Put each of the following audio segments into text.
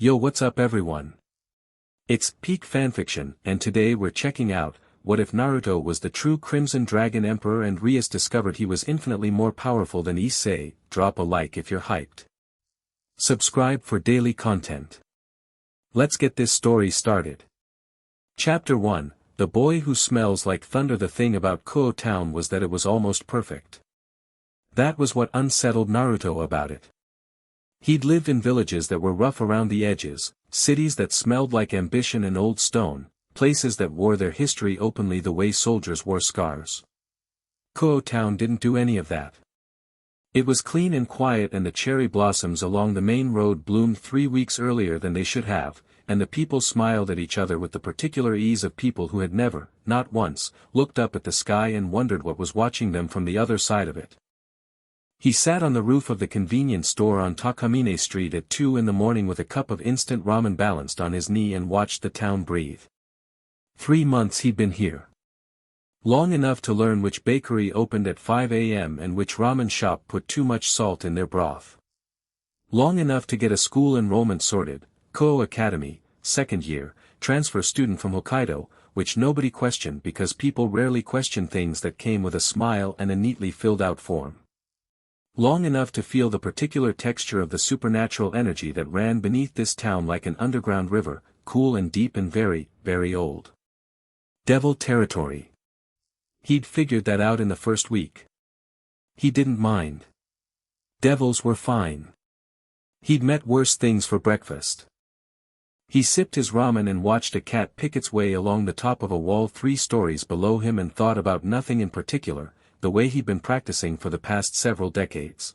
Yo, what's up everyone? It's Peak Fanfiction, and today we're checking out, what if Naruto was the true Crimson Dragon Emperor and Rias discovered he was infinitely more powerful than Issei. Drop a like if you're hyped. Subscribe for daily content. Let's get this story started. Chapter 1, The Boy Who Smells Like Thunder. The thing about Kuoh Town was that it was almost perfect. That was what unsettled Naruto about it. He'd lived in villages that were rough around the edges, cities that smelled like ambition and old stone, places that wore their history openly the way soldiers wore scars. Kuoh Town didn't do any of that. It was clean and quiet, and the cherry blossoms along the main road bloomed 3 weeks earlier than they should have, and the people smiled at each other with the particular ease of people who had never, not once, looked up at the sky and wondered what was watching them from the other side of it. He sat on the roof of the convenience store on Takamine Street at 2 in the morning with a cup of instant ramen balanced on his knee and watched the town breathe. 3 months he'd been here. Long enough to learn which bakery opened at 5 a.m. and which ramen shop put too much salt in their broth. Long enough to get a school enrollment sorted, Kuoh Academy, second year, transfer student from Hokkaido, which nobody questioned because people rarely question things that came with a smile and a neatly filled out form. Long enough to feel the particular texture of the supernatural energy that ran beneath this town like an underground river, cool and deep and very, very old. Devil territory. He'd figured that out in the first week. He didn't mind. Devils were fine. He'd met worse things for breakfast. He sipped his ramen and watched a cat pick its way along the top of a wall 3 stories below him and thought about nothing in particular, the way he'd been practicing for the past several decades.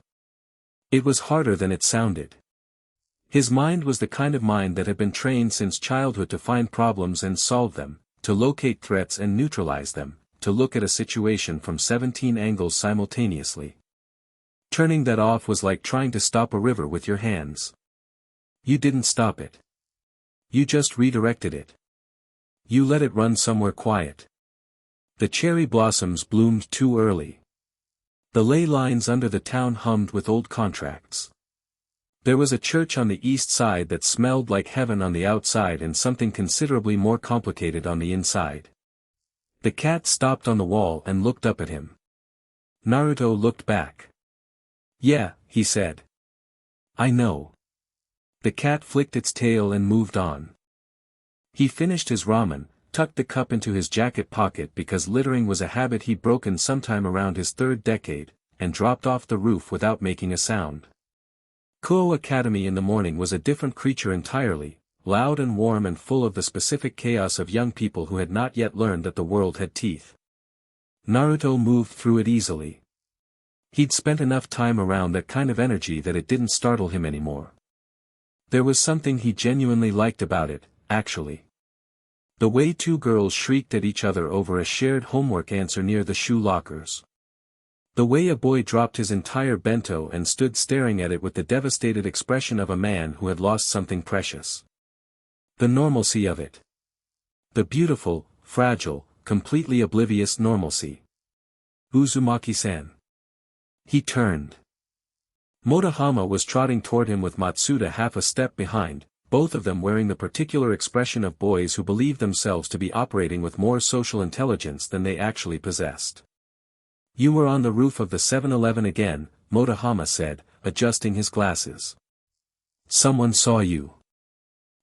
It was harder than it sounded. His mind was the kind of mind that had been trained since childhood to find problems and solve them, to locate threats and neutralize them, to look at a situation from 17 angles simultaneously. Turning that off was like trying to stop a river with your hands. You didn't stop it. You just redirected it. You let it run somewhere quiet. The cherry blossoms bloomed too early. The ley lines under the town hummed with old contracts. There was a church on the east side that smelled like heaven on the outside and something considerably more complicated on the inside. The cat stopped on the wall and looked up at him. Naruto looked back. "Yeah," he said. "I know." The cat flicked its tail and moved on. He finished his ramen, tucked the cup into his jacket pocket because littering was a habit he'd broken sometime around his 3rd decade, and dropped off the roof without making a sound. Kuoh Academy in the morning was a different creature entirely, loud and warm and full of the specific chaos of young people who had not yet learned that the world had teeth. Naruto moved through it easily. He'd spent enough time around that kind of energy that it didn't startle him anymore. There was something he genuinely liked about it, actually. The way 2 girls shrieked at each other over a shared homework answer near the shoe lockers. The way a boy dropped his entire bento and stood staring at it with the devastated expression of a man who had lost something precious. The normalcy of it. The beautiful, fragile, completely oblivious normalcy. Uzumaki-san. He turned. Motohama was trotting toward him with Matsuda half a step behind, both of them wearing the particular expression of boys who believed themselves to be operating with more social intelligence than they actually possessed. "You were on the roof of the 7-Eleven again," Motohama said, adjusting his glasses. "Someone saw you."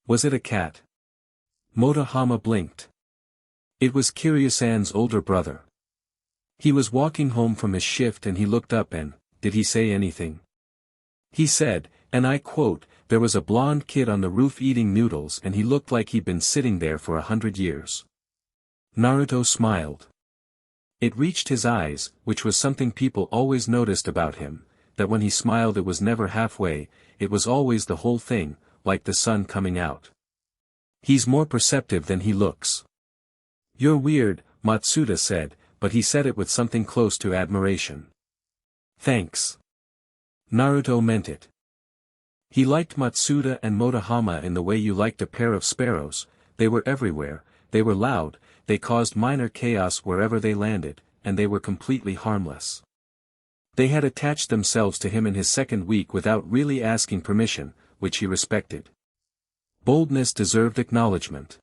"Was it a cat?" Motohama blinked. It was Kiryu-san's older brother. He was walking home from his shift and he looked up and, did he say anything? He said, and I quote, "There was a blonde kid on the roof eating noodles and he looked like he'd been sitting there for 100 years. Naruto smiled. It reached his eyes, which was something people always noticed about him, that when he smiled it was never halfway, it was always the whole thing, like the sun coming out. "He's more perceptive than he looks." "You're weird," Matsuda said, but he said it with something close to admiration. "Thanks." Naruto meant it. He liked Matsuda and Motohama in the way you liked a pair of sparrows. They were everywhere, they were loud, they caused minor chaos wherever they landed, and they were completely harmless. They had attached themselves to him in his 2nd week without really asking permission, which he respected. Boldness deserved acknowledgement.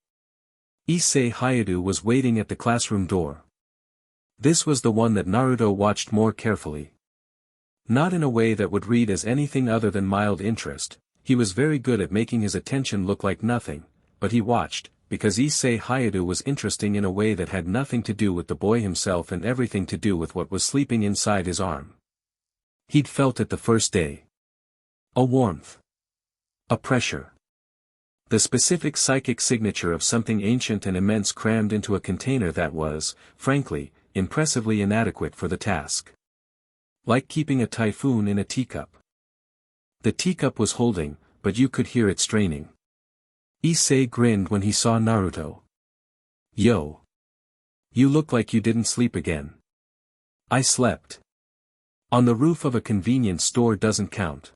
Issei Hayadu was waiting at the classroom door. This was the one that Naruto watched more carefully. Not in a way that would read as anything other than mild interest, he was very good at making his attention look like nothing, but he watched, because Issei Hayadu was interesting in a way that had nothing to do with the boy himself and everything to do with what was sleeping inside his arm. He'd felt it the first day. A warmth. A pressure. The specific psychic signature of something ancient and immense crammed into a container that was, frankly, impressively inadequate for the task. Like keeping a typhoon in a teacup. The teacup was holding, but you could hear it straining. Issei grinned when he saw Naruto. Yo. You look like you didn't sleep again. I slept. On the roof of a convenience store doesn't count.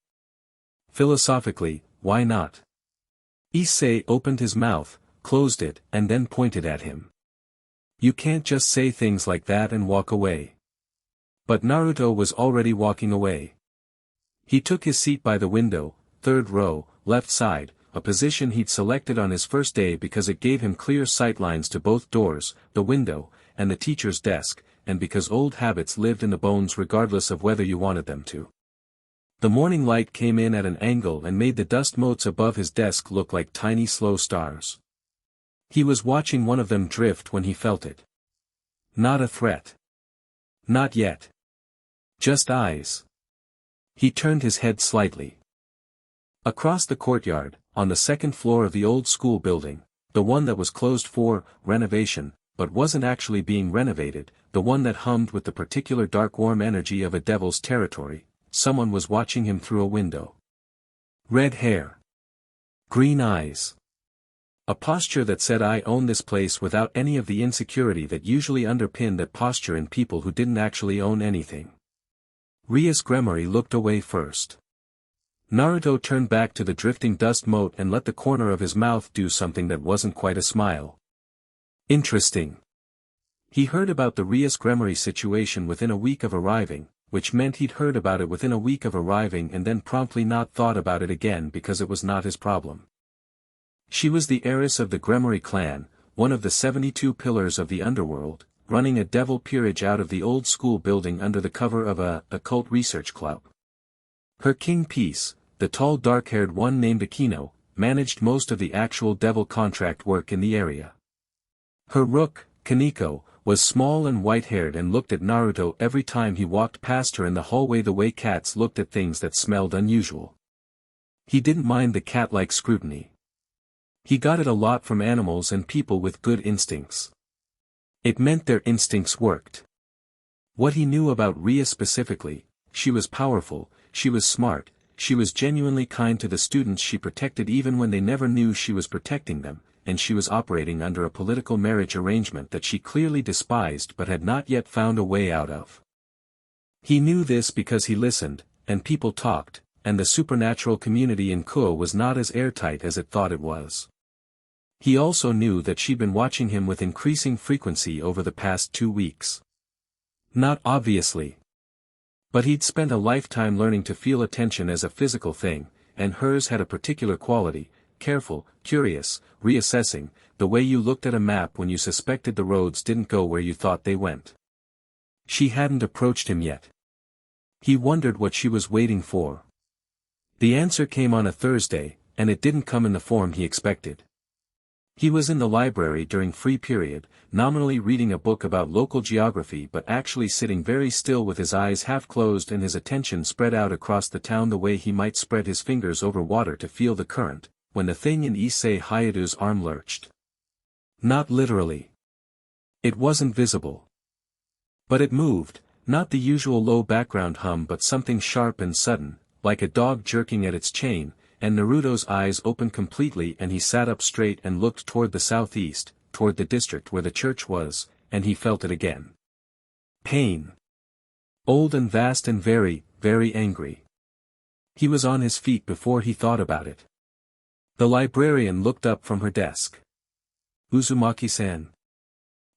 Philosophically, why not? Issei opened his mouth, closed it, and then pointed at him. You can't just say things like that and walk away. But Naruto was already walking away. He took his seat by the window, third row, left side, a position he'd selected on his first day because it gave him clear sight lines to both doors, the window, and the teacher's desk, and because old habits lived in the bones regardless of whether you wanted them to. The morning light came in at an angle and made the dust motes above his desk look like tiny slow stars. He was watching one of them drift when he felt it. Not a threat. Not yet. Just eyes. He turned his head slightly. Across the courtyard, on the second floor of the old school building, the one that was closed for renovation, but wasn't actually being renovated, the one that hummed with the particular dark warm energy of a devil's territory, someone was watching him through a window. Red hair. Green eyes. A posture that said I own this place without any of the insecurity that usually underpinned that posture in people who didn't actually own anything. Rias Gremory looked away first. Naruto turned back to the drifting dust mote and let the corner of his mouth do something that wasn't quite a smile. Interesting. He heard about the Rias Gremory situation within a week of arriving, which meant he'd heard about it within a week of arriving and then promptly not thought about it again because it was not his problem. She was the heiress of the Gremory clan, one of the 72 pillars of the underworld, running a devil peerage out of the old school building under the cover of a occult research club. Her king piece, the tall dark-haired one named Akino, managed most of the actual devil contract work in the area. Her rook, Kaneko, was small and white-haired and looked at Naruto every time he walked past her in the hallway the way cats looked at things that smelled unusual. He didn't mind the cat-like scrutiny. He got it a lot from animals and people with good instincts. It meant their instincts worked. What he knew about Ria specifically, she was powerful, she was smart, she was genuinely kind to the students she protected even when they never knew she was protecting them, and she was operating under a political marriage arrangement that she clearly despised but had not yet found a way out of. He knew this because he listened, and people talked, and the supernatural community in Kuoh was not as airtight as it thought it was. He also knew that she'd been watching him with increasing frequency over the past 2 weeks. Not obviously. But he'd spent a lifetime learning to feel attention as a physical thing, and hers had a particular quality, careful, curious, reassessing, the way you looked at a map when you suspected the roads didn't go where you thought they went. She hadn't approached him yet. He wondered what she was waiting for. The answer came on a Thursday, and it didn't come in the form he expected. He was in the library during free period, nominally reading a book about local geography but actually sitting very still with his eyes half closed and his attention spread out across the town the way he might spread his fingers over water to feel the current, when the thing in Issei Hayadu's arm lurched. Not literally. It wasn't visible. But it moved, not the usual low background hum but something sharp and sudden, like a dog jerking at its chain, and Naruto's eyes opened completely and he sat up straight and looked toward the southeast, toward the district where the church was, and he felt it again. Pain. Old and vast and very, very angry. He was on his feet before he thought about it. The librarian looked up from her desk. Uzumaki-san.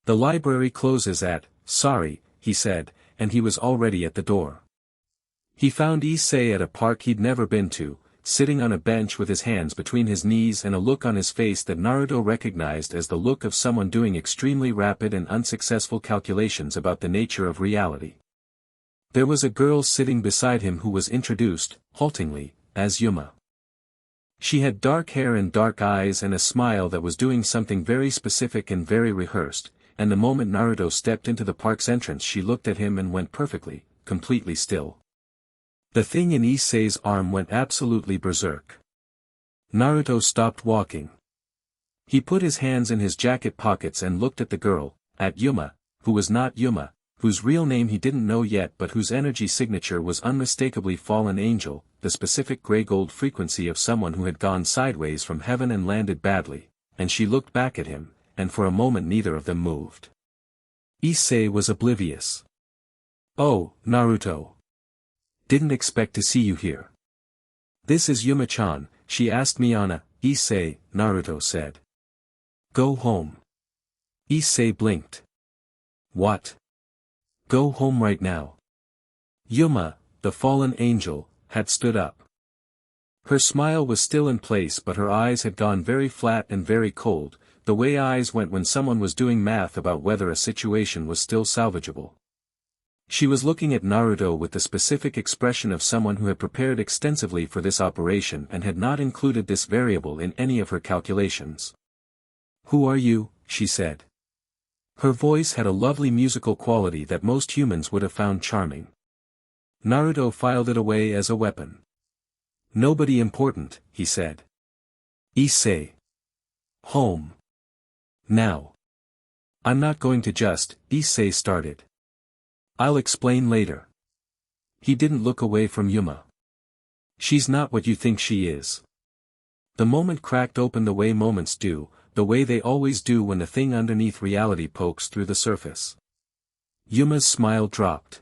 The library closes at, sorry, he said, and he was already at the door. He found Issei at a park he'd never been to, sitting on a bench with his hands between his knees and a look on his face that Naruto recognized as the look of someone doing extremely rapid and unsuccessful calculations about the nature of reality. There was a girl sitting beside him who was introduced, haltingly, as Yuma. She had dark hair and dark eyes and a smile that was doing something very specific and very rehearsed, and the moment Naruto stepped into the park's entrance she looked at him and went perfectly, completely still. The thing in Issei's arm went absolutely berserk. Naruto stopped walking. He put his hands in his jacket pockets and looked at the girl, at Yuma, who was not Yuma, whose real name he didn't know yet but whose energy signature was unmistakably fallen angel, the specific gray-gold frequency of someone who had gone sideways from heaven and landed badly, and she looked back at him, and for a moment neither of them moved. Issei was oblivious. "Oh, Naruto. Didn't expect to see you here." "This is Yuma-chan," she asked Miyana. "Issei," Naruto said. "Go home." Issei blinked. "What? Go home right now." Yuma, the fallen angel, had stood up. Her smile was still in place but her eyes had gone very flat and very cold, the way eyes went when someone was doing math about whether a situation was still salvageable. She was looking at Naruto with the specific expression of someone who had prepared extensively for this operation and had not included this variable in any of her calculations. "Who are you?" she said. Her voice had a lovely musical quality that most humans would have found charming. Naruto filed it away as a weapon. "Nobody important," he said. "Issei. Home. Now." "I'm not going to just," Issei started. "I'll explain later." He didn't look away from Yuma. "She's not what you think she is." The moment cracked open the way moments do, the way they always do when the thing underneath reality pokes through the surface. Yuma's smile dropped.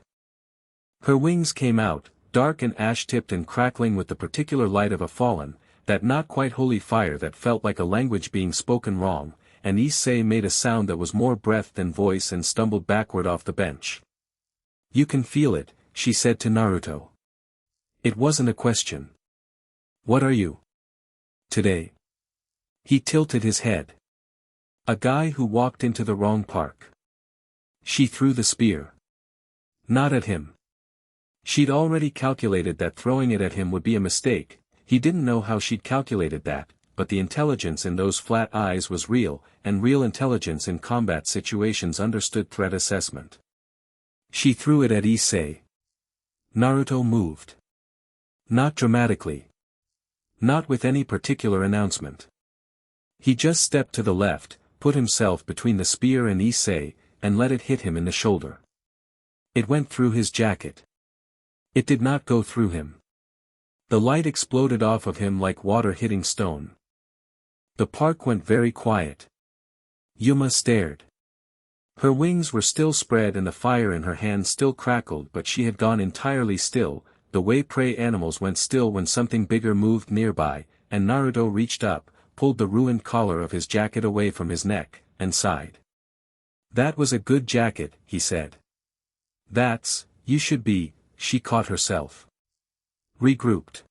Her wings came out, dark and ash-tipped and crackling with the particular light of a fallen, that not quite holy fire that felt like a language being spoken wrong, and Issei made a sound that was more breath than voice and stumbled backward off the bench. "You can feel it," she said to Naruto. It wasn't a question. "What are you? Today?" He tilted his head. "A guy who walked into the wrong park." She threw the spear. Not at him. She'd already calculated that throwing it at him would be a mistake. He didn't know how she'd calculated that, but the intelligence in those flat eyes was real, and real intelligence in combat situations understood threat assessment. She threw it at Issei. Naruto moved. Not dramatically. Not with any particular announcement. He just stepped to the left, put himself between the spear and Issei, and let it hit him in the shoulder. It went through his jacket. It did not go through him. The light exploded off of him like water hitting stone. The park went very quiet. Yuma stared. Her wings were still spread and the fire in her hands still crackled but she had gone entirely still, the way prey animals went still when something bigger moved nearby, and Naruto reached up, pulled the ruined collar of his jacket away from his neck, and sighed. "That was a good jacket," he said. You should be," she caught herself. Regrouped.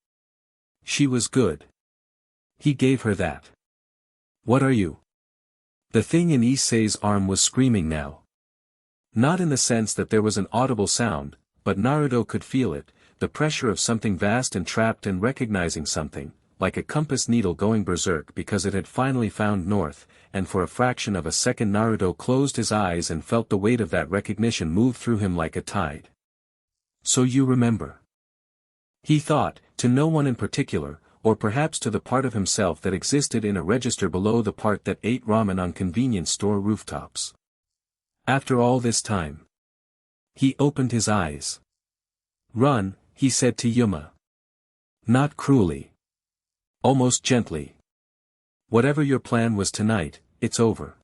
She was good. He gave her that. "What are you?" The thing in Issei's arm was screaming now. Not in the sense that there was an audible sound, but Naruto could feel it, the pressure of something vast and trapped and recognizing something, like a compass needle going berserk because it had finally found north, and for a fraction of a second Naruto closed his eyes and felt the weight of that recognition move through him like a tide. "So you remember." He thought, to no one in particular, or perhaps to the part of himself that existed in a register below the part that ate ramen on convenience store rooftops. After all this time. He opened his eyes. "Run," he said to Yuma. Not cruelly. Almost gently. "Whatever your plan was tonight, it's over.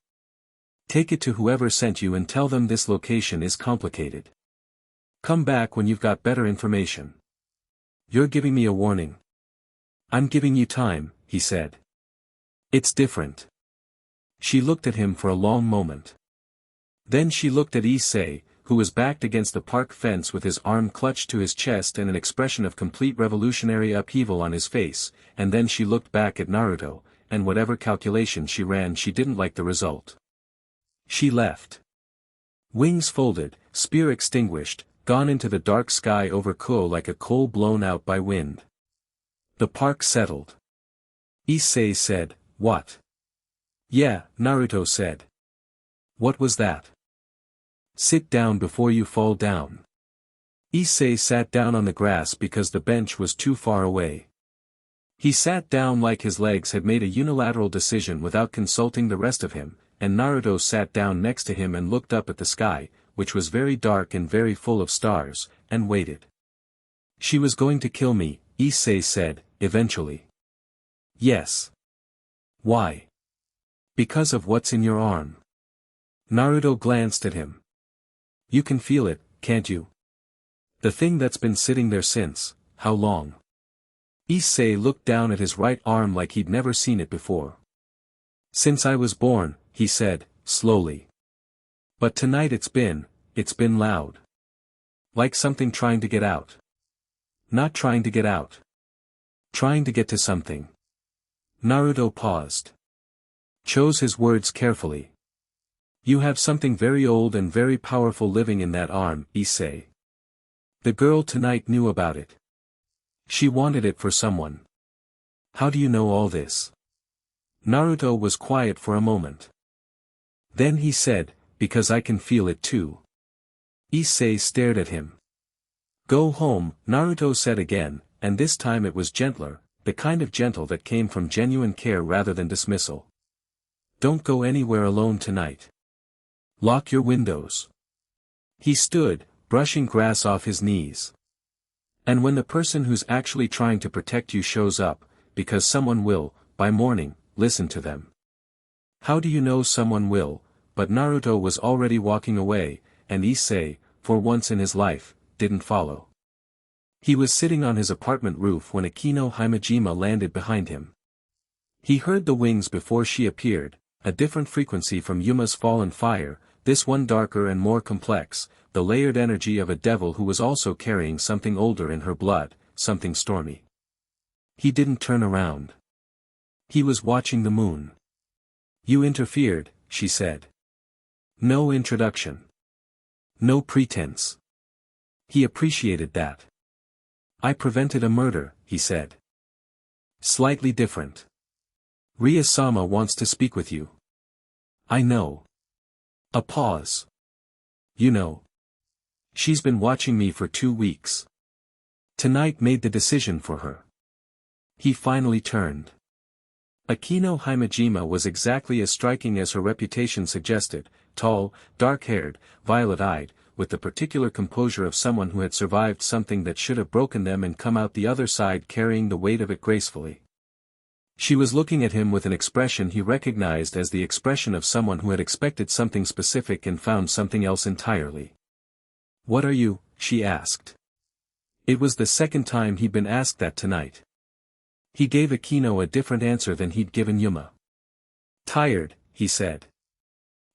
Take it to whoever sent you and tell them this location is complicated. Come back when you've got better information. You're giving me a warning." "I'm giving you time," he said. "It's different." She looked at him for a long moment. Then she looked at Issei, who was backed against the park fence with his arm clutched to his chest and an expression of complete revolutionary upheaval on his face, and then she looked back at Naruto, and whatever calculation she ran she didn't like the result. She left. Wings folded, spear extinguished, gone into the dark sky over Kuoh like a coal blown out by wind. The park settled. Issei said, "What?" "Yeah," Naruto said. "What was that?" "Sit down before you fall down." Issei sat down on the grass because the bench was too far away. He sat down like his legs had made a unilateral decision without consulting the rest of him, and Naruto sat down next to him and looked up at the sky, which was very dark and very full of stars, and waited. "She was going to kill me," Issei said, eventually. "Yes." "Why?" "Because of what's in your arm." Naruto glanced at him. "You can feel it, can't you? The thing that's been sitting there since, how long?" Issei looked down at his right arm like he'd never seen it before. "Since I was born," he said, slowly. "But tonight it's been loud. Like something trying to get out. Not trying to get out. Trying to get to something." Naruto paused. Chose his words carefully. "You have something very old and very powerful living in that arm, Issei. The girl tonight knew about it. She wanted it for someone." "How do you know all this?" Naruto was quiet for a moment. Then he said, "Because I can feel it too." Issei stared at him. "Go home," Naruto said again, and this time it was gentler, the kind of gentle that came from genuine care rather than dismissal. "Don't go anywhere alone tonight. Lock your windows." He stood, brushing grass off his knees. "And when the person who's actually trying to protect you shows up, because someone will, by morning, listen to them." "How do you know someone will?" But Naruto was already walking away, and Issei, for once in his life, didn't follow. He was sitting on his apartment roof when Akino Himejima landed behind him. He heard the wings before she appeared, a different frequency from Yuma's fallen fire, this one darker and more complex, the layered energy of a devil who was also carrying something older in her blood, something stormy. He didn't turn around. He was watching the moon. "You interfered," she said. "No introduction. No pretense." He appreciated that. "I prevented a murder," he said. "Slightly different. Rias-sama wants to speak with you." "I know." A pause. "You know. She's been watching me for 2 weeks. Tonight made the decision for her." He finally turned. Akino Himejima was exactly as striking as her reputation suggested, tall, dark-haired, violet-eyed, with the particular composure of someone who had survived something that should have broken them and come out the other side carrying the weight of it gracefully. She was looking at him with an expression he recognized as the expression of someone who had expected something specific and found something else entirely. "What are you?" she asked. It was the second time he'd been asked that tonight. He gave Akino a different answer than he'd given Yuma. "Tired," he said.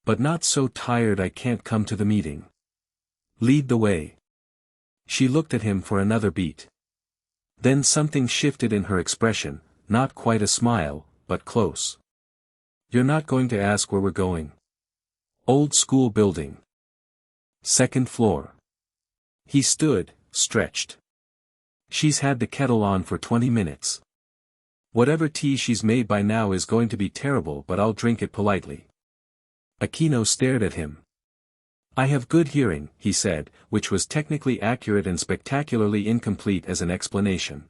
"But not so tired I can't come to the meeting. Lead the way." She looked at him for another beat. Then something shifted in her expression, not quite a smile, but close. "You're not going to ask where we're going?" "Old school building. 2nd floor." He stood, stretched. "She's had the kettle on for 20 minutes. Whatever tea she's made by now is going to be terrible, but I'll drink it politely." Akino stared at him. "I have good hearing," he said, which was technically accurate and spectacularly incomplete as an explanation.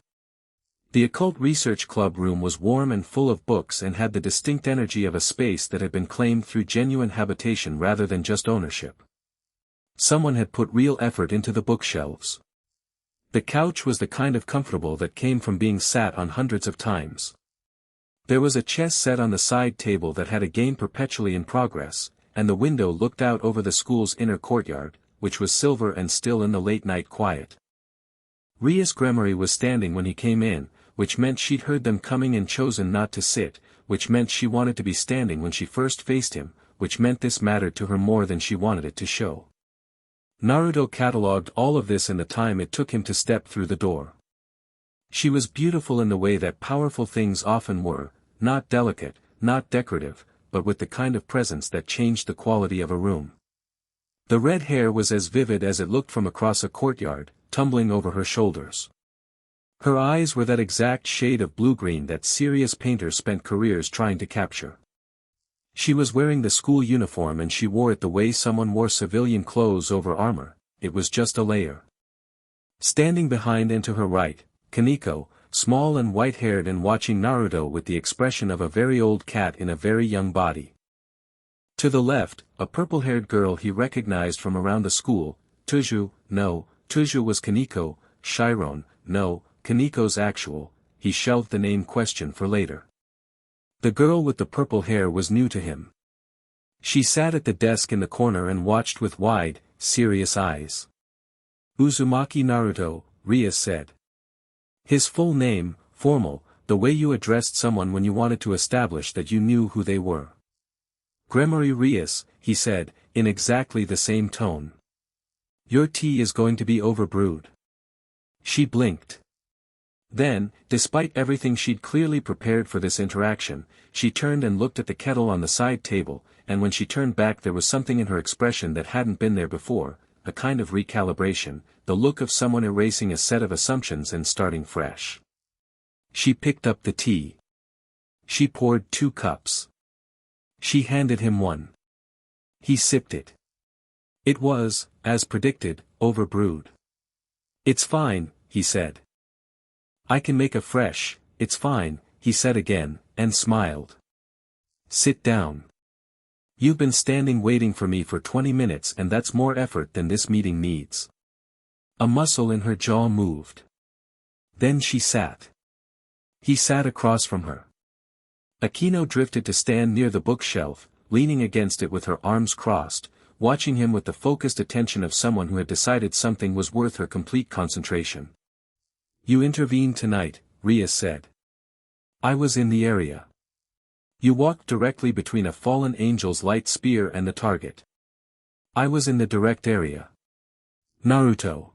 The Occult Research Club room was warm and full of books and had the distinct energy of a space that had been claimed through genuine habitation rather than just ownership. Someone had put real effort into the bookshelves. The couch was the kind of comfortable that came from being sat on hundreds of times. There was a chess set on the side table that had a game perpetually in progress, and the window looked out over the school's inner courtyard, which was silver and still in the late-night quiet. Rias Gremory was standing when he came in, which meant she'd heard them coming and chosen not to sit, which meant she wanted to be standing when she first faced him, which meant this mattered to her more than she wanted it to show. Naruto catalogued all of this in the time it took him to step through the door. She was beautiful in the way that powerful things often were, not delicate, not decorative, but with the kind of presence that changed the quality of a room. The red hair was as vivid as it looked from across a courtyard, tumbling over her shoulders. Her eyes were that exact shade of blue-green that serious painters spent careers trying to capture. She was wearing the school uniform and she wore it the way someone wore civilian clothes over armor, it was just a layer. Standing behind and to her right, Kaneko, small and white-haired and watching Naruto with the expression of a very old cat in a very young body. To the left, a purple-haired girl he recognized from around the school, Tuju, no, Tuju was Kaneko, Chiron, no, Kaneko's actual, he shelved the name question for later. The girl with the purple hair was new to him. She sat at the desk in the corner and watched with wide, serious eyes. Uzumaki Naruto, Rias said. His full name, formal, the way you addressed someone when you wanted to establish that you knew who they were. Gremory Rias, he said, in exactly the same tone. Your tea is going to be overbrewed. She blinked. Then, despite everything she'd clearly prepared for this interaction, she turned and looked at the kettle on the side table, and when she turned back there was something in her expression that hadn't been there before, a kind of recalibration, the look of someone erasing a set of assumptions and starting fresh. She picked up the tea. She poured 2 cups. She handed him one. He sipped it. It was, as predicted, overbrewed. It's fine, he said. I can make a fresh, it's fine, he said again, and smiled. Sit down. You've been standing waiting for me for 20 minutes and that's more effort than this meeting needs. A muscle in her jaw moved. Then she sat. He sat across from her. Akino drifted to stand near the bookshelf, leaning against it with her arms crossed, watching him with the focused attention of someone who had decided something was worth her complete concentration. You intervened tonight, Rias said. I was in the area. You walked directly between a fallen angel's light spear and the target. I was in the direct area. Naruto.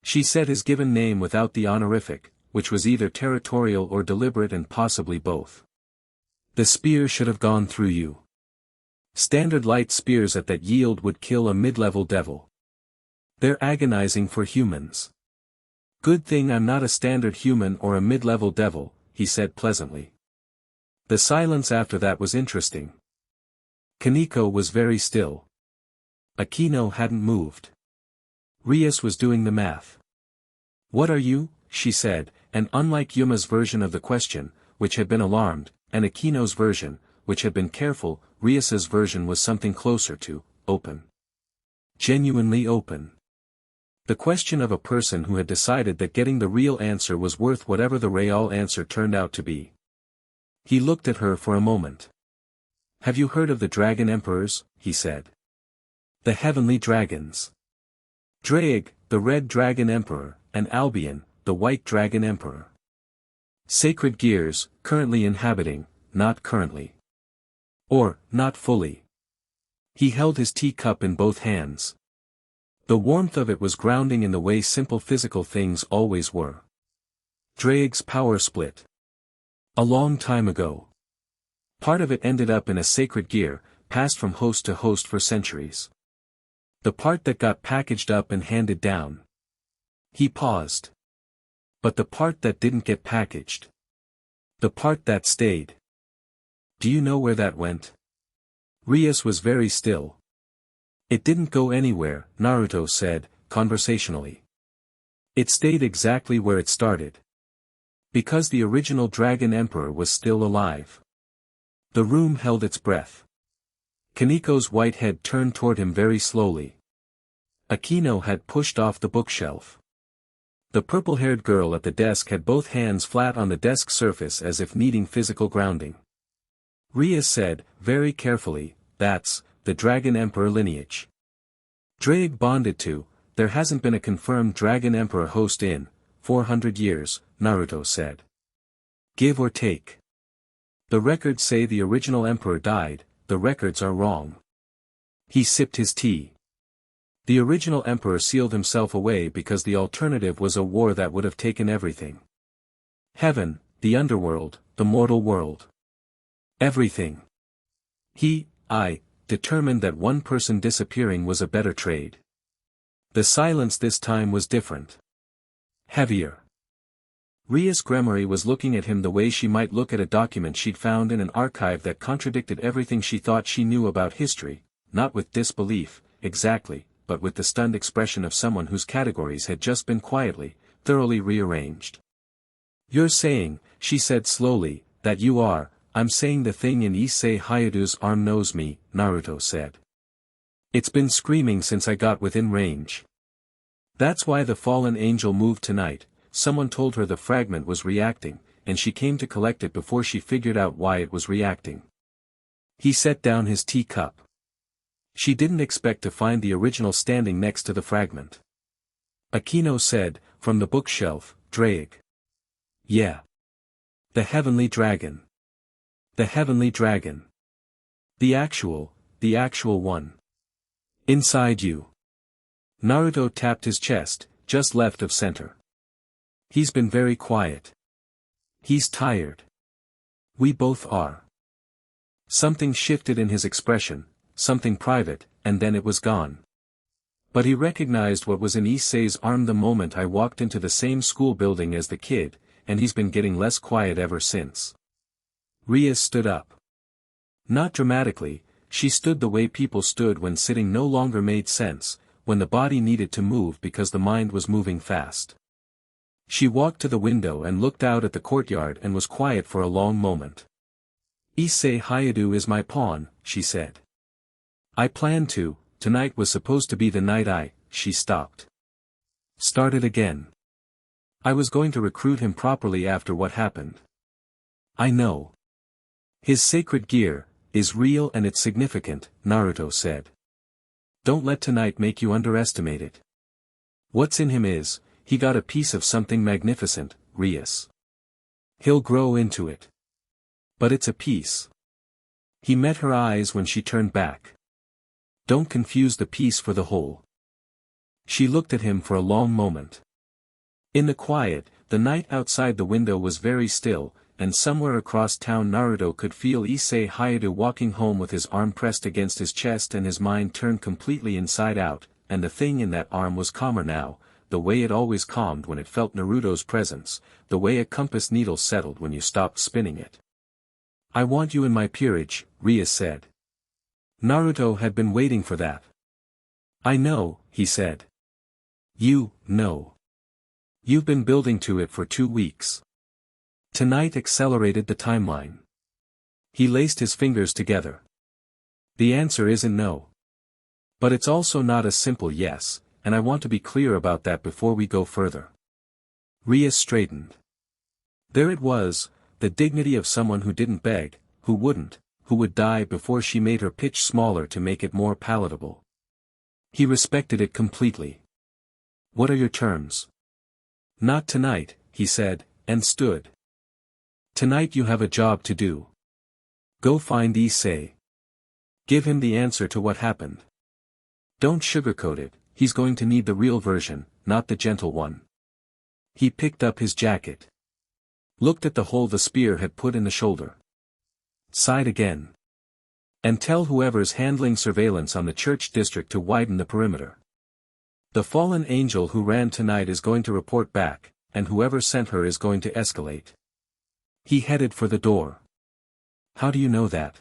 She said his given name without the honorific, which was either territorial or deliberate and possibly both. The spear should have gone through you. Standard light spears at that yield would kill a mid-level devil. They're agonizing for humans. Good thing I'm not a standard human or a mid-level devil, he said pleasantly. The silence after that was interesting. Kaneko was very still. Akino hadn't moved. Rias was doing the math. What are you? She said, and unlike Yuma's version of the question, which had been alarmed, and Akino's version, which had been careful, Rias's version was something closer to, open. Genuinely open. The question of a person who had decided that getting the real answer was worth whatever the real answer turned out to be. He looked at her for a moment. Have you heard of the Dragon Emperors? He said. The Heavenly Dragons. Draig, the Red Dragon Emperor, and Albion, the White Dragon Emperor. Sacred gears, currently inhabiting, not currently. Or, not fully. He held his teacup in both hands. The warmth of it was grounding in the way simple physical things always were. Draig's power split. A long time ago. Part of it ended up in a sacred gear, passed from host to host for centuries. The part that got packaged up and handed down. He paused. But the part that didn't get packaged. The part that stayed. Do you know where that went? Rias was very still. It didn't go anywhere, Naruto said, conversationally. It stayed exactly where it started. Because the original Dragon Emperor was still alive. The room held its breath. Kaneko's white head turned toward him very slowly. Akino had pushed off the bookshelf. The purple-haired girl at the desk had both hands flat on the desk surface as if needing physical grounding. Rias said, very carefully, that's the Dragon Emperor lineage. Draig bonded to, there hasn't been a confirmed Dragon Emperor host in 400 years, Naruto said. Give or take. The records say the original emperor died, the records are wrong. He sipped his tea. The original emperor sealed himself away because the alternative was a war that would have taken everything. Heaven, the underworld, the mortal world. Everything. I, determined that one person disappearing was a better trade. The silence this time was different. Heavier. Rias Gremory was looking at him the way she might look at a document she'd found in an archive that contradicted everything she thought she knew about history, not with disbelief, exactly, but with the stunned expression of someone whose categories had just been quietly, thoroughly rearranged. "You're saying," she said slowly, "that you are." "I'm saying the thing in Issei Hayadu's arm knows me," Naruto said. "It's been screaming since I got within range. That's why the fallen angel moved tonight." Someone told her the fragment was reacting, and she came to collect it before she figured out why it was reacting. He set down his teacup. She didn't expect to find the original standing next to the fragment. Aquino said, from the bookshelf, "Drake." "Yeah. The heavenly dragon. The heavenly dragon. The actual one. Inside you." Naruto tapped his chest, just left of center. "He's been very quiet. He's tired. We both are." Something shifted in his expression, something private, and then it was gone. But he recognized what was in Issei's arm the moment I walked into the same school building as the kid, and he's been getting less quiet ever since. Rias stood up. Not dramatically, she stood the way people stood when sitting no longer made sense, when the body needed to move because the mind was moving fast. She walked to the window and looked out at the courtyard and was quiet for a long moment. "Issei Hayadu is my pawn," she said. "I planned to, tonight was supposed to be the night she stopped. Started again. I was going to recruit him properly after what happened. I know. His sacred gear is real and it's significant," Naruto said. "Don't let tonight make you underestimate it. What's in him is, he got a piece of something magnificent, Rias. He'll grow into it. But it's a piece." He met her eyes when she turned back. "Don't confuse the piece for the whole." She looked at him for a long moment. In the quiet, the night outside the window was very still, and somewhere across town Naruto could feel Issei Hayadu walking home with his arm pressed against his chest and his mind turned completely inside out, and the thing in that arm was calmer now, the way it always calmed when it felt Naruto's presence, the way a compass needle settled when you stopped spinning it. "I want you in my peerage," Rias said. Naruto had been waiting for that. "I know," he said. "You know. You've been building to it for 2 weeks. Tonight accelerated the timeline." He laced his fingers together. "The answer isn't no. But it's also not a simple yes, and I want to be clear about that before we go further." Rias straightened. There it was, the dignity of someone who didn't beg, who would die before she made her pitch smaller to make it more palatable. He respected it completely. "What are your terms?" "Not tonight," he said, and stood. "Tonight you have a job to do. Go find Issei. Give him the answer to what happened. Don't sugarcoat it, he's going to need the real version, not the gentle one." He picked up his jacket. Looked at the hole the spear had put in the shoulder. Sighed again. "And tell whoever's handling surveillance on the church district to widen the perimeter. The fallen angel who ran tonight is going to report back, and whoever sent her is going to escalate." He headed for the door. "How do you know that?"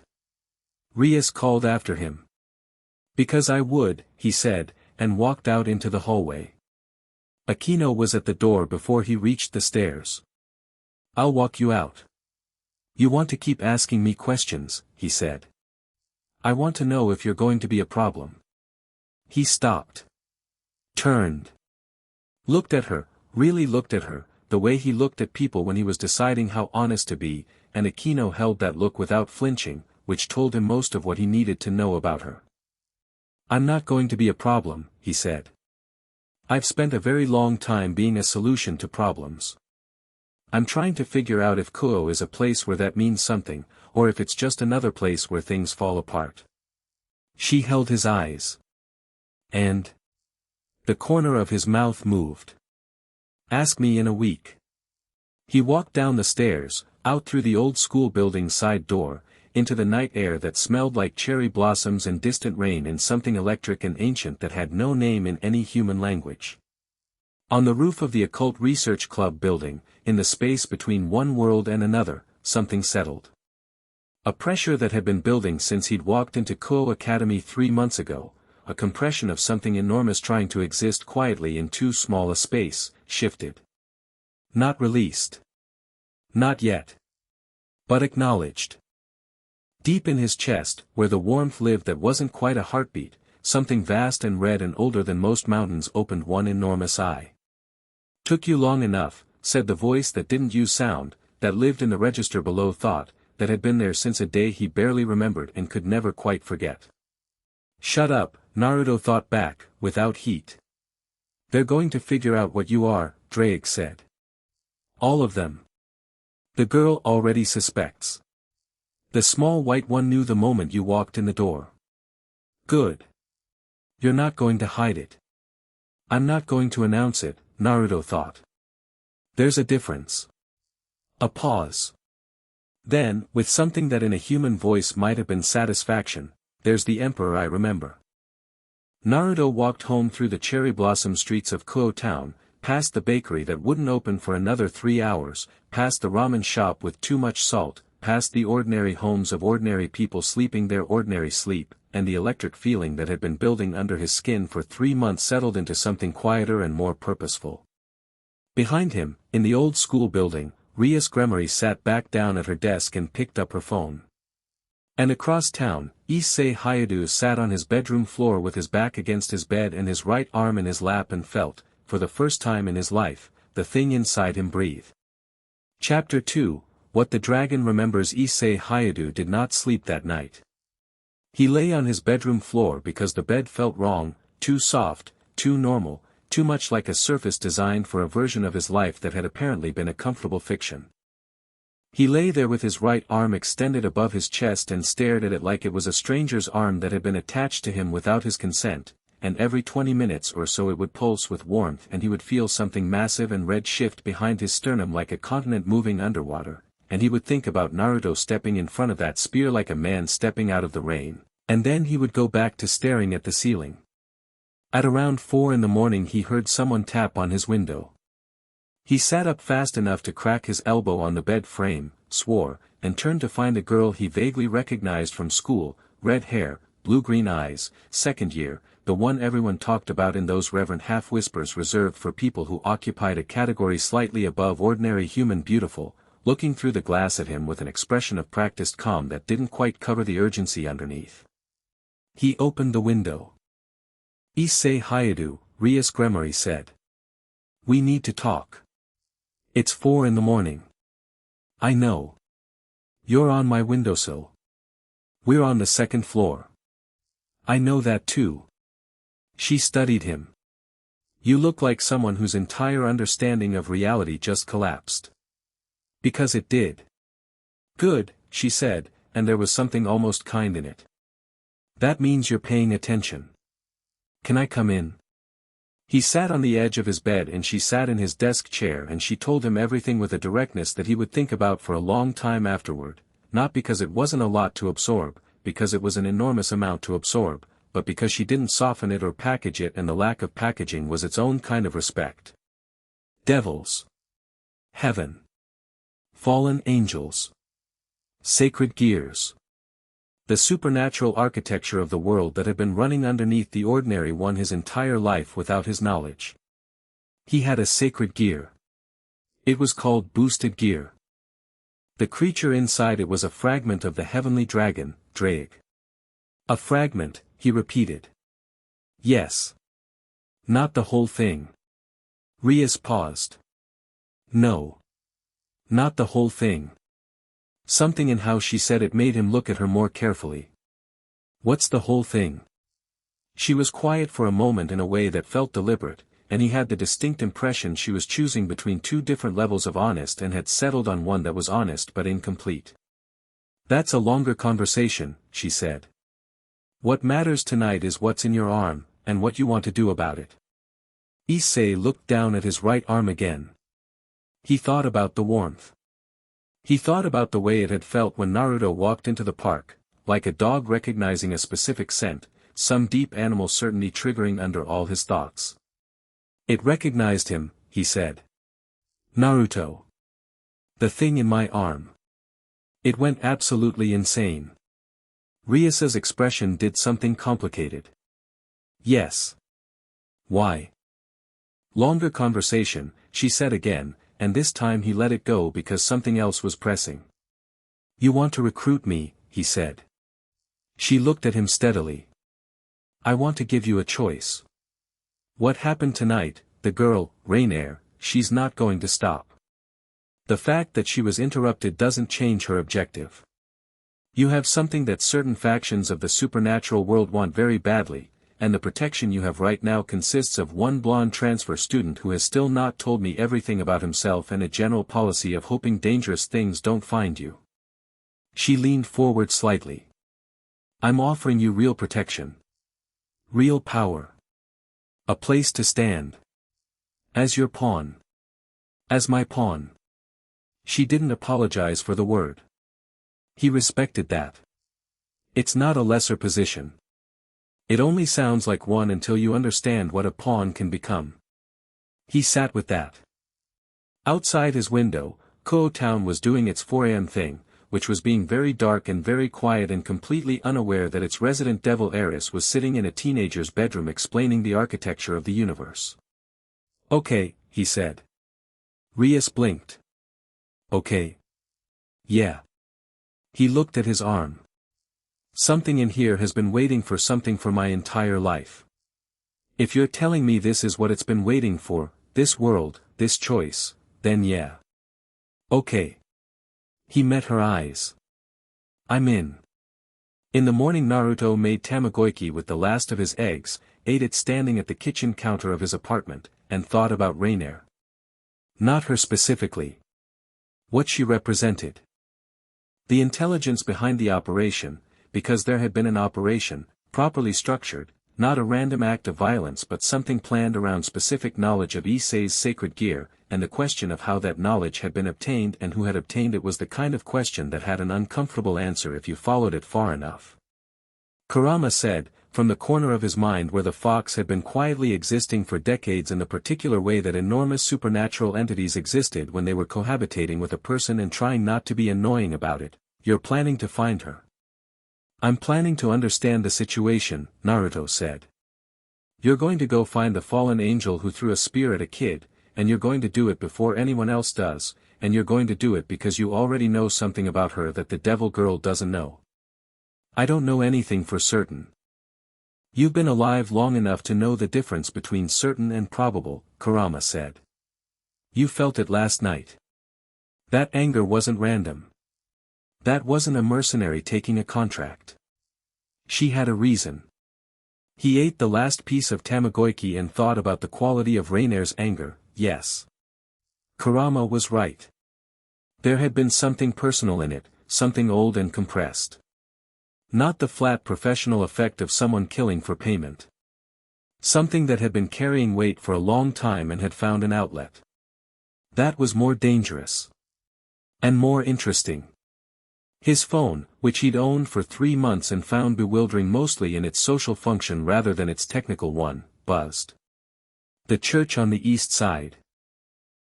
Rias called after him. "Because I would," he said, and walked out into the hallway. Aquino was at the door before he reached the stairs. "I'll walk you out." "You want to keep asking me questions," he said. "I want to know if you're going to be a problem." He stopped. Turned. Looked at her, really looked at her, the way he looked at people when he was deciding how honest to be, and Aquino held that look without flinching, which told him most of what he needed to know about her. "I'm not going to be a problem," he said. "I've spent a very long time being a solution to problems. I'm trying to figure out if Kuoh is a place where that means something, or if it's just another place where things fall apart." She held his eyes. "And The corner of his mouth moved. Ask me in a week. He walked down the stairs, out through the old school building's side door, into the night air that smelled like cherry blossoms and distant rain and something electric and ancient that had no name in any human language. On the roof of the Occult Research Club building, in the space between one world and another, something settled. A pressure that had been building since he'd walked into Kuoh Academy 3 months ago, a compression of something enormous trying to exist quietly in too small a space, shifted. Not released. Not yet. But acknowledged. Deep in his chest, where the warmth lived that wasn't quite a heartbeat, something vast and red and older than most mountains opened one enormous eye. Took you long enough, said the voice that didn't use sound, that lived in the register below thought, that had been there since a day he barely remembered and could never quite forget. Shut up, Naruto thought back, without heat. They're going to figure out what you are, Drake said. All of them. The girl already suspects. The small white one knew the moment you walked in the door. Good. You're not going to hide it. I'm not going to announce it, Naruto thought. There's a difference. A pause. Then, with something that in a human voice might have been satisfaction, there's the emperor I remember. Naruto walked home through the cherry blossom streets of Kuoh Town, past the bakery that wouldn't open for another 3 hours, past the ramen shop with too much salt, past the ordinary homes of ordinary people sleeping their ordinary sleep, and the electric feeling that had been building under his skin for 3 months settled into something quieter and more purposeful. Behind him, in the old school building, Rias Gremory sat back down at her desk and picked up her phone. And across town, Issei sat on his bedroom floor with his back against his bed and his right arm in his lap and felt, for the first time in his life, the thing inside him breathe. Chapter 2, What the Dragon Remembers. Issei did not sleep that night. He lay on his bedroom floor because the bed felt wrong, too soft, too normal, too much like a surface designed for a version of his life that had apparently been a comfortable fiction. He lay there with his right arm extended above his chest and stared at it like it was a stranger's arm that had been attached to him without his consent, and every 20 minutes or so it would pulse with warmth and he would feel something massive and red shift behind his sternum like a continent moving underwater, and he would think about Naruto stepping in front of that spear like a man stepping out of the rain, and then he would go back to staring at the ceiling. At around 4 in the morning he heard someone tap on his window. He sat up fast enough to crack his elbow on the bed frame, swore, and turned to find a girl he vaguely recognized from school, red hair, blue-green eyes, second year, the one everyone talked about in those reverent half-whispers reserved for people who occupied a category slightly above ordinary human beautiful, looking through the glass at him with an expression of practiced calm that didn't quite cover the urgency underneath. He opened the window. Issei Rias Gremory said. We need to talk. It's 4 in the morning. I know. You're on my windowsill. We're on the 2nd floor. I know that too. She studied him. You look like someone whose entire understanding of reality just collapsed. Because it did. Good, she said, and there was something almost kind in it. That means you're paying attention. Can I come in? He sat on the edge of his bed and she sat in his desk chair and she told him everything with a directness that he would think about for a long time afterward, not because it wasn't a lot to absorb, because it was an enormous amount to absorb, but because she didn't soften it or package it and the lack of packaging was its own kind of respect. Devils. Heaven. Fallen angels. Sacred gears. The supernatural architecture of the world that had been running underneath the ordinary one his entire life without his knowledge. He had a sacred gear. It was called boosted gear. The creature inside it was a fragment of the heavenly dragon, Drake. A fragment, he repeated. Yes. Not the whole thing. Rias paused. No. Not the whole thing. Something in how she said it made him look at her more carefully. What's the whole thing? She was quiet for a moment in a way that felt deliberate, and he had the distinct impression she was choosing between 2 different levels of honest and had settled on one that was honest but incomplete. That's a longer conversation, she said. What matters tonight is what's in your arm, and what you want to do about it. Issei looked down at his right arm again. He thought about the warmth. He thought about the way it had felt when Naruto walked into the park, like a dog recognizing a specific scent, some deep animal certainty triggering under all his thoughts. It recognized him, he said. Naruto. The thing in my arm. It went absolutely insane. Rias's expression did something complicated. Yes. Why? Longer conversation, she said again, and this time he let it go because something else was pressing. You want to recruit me, he said. She looked at him steadily. I want to give you a choice. What happened tonight, the girl, Rainier, she's not going to stop. The fact that she was interrupted doesn't change her objective. You have something that certain factions of the supernatural world want very badly, and the protection you have right now consists of one blonde transfer student who has still not told me everything about himself and a general policy of hoping dangerous things don't find you. She leaned forward slightly. I'm offering you real protection. Real power. A place to stand. As your pawn. As my pawn. She didn't apologize for the word. He respected that. It's not a lesser position. It only sounds like one until you understand what a pawn can become. He sat with that. Outside his window, Kuoh Town was doing its 4 a.m. thing, which was being very dark and very quiet and completely unaware that its resident devil heiress was sitting in a teenager's bedroom explaining the architecture of the universe. Okay, he said. Rias blinked. Okay. Yeah. He looked at his arm. Something in here has been waiting for something for my entire life. If you're telling me this is what it's been waiting for, this world, this choice, then yeah. Okay. He met her eyes. I'm in. In the morning Naruto made tamagoyaki with the last of his eggs, ate it standing at the kitchen counter of his apartment, and thought about Rainier. Not her specifically. What she represented. The intelligence behind the operation, because there had been an operation, properly structured, not a random act of violence but something planned around specific knowledge of Issei's sacred gear, and the question of how that knowledge had been obtained and who had obtained it was the kind of question that had an uncomfortable answer if you followed it far enough. Kurama said, from the corner of his mind where the fox had been quietly existing for decades in the particular way that enormous supernatural entities existed when they were cohabitating with a person and trying not to be annoying about it, you're planning to find her. I'm planning to understand the situation, Naruto said. You're going to go find the fallen angel who threw a spear at a kid, and you're going to do it before anyone else does, and you're going to do it because you already know something about her that the devil girl doesn't know. I don't know anything for certain. You've been alive long enough to know the difference between certain and probable, Kurama said. You felt it last night. That anger wasn't random. That wasn't a mercenary taking a contract. She had a reason. He ate the last piece of tamagoyaki and thought about the quality of Rainier's anger, yes. Kurama was right. There had been something personal in it, something old and compressed. Not the flat professional effect of someone killing for payment. Something that had been carrying weight for a long time and had found an outlet. That was more dangerous. And more interesting. His phone, which he'd owned for 3 months and found bewildering mostly in its social function rather than its technical one, buzzed. The church on the east side.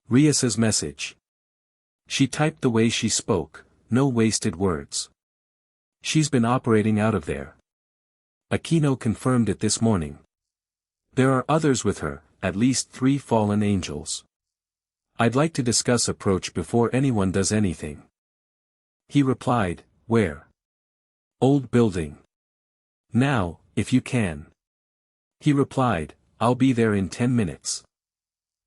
Rias's message. She typed the way she spoke, no wasted words. She's been operating out of there. Aquino confirmed it this morning. There are others with her, at least 3 fallen angels. I'd like to discuss approach before anyone does anything. He replied, where? Old building. Now, if you can. He replied, I'll be there in 10 minutes.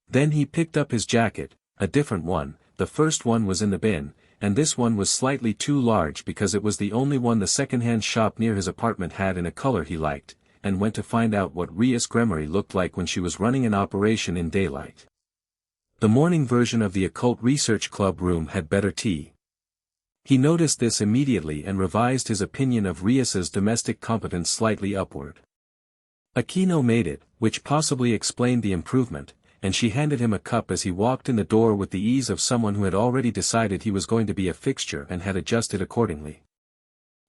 Then he picked up his jacket, a different one, the first one was in the bin, and this one was slightly too large because it was the only one the second-hand shop near his apartment had in a color he liked, and went to find out what Rias Gremory looked like when she was running an operation in daylight. The morning version of the Occult Research Club room had better tea. He noticed this immediately and revised his opinion of Rias's domestic competence slightly upward. Aquino made it, which possibly explained the improvement, and she handed him a cup as he walked in the door with the ease of someone who had already decided he was going to be a fixture and had adjusted accordingly.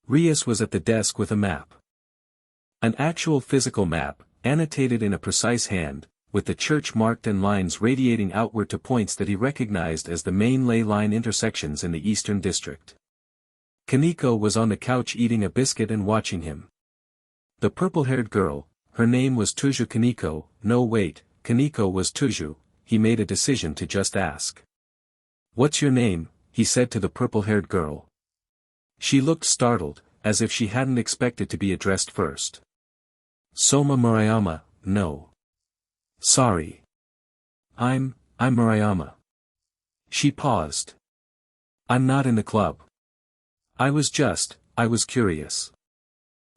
Rias was at the desk with a map. An actual physical map, annotated in a precise hand, with the church marked and lines radiating outward to points that he recognized as the main ley line intersections in the eastern district. Kaneko was on the couch eating a biscuit and watching him. The purple-haired girl, her name was Tuju Kaneko. No wait, Kaneko was Tuju. He made a decision to just ask. "What's your name?" he said to the purple-haired girl. She looked startled, as if she hadn't expected to be addressed first. "Soma Murayama, no. Sorry. I'm Murayama." She paused. "I'm not in the club. I was curious."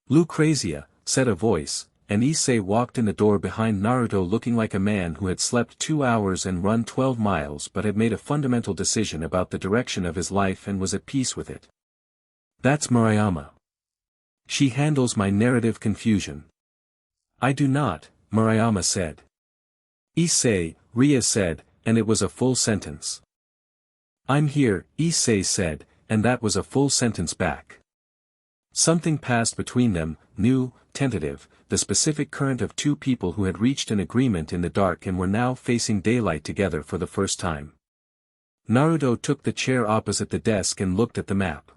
"Lucrezia," said a voice, and Issei walked in the door behind Naruto looking like a man who had slept 2 hours and run 12 miles but had made a fundamental decision about the direction of his life and was at peace with it. "That's Murayama. She handles my narrative confusion." "I do not," Murayama said. "Issei," Rias said, and it was a full sentence. "I'm here," Issei said, and that was a full sentence back. Something passed between them, new, tentative, the specific current of two people who had reached an agreement in the dark and were now facing daylight together for the first time. Naruto took the chair opposite the desk and looked at the map.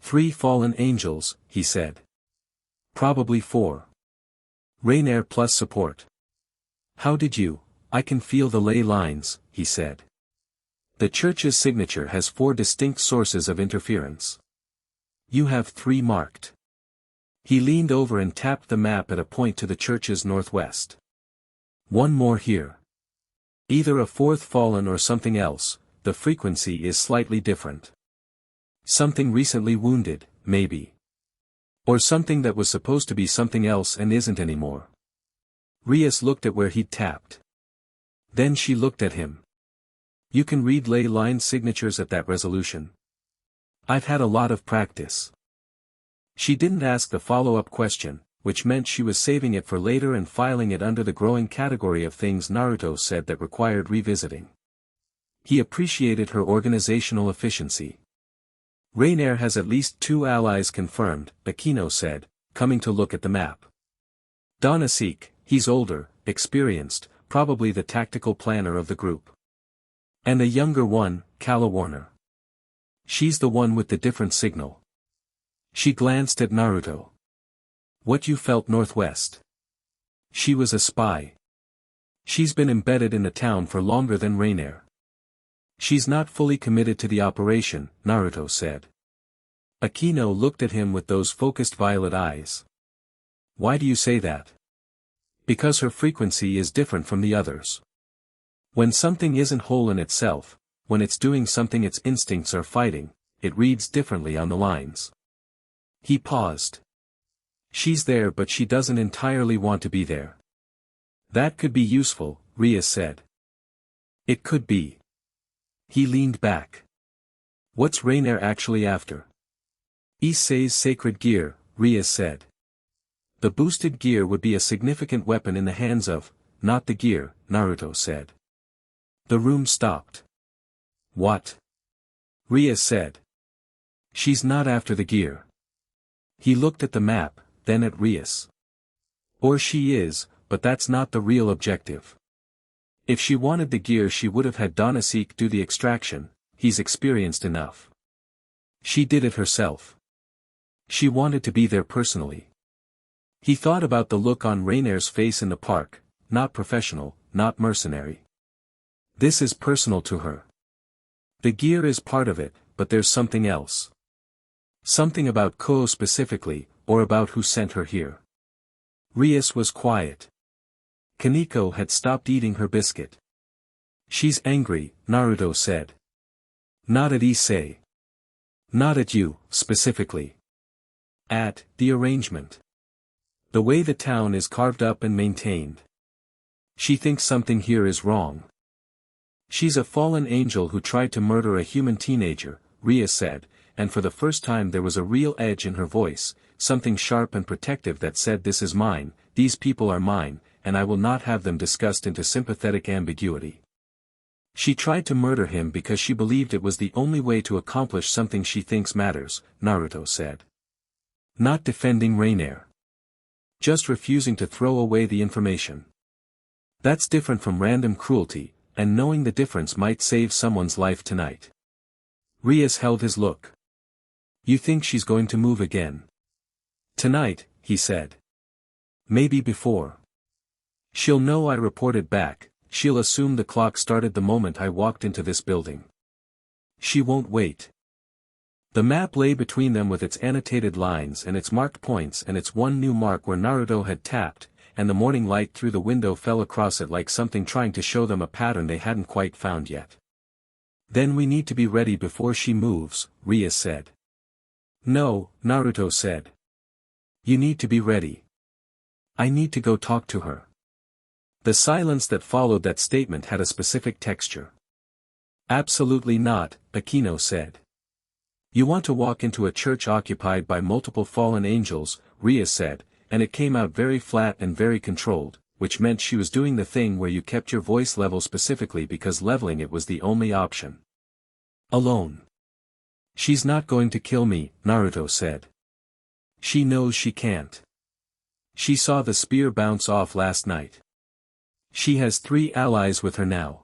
3 fallen angels, he said. "Probably 4. Rainier plus support." "How did you?" "I can feel the ley lines," he said. "The church's signature has 4 distinct sources of interference. You have 3 marked." He leaned over and tapped the map at a point to the church's northwest. "One more here. Either a 4th fallen or something else, the frequency is slightly different. Something recently wounded, maybe. Or something that was supposed to be something else and isn't anymore." Rias looked at where he'd tapped. Then she looked at him. "You can read ley line signatures at that resolution?" "I've had a lot of practice." She didn't ask the follow-up question, which meant she was saving it for later and filing it under the growing category of things Naruto said that required revisiting. He appreciated her organizational efficiency. "Rainier has at least 2 allies confirmed," Aquino said, coming to look at the map. "Donasek, he's older, experienced, probably the tactical planner of the group. And a younger one, Calawarner. She's the one with the different signal." She glanced at Naruto. "What you felt northwest?" "She was a spy. She's been embedded in the town for longer than Rainier. She's not fully committed to the operation," Naruto said. Aquino looked at him with those focused violet eyes. "Why do you say that?" "Because her frequency is different from the others. When something isn't whole in itself, when it's doing something its instincts are fighting, it reads differently on the lines." He paused. "She's there but she doesn't entirely want to be there." "That could be useful," Rias said. "It could be." He leaned back. "What's Rainier actually after?" "Issei's sacred gear," Rias said. "The boosted gear would be a significant weapon in the hands of, not the gear," Naruto said. The room stopped. "What?" Rias said. "She's not after the gear." He looked at the map, then at Rias. "Or she is, but that's not the real objective. If she wanted the gear she would have had Donasek do the extraction, he's experienced enough. She did it herself. She wanted to be there personally." He thought about the look on Rainier's face in the park, not professional, not mercenary. This is personal to her. The gear is part of it, but there's something else. Something about Kuoh specifically, or about who sent her here. Rias was quiet. Kaneko had stopped eating her biscuit. "She's angry," Naruto said. "Not at Issei. Not at you, specifically. At the arrangement. The way the town is carved up and maintained. She thinks something here is wrong. She's a fallen angel who tried to murder a human teenager," Rias said, and for the first time there was a real edge in her voice, something sharp and protective that said this is mine, these people are mine, and I will not have them discussed into sympathetic ambiguity. She tried to murder him because she believed it was the only way to accomplish something she thinks matters, Naruto said. Not defending Rainier. Just refusing to throw away the information. That's different from random cruelty, and knowing the difference might save someone's life tonight. Rias held his look. You think she's going to move again? Tonight, he said. Maybe before. She'll know I reported back, she'll assume the clock started the moment I walked into this building. She won't wait. The map lay between them with its annotated lines and its marked points and its one new mark where Naruto had tapped, and the morning light through the window fell across it like something trying to show them a pattern they hadn't quite found yet. Then we need to be ready before she moves, Rias said. No, Naruto said. You need to be ready. I need to go talk to her. The silence that followed that statement had a specific texture. Absolutely not, Akino said. You want to walk into a church occupied by multiple fallen angels, Rias said, and it came out very flat and very controlled, which meant she was doing the thing where you kept your voice level specifically because leveling it was the only option. Alone. She's not going to kill me, Naruto said. She knows she can't. She saw the spear bounce off last night. She has 3 allies with her now.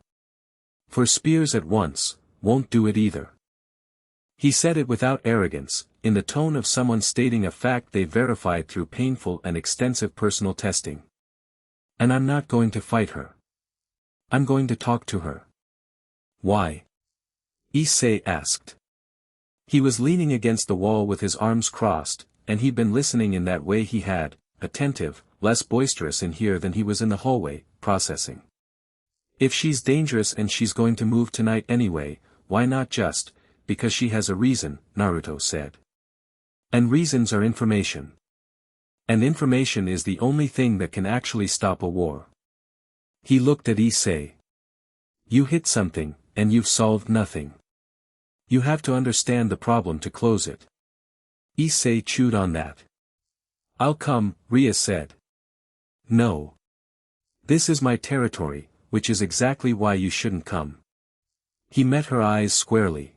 For spears at once, won't do it either. He said it without arrogance, in the tone of someone stating a fact they verified through painful and extensive personal testing. And I'm not going to fight her. I'm going to talk to her. Why? Issei asked. He was leaning against the wall with his arms crossed, and he'd been listening in that way he had, attentive, less boisterous in here than he was in the hallway, processing. If she's dangerous and she's going to move tonight anyway, why not just, because she has a reason, Naruto said. And reasons are information. And information is the only thing that can actually stop a war. He looked at Issei. You hit something, and you've solved nothing. You have to understand the problem to close it. Issei chewed on that. I'll come, Rias said. No. This is my territory, which is exactly why you shouldn't come. He met her eyes squarely.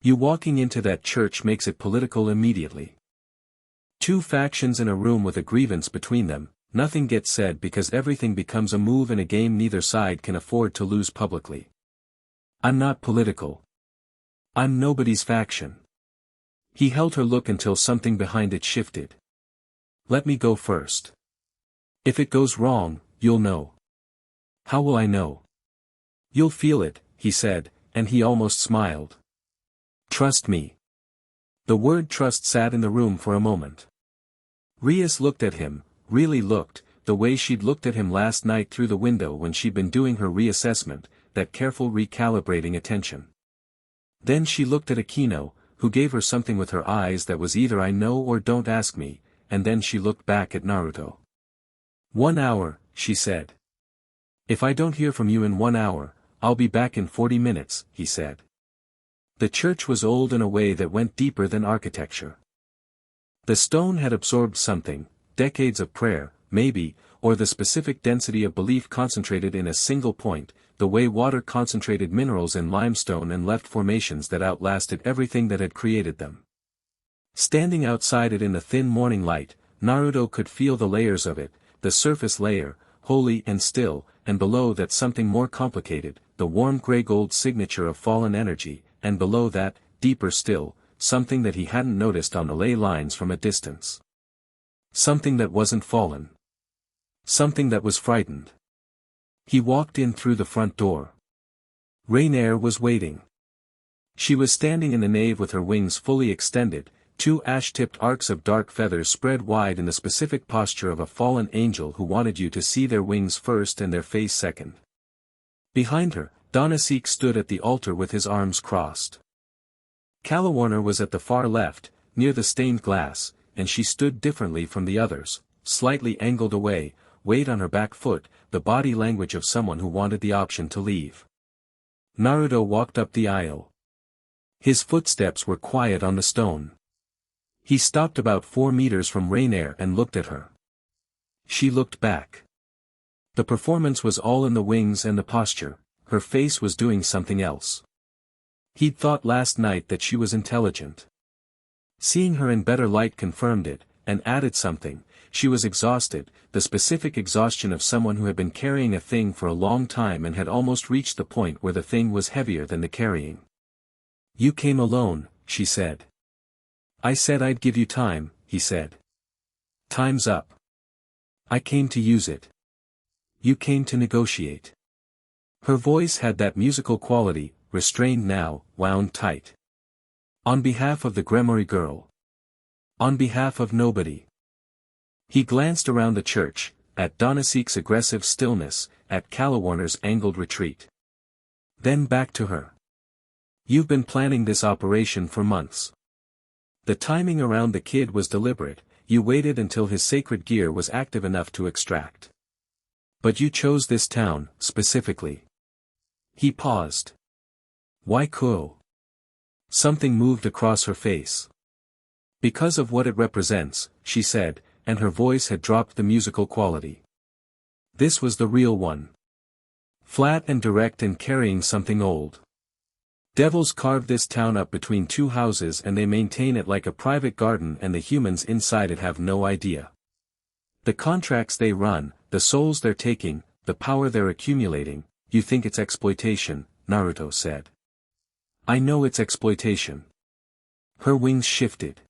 You walking into that church makes it political immediately. 2 factions in a room with a grievance between them, nothing gets said because everything becomes a move in a game neither side can afford to lose publicly. I'm not political. I'm nobody's faction. He held her look until something behind it shifted. Let me go first. If it goes wrong, you'll know. How will I know? You'll feel it, he said, and he almost smiled. Trust me. The word trust sat in the room for a moment. Rias looked at him, really looked, the way she'd looked at him last night through the window when she'd been doing her reassessment, that careful recalibrating attention. Then she looked at Akino, who gave her something with her eyes that was either I know or don't ask me, and then she looked back at Naruto. 1 hour, she said. If I don't hear from you in 1 hour, I'll be back in 40 minutes, he said. The church was old in a way that went deeper than architecture. The stone had absorbed something, decades of prayer, maybe, or the specific density of belief concentrated in a single point, the way water concentrated minerals in limestone and left formations that outlasted everything that had created them. Standing outside it in the thin morning light, Naruto could feel the layers of it, the surface layer, holy and still, and below that something more complicated, the warm gray-gold signature of fallen energy, and below that, deeper still, something that he hadn't noticed on the ley lines from a distance. Something that wasn't fallen. Something that was frightened. He walked in through the front door. Rainier was waiting. She was standing in the nave with her wings fully extended, 2 ash-tipped arcs of dark feathers spread wide in the specific posture of a fallen angel who wanted you to see their wings first and their face second. Behind her, Donasek stood at the altar with his arms crossed. Calawarner was at the far left, near the stained glass, and she stood differently from the others, slightly angled away, weight on her back foot, the body language of someone who wanted the option to leave. Naruto walked up the aisle. His footsteps were quiet on the stone. He stopped about 4 meters from Rainier and looked at her. She looked back. The performance was all in the wings and the posture, her face was doing something else. He'd thought last night that she was intelligent. Seeing her in better light confirmed it, and added something. She was exhausted, the specific exhaustion of someone who had been carrying a thing for a long time and had almost reached the point where the thing was heavier than the carrying. "You came alone," she said. "I said I'd give you time," he said. "Time's up. I came to use it. You came to negotiate." Her voice had that musical quality, restrained now, wound tight. "On behalf of the Gremory girl. On behalf of nobody." He glanced around the church, at Donasik's aggressive stillness, at Calawarner's angled retreat. Then back to her. "You've been planning this operation for months. The timing around the kid was deliberate, you waited until his sacred gear was active enough to extract. But you chose this town, specifically." He paused. "Why Kuoh?" Something moved across her face. "Because of what it represents," she said, and her voice had dropped the musical quality. This was the real one. Flat and direct and carrying something old. Devils carved this town up between two houses and they maintain it like a private garden and the humans inside it have no idea. The contracts they run, the souls they're taking, the power they're accumulating, you think it's exploitation, Naruto said. "I know it's exploitation." Her wings shifted.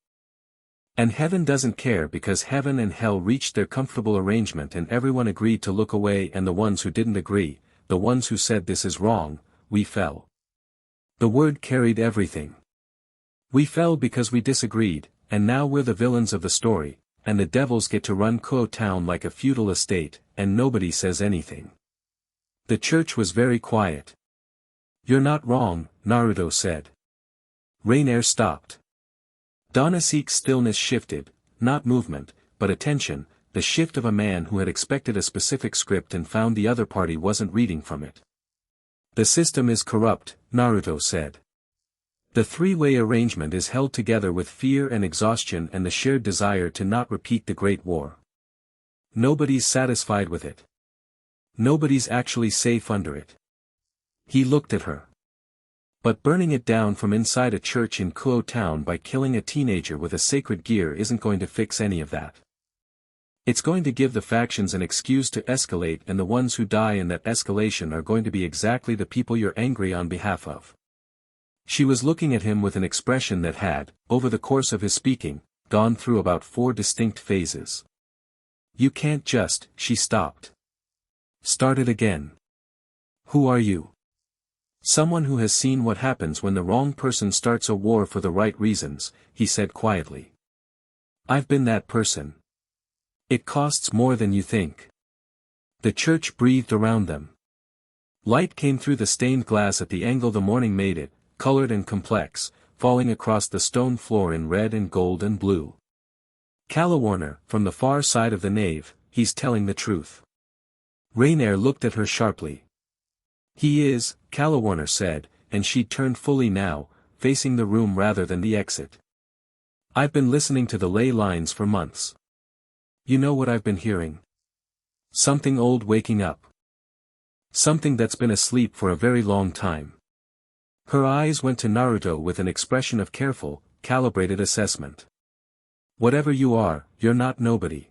"And heaven doesn't care because heaven and hell reached their comfortable arrangement and everyone agreed to look away and the ones who didn't agree, the ones who said this is wrong, we fell." The word carried everything. "We fell because we disagreed, and now we're the villains of the story, and the devils get to run Kuoh Town like a feudal estate, and nobody says anything." The church was very quiet. "You're not wrong," Naruto said. Rain stopped. Donasik's stillness shifted, not movement, but attention, the shift of a man who had expected a specific script and found the other party wasn't reading from it. "The system is corrupt," Naruto said. "The three-way arrangement is held together with fear and exhaustion and the shared desire to not repeat the Great War. Nobody's satisfied with it. Nobody's actually safe under it." He looked at her. "But burning it down from inside a church in Kuoh Town by killing a teenager with a sacred gear isn't going to fix any of that. It's going to give the factions an excuse to escalate and the ones who die in that escalation are going to be exactly the people you're angry on behalf of." She was looking at him with an expression that had, over the course of his speaking, gone through about 4 distinct phases. "You can't just," she stopped. "Start it again. Who are you?" "Someone who has seen what happens when the wrong person starts a war for the right reasons," he said quietly. "I've been that person. It costs more than you think." The church breathed around them. Light came through the stained glass at the angle the morning made it, colored and complex, falling across the stone floor in red and gold and blue. "Calawarner, from the far side of the nave, he's telling the truth." Rainier looked at her sharply. "He is," Calawarner said, and she turned fully now, facing the room rather than the exit. "I've been listening to the ley lines for months. You know what I've been hearing? Something old waking up. Something that's been asleep for a very long time." Her eyes went to Naruto with an expression of careful, calibrated assessment. "Whatever you are, you're not nobody."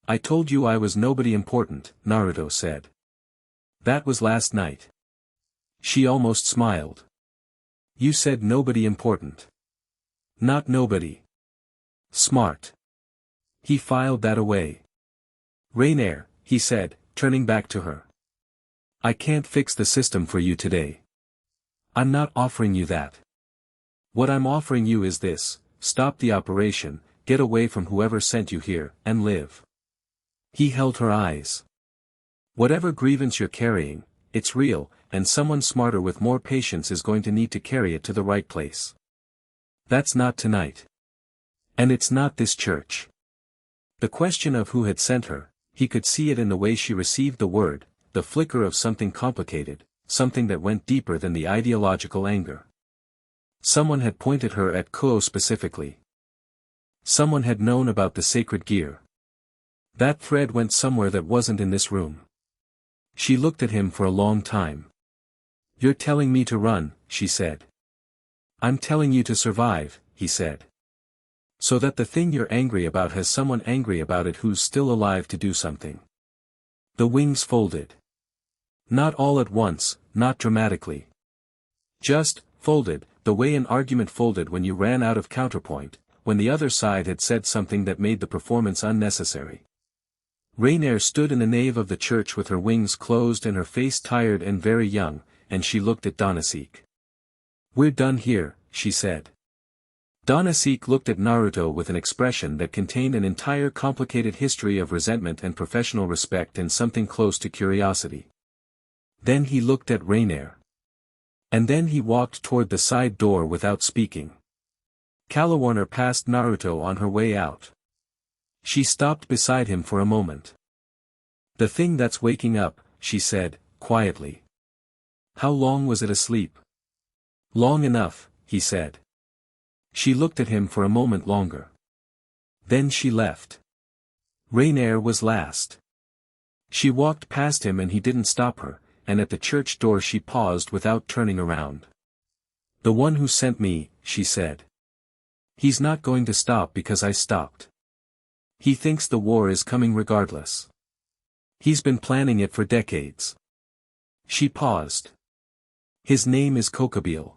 "I told you I was nobody important," Naruto said. "That was last night." She almost smiled. "You said nobody important. Not nobody. Smart." He filed that away. "Rainier," he said, turning back to her. "I can't fix the system for you today. I'm not offering you that. What I'm offering you is this: stop the operation, get away from whoever sent you here, and live." He held her eyes. "Whatever grievance you're carrying, it's real, and someone smarter with more patience is going to need to carry it to the right place. That's not tonight. And it's not this church." The question of who had sent her, he could see it in the way she received the word, the flicker of something complicated, something that went deeper than the ideological anger. Someone had pointed her at Kuoh specifically. Someone had known about the sacred gear. That thread went somewhere that wasn't in this room. She looked at him for a long time. You're telling me to run, she said. I'm telling you to survive, he said. So that the thing you're angry about has someone angry about it who's still alive to do something. The wings folded. Not all at once, not dramatically. Just, folded, the way an argument folded when you ran out of counterpoint, when the other side had said something that made the performance unnecessary. Rainier stood in the nave of the church with her wings closed and her face tired and very young, and she looked at Donasek. We're done here, she said. Donasek looked at Naruto with an expression that contained an entire complicated history of resentment and professional respect and something close to curiosity. Then he looked at Rainier. And then he walked toward the side door without speaking. Calawarner passed Naruto on her way out. She stopped beside him for a moment. The thing that's waking up, she said, quietly. How long was it asleep? Long enough, he said. She looked at him for a moment longer. Then she left. Rainier was last. She walked past him and he didn't stop her, and at the church door she paused without turning around. The one who sent me, she said. He's not going to stop because I stopped. He thinks the war is coming regardless. He's been planning it for decades. She paused. His name is Kokobile.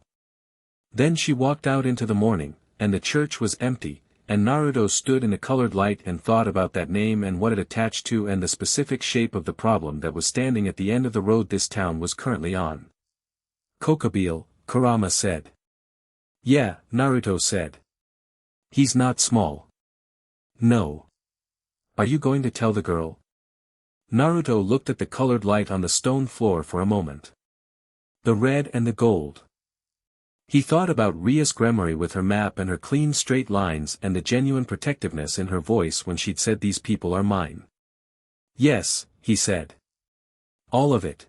Then she walked out into the morning, and the church was empty, and Naruto stood in a colored light and thought about that name and what it attached to and the specific shape of the problem that was standing at the end of the road this town was currently on. Kokobile, Kurama said. Yeah, Naruto said. He's not small. No. Are you going to tell the girl? Naruto looked at the colored light on the stone floor for a moment. The red and the gold. He thought about Rias Gremory with her map and her clean straight lines and the genuine protectiveness in her voice when she'd said these people are mine. Yes, he said. All of it.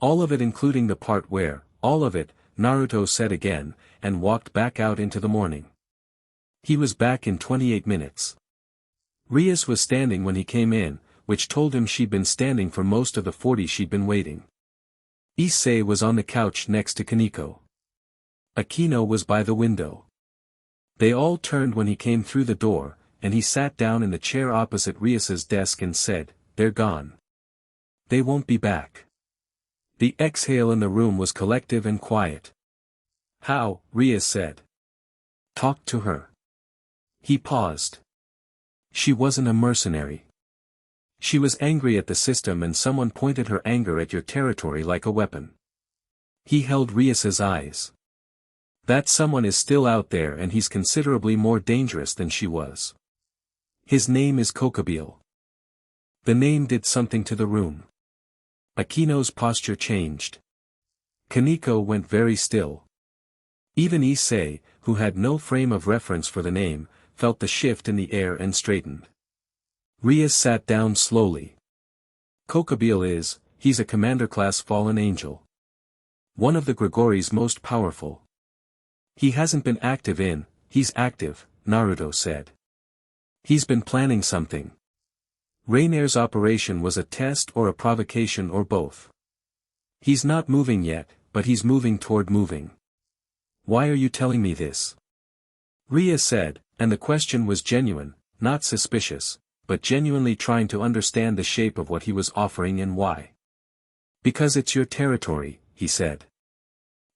All of it including the part where, all of it, Naruto said again, and walked back out into the morning. He was back in 28 minutes. Rias was standing when he came in, which told him she'd been standing for most of the 40 she'd been waiting. Issei was on the couch next to Kaneko. Akino was by the window. They all turned when he came through the door, and he sat down in the chair opposite Rias's desk and said, They're gone. They won't be back. The exhale in the room was collective and quiet. How? Rias said. Talk to her. He paused. She wasn't a mercenary. She was angry at the system and someone pointed her anger at your territory like a weapon. He held Rias's eyes. That someone is still out there and he's considerably more dangerous than she was. His name is Kokobile. The name did something to the room. Akino's posture changed. Kaneko went very still. Even Issei, who had no frame of reference for the name, felt the shift in the air and straightened. Rias sat down slowly. Kokobile he's a commander-class fallen angel. One of the Gregory's most powerful. He hasn't been active he's active, Naruto said. He's been planning something. Rainier's operation was a test or a provocation or both. He's not moving yet, but he's moving toward moving. Why are you telling me this? Rias said, and the question was genuine, not suspicious, but genuinely trying to understand the shape of what he was offering and why. Because it's your territory, he said.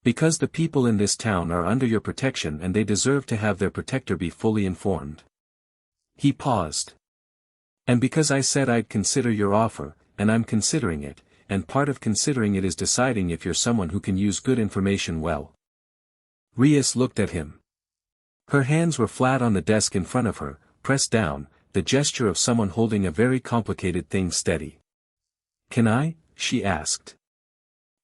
Because the people in this town are under your protection and they deserve to have their protector be fully informed. He paused. And because I said I'd consider your offer, and I'm considering it, and part of considering it is deciding if you're someone who can use good information well. Rias looked at him. Her hands were flat on the desk in front of her, pressed down, the gesture of someone holding a very complicated thing steady. Can I? She asked.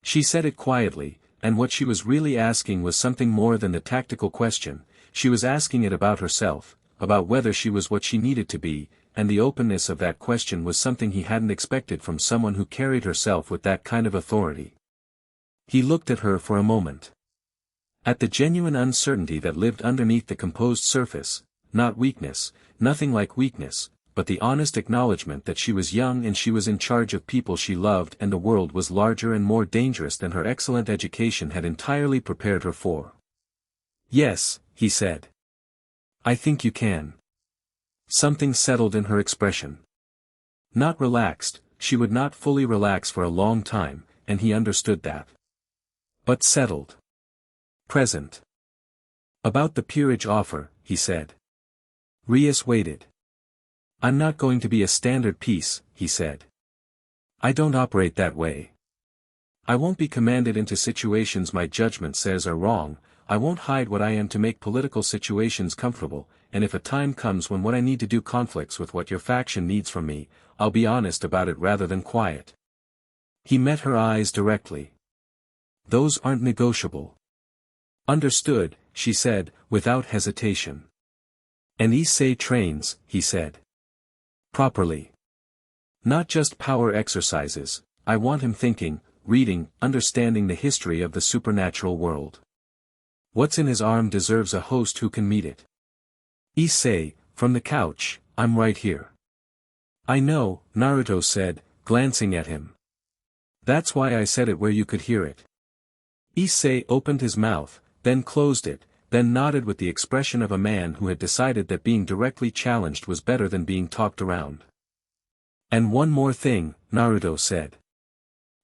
She said it quietly, and what she was really asking was something more than the tactical question. She was asking it about herself, about whether she was what she needed to be, and the openness of that question was something he hadn't expected from someone who carried herself with that kind of authority. He looked at her for a moment. At the genuine uncertainty that lived underneath the composed surface, not weakness, nothing like weakness, but the honest acknowledgement that she was young and she was in charge of people she loved and the world was larger and more dangerous than her excellent education had entirely prepared her for. "Yes," he said. "I think you can." Something settled in her expression. Not relaxed, she would not fully relax for a long time, and he understood that. But settled. Present. "About the peerage offer," he said. Rias waited. "I'm not going to be a standard piece," he said. "I don't operate that way. I won't be commanded into situations my judgment says are wrong. I won't hide what I am to make political situations comfortable, and if a time comes when what I need to do conflicts with what your faction needs from me, I'll be honest about it rather than quiet." He met her eyes directly. "Those aren't negotiable." "Understood," she said, without hesitation. "And Issei trains," he said. "Properly. Not just power exercises, I want him thinking, reading, understanding the history of the supernatural world. What's in his arm deserves a host who can meet it." "Issei, from the couch, I'm right here." "I know," Naruto said, glancing at him. "That's why I said it where you could hear it." Issei opened his mouth, then closed it, then nodded with the expression of a man who had decided that being directly challenged was better than being talked around. "And one more thing," Naruto said.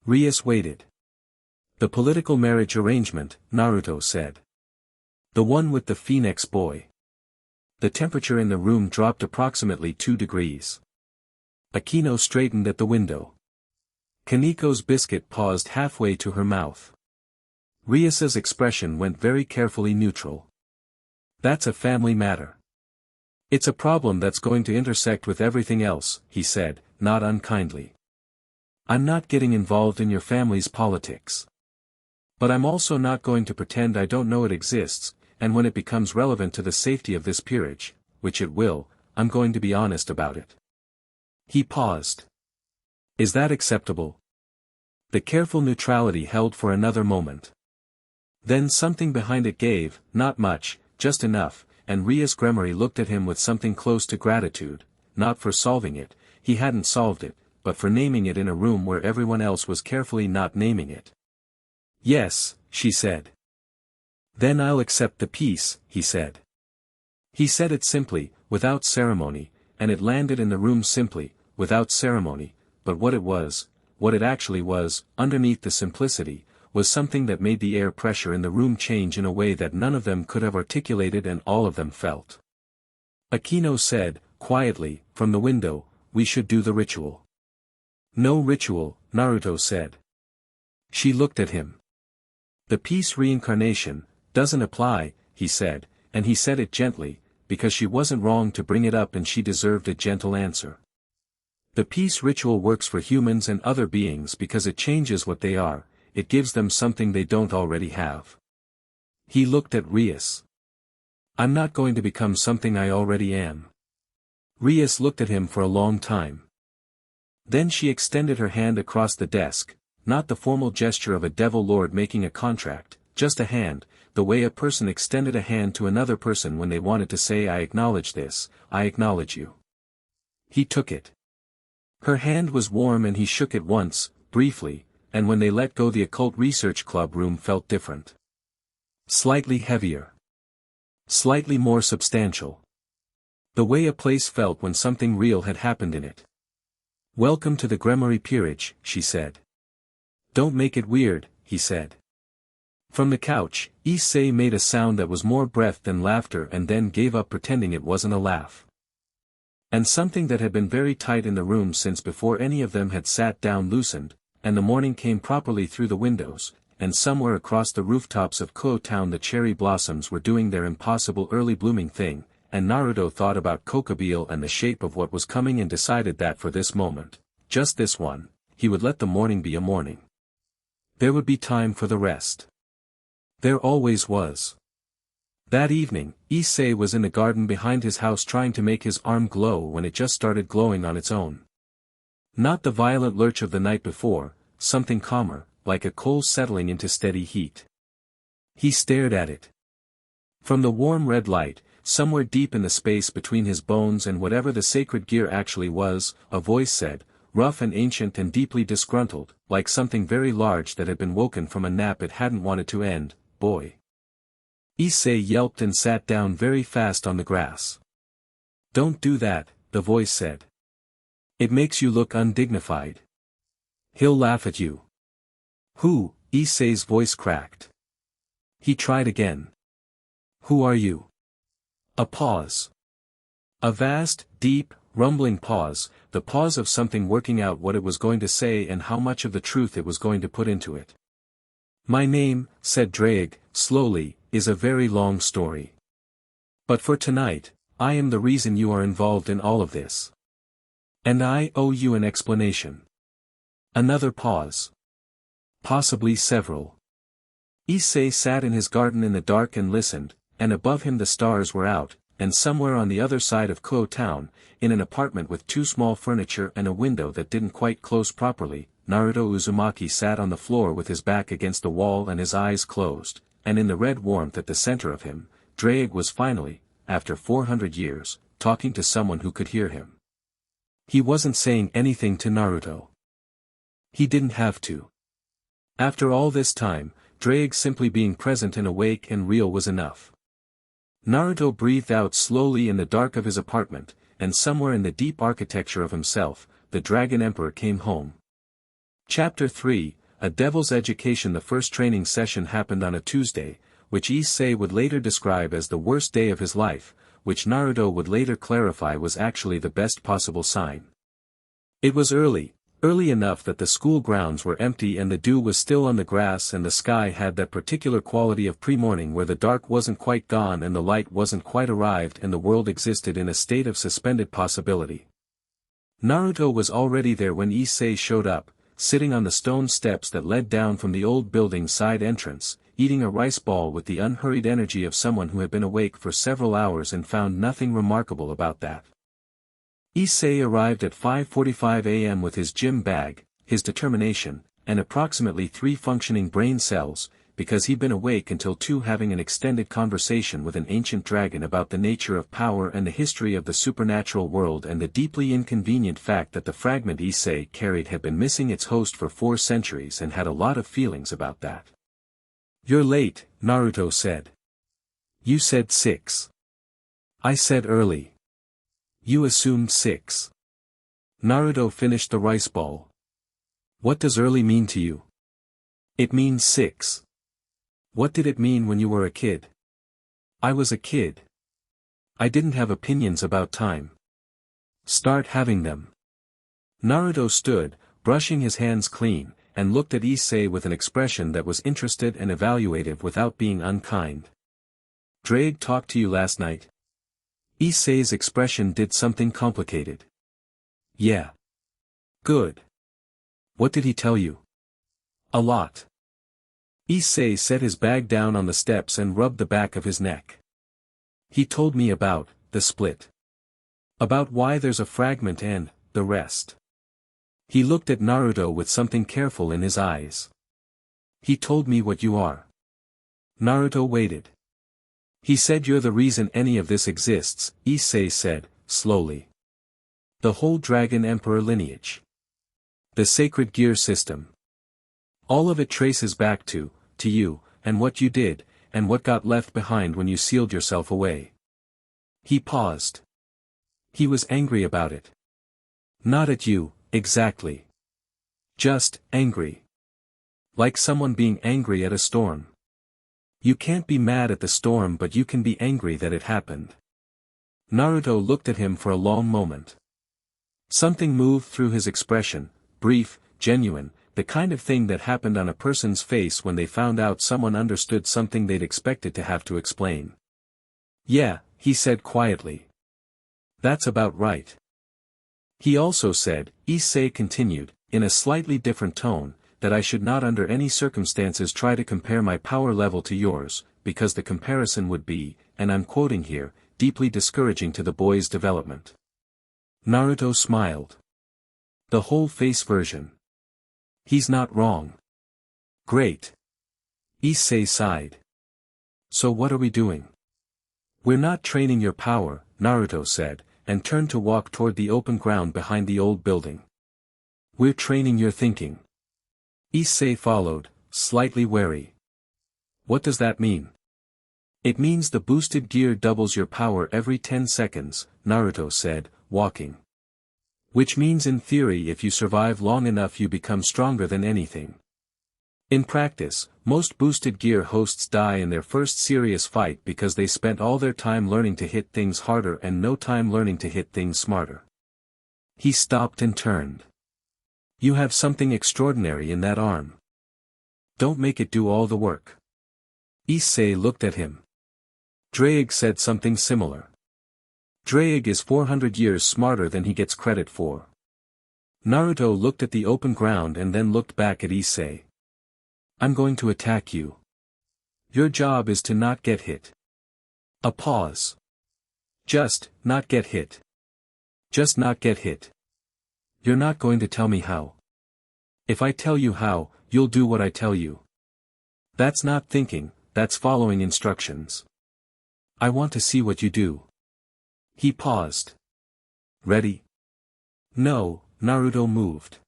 Rias waited. "The political marriage arrangement," Naruto said. "The one with the Phoenix boy." The temperature in the room dropped approximately 2 degrees. Akino straightened at the window. Kaniko's biscuit paused halfway to her mouth. Rias's expression went very carefully neutral. "That's a family matter. It's a problem that's going to intersect with everything else," he said, not unkindly. "I'm not getting involved in your family's politics. But I'm also not going to pretend I don't know it exists, and when it becomes relevant to the safety of this peerage, which it will, I'm going to be honest about it." He paused. "Is that acceptable?" The careful neutrality held for another moment. Then something behind it gave, not much, just enough, and Rias Gremory looked at him with something close to gratitude, not for solving it, he hadn't solved it, but for naming it in a room where everyone else was carefully not naming it. "Yes," she said. "Then I'll accept the peace," he said. He said it simply, without ceremony, and it landed in the room simply, without ceremony, but what it actually was, underneath the simplicity, was something that made the air pressure in the room change in a way that none of them could have articulated and all of them felt. Akino said, quietly, from the window, "We should do the ritual." "No ritual," Naruto said. She looked at him. "The peace reincarnation doesn't apply," he said, and he said it gently, because she wasn't wrong to bring it up and she deserved a gentle answer. "The peace ritual works for humans and other beings because it changes what they are, it gives them something they don't already have." He looked at Rias. "I'm not going to become something I already am." Rias looked at him for a long time. Then she extended her hand across the desk, not the formal gesture of a devil lord making a contract, just a hand, the way a person extended a hand to another person when they wanted to say "I acknowledge this, I acknowledge you." He took it. Her hand was warm and he shook it once, briefly, and when they let go the occult research club room felt different. Slightly heavier. Slightly more substantial. The way a place felt when something real had happened in it. "Welcome to the Gremory peerage," she said. "Don't make it weird," he said. From the couch, Issei made a sound that was more breath than laughter and then gave up pretending it wasn't a laugh. And something that had been very tight in the room since before any of them had sat down loosened, and the morning came properly through the windows, and somewhere across the rooftops of Kuoh Town the cherry blossoms were doing their impossible early blooming thing, and Naruto thought about Kokobile and the shape of what was coming and decided that for this moment, just this one, he would let the morning be a morning. There would be time for the rest. There always was. That evening, Issei was in the garden behind his house trying to make his arm glow when it just started glowing on its own. Not the violent lurch of the night before, something calmer, like a coal settling into steady heat. He stared at it. From the warm red light, somewhere deep in the space between his bones and whatever the sacred gear actually was, a voice said, rough and ancient and deeply disgruntled, like something very large that had been woken from a nap it hadn't wanted to end, boy. Issei yelped and sat down very fast on the grass. Don't do that, the voice said. It makes you look undignified. He'll laugh at you. Who? Issei's voice cracked. He tried again. Who are you? A pause. A vast, deep, rumbling pause, the pause of something working out what it was going to say and how much of the truth it was going to put into it. My name, said Drake, slowly, is a very long story. But for tonight, I am the reason you are involved in all of this. And I owe you an explanation. Another pause. Possibly several. Issei sat in his garden in the dark and listened, and above him the stars were out, and somewhere on the other side of Kuoh Town, in an apartment with too small furniture and a window that didn't quite close properly, Naruto Uzumaki sat on the floor with his back against the wall and his eyes closed, and in the red warmth at the center of him, Drake was finally, after 400 years, talking to someone who could hear him. He wasn't saying anything to Naruto. He didn't have to. After all this time, Drake simply being present and awake and real was enough. Naruto breathed out slowly in the dark of his apartment, and somewhere in the deep architecture of himself, the Dragon Emperor came home. Chapter 3, A Devil's Education. The first training session happened on a Tuesday, which Issei would later describe as the worst day of his life, which Naruto would later clarify was actually the best possible sign. It was early enough that the school grounds were empty and the dew was still on the grass and the sky had that particular quality of pre-morning where the dark wasn't quite gone and the light wasn't quite arrived and the world existed in a state of suspended possibility. Naruto was already there when Issei showed up, sitting on the stone steps that led down from the old building's side entrance, eating a rice ball with the unhurried energy of someone who had been awake for several hours and found nothing remarkable about that. Issei arrived at 5:45 a.m. with his gym bag, his determination, and approximately 3 functioning brain cells, because he'd been awake until 2 having an extended conversation with an ancient dragon about the nature of power and the history of the supernatural world and the deeply inconvenient fact that the fragment Issei carried had been missing its host for 4 centuries and had a lot of feelings about that. You're late, Naruto said. You said 6. I said early. You assumed 6. Naruto finished the rice ball. What does early mean to you? It means 6. What did it mean when you were a kid? I was a kid. I didn't have opinions about time. Start having them. Naruto stood, brushing his hands clean, and looked at Issei with an expression that was interested and evaluative without being unkind. Drake talked to you last night? Issei's expression did something complicated. Yeah. Good. What did he tell you? A lot. Issei set his bag down on the steps and rubbed the back of his neck. He told me about the split. About why there's a fragment and the rest. He looked at Naruto with something careful in his eyes. He told me what you are. Naruto waited. He said you're the reason any of this exists, Issei said, slowly. The whole Dragon Emperor lineage. The sacred gear system. All of it traces back to you, and what you did, and what got left behind when you sealed yourself away. He paused. He was angry about it. Not at you, exactly. Just angry. Like someone being angry at a storm. You can't be mad at the storm but you can be angry that it happened. Naruto looked at him for a long moment. Something moved through his expression, brief, genuine, the kind of thing that happened on a person's face when they found out someone understood something they'd expected to have to explain. Yeah, he said quietly. That's about right. He also said, Issei continued, in a slightly different tone, that I should not under any circumstances try to compare my power level to yours, because the comparison would be, and I'm quoting here, deeply discouraging to the boy's development. Naruto smiled. The whole face version. He's not wrong. Great. Issei sighed. So what are we doing? We're not training your power, Naruto said, and turned to walk toward the open ground behind the old building. We're training your thinking. Issei followed, slightly wary. What does that mean? It means the boosted gear doubles your power every 10 seconds, Naruto said, walking. Which means in theory if you survive long enough you become stronger than anything. In practice, most boosted gear hosts die in their first serious fight because they spent all their time learning to hit things harder and no time learning to hit things smarter. He stopped and turned. You have something extraordinary in that arm. Don't make it do all the work. Issei looked at him. Draig said something similar. Draig is 400 years smarter than he gets credit for. Naruto looked at the open ground and then looked back at Issei. I'm going to attack you. Your job is to not get hit. A pause. Just, not get hit. Just not get hit. You're not going to tell me how. If I tell you how, you'll do what I tell you. That's not thinking, that's following instructions. I want to see what you do. He paused. Ready? No, Naruto moved.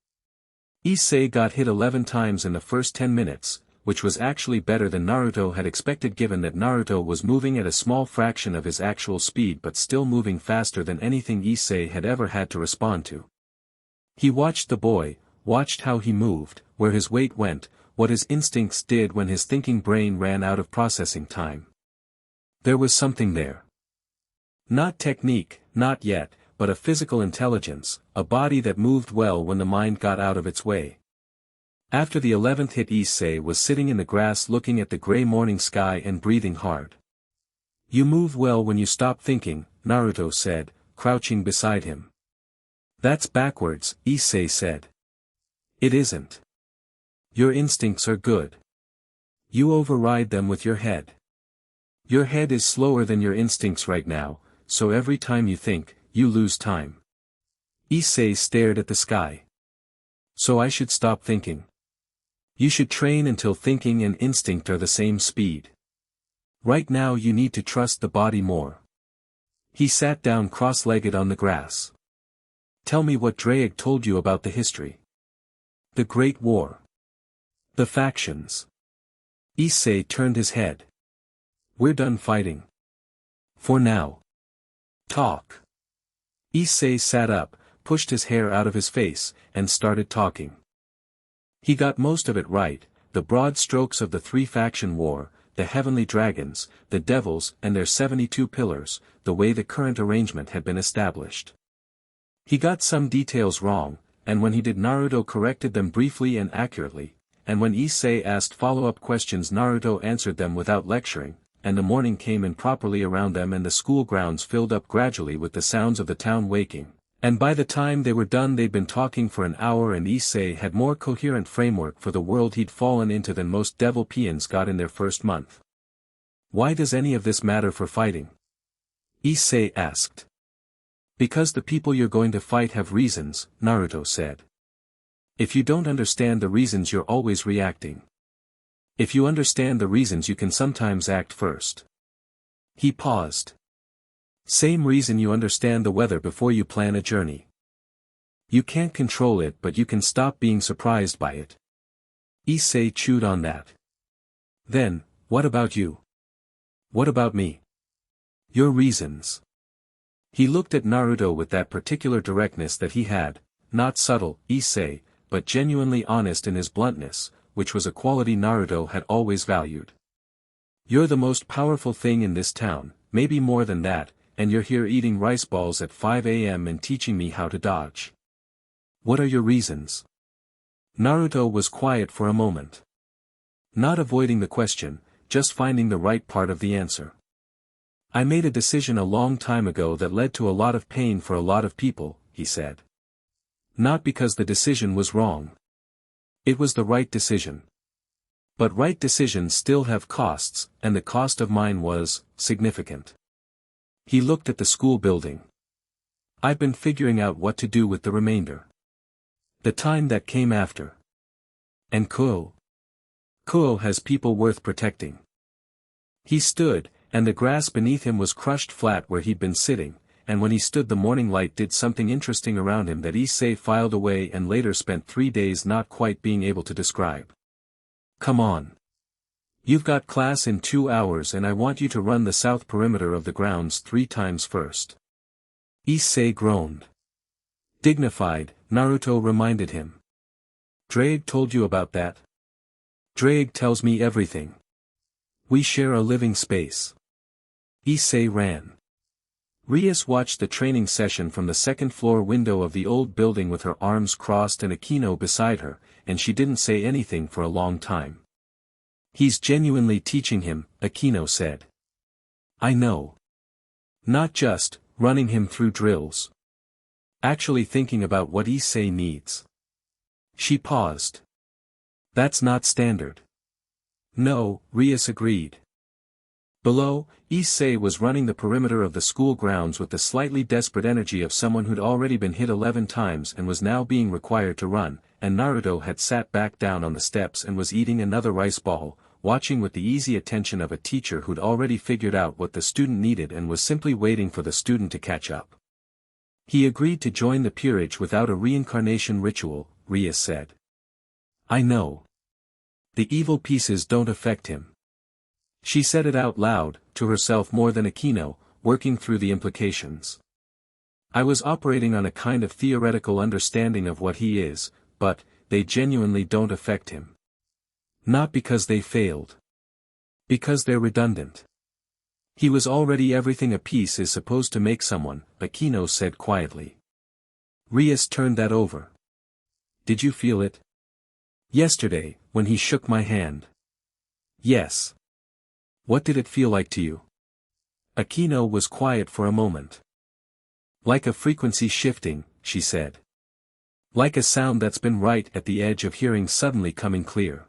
Issei got hit 11 times in the first 10 minutes, which was actually better than Naruto had expected given that Naruto was moving at a small fraction of his actual speed but still moving faster than anything Issei had ever had to respond to. He watched the boy, watched how he moved, where his weight went, what his instincts did when his thinking brain ran out of processing time. There was something there. Not technique, not yet, but a physical intelligence, a body that moved well when the mind got out of its way. After the 11th hit Issei was sitting in the grass looking at the gray morning sky and breathing hard. You move well when you stop thinking, Naruto said, crouching beside him. That's backwards, Issei said. It isn't. Your instincts are good. You override them with your head. Your head is slower than your instincts right now, so every time you think, you lose time. Issei stared at the sky. So I should stop thinking. You should train until thinking and instinct are the same speed. Right now you need to trust the body more. He sat down cross-legged on the grass. Tell me what Draig told you about the history. The Great War. The factions. Issei turned his head. We're done fighting. For now. Talk. Issei sat up, pushed his hair out of his face, and started talking. He got most of it right, the broad strokes of the three-faction war, the heavenly dragons, the devils and their 72 pillars, the way the current arrangement had been established. He got some details wrong, and when he did Naruto corrected them briefly and accurately, and when Issei asked follow-up questions Naruto answered them without lecturing, and the morning came in properly around them and the school grounds filled up gradually with the sounds of the town waking. And by the time they were done they'd been talking for an hour and Issei had more coherent framework for the world he'd fallen into than most devil peons got in their first month. Why does any of this matter for fighting? Issei asked. Because the people you're going to fight have reasons, Naruto said. If you don't understand the reasons you're always reacting. If you understand the reasons you can sometimes act first. He paused. Same reason you understand the weather before you plan a journey. You can't control it but you can stop being surprised by it. Issei chewed on that. Then, what about you? What about me? Your reasons. He looked at Naruto with that particular directness that he had, not subtle, Issei, but genuinely honest in his bluntness, which was a quality Naruto had always valued. You're the most powerful thing in this town, maybe more than that, and you're here eating rice balls at 5 a.m. and teaching me how to dodge. What are your reasons? Naruto was quiet for a moment. Not avoiding the question, just finding the right part of the answer. I made a decision a long time ago that led to a lot of pain for a lot of people, he said. Not because the decision was wrong. It was the right decision. But right decisions still have costs, and the cost of mine was significant. He looked at the school building. I've been figuring out what to do with the remainder. The time that came after. And Kuoh. Kuoh has people worth protecting. He stood, And the grass beneath him was crushed flat where he'd been sitting, and when he stood the morning light did something interesting around him that Issei filed away and later spent 3 days not quite being able to describe. Come on. You've got class in 2 hours and I want you to run the south perimeter of the grounds 3 times first. Issei groaned. Dignified, Naruto reminded him. Drake told you about that? Drake tells me everything. We share a living space. Issei ran. Rias watched the training session from the second-floor window of the old building with her arms crossed and Akino beside her, and she didn't say anything for a long time. He's genuinely teaching him, Akino said. I know. Not just, running him through drills. Actually thinking about what Issei needs. She paused. That's not standard. No, Rias agreed. Below, Issei was running the perimeter of the school grounds with the slightly desperate energy of someone who'd already been hit 11 times and was now being required to run, and Naruto had sat back down on the steps and was eating another rice ball, watching with the easy attention of a teacher who'd already figured out what the student needed and was simply waiting for the student to catch up. He agreed to join the peerage without a reincarnation ritual, Rias said. I know. The evil pieces don't affect him. She said it out loud, to herself more than Akino, working through the implications. I was operating on a kind of theoretical understanding of what he is, but, they genuinely don't affect him. Not because they failed. Because they're redundant. He was already everything a piece is supposed to make someone, Akino said quietly. Rias turned that over. Did you feel it? Yesterday, when he shook my hand. Yes. What did it feel like to you? Akino was quiet for a moment. Like a frequency shifting, she said. Like a sound that's been right at the edge of hearing suddenly coming clear.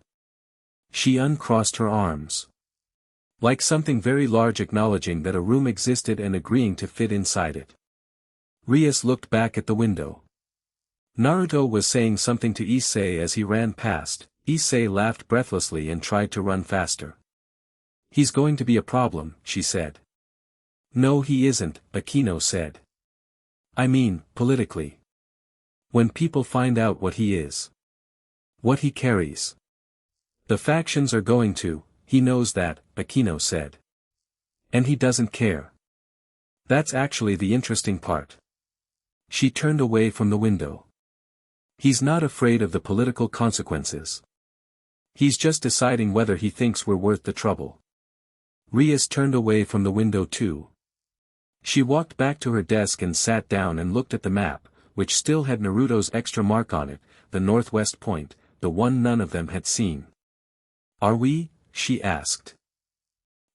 She uncrossed her arms. Like something very large acknowledging that a room existed and agreeing to fit inside it. Rias looked back at the window. Naruto was saying something to Issei as he ran past. Issei laughed breathlessly and tried to run faster. He's going to be a problem, she said. No he isn't, Akino said. I mean, politically. When people find out what he is. What he carries. The factions are going to, he knows that, Akino said. And he doesn't care. That's actually the interesting part. She turned away from the window. He's not afraid of the political consequences. He's just deciding whether he thinks we're worth the trouble. Rias turned away from the window too. She walked back to her desk and sat down and looked at the map, which still had Naruto's extra mark on it, the northwest point, the one none of them had seen. Are we? She asked.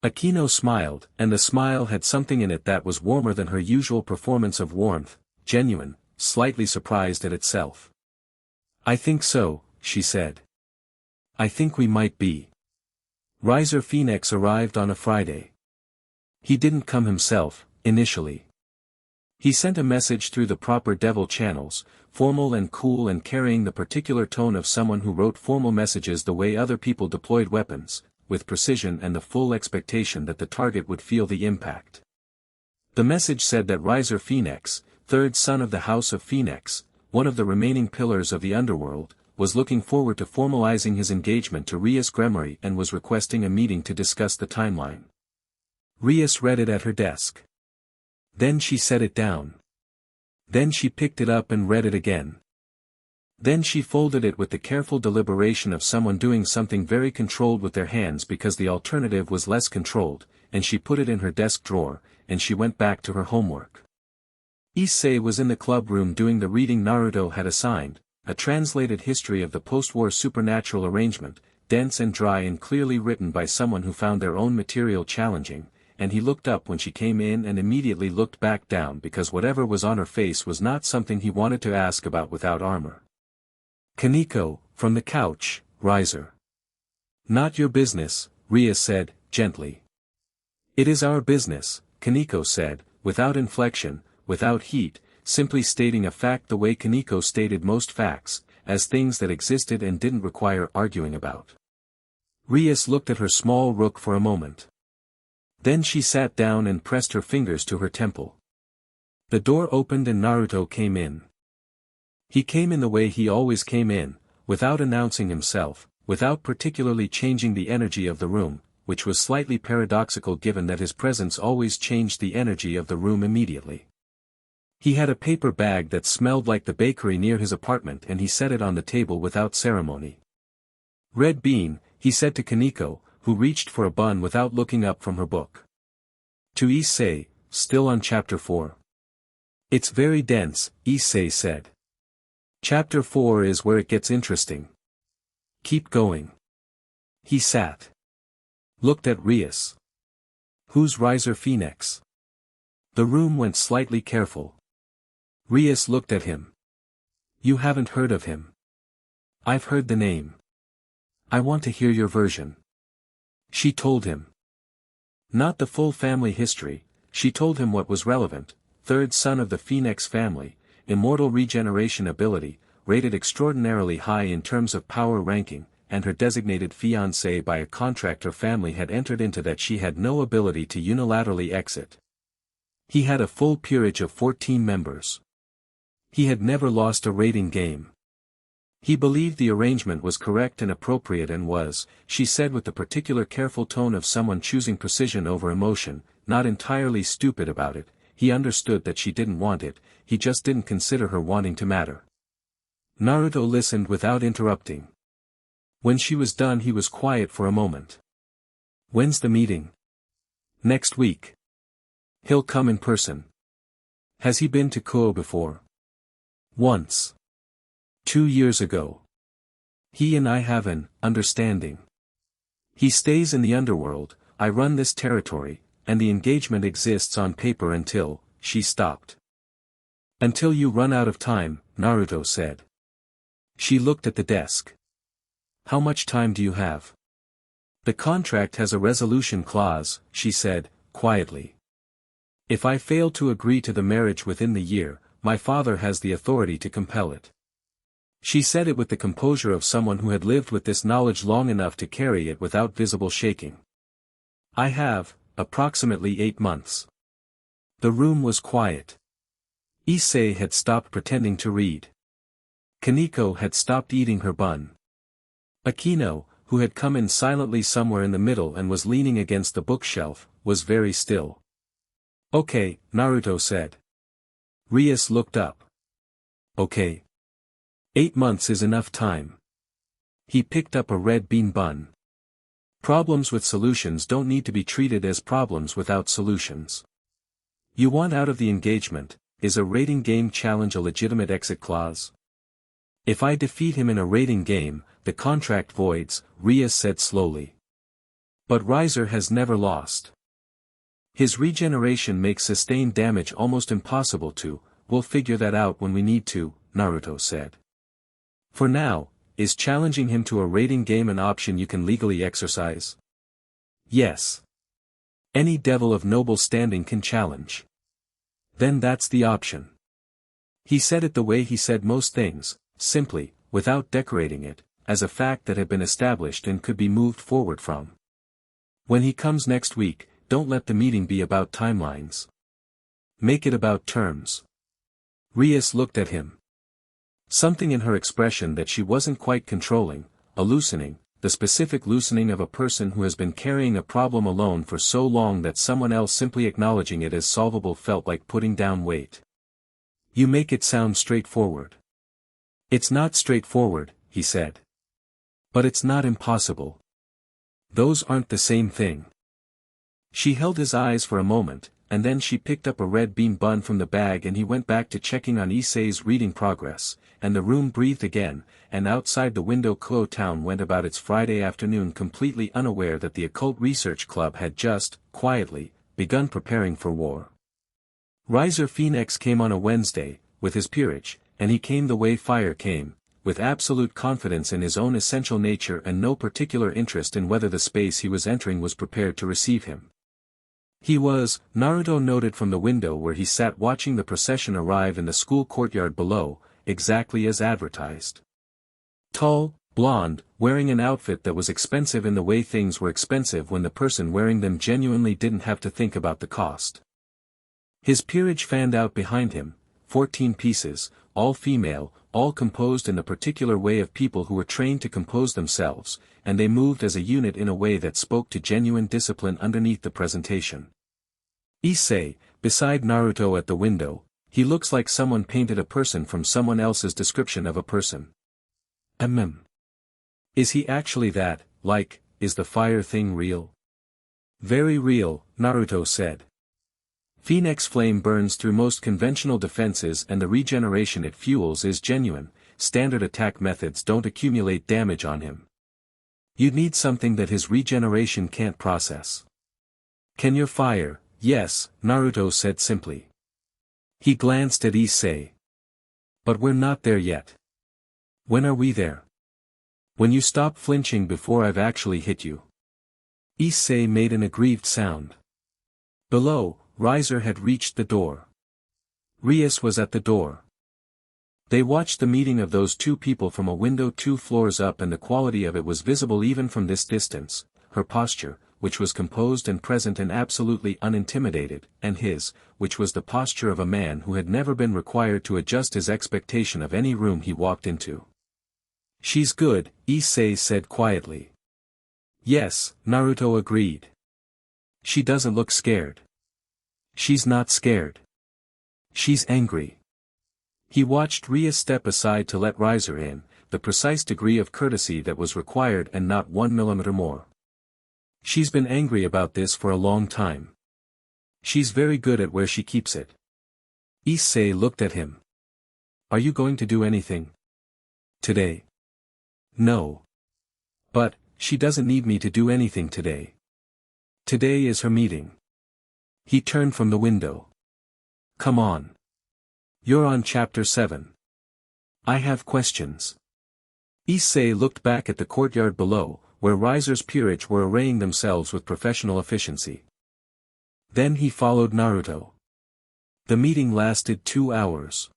Akino smiled, and the smile had something in it that was warmer than her usual performance of warmth, genuine, slightly surprised at itself. I think so, she said. I think we might be. Riser Phoenix arrived on a Friday. He didn't come himself, initially. He sent a message through the proper devil channels, formal and cool and carrying the particular tone of someone who wrote formal messages the way other people deployed weapons, with precision and the full expectation that the target would feel the impact. The message said that Riser Phoenix, third son of the House of Phoenix, one of the remaining pillars of the underworld, was looking forward to formalizing his engagement to Rias Gremory and was requesting a meeting to discuss the timeline. Rias read it at her desk. Then she set it down. Then she picked it up and read it again. Then she folded it with the careful deliberation of someone doing something very controlled with their hands because the alternative was less controlled, and she put it in her desk drawer, and she went back to her homework. Issei was in the club room doing the reading Naruto had assigned, a translated history of the post-war supernatural arrangement, dense and dry and clearly written by someone who found their own material challenging, and he looked up when she came in and immediately looked back down because whatever was on her face was not something he wanted to ask about without armor. Kaneko, from the couch, Riser. Not your business, Rias said, gently. It is our business, Kaneko said, without inflection, without heat, simply stating a fact the way Kaneko stated most facts, as things that existed and didn't require arguing about. Rias looked at her small rook for a moment. Then she sat down and pressed her fingers to her temple. The door opened and Naruto came in. He came in the way he always came in, without announcing himself, without particularly changing the energy of the room, which was slightly paradoxical given that his presence always changed the energy of the room immediately. He had a paper bag that smelled like the bakery near his apartment and he set it on the table without ceremony. "Red bean," he said to Kaneko, who reached for a bun without looking up from her book. To Issei, still on chapter 4. "It's very dense," Issei said. "Chapter 4 is where it gets interesting. Keep going." He sat. Looked at Rias. "Who's Riser Phoenix?" The room went slightly careful. Rias looked at him. "You haven't heard of him." "I've heard the name. I want to hear your version." She told him. Not the full family history, she told him what was relevant: third son of the Phoenix family, immortal regeneration ability, rated extraordinarily high in terms of power ranking, and her designated fiancé by a contract her family had entered into that she had no ability to unilaterally exit. He had a full peerage of 14 members. He had never lost a rating game. He believed the arrangement was correct and appropriate and was, she said with the particular careful tone of someone choosing precision over emotion, not entirely stupid about it. He understood that she didn't want it, he just didn't consider her wanting to matter. Naruto listened without interrupting. When she was done he was quiet for a moment. "When's the meeting?" "Next week. He'll come in person." "Has he been to Kuoh before?" "Once. 2 years ago. He and I have an understanding. He stays in the underworld, I run this territory, and the engagement exists on paper until," she stopped. "Until you run out of time," Naruto said. She looked at the desk. "How much time do you have?" "The contract has a resolution clause," she said, quietly. "If I fail to agree to the marriage within the year, my father has the authority to compel it." She said it with the composure of someone who had lived with this knowledge long enough to carry it without visible shaking. "I have, approximately 8 months. The room was quiet. Issei had stopped pretending to read. Kaneko had stopped eating her bun. Akino, who had come in silently somewhere in the middle and was leaning against the bookshelf, was very still. "Okay," Naruto said. Rias looked up. "Okay. 8 months is enough time." He picked up a red bean bun. Problems with solutions don't need to be treated as problems without solutions. You want out of the engagement. Is a rating game challenge a legitimate exit clause? "If I defeat him in a rating game, the contract voids," Rias said slowly. "But Riser has never lost. His regeneration makes sustained damage almost impossible to." "We'll figure that out when we need to," Naruto said. "For now, is challenging him to a rating game an option you can legally exercise?" "Yes. Any devil of noble standing can challenge." "Then that's the option." He said it the way he said most things, simply, without decorating it, as a fact that had been established and could be moved forward from. "When he comes next week, don't let the meeting be about timelines. Make it about terms." Rias looked at him. Something in her expression that she wasn't quite controlling, a loosening, the specific loosening of a person who has been carrying a problem alone for so long that someone else simply acknowledging it as solvable felt like putting down weight. "You make it sound straightforward." "It's not straightforward," he said. "But it's not impossible. Those aren't the same thing." She held his eyes for a moment, and then she picked up a red bean bun from the bag and he went back to checking on Issei's reading progress, and the room breathed again, and outside the window Kuoh Town went about its Friday afternoon completely unaware that the Occult Research Club had just, quietly, begun preparing for war. Riser Phoenix came on a Wednesday, with his peerage, and he came the way fire came, with absolute confidence in his own essential nature and no particular interest in whether the space he was entering was prepared to receive him. He was, Naruto noted from the window where he sat watching the procession arrive in the school courtyard below, exactly as advertised. Tall, Blonde, wearing an outfit that was expensive in the way things were expensive when the person wearing them genuinely didn't have to think about the cost. His peerage fanned out behind him, 14 pieces, all female, all composed in a particular way of people who were trained to compose themselves, and they moved as a unit in a way that spoke to genuine discipline underneath the presentation. Issei, beside Naruto at the window, he looks like someone painted a person from someone else's description of a person. Is he actually that, like, is the fire thing real? Very real, Naruto said. Phoenix flame burns through most conventional defenses and the regeneration it fuels is genuine, standard attack methods don't accumulate damage on him. You'd need something that his regeneration can't process. Can your fire? Yes, Naruto said simply. He glanced at Issei. But we're not there yet. When are we there? When you stop flinching before I've actually hit you. Issei made an aggrieved sound. Below, Riser had reached the door. Rias was at the door. They watched the meeting of those two people from a window 2 floors up and the quality of it was visible even from this distance, her posture, which was composed and present and absolutely unintimidated, and his, which was the posture of a man who had never been required to adjust his expectation of any room he walked into. She's good, Issei said quietly. Yes, Naruto agreed. She doesn't look scared. She's not scared. She's angry. He watched Rias step aside to let Riser in, the precise degree of courtesy that was required and not 1 millimeter more. She's been angry about this for a long time. She's very good at where she keeps it. Issei looked at him. Are you going to do anything? Today? No. But, she doesn't need me to do anything today. Today is her meeting. He turned from the window. Come on. You're on chapter 7. I have questions. Issei looked back at the courtyard below, where Riser's peerage were arraying themselves with professional efficiency. Then he followed Naruto. The meeting lasted 2 hours.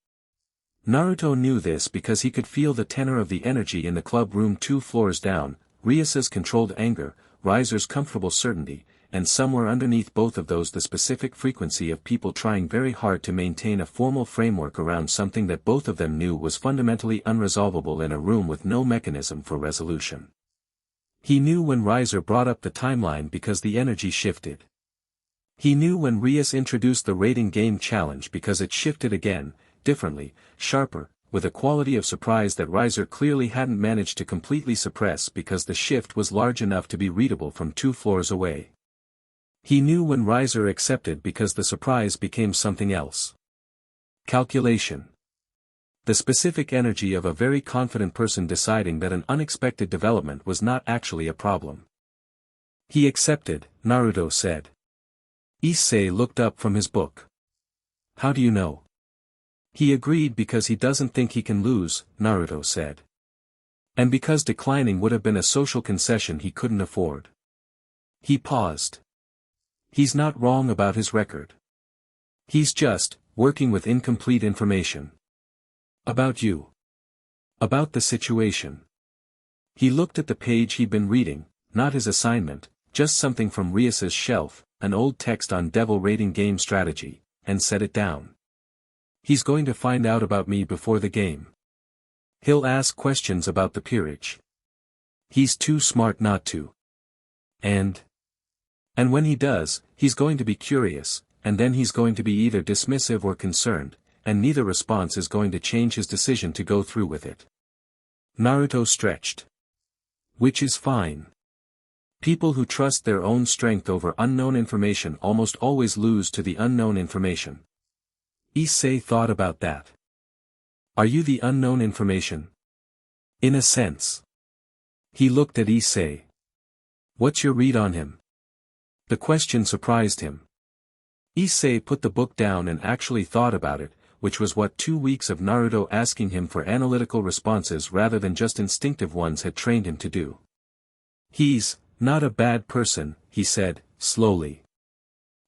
Naruto knew this because he could feel the tenor of the energy in the club room 2 floors down, Rias's controlled anger, Riser's comfortable certainty, and somewhere underneath both of those the specific frequency of people trying very hard to maintain a formal framework around something that both of them knew was fundamentally unresolvable in a room with no mechanism for resolution. He knew when Riser brought up the timeline because the energy shifted. He knew when Rias introduced the rating game challenge because it shifted again, differently, sharper, with a quality of surprise that Riser clearly hadn't managed to completely suppress because the shift was large enough to be readable from 2 floors away. He knew when Riser accepted because the surprise became something else. Calculation. The specific energy of a very confident person deciding that an unexpected development was not actually a problem. He accepted, Naruto said. Issei looked up from his book. How do you know? He agreed because he doesn't think he can lose, Naruto said. And because declining would have been a social concession he couldn't afford. He paused. He's not wrong about his record. He's just, working with incomplete information. About you. About the situation. He looked at the page he'd been reading, not his assignment, just something from Rias's shelf, an old text on devil rating game strategy, and set it down. He's going to find out about me before the game. He'll ask questions about the peerage. He's too smart not to. And when he does, he's going to be curious, and then he's going to be either dismissive or concerned, and neither response is going to change his decision to go through with it. Naruto stretched. Which is fine. People who trust their own strength over unknown information almost always lose to the unknown information. Issei thought about that. Are you the unknown information? In a sense. He looked at Issei. What's your read on him? The question surprised him. Issei put the book down and actually thought about it, which was what 2 weeks of Naruto asking him for analytical responses rather than just instinctive ones had trained him to do. He's not a bad person, he said, slowly.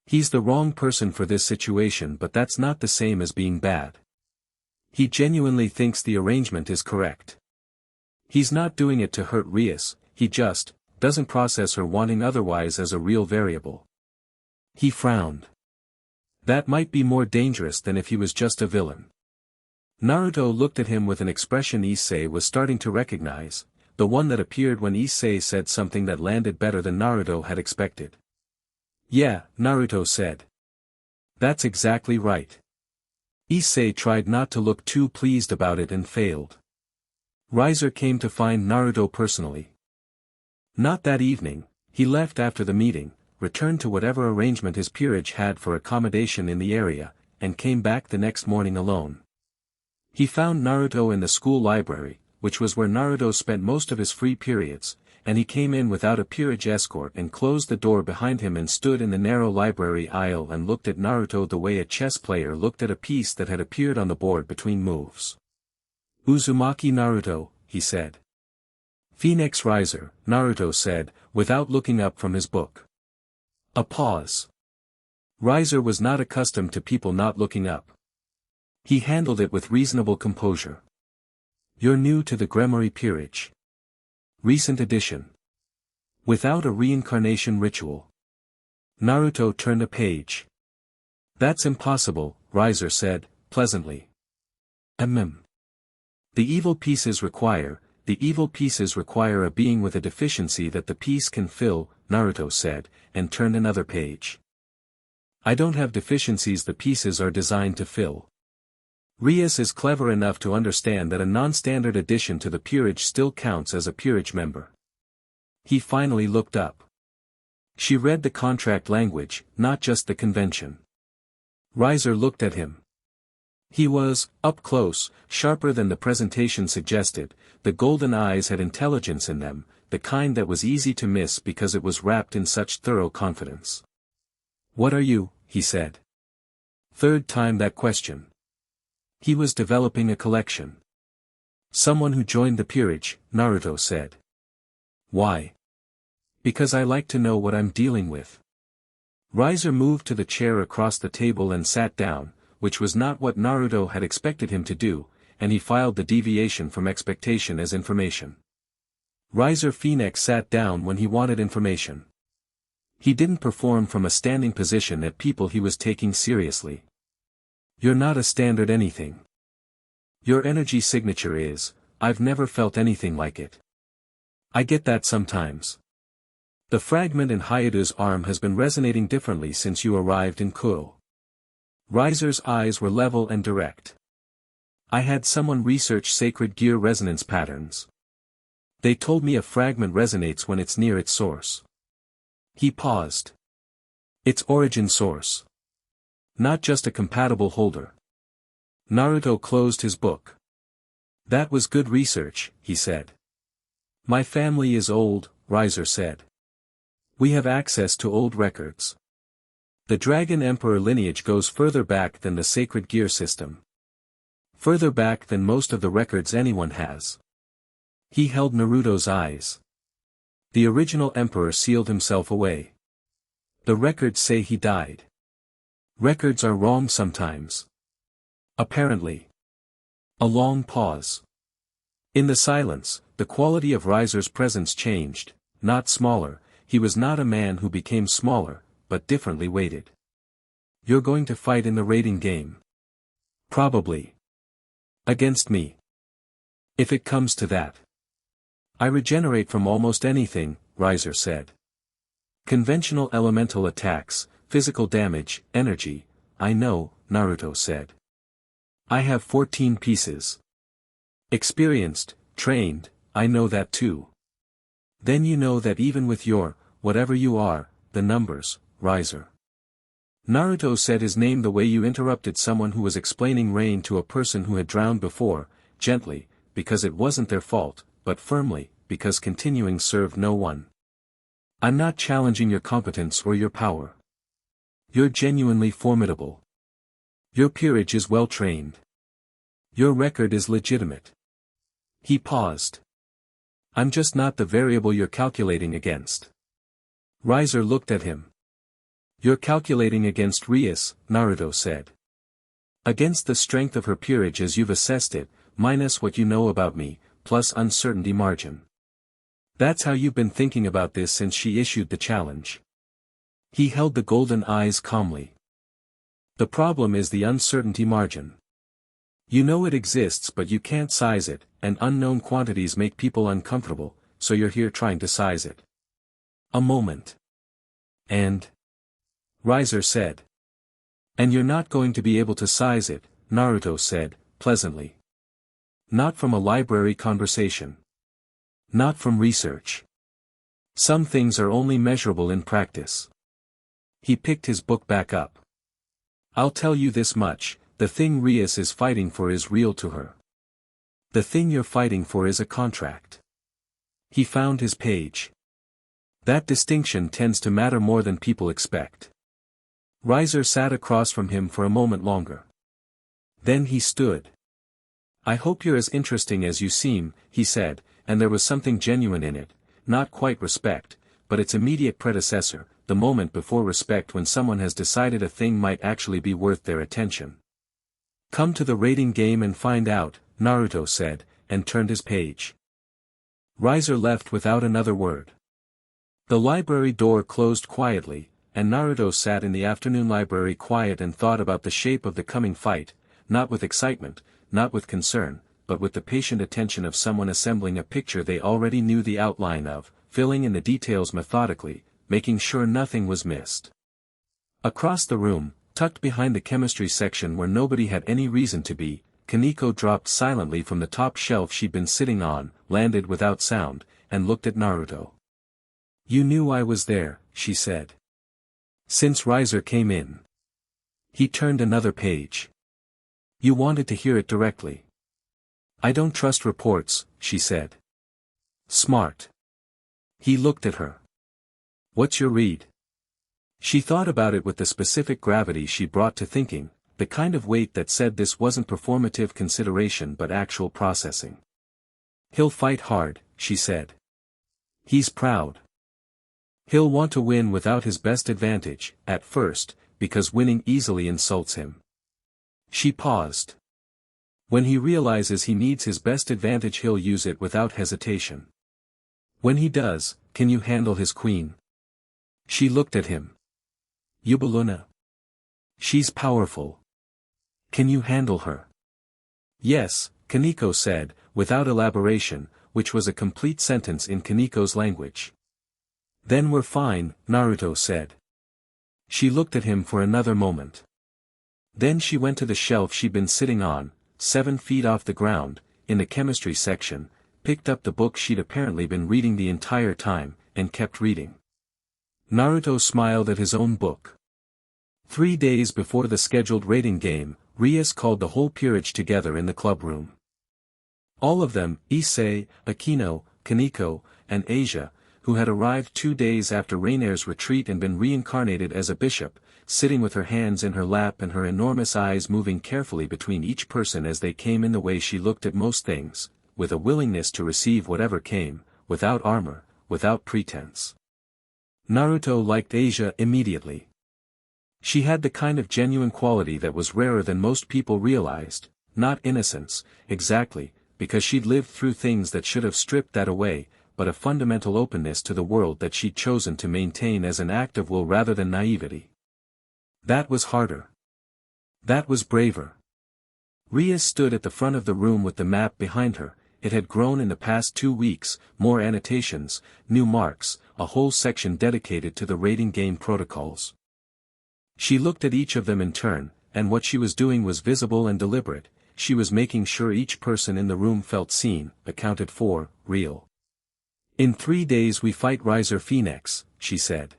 He's the wrong person for this situation, but that's not the same as being bad. He genuinely thinks the arrangement is correct. He's not doing it to hurt Rias, he just doesn't process her wanting otherwise as a real variable. He frowned. That might be more dangerous than if he was just a villain. Naruto looked at him with an expression Issei was starting to recognize, the one that appeared when Issei said something that landed better than Naruto had expected. Yeah, Naruto said. That's exactly right. Issei tried not to look too pleased about it and failed. Riser came to find Naruto personally. Not that evening, he left after the meeting, returned to whatever arrangement his peerage had for accommodation in the area, and came back the next morning alone. He found Naruto in the school library, which was where Naruto spent most of his free periods, and he came in without a peerage escort and closed the door behind him and stood in the narrow library aisle and looked at Naruto the way a chess player looked at a piece that had appeared on the board between moves. Uzumaki Naruto, he said. Phoenix Riser, Naruto said, without looking up from his book. A pause. Riser was not accustomed to people not looking up. He handled it with reasonable composure. You're new to the Gremory peerage. Recent edition. Without a reincarnation ritual. Naruto turned a page. That's impossible, Riser said, pleasantly. The evil pieces require a being with a deficiency that the piece can fill, Naruto said, and turned another page. I don't have deficiencies the pieces are designed to fill. Rias is clever enough to understand that a non-standard addition to the peerage still counts as a peerage member. He finally looked up. She read the contract language, not just the convention. Riser looked at him. He was, up close, sharper than the presentation suggested, the golden eyes had intelligence in them, the kind that was easy to miss because it was wrapped in such thorough confidence. What are you? He said. Third time that question. He was developing a collection. Someone who joined the peerage, Naruto said. Why? Because I like to know what I'm dealing with. Riser moved to the chair across the table and sat down, which was not what Naruto had expected him to do, and he filed the deviation from expectation as information. Riser Phoenix sat down when he wanted information. He didn't perform from a standing position at people he was taking seriously. You're not a standard anything. Your energy signature is, I've never felt anything like it. I get that sometimes. The fragment in Hayadu's arm has been resonating differently since you arrived in Kuoh. Riser's eyes were level and direct. I had someone research sacred gear resonance patterns. They told me a fragment resonates when it's near its source. He paused. Its origin source. Not just a compatible holder. Naruto closed his book. That was good research, he said. My family is old, Riser said. We have access to old records. The Dragon Emperor lineage goes further back than the sacred gear system. Further back than most of the records anyone has. He held Naruto's eyes. The original emperor sealed himself away. The records say he died. Records are wrong sometimes. Apparently. A long pause. In the silence, the quality of Riser's presence changed, not smaller, he was not a man who became smaller, but differently weighted. You're going to fight in the raiding game. Probably. Against me. If it comes to that. I regenerate from almost anything, Riser said. Conventional elemental attacks, physical damage, energy, I know, Naruto said. I have 14 pieces. Experienced, trained, I know that too. Then you know that even with your, whatever you are, the numbers, Riser. Naruto said his name the way you interrupted someone who was explaining rain to a person who had drowned before, gently, because it wasn't their fault, but firmly, because continuing served no one. I'm not challenging your competence or your power. You're genuinely formidable. Your peerage is well trained. Your record is legitimate. He paused. I'm just not the variable you're calculating against. Riser looked at him. You're calculating against Rias, Naruto said. Against the strength of her peerage as you've assessed it, minus what you know about me, plus uncertainty margin. That's how you've been thinking about this since she issued the challenge. He held the golden eyes calmly. The problem is the uncertainty margin. You know it exists but you can't size it, and unknown quantities make people uncomfortable, so you're here trying to size it. A moment. And? Riser said. And you're not going to be able to size it, Naruto said, pleasantly. Not from a library conversation. Not from research. Some things are only measurable in practice. He picked his book back up. I'll tell you this much, the thing Rias is fighting for is real to her. The thing you're fighting for is a contract. He found his page. That distinction tends to matter more than people expect. Riser sat across from him for a moment longer. Then he stood. I hope you're as interesting as you seem, he said, and there was something genuine in it, not quite respect, but its immediate predecessor, the moment before respect when someone has decided a thing might actually be worth their attention. Come to the rating game and find out, Naruto said, and turned his page. Riser left without another word. The library door closed quietly, and Naruto sat in the afternoon library quiet and thought about the shape of the coming fight, not with excitement, not with concern, but with the patient attention of someone assembling a picture they already knew the outline of, filling in the details methodically, making sure nothing was missed. Across the room, tucked behind the chemistry section where nobody had any reason to be, Kaneko dropped silently from the top shelf she'd been sitting on, landed without sound, and looked at Naruto. You knew I was there, she said. Since Riser came in. He turned another page. You wanted to hear it directly. I don't trust reports, she said. Smart. He looked at her. What's your read? She thought about it with the specific gravity she brought to thinking, the kind of weight that said this wasn't performative consideration but actual processing. He'll fight hard, she said. He's proud. He'll want to win without his best advantage, at first, because winning easily insults him. She paused. When he realizes he needs his best advantage he'll use it without hesitation. When he does, can you handle his queen? She looked at him. Yubaluna. She's powerful. Can you handle her? Yes, Kaneko said, without elaboration, which was a complete sentence in Kaneko's language. Then we're fine, Naruto said. She looked at him for another moment. Then she went to the shelf she'd been sitting on, 7 feet off the ground, in the chemistry section, picked up the book she'd apparently been reading the entire time, and kept reading. Naruto smiled at his own book. 3 days before the scheduled rating game, Rias called the whole peerage together in the clubroom. All of them, Issei, Akino, Kaneko, and Asia, who had arrived 2 days after Rainer's retreat and been reincarnated as a bishop, sitting with her hands in her lap and her enormous eyes moving carefully between each person as they came in the way she looked at most things, with a willingness to receive whatever came, without armor, without pretense. Naruto liked Asia immediately. She had the kind of genuine quality that was rarer than most people realized, not innocence, exactly, because she'd lived through things that should have stripped that away, but a fundamental openness to the world that she'd chosen to maintain as an act of will rather than naivety. That was harder. That was braver. Rias stood at the front of the room with the map behind her. It had grown in the past 2 weeks, more annotations, new marks, a whole section dedicated to the rating game protocols. She looked at each of them in turn, and what she was doing was visible and deliberate. She was making sure each person in the room felt seen, accounted for, real. In 3 days we fight Riser Phoenix, she said.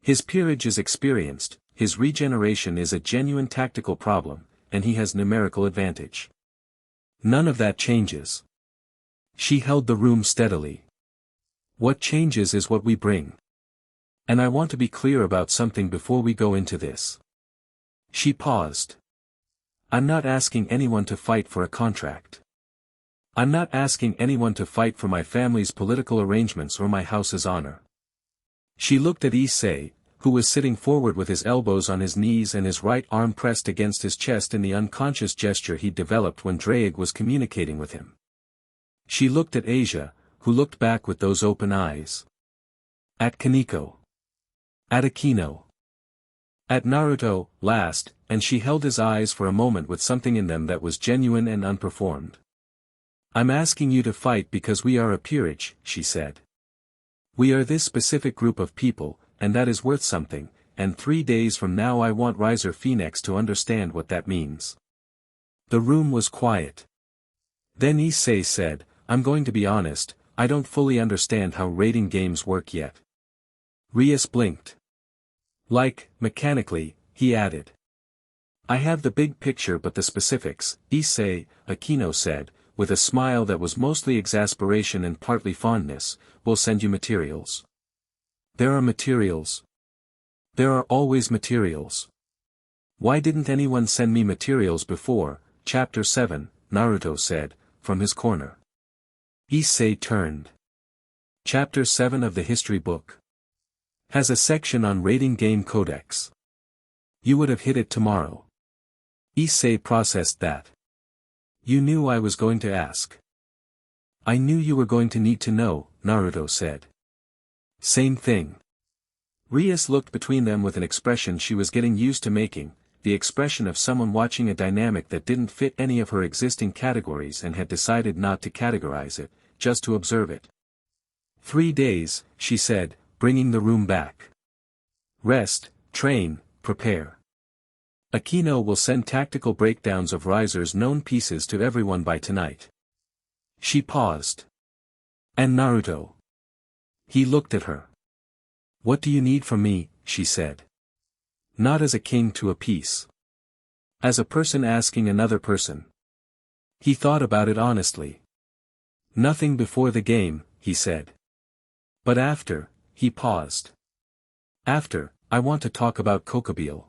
His peerage is experienced, his regeneration is a genuine tactical problem, and he has numerical advantage. None of that changes. She held the room steadily. What changes is what we bring. And I want to be clear about something before we go into this. She paused. I'm not asking anyone to fight for a contract. I'm not asking anyone to fight for my family's political arrangements or my house's honor. She looked at Issei, who was sitting forward with his elbows on his knees and his right arm pressed against his chest in the unconscious gesture he'd developed when Draig was communicating with him. She looked at Asia, who looked back with those open eyes. At Kaneko. At Akino. At Naruto, last, and she held his eyes for a moment with something in them that was genuine and unperformed. "I'm asking you to fight because we are a peerage," she said. "We are this specific group of people, and that is worth something, and 3 days from now I want Riser Phoenix to understand what that means." The room was quiet. Then Issei said, "I'm going to be honest, I don't fully understand how rating games work yet." Rias blinked. "Like, mechanically," he added. "I have the big picture but the specifics," Issei, Akino said, with a smile that was mostly exasperation and partly fondness, "will send you materials." "There are materials. There are always materials. Why didn't anyone send me materials before?" Chapter 7, Naruto said, from his corner. Issei turned. Chapter 7 of the history book has a section on rating game codex. You would have hit it tomorrow. Issei processed that. "You knew I was going to ask." "I knew you were going to need to know," Naruto said. "Same thing." Rias looked between them with an expression she was getting used to making, the expression of someone watching a dynamic that didn't fit any of her existing categories and had decided not to categorize it, just to observe it. 3 days, she said, bringing the room back. "Rest, train, prepare. Akino will send tactical breakdowns of Riser's known pieces to everyone by tonight." She paused. "And Naruto?" He looked at her. "What do you need from me?" she said. "Not as a king to a piece. As a person asking another person." He thought about it honestly. "Nothing before the game," he said. "But after," he paused. "After, I want to talk about Kokobile."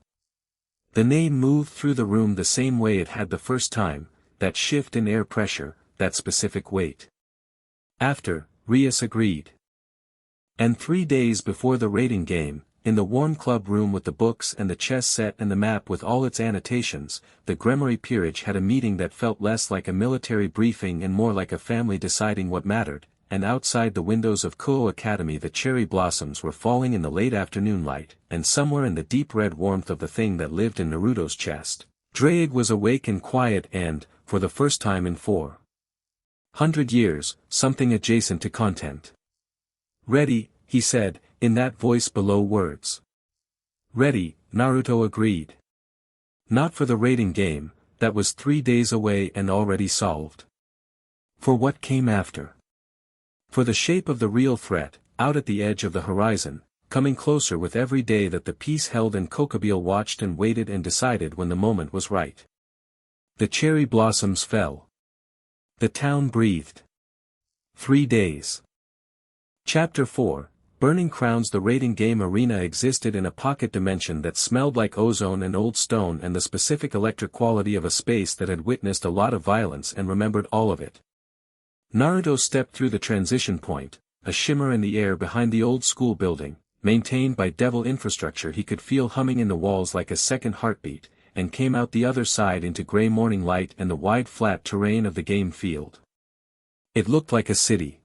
The name moved through the room the same way it had the first time, that shift in air pressure, that specific weight. "After," Rias agreed. "And 3 days before the rating game, in the warm club room with the books and the chess set and the map with all its annotations, the Gremory peerage had a meeting that felt less like a military briefing and more like a family deciding what mattered, and outside the windows of Kuoh Academy the cherry blossoms were falling in the late afternoon light, and somewhere in the deep red warmth of the thing that lived in Naruto's chest, Drake was awake and quiet and, for the first time in 400 years, something adjacent to content. "Ready," he said, in that voice below words. "Ready," Naruto agreed. Not for the rating game, that was 3 days away and already solved. For what came after. For the shape of the real threat, out at the edge of the horizon, coming closer with every day that the peace held and Kokobile watched and waited and decided when the moment was right. The cherry blossoms fell. The town breathed. 3 days. Chapter 4, Burning Crowns. The rating game arena existed in a pocket dimension that smelled like ozone and old stone and the specific electric quality of a space that had witnessed a lot of violence and remembered all of it. Naruto stepped through the transition point, a shimmer in the air behind the old school building, maintained by devil infrastructure he could feel humming in the walls like a second heartbeat, and came out the other side into gray morning light and the wide flat terrain of the game field. It looked like a city.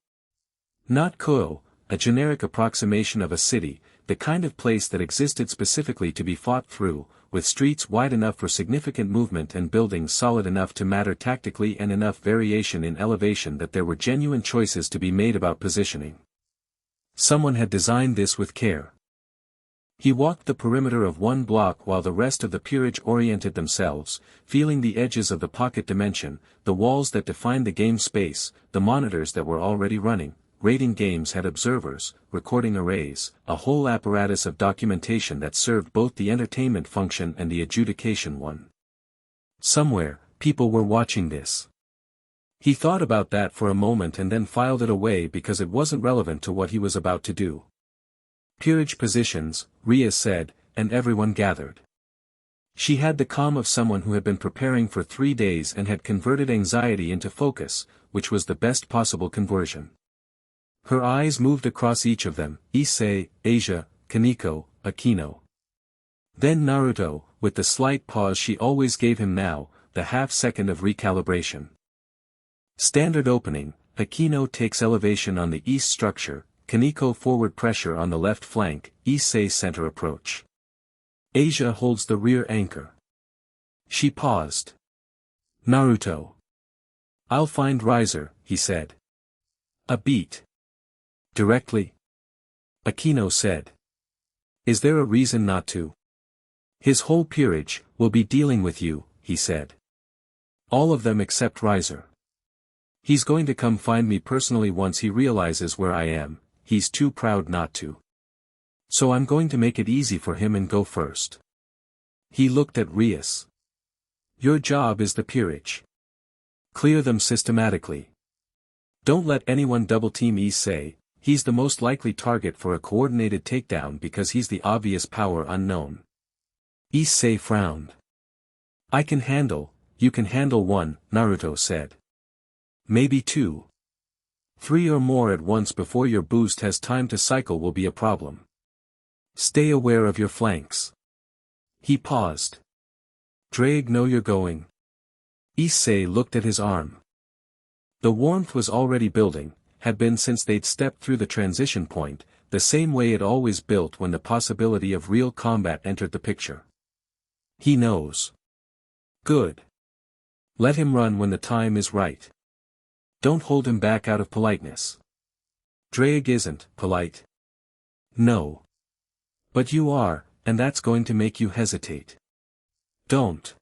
Not Kuoh, a generic approximation of a city, the kind of place that existed specifically to be fought through, with streets wide enough for significant movement and buildings solid enough to matter tactically and enough variation in elevation that there were genuine choices to be made about positioning. Someone had designed this with care. He walked the perimeter of one block while the rest of the peerage oriented themselves, feeling the edges of the pocket dimension, the walls that defined the game space, the monitors that were already running. Rating games had observers, recording arrays, a whole apparatus of documentation that served both the entertainment function and the adjudication one. Somewhere, people were watching this. He thought about that for a moment and then filed it away because it wasn't relevant to what he was about to do. "Peerage positions," Rias said, and everyone gathered. She had the calm of someone who had been preparing for 3 days and had converted anxiety into focus, which was the best possible conversion. Her eyes moved across each of them, Issei, Asia, Kaneko, Akino. Then Naruto, with the slight pause she always gave him now, the half-second of recalibration. Standard opening, Akino takes elevation on the east structure, Kaneko forward pressure on the left flank, Issei center approach. Asia holds the rear anchor. She paused. Naruto. I'll find Riser, he said. A beat. Directly? Akino said. Is there a reason not to? His whole peerage will be dealing with you, he said. All of them except Riser. He's going to come find me personally once he realizes where I am, he's too proud not to. So I'm going to make it easy for him and go first. He looked at Rias. Your job is the peerage. Clear them systematically. Don't let anyone double-team Issei, he's the most likely target for a coordinated takedown because he's the obvious power unknown. Issei frowned. I can handle, you can handle one, Naruto said. Maybe two. 3 or more at once before your boost has time to cycle will be a problem. Stay aware of your flanks. He paused. Drake, know you're going. Issei looked at his arm. The warmth was already building, had been since they'd stepped through the transition point, the same way it always built when the possibility of real combat entered the picture. He knows. Good. Let him run when the time is right. Don't hold him back out of politeness. Drake isn't polite. No. But you are, and that's going to make you hesitate. Don't.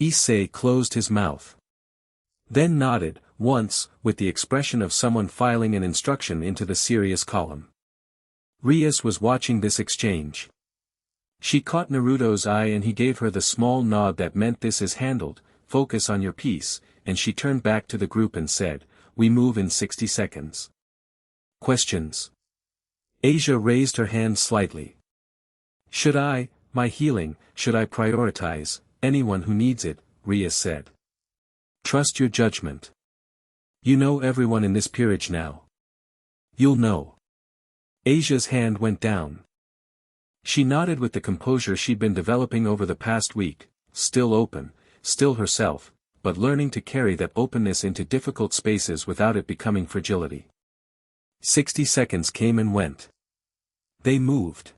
Issei closed his mouth. Then nodded, once, with the expression of someone filing an instruction into the serious column. Rias was watching this exchange. She caught Naruto's eye and he gave her the small nod that meant this is handled, focus on your piece, and she turned back to the group and said, we move in 60 seconds. Questions? Asia raised her hand slightly. Should I, my healing, should I prioritize, anyone who needs it, Rias said. Trust your judgment. You know everyone in this peerage now. You'll know. Asia's hand went down. She nodded with the composure she'd been developing over the past week, still open, still herself, but learning to carry that openness into difficult spaces without it becoming fragility. 60 seconds came and went. They moved.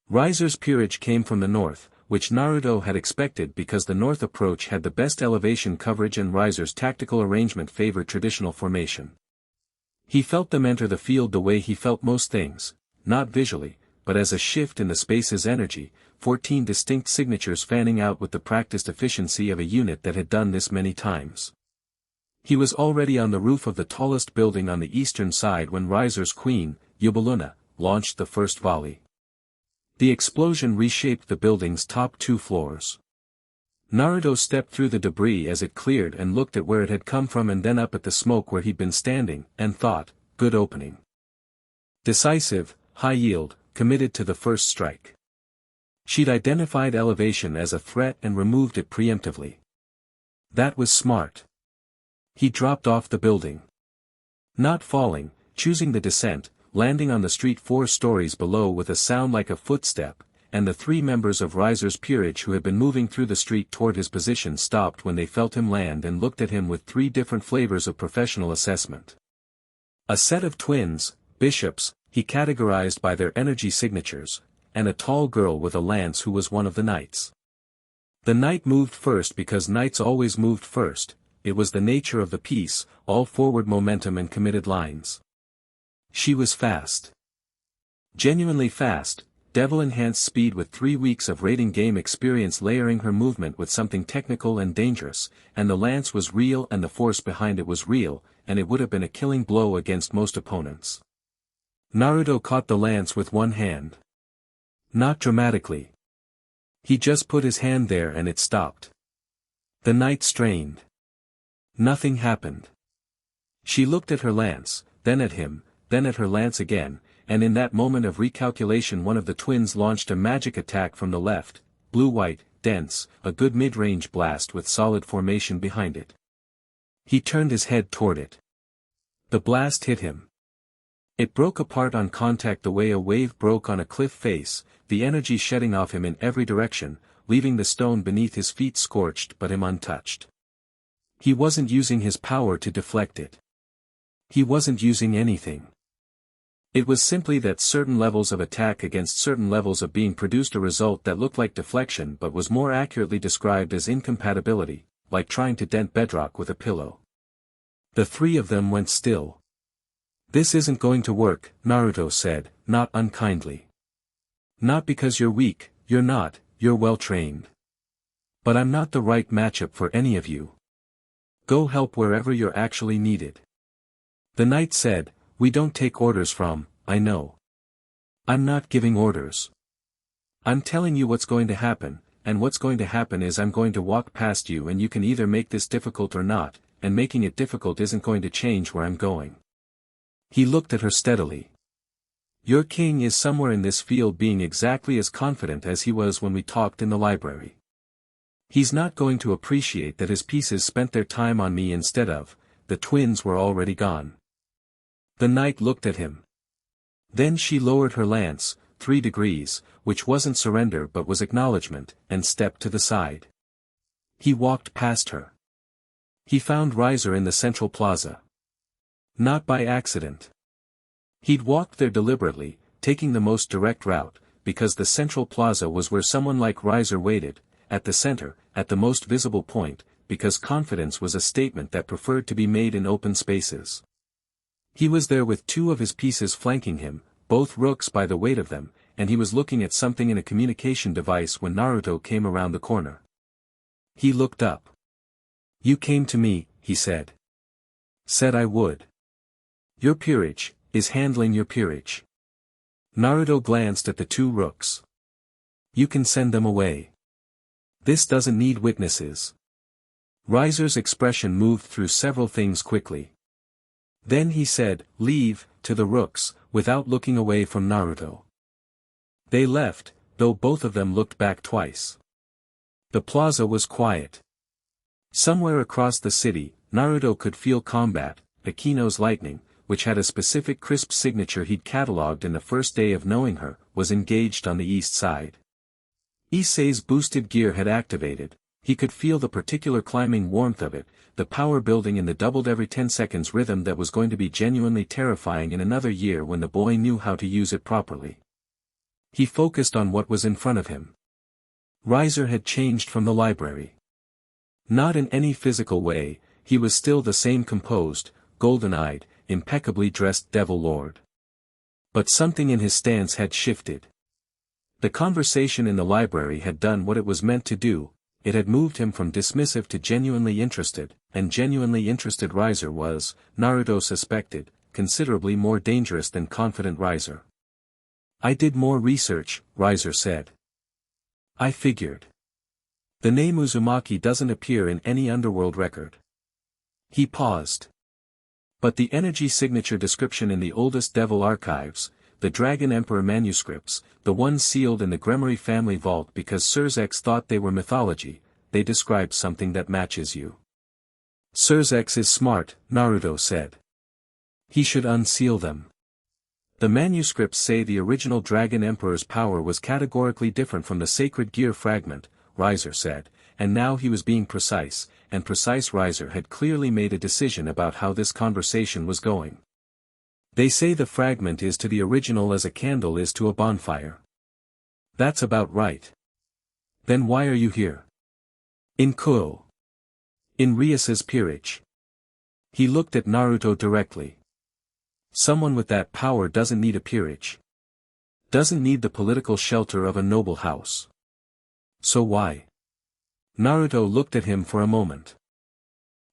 Riser's peerage came from the north, which Naruto had expected because the north approach had the best elevation coverage and Riser's tactical arrangement favored traditional formation. He felt them enter the field the way he felt most things, not visually, but as a shift in the space's energy, 14 distinct signatures fanning out with the practiced efficiency of a unit that had done this many times. He was already on the roof of the tallest building on the eastern side when Riser's queen, Yubaluna, launched the first volley. The explosion reshaped the building's top 2 floors. Naruto stepped through the debris as it cleared and looked at where it had come from and then up at the smoke where he'd been standing, and thought, good opening. Decisive, high yield, committed to the first strike. She'd identified elevation as a threat and removed it preemptively. That was smart. He dropped off the building. Not falling, choosing the descent, landing on the street 4 stories below with a sound like a footstep, and the 3 members of Riser's peerage who had been moving through the street toward his position stopped when they felt him land and looked at him with 3 different flavors of professional assessment. A set of twins, bishops, he categorized by their energy signatures, and a tall girl with a lance who was one of the knights. The knight moved first because knights always moved first, it was the nature of the piece, all forward momentum and committed lines. She was fast. Genuinely fast, devil-enhanced speed with 3 weeks of raiding game experience layering her movement with something technical and dangerous, and the lance was real and the force behind it was real, and it would have been a killing blow against most opponents. Naruto caught the lance with one hand. Not dramatically. He just put his hand there and it stopped. The knight strained. Nothing happened. She looked at her lance, then at him, then at her lance again, and in that moment of recalculation one of the twins launched a magic attack from the left, blue-white, dense, a good mid-range blast with solid formation behind it. He turned his head toward it. The blast hit him. It broke apart on contact the way a wave broke on a cliff face, the energy shedding off him in every direction, leaving the stone beneath his feet scorched but him untouched. He wasn't using his power to deflect it. He wasn't using anything. It was simply that certain levels of attack against certain levels of being produced a result that looked like deflection but was more accurately described as incompatibility, like trying to dent bedrock with a pillow. The three of them went still. "This isn't going to work," Naruto said, not unkindly. "Not because you're weak, you're not, you're well trained. But I'm not the right matchup for any of you. Go help wherever you're actually needed." The knight said, "We don't take orders from, I know. I'm not giving orders. I'm telling you what's going to happen, and what's going to happen is I'm going to walk past you and you can either make this difficult or not, and making it difficult isn't going to change where I'm going." He looked at her steadily. "Your king is somewhere in this field being exactly as confident as he was when we talked in the library. He's not going to appreciate that his pieces spent their time on me instead of, the twins were already gone." The knight looked at him. Then she lowered her lance, 3 degrees, which wasn't surrender but was acknowledgement, and stepped to the side. He walked past her. He found Riser in the central plaza. Not by accident. He'd walked there deliberately, taking the most direct route, because the central plaza was where someone like Riser waited, at the center, at the most visible point, because confidence was a statement that preferred to be made in open spaces. He was there with 2 of his pieces flanking him, both rooks by the weight of them, and he was looking at something in a communication device when Naruto came around the corner. He looked up. "You came to me," he said. "Said I would. Your peerage, is handling your peerage." Naruto glanced at the 2 rooks. "You can send them away. This doesn't need witnesses." Riser's expression moved through several things quickly. Then he said, "Leave," to the rooks, without looking away from Naruto. They left, though both of them looked back twice. The plaza was quiet. Somewhere across the city, Naruto could feel combat, Akino's lightning, which had a specific crisp signature he'd catalogued in the first day of knowing her, was engaged on the east side. Issei's boosted gear had activated. He could feel the particular climbing warmth of it, the power building in the doubled every 10 seconds rhythm that was going to be genuinely terrifying in another year when the boy knew how to use it properly. He focused on what was in front of him. Riser had changed from the library. Not in any physical way, he was still the same composed, golden-eyed, impeccably dressed devil lord. But something in his stance had shifted. The conversation in the library had done what it was meant to do. It had moved him from dismissive to genuinely interested, and genuinely interested Riser was, Naruto suspected, considerably more dangerous than confident Riser. "I did more research," Riser said. "I figured. The name Uzumaki doesn't appear in any underworld record." He paused. "But the energy signature description in the oldest devil archives, the Dragon Emperor manuscripts, the ones sealed in the Gremory family vault because Surzex thought they were mythology, they describe something that matches you." "Surzex is smart," Naruto said. "He should unseal them. The manuscripts say the original Dragon Emperor's power was categorically different from the sacred gear fragment," Riser said, and now he was being precise, and precise. Riser had clearly made a decision about how this conversation was going. "They say the fragment is to the original as a candle is to a bonfire." "That's about right. Then why are you here?" "In Kuoh. In Rias's peerage." He looked at Naruto directly. "Someone with that power doesn't need a peerage. Doesn't need the political shelter of a noble house. So why?" Naruto looked at him for a moment.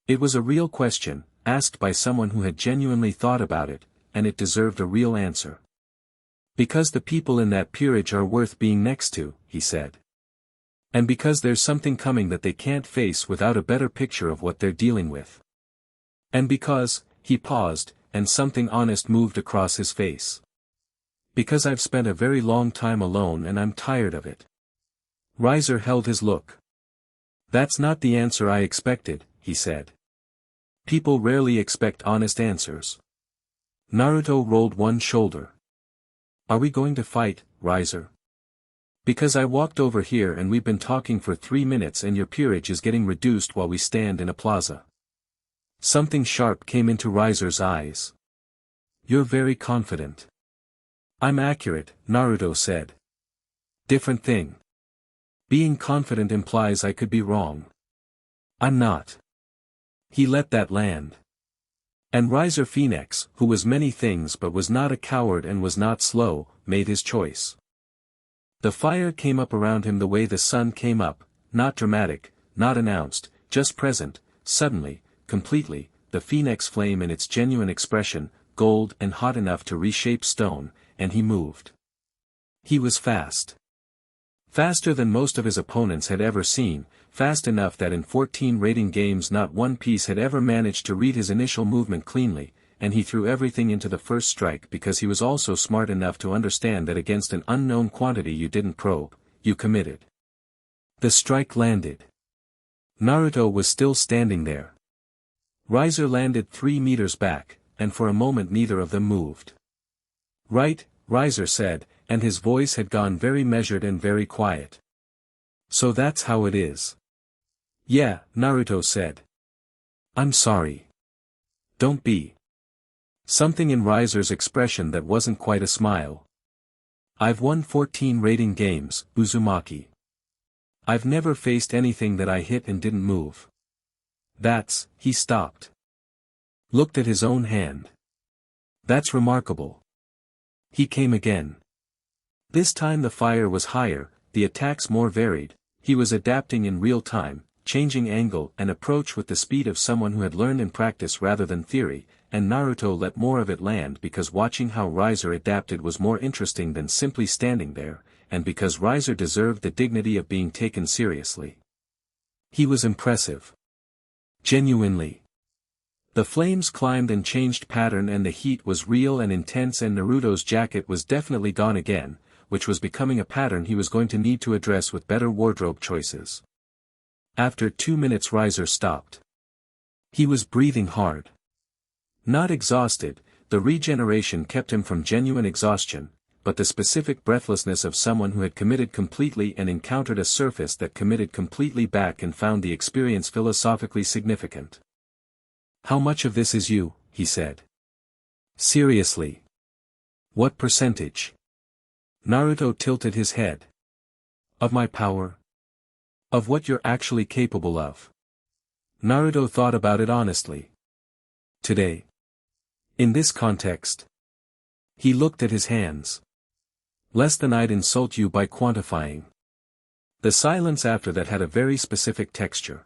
It was a real question, asked by someone who had genuinely thought about it, and it deserved a real answer. "Because the people in that peerage are worth being next to," he said. "And because there's something coming that they can't face without a better picture of what they're dealing with. And because," he paused, and something honest moved across his face. "Because I've spent a very long time alone and I'm tired of it." Riser held his look. "That's not the answer I expected," he said. "People rarely expect honest answers." Naruto rolled one shoulder. "Are we going to fight, Riser? Because I walked over here and we've been talking for 3 minutes and your peerage is getting reduced while we stand in a plaza." Something sharp came into Riser's eyes. You're very confident. I'm accurate, Naruto said. Different thing. Being confident implies I could be wrong. I'm not. He let that land. And Riser Phoenix, who was many things but was not a coward and was not slow, made his choice. The fire came up around him the way the sun came up, not dramatic, not announced, just present, suddenly, completely, the phoenix flame in its genuine expression, gold and hot enough to reshape stone, and he moved. He was fast. Faster than most of his opponents had ever seen, fast enough that in 14 rating games not one piece had ever managed to read his initial movement cleanly, and he threw everything into the first strike because he was also smart enough to understand that against an unknown quantity you didn't probe, you committed. The strike landed. Naruto was still standing there. Riser landed 3 meters back, and for a moment neither of them moved. Right, Riser said, and his voice had gone very measured and very quiet. So that's how it is. Yeah, Naruto said. I'm sorry. Don't be. Something in Riser's expression that wasn't quite a smile. I've won 14 rating games, Uzumaki. I've never faced anything that I hit and didn't move. He stopped. Looked at his own hand. That's remarkable. He came again. This time the fire was higher, the attacks more varied, he was adapting in real time, changing angle and approach with the speed of someone who had learned in practice rather than theory, and Naruto let more of it land because watching how Riser adapted was more interesting than simply standing there, and because Riser deserved the dignity of being taken seriously. He was impressive. Genuinely. The flames climbed and changed pattern and the heat was real and intense and Naruto's jacket was definitely gone again, which was becoming a pattern he was going to need to address with better wardrobe choices. After 2 minutes Riser stopped. He was breathing hard. Not exhausted, the regeneration kept him from genuine exhaustion, but the specific breathlessness of someone who had committed completely and encountered a surface that committed completely back and found the experience philosophically significant. How much of this is you, he said. Seriously. What percentage? Naruto tilted his head. Of my power? Of what you're actually capable of? Naruto thought about it honestly. Today. In this context. He looked at his hands. Less than I'd insult you by quantifying. The silence after that had a very specific texture.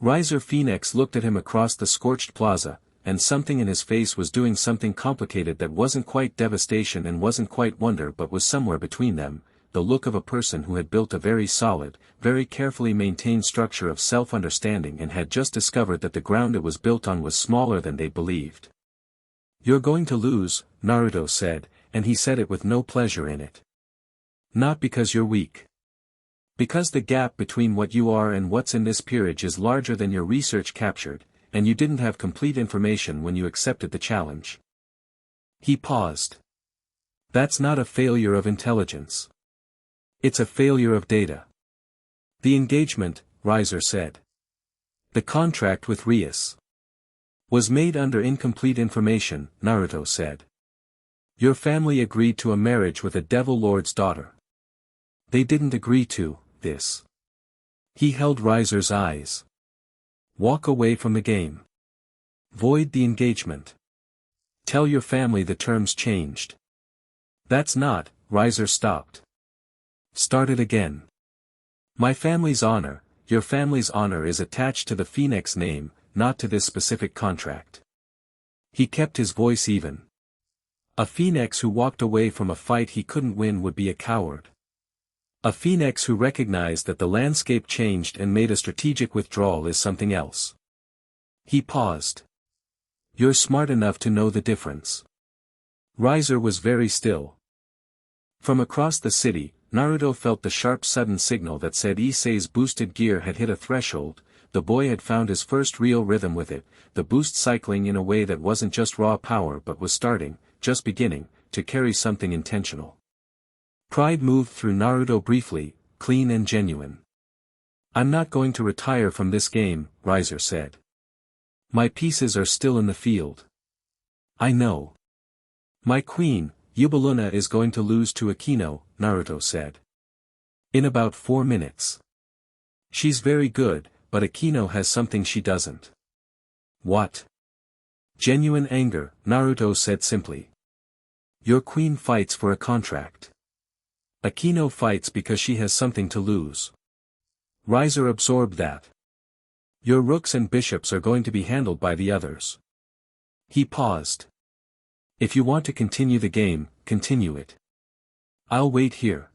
Riser Phoenix looked at him across the scorched plaza, and something in his face was doing something complicated that wasn't quite devastation and wasn't quite wonder but was somewhere between them, the look of a person who had built a very solid, very carefully maintained structure of self-understanding and had just discovered that the ground it was built on was smaller than they believed. You're going to lose, Naruto said, and he said it with no pleasure in it. Not because you're weak. Because the gap between what you are and what's in this peerage is larger than your research captured, and you didn't have complete information when you accepted the challenge. He paused. That's not a failure of intelligence. It's a failure of data. The engagement, Riser said. The contract with Rias. Was made under incomplete information, Naruto said. Your family agreed to a marriage with a Devil Lord's daughter. They didn't agree to this. He held Riser's eyes. Walk away from the game. Void the engagement. Tell your family the terms changed. That's not, Riser stopped. Start it again. My family's honor, your family's honor is attached to the Phoenix name, not to this specific contract. He kept his voice even. A Phoenix who walked away from a fight he couldn't win would be a coward. A Phoenix who recognized that the landscape changed and made a strategic withdrawal is something else. He paused. You're smart enough to know the difference. Riser was very still. From across the city, Naruto felt the sharp sudden signal that said Issei's boosted gear had hit a threshold, the boy had found his first real rhythm with it, the boost cycling in a way that wasn't just raw power but was starting, just beginning, to carry something intentional. Pride moved through Naruto briefly, clean and genuine. I'm not going to retire from this game, Riser said. My pieces are still in the field. I know. My queen, Yubaluna is going to lose to Akino, Naruto said. In about 4 minutes. She's very good, but Akino has something she doesn't. What? Genuine anger, Naruto said simply. Your queen fights for a contract. Akino fights because she has something to lose. Riser absorbed that. Your rooks and bishops are going to be handled by the others. He paused. If you want to continue the game, continue it. I'll wait here.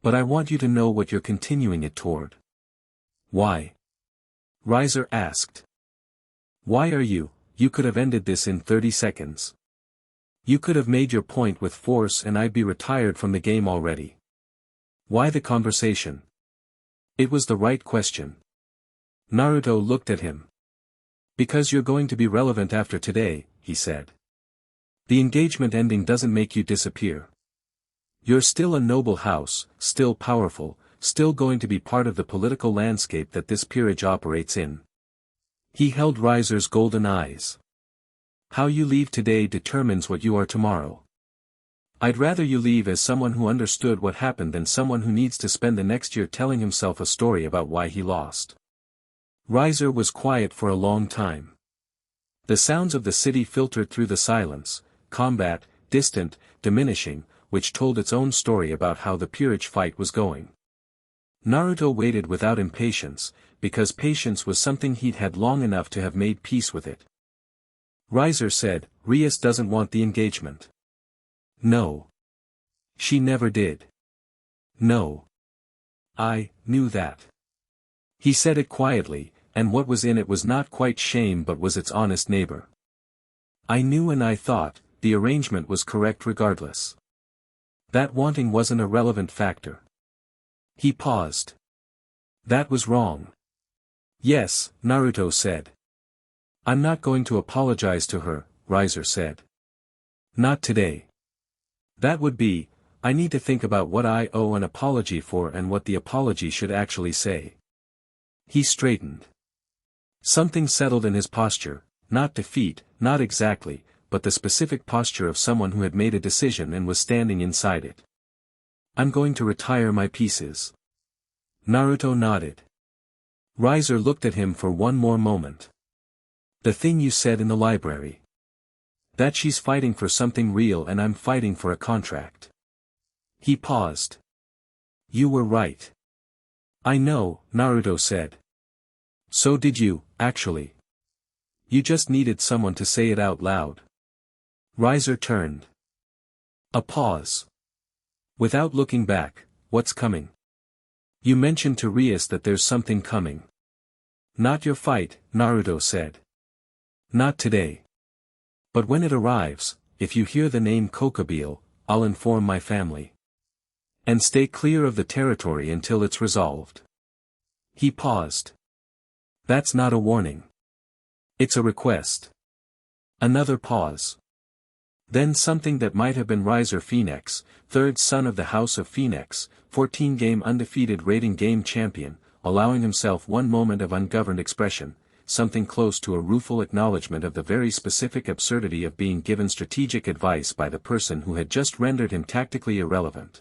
But I want you to know what you're continuing it toward. Why? Riser asked. Why are you could have ended this in 30 seconds. You could have made your point with force and I'd be retired from the game already. Why the conversation? It was the right question. Naruto looked at him. Because you're going to be relevant after today, he said. The engagement ending doesn't make you disappear. You're still a noble house, still powerful, still going to be part of the political landscape that this peerage operates in. He held Riser's golden eyes. How you leave today determines what you are tomorrow. I'd rather you leave as someone who understood what happened than someone who needs to spend the next year telling himself a story about why he lost. Riser was quiet for a long time. The sounds of the city filtered through the silence, combat, distant, diminishing, which told its own story about how the peerage fight was going. Naruto waited without impatience, because patience was something he'd had long enough to have made peace with it. Riser said, Rias doesn't want the engagement. No. She never did. No. I knew that. He said it quietly, and what was in it was not quite shame but was its honest neighbor. I knew and I thought, the arrangement was correct regardless. That wanting wasn't a relevant factor. He paused. That was wrong. Yes, Naruto said. I'm not going to apologize to her, Riser said. Not today. That would be, I need to think about what I owe an apology for and what the apology should actually say. He straightened. Something settled in his posture, not defeat, not exactly, but the specific posture of someone who had made a decision and was standing inside it. I'm going to retire my pieces. Naruto nodded. Riser looked at him for one more moment. The thing you said in the library. That she's fighting for something real and I'm fighting for a contract. He paused. You were right. I know, Naruto said. So did you, actually. You just needed someone to say it out loud. Riser turned. A pause. Without looking back, what's coming? You mentioned to Rias that there's something coming. Not your fight, Naruto said. Not today. But when it arrives, if you hear the name Kokabeel, I'll inform my family. And stay clear of the territory until it's resolved. He paused. That's not a warning. It's a request. Another pause. Then something that might have been Riser Phoenix, third son of the House of Phoenix, 14-game undefeated rating game champion, allowing himself one moment of ungoverned expression, something close to a rueful acknowledgement of the very specific absurdity of being given strategic advice by the person who had just rendered him tactically irrelevant.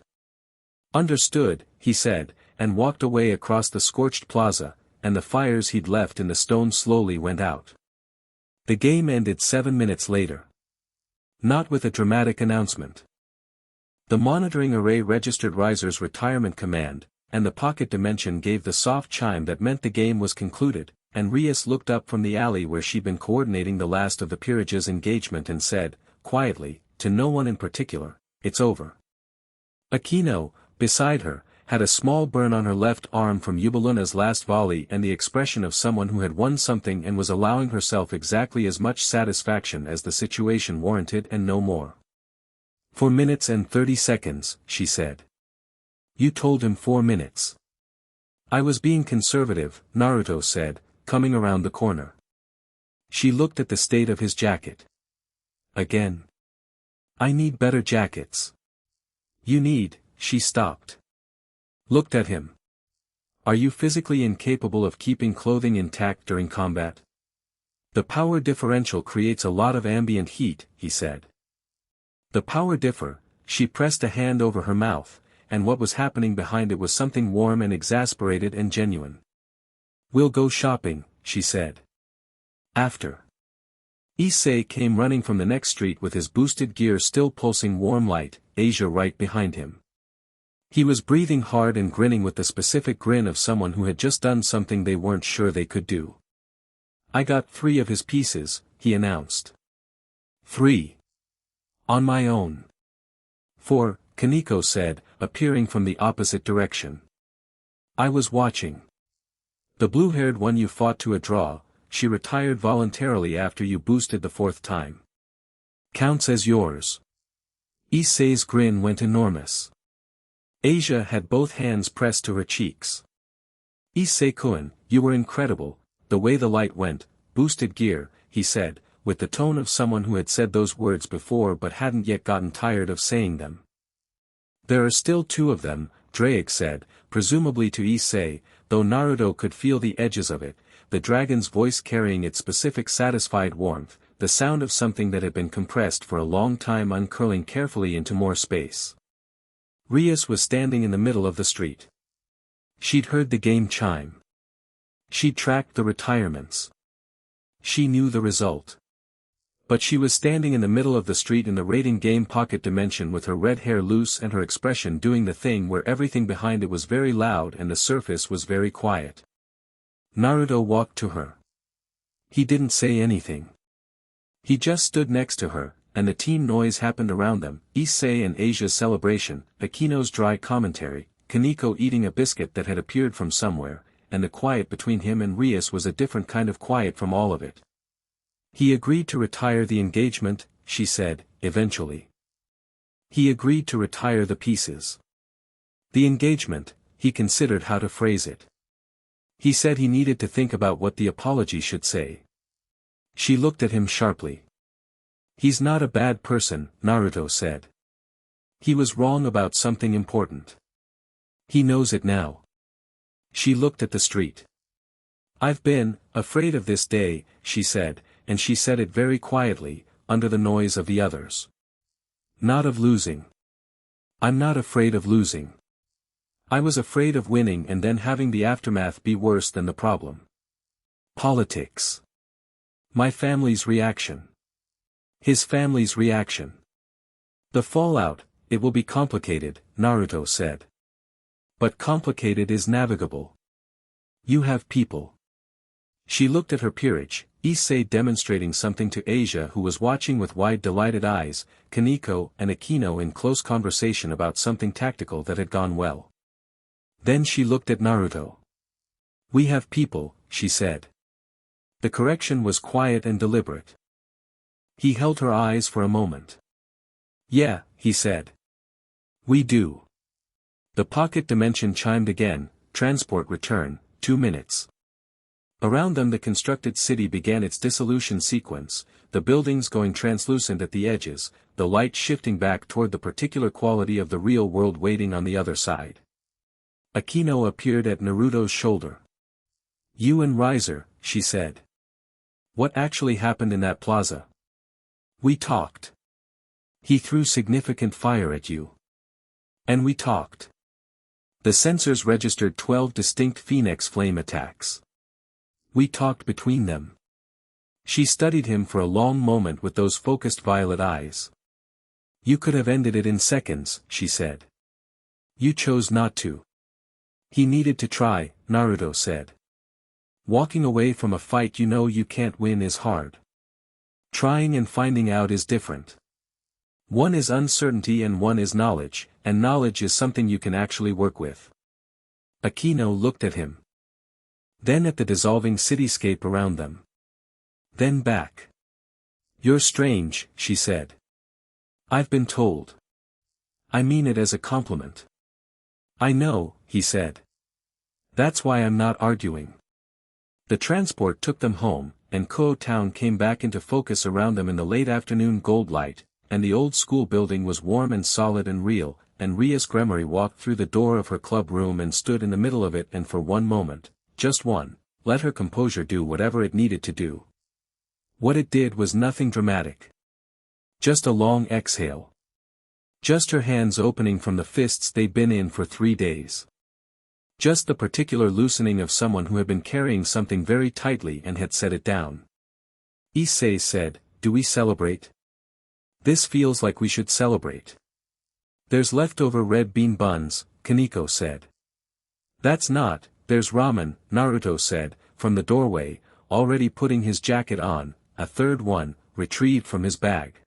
Understood, he said, and walked away across the scorched plaza, and the fires he'd left in the stone slowly went out. The game ended 7 minutes later. Not with a dramatic announcement. The monitoring array registered Riser's retirement command, and the pocket dimension gave the soft chime that meant the game was concluded, and Rias looked up from the alley where she'd been coordinating the last of the peerage's engagement and said, quietly, to no one in particular, it's over. Akino, beside her, had a small burn on her left arm from Yubaluna's last volley and the expression of someone who had won something and was allowing herself exactly as much satisfaction as the situation warranted and no more. 4 minutes and 30 seconds, she said. You told him 4 minutes. I was being conservative, Naruto said, coming around the corner. She looked at the state of his jacket. Again. I need better jackets. You need, she stopped. Looked at him. Are you physically incapable of keeping clothing intact during combat? The power differential creates a lot of ambient heat, he said. The power differ, she pressed a hand over her mouth, and what was happening behind it was something warm and exasperated and genuine. We'll go shopping, she said. After. Issei came running from the next street with his boosted gear still pulsing warm light, Asia right behind him. He was breathing hard and grinning with the specific grin of someone who had just done something they weren't sure they could do. I got 3 of his pieces, he announced. 3. On my own. 4, Kaneko said, appearing from the opposite direction. I was watching. The blue-haired one you fought to a draw, she retired voluntarily after you boosted the 4th time. Counts as yours. Issei's grin went enormous. Asia had both hands pressed to her cheeks. Issei-kun, you were incredible, the way the light went, boosted gear, he said, with the tone of someone who had said those words before but hadn't yet gotten tired of saying them. There are still 2 of them, Drake said, presumably to Issei, though Naruto could feel the edges of it, the dragon's voice carrying its specific satisfied warmth, the sound of something that had been compressed for a long time uncurling carefully into more space. Rias was standing in the middle of the street. She'd heard the game chime. She'd tracked the retirements. She knew the result. But she was standing in the middle of the street in the raiding game pocket dimension with her red hair loose and her expression doing the thing where everything behind it was very loud and the surface was very quiet. Naruto walked to her. He didn't say anything. He just stood next to her, and the team noise happened around them, Issei and Asia's celebration, Akino's dry commentary, Kaneko eating a biscuit that had appeared from somewhere, and the quiet between him and Rias was a different kind of quiet from all of it. He agreed to retire the engagement, she said, eventually. He agreed to retire the pieces. The engagement, he considered how to phrase it. He said he needed to think about what the apology should say. She looked at him sharply. He's not a bad person, Naruto said. He was wrong about something important. He knows it now. She looked at the street. I've been afraid of this day, she said, and she said it very quietly, under the noise of the others. Not of losing. I'm not afraid of losing. I was afraid of winning and then having the aftermath be worse than the problem. Politics. My family's reaction. His family's reaction. The fallout, it will be complicated, Naruto said. But complicated is navigable. You have people. She looked at her peerage, Issei demonstrating something to Asia who was watching with wide delighted eyes, Kaneko and Akino in close conversation about something tactical that had gone well. Then she looked at Naruto. We have people, she said. The correction was quiet and deliberate. He held her eyes for a moment. Yeah, he said. We do. The pocket dimension chimed again, transport return, 2 minutes. Around them the constructed city began its dissolution sequence, the buildings going translucent at the edges, the light shifting back toward the particular quality of the real world waiting on the other side. Akino appeared at Naruto's shoulder. You and Riser, she said. What actually happened in that plaza? We talked. He threw significant fire at you. And we talked. The sensors registered 12 distinct Phoenix flame attacks. We talked between them. She studied him for a long moment with those focused violet eyes. You could have ended it in seconds, she said. You chose not to. He needed to try, Naruto said. Walking away from a fight you know you can't win is hard. Trying and finding out is different. One is uncertainty and one is knowledge, and knowledge is something you can actually work with. Akino looked at him. Then at the dissolving cityscape around them. Then back. You're strange, she said. I've been told. I mean it as a compliment. I know, he said. That's why I'm not arguing. The transport took them home, and Kuoh Town came back into focus around them in the late afternoon gold light, and the old school building was warm and solid and real, and Rias Gremory walked through the door of her club room and stood in the middle of it and for one moment, just one, let her composure do whatever it needed to do. What it did was nothing dramatic. Just a long exhale. Just her hands opening from the fists they'd been in for 3 days. Just the particular loosening of someone who had been carrying something very tightly and had set it down. Issei said, "Do we celebrate? This feels like we should celebrate." "There's leftover red bean buns," Kaneko said. "That's not, there's ramen," Naruto said, from the doorway, already putting his jacket on, a third one, retrieved from his bag.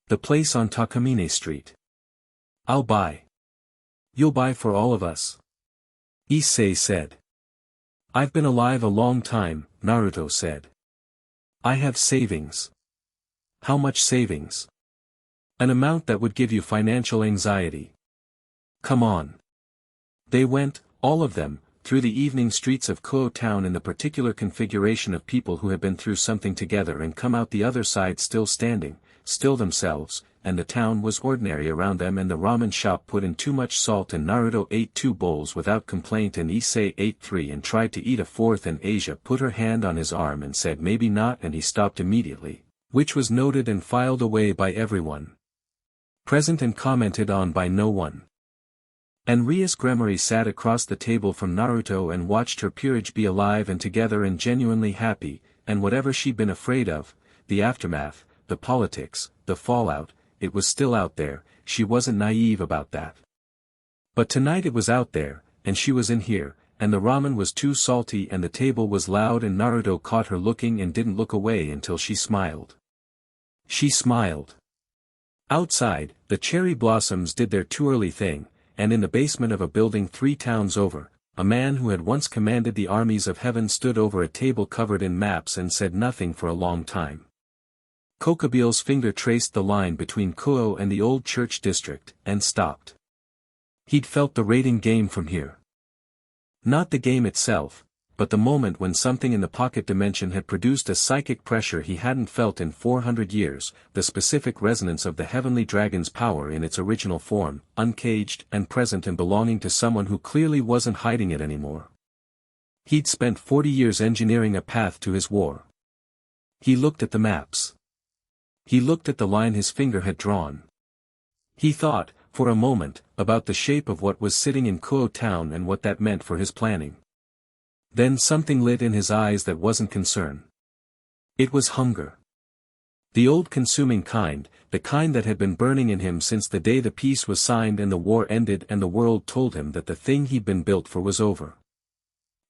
"The place on Takamine Street. I'll buy." "You'll buy for all of us?" Issei said. "I've been alive a long time," Naruto said. "I have savings." "How much savings?" "An amount that would give you financial anxiety." "Come on." They went, all of them, through the evening streets of Kuoh Town in the particular configuration of people who had been through something together and come out the other side still standing, still themselves, and the town was ordinary around them and the ramen shop put in too much salt and Naruto ate 2 bowls without complaint and Issei ate 3 and tried to eat a 4th and Asia put her hand on his arm and said maybe not and he stopped immediately, which was noted and filed away by everyone present and commented on by no one. And Rias Gremory sat across the table from Naruto and watched her peerage be alive and together and genuinely happy, and whatever she'd been afraid of, the aftermath, the politics, the fallout, it was still out there, she wasn't naive about that. But tonight it was out there, and she was in here, and the ramen was too salty and the table was loud and Naruto caught her looking and didn't look away until she smiled. She smiled. Outside, the cherry blossoms did their too early thing, and in the basement of a building 3 towns over, a man who had once commanded the armies of heaven stood over a table covered in maps and said nothing for a long time. Kokabiel's finger traced the line between Kuoh and the old church district, and stopped. He'd felt the raiding game from here. Not the game itself, but the moment when something in the pocket dimension had produced a psychic pressure he hadn't felt in 400 years, the specific resonance of the heavenly dragon's power in its original form, uncaged and present and belonging to someone who clearly wasn't hiding it anymore. He'd spent 40 years engineering a path to his war. He looked at the maps. He looked at the line his finger had drawn. He thought, for a moment, about the shape of what was sitting in Kuoh Town and what that meant for his planning. Then something lit in his eyes that wasn't concern. It was hunger. The old consuming kind, the kind that had been burning in him since the day the peace was signed and the war ended and the world told him that the thing he'd been built for was over.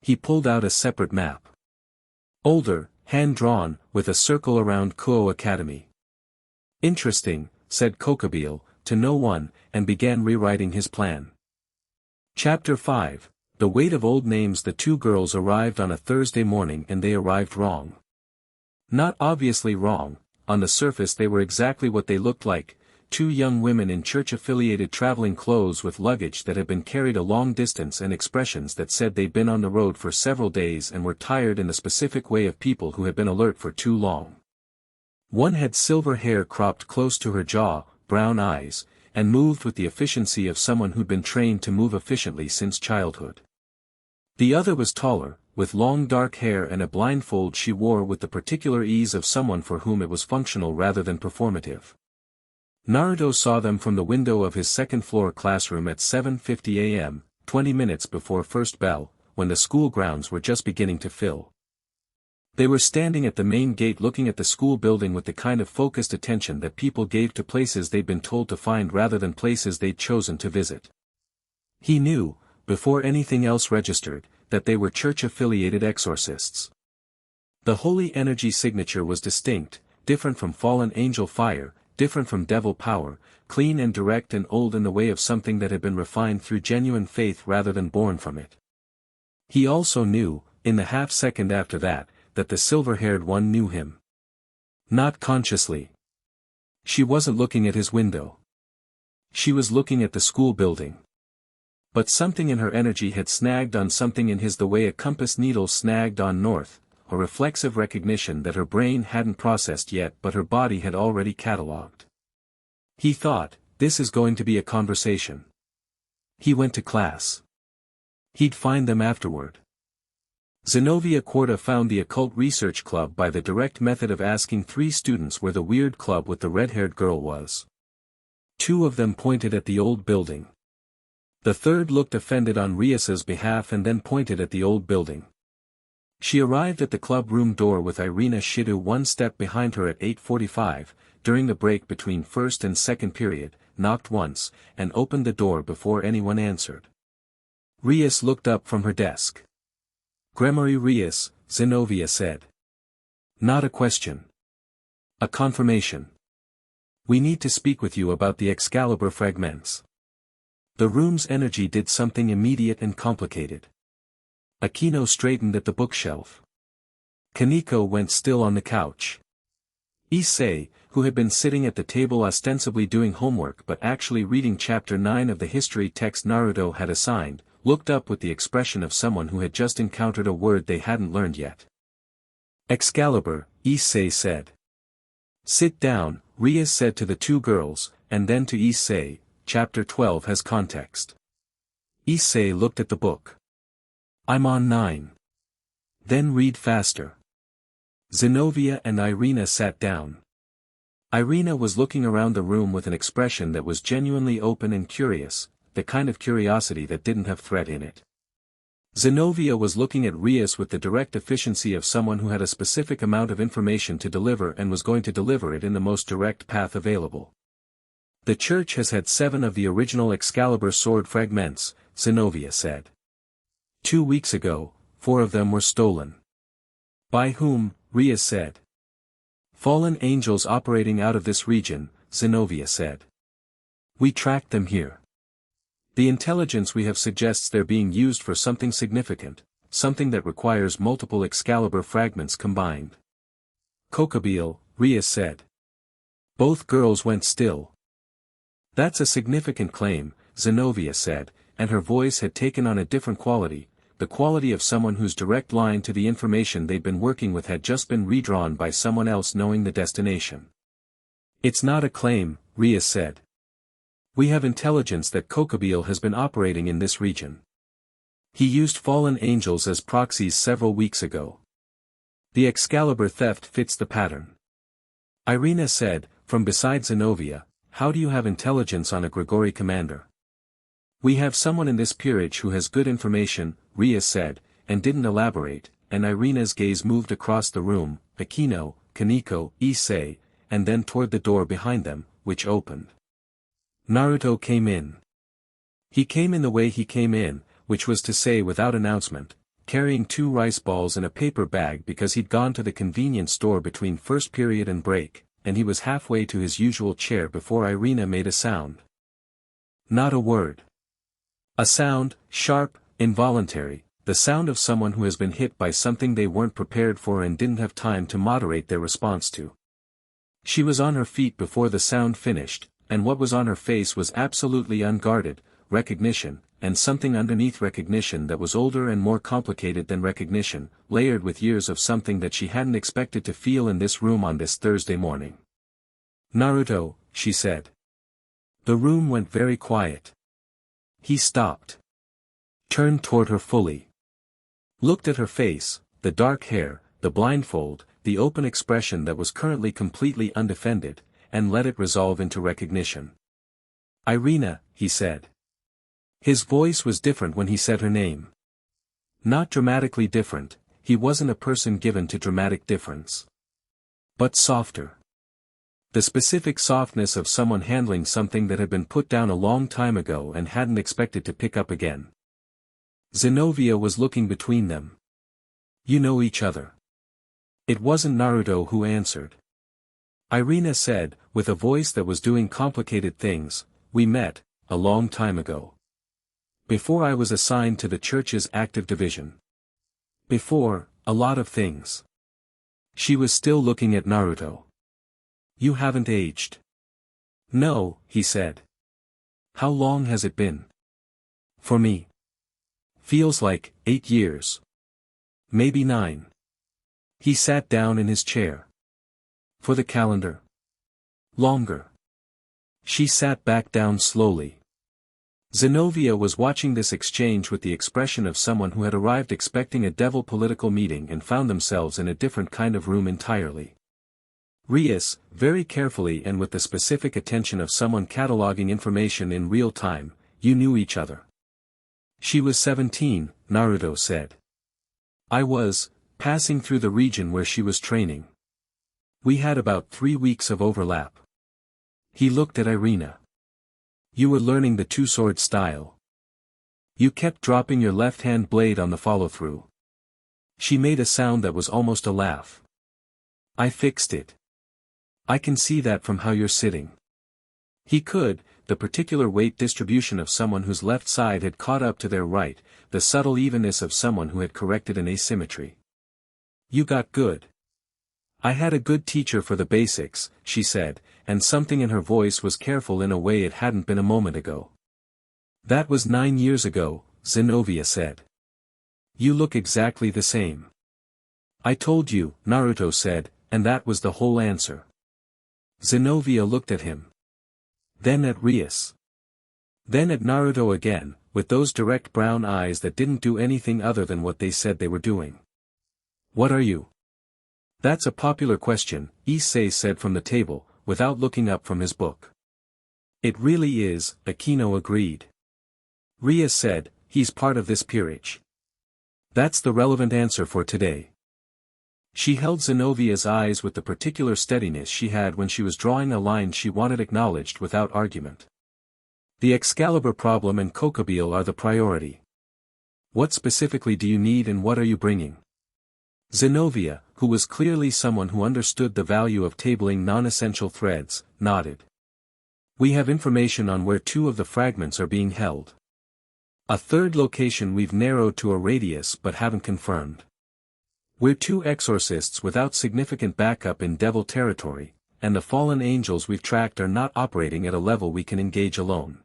He pulled out a separate map. Older, hand-drawn, with a circle around Kuoh Academy. "Interesting," said Kokabiel, to no one, and began rewriting his plan. Chapter 5, The Weight of Old Names. The 2 girls arrived on a Thursday morning and they arrived wrong. Not obviously wrong, on the surface they were exactly what they looked like, 2 young women in church-affiliated traveling clothes with luggage that had been carried a long distance and expressions that said they'd been on the road for several days and were tired in the specific way of people who had been alert for too long. One had silver hair cropped close to her jaw, brown eyes, and moved with the efficiency of someone who'd been trained to move efficiently since childhood. The other was taller, with long dark hair and a blindfold she wore with the particular ease of someone for whom it was functional rather than performative. Naruto saw them from the window of his second-floor classroom at 7:50 a.m., 20 minutes before first bell, when the school grounds were just beginning to fill. They were standing at the main gate looking at the school building with the kind of focused attention that people gave to places they'd been told to find rather than places they'd chosen to visit. He knew, before anything else registered, that they were church-affiliated exorcists. The holy energy signature was distinct, different from fallen angel fire, different from devil power, clean and direct and old in the way of something that had been refined through genuine faith rather than born from it. He also knew, in the half-second after that the silver-haired one knew him. Not consciously. She wasn't looking at his window. She was looking at the school building. But something in her energy had snagged on something in his the way a compass needle snagged on north, a reflexive recognition that her brain hadn't processed yet but her body had already catalogued. He thought, this is going to be a conversation. He went to class. He'd find them afterward. Zenobia Quarta found the occult research club by the direct method of asking 3 students where the weird club with the red-haired girl was. 2 of them pointed at the old building. The third looked offended on Rias's behalf and then pointed at the old building. She arrived at the club room door with Irina Shidu 1 step behind her at 8:45, during the break between first and second period, knocked once, and opened the door before anyone answered. Rias looked up from her desk. "Gremory Rias," Zenobia said. "Not a question. A confirmation. We need to speak with you about the Excalibur fragments." The room's energy did something immediate and complicated. Aquino straightened at the bookshelf. Kaneko went still on the couch. Issei, who had been sitting at the table ostensibly doing homework but actually reading chapter 9 of the history text Naruto had assigned, looked up with the expression of someone who had just encountered a word they hadn't learned yet. "Excalibur," Issei said. "Sit down," Rias said to the 2 girls, and then to Issei, "Chapter 12 has context." Issei looked at the book. "I'm on 9. Then read faster." Zenobia and Irina sat down. Irina was looking around the room with an expression that was genuinely open and curious, the kind of curiosity that didn't have threat in it. Zenobia was looking at Rias with the direct efficiency of someone who had a specific amount of information to deliver and was going to deliver it in the most direct path available. "The church has had 7 of the original Excalibur sword fragments," Zenobia said. 2 weeks ago, 4 of them were stolen. "By whom?" Rias said. "Fallen angels operating out of this region," Zenobia said. "We tracked them here. The intelligence we have suggests they're being used for something significant, something that requires multiple Excalibur fragments combined." "Kokobile," Rias said. Both girls went still. "That's a significant claim," Zenobia said, and her voice had taken on a different quality, the quality of someone whose direct line to the information they'd been working with had just been redrawn by someone else knowing the destination. "It's not a claim," Rias said. "We have intelligence that Kokobile has been operating in this region. He used fallen angels as proxies several weeks ago. The Excalibur theft fits the pattern." Irina said, from beside Zenobia, "How do you have intelligence on a Gregory commander?" "We have someone in this peerage who has good information," Rias said, and didn't elaborate, and Irina's gaze moved across the room, Aquino, Kaneko, Issei, and then toward the door behind them, which opened. Naruto came in. He came in the way he came in, which was to say without announcement, carrying 2 rice balls in a paper bag because he'd gone to the convenience store between first period and break, and he was halfway to his usual chair before Irina made a sound. Not a word. A sound, sharp, involuntary, the sound of someone who has been hit by something they weren't prepared for and didn't have time to moderate their response to. She was on her feet before the sound finished, and what was on her face was absolutely unguarded, recognition, and something underneath recognition that was older and more complicated than recognition, layered with years of something that she hadn't expected to feel in this room on this Thursday morning. "Naruto," she said. The room went very quiet. He stopped. Turned toward her fully. Looked at her face, the dark hair, the blindfold, the open expression that was currently completely undefended, and let it resolve into recognition. "Irina," he said. His voice was different when he said her name. Not dramatically different, he wasn't a person given to dramatic difference. But softer. The specific softness of someone handling something that had been put down a long time ago and hadn't expected to pick up again. Zenobia was looking between them. "You know each other." It wasn't Naruto who answered. Irina said, with a voice that was doing complicated things, "We met, a long time ago. Before I was assigned to the church's active division. Before, a lot of things." She was still looking at Naruto. "You haven't aged." "No," he said. "How long has it been?" "For me. Feels like 8 years. Maybe 9. He sat down in his chair. "For the calendar?" "Longer." She sat back down slowly. Zenobia was watching this exchange with the expression of someone who had arrived expecting a devil political meeting and found themselves in a different kind of room entirely. Rias, very carefully and with the specific attention of someone cataloging information in real time, you knew each other. She was 17, Naruto said. I was, passing through the region where she was training. We had about 3 weeks of overlap. He looked at Irina. You were learning the two-sword style. You kept dropping your left-hand blade on the follow-through. She made a sound that was almost a laugh. I fixed it. I can see that from how you're sitting. He could, the particular weight distribution of someone whose left side had caught up to their right, the subtle evenness of someone who had corrected an asymmetry. You got good. I had a good teacher for the basics, she said, and something in her voice was careful in a way it hadn't been a moment ago. That was 9 years ago, Zenobia said. You look exactly the same. I told you, Naruto said, and that was the whole answer. Zenobia looked at him. Then at Rias. Then at Naruto again, with those direct brown eyes that didn't do anything other than what they said they were doing. What are you? That's a popular question, Issei said from the table, without looking up from his book. It really is, Aquino agreed. Rias said, he's part of this peerage. That's the relevant answer for today. She held Zenovia's eyes with the particular steadiness she had when she was drawing a line she wanted acknowledged without argument. The Excalibur problem and Kokobile are the priority. What specifically do you need and what are you bringing? Zenobia, who was clearly someone who understood the value of tabling non-essential threads, nodded. We have information on where 2 of the fragments are being held. A third location we've narrowed to a radius but haven't confirmed. We're 2 exorcists without significant backup in devil territory, and the fallen angels we've tracked are not operating at a level we can engage alone.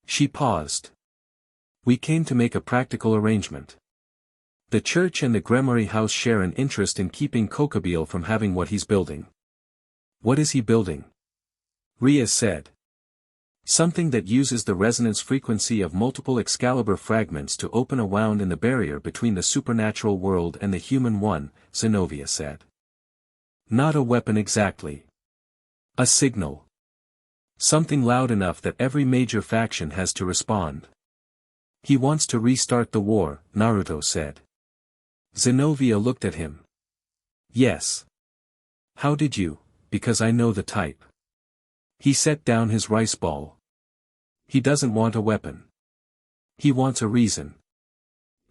She paused. We came to make a practical arrangement. The church and the Gremory house share an interest in keeping Kokobile from having what he's building. What is he building? Rias said. Something that uses the resonance frequency of multiple Excalibur fragments to open a wound in the barrier between the supernatural world and the human one, Zenobia said. Not a weapon exactly. A signal. Something loud enough that every major faction has to respond. He wants to restart the war, Naruto said. Zenobia looked at him. Yes. How did you? Because I know the type. He set down his rice ball. He doesn't want a weapon. He wants a reason.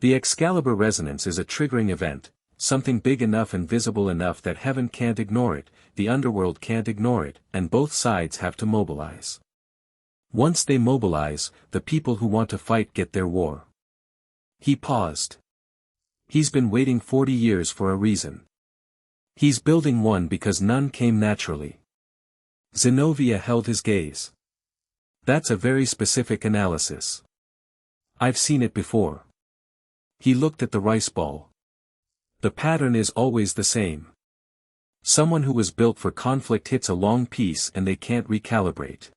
The Excalibur resonance is a triggering event, something big enough and visible enough that heaven can't ignore it, the underworld can't ignore it, and both sides have to mobilize. Once they mobilize, the people who want to fight get their war. He paused. He's been waiting 40 years for a reason. He's building one because none came naturally. Zenobia held his gaze. That's a very specific analysis. I've seen it before. He looked at the rice ball. The pattern is always the same. Someone who was built for conflict hits a long piece and they can't recalibrate.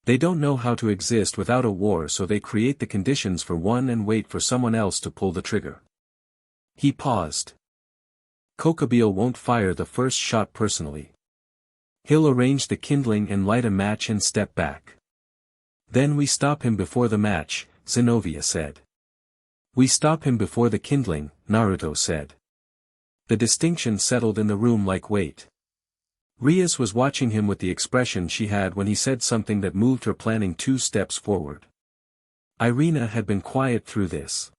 They don't know how to exist without a war, so they create the conditions for one and wait for someone else to pull the trigger. He paused. Kokobile won't fire the first shot personally. He'll arrange the kindling and light a match and step back. Then we stop him before the match, Zenobia said. We stop him before the kindling, Naruto said. The distinction settled in the room like weight. Rias was watching him with the expression she had when he said something that moved her, planning 2 steps forward. Irina had been quiet through this.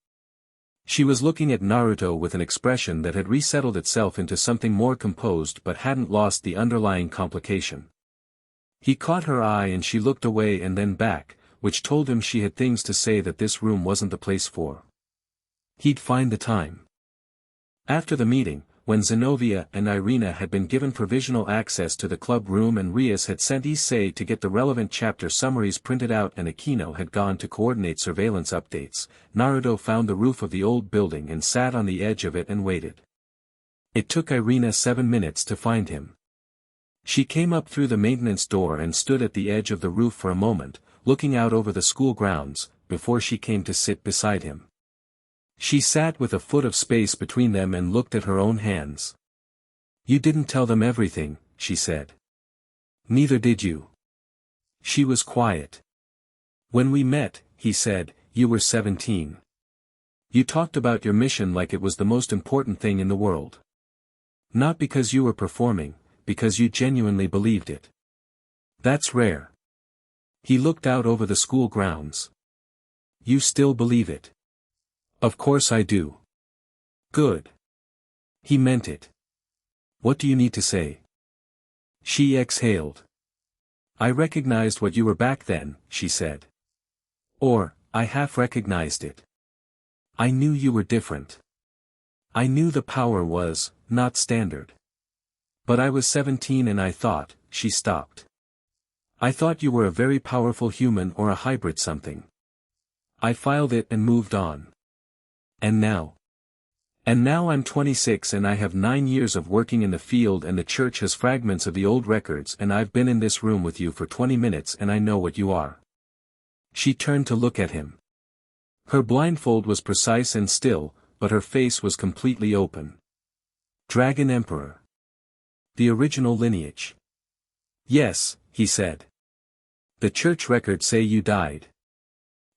She was looking at Naruto with an expression that had resettled itself into something more composed but hadn't lost the underlying complication. He caught her eye and she looked away and then back, which told him she had things to say that this room wasn't the place for. He'd find the time. After the meeting, when Zenobia and Irina had been given provisional access to the club room and Rias had sent Issei to get the relevant chapter summaries printed out and Aquino had gone to coordinate surveillance updates, Naruto found the roof of the old building and sat on the edge of it and waited. It took Irina 7 minutes to find him. She came up through the maintenance door and stood at the edge of the roof for a moment, looking out over the school grounds, before she came to sit beside him. She sat with a foot of space between them and looked at her own hands. "You didn't tell them everything," she said. "Neither did you." She was quiet. "When we met," he said, "you were 17. You talked about your mission like it was the most important thing in the world. Not because you were performing, because you genuinely believed it. That's rare." He looked out over the school grounds. "You still believe it?" "Of course I do." "Good." He meant it. "What do you need to say?" She exhaled. "I recognized what you were back then," she said. "Or, I half recognized it. I knew you were different. I knew the power was, not standard. But I was 17 and I thought," she stopped. "I thought you were a very powerful human or a hybrid something. I filed it and moved on. And now? And now I'm 26 and I have 9 years of working in the field and the church has fragments of the old records and I've been in this room with you for 20 minutes and I know what you are." She turned to look at him. Her blindfold was precise and still, but her face was completely open. "Dragon Emperor. The original lineage." "Yes," he said. "The church records say you died.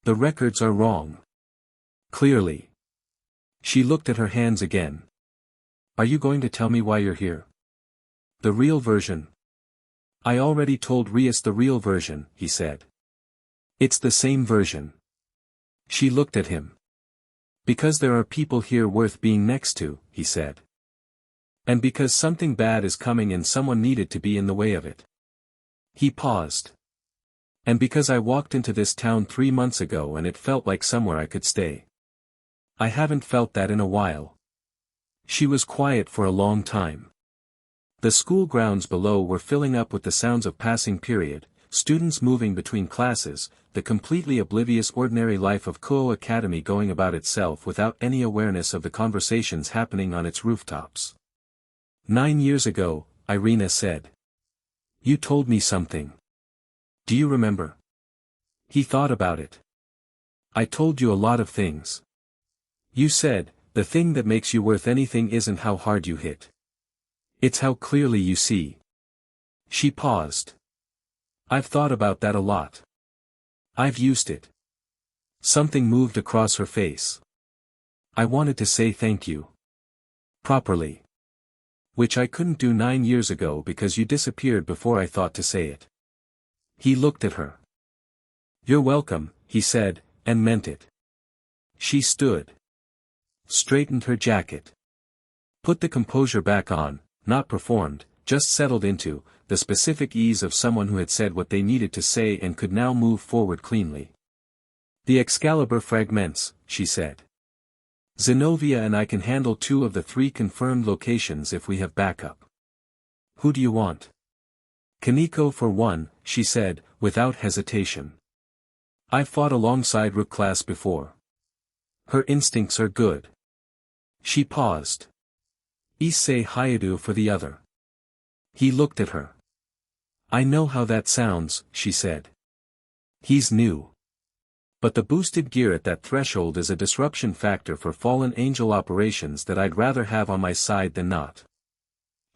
The records are wrong. Clearly." She looked at her hands again. "Are you going to tell me why you're here? The real version?" "I already told Rias the real version," he said. "It's the same version." She looked at him. "Because there are people here worth being next to," he said. "And because something bad is coming and someone needed to be in the way of it." He paused. "And because I walked into this town 3 months ago and it felt like somewhere I could stay. I haven't felt that in a while." She was quiet for a long time. The school grounds below were filling up with the sounds of passing period, students moving between classes, the completely oblivious ordinary life of Kuoh Academy going about itself without any awareness of the conversations happening on its rooftops. 9 years ago, Irina said. "You told me something. Do you remember?" He thought about it. "I told you a lot of things. You said, the thing that makes you worth anything isn't how hard you hit. It's how clearly you see." She paused. "I've thought about that a lot. I've used it." Something moved across her face. "I wanted to say thank you. Properly. Which I couldn't do 9 years ago because you disappeared before I thought to say it." He looked at her. "You're welcome," he said, and meant it. She stood. Straightened her jacket. Put the composure back on, not performed, just settled into, the specific ease of someone who had said what they needed to say and could now move forward cleanly. "The Excalibur fragments," she said. "Zenobia and I can handle 2 of the 3 confirmed locations if we have backup. Who do you want?" "Kaneko for one," she said, without hesitation. "I've fought alongside Rook class before. Her instincts are good." She paused. "Issei Hayadu for the other." He looked at her. "I know how that sounds," she said. "He's new. But the boosted gear at that threshold is a disruption factor for fallen angel operations that I'd rather have on my side than not."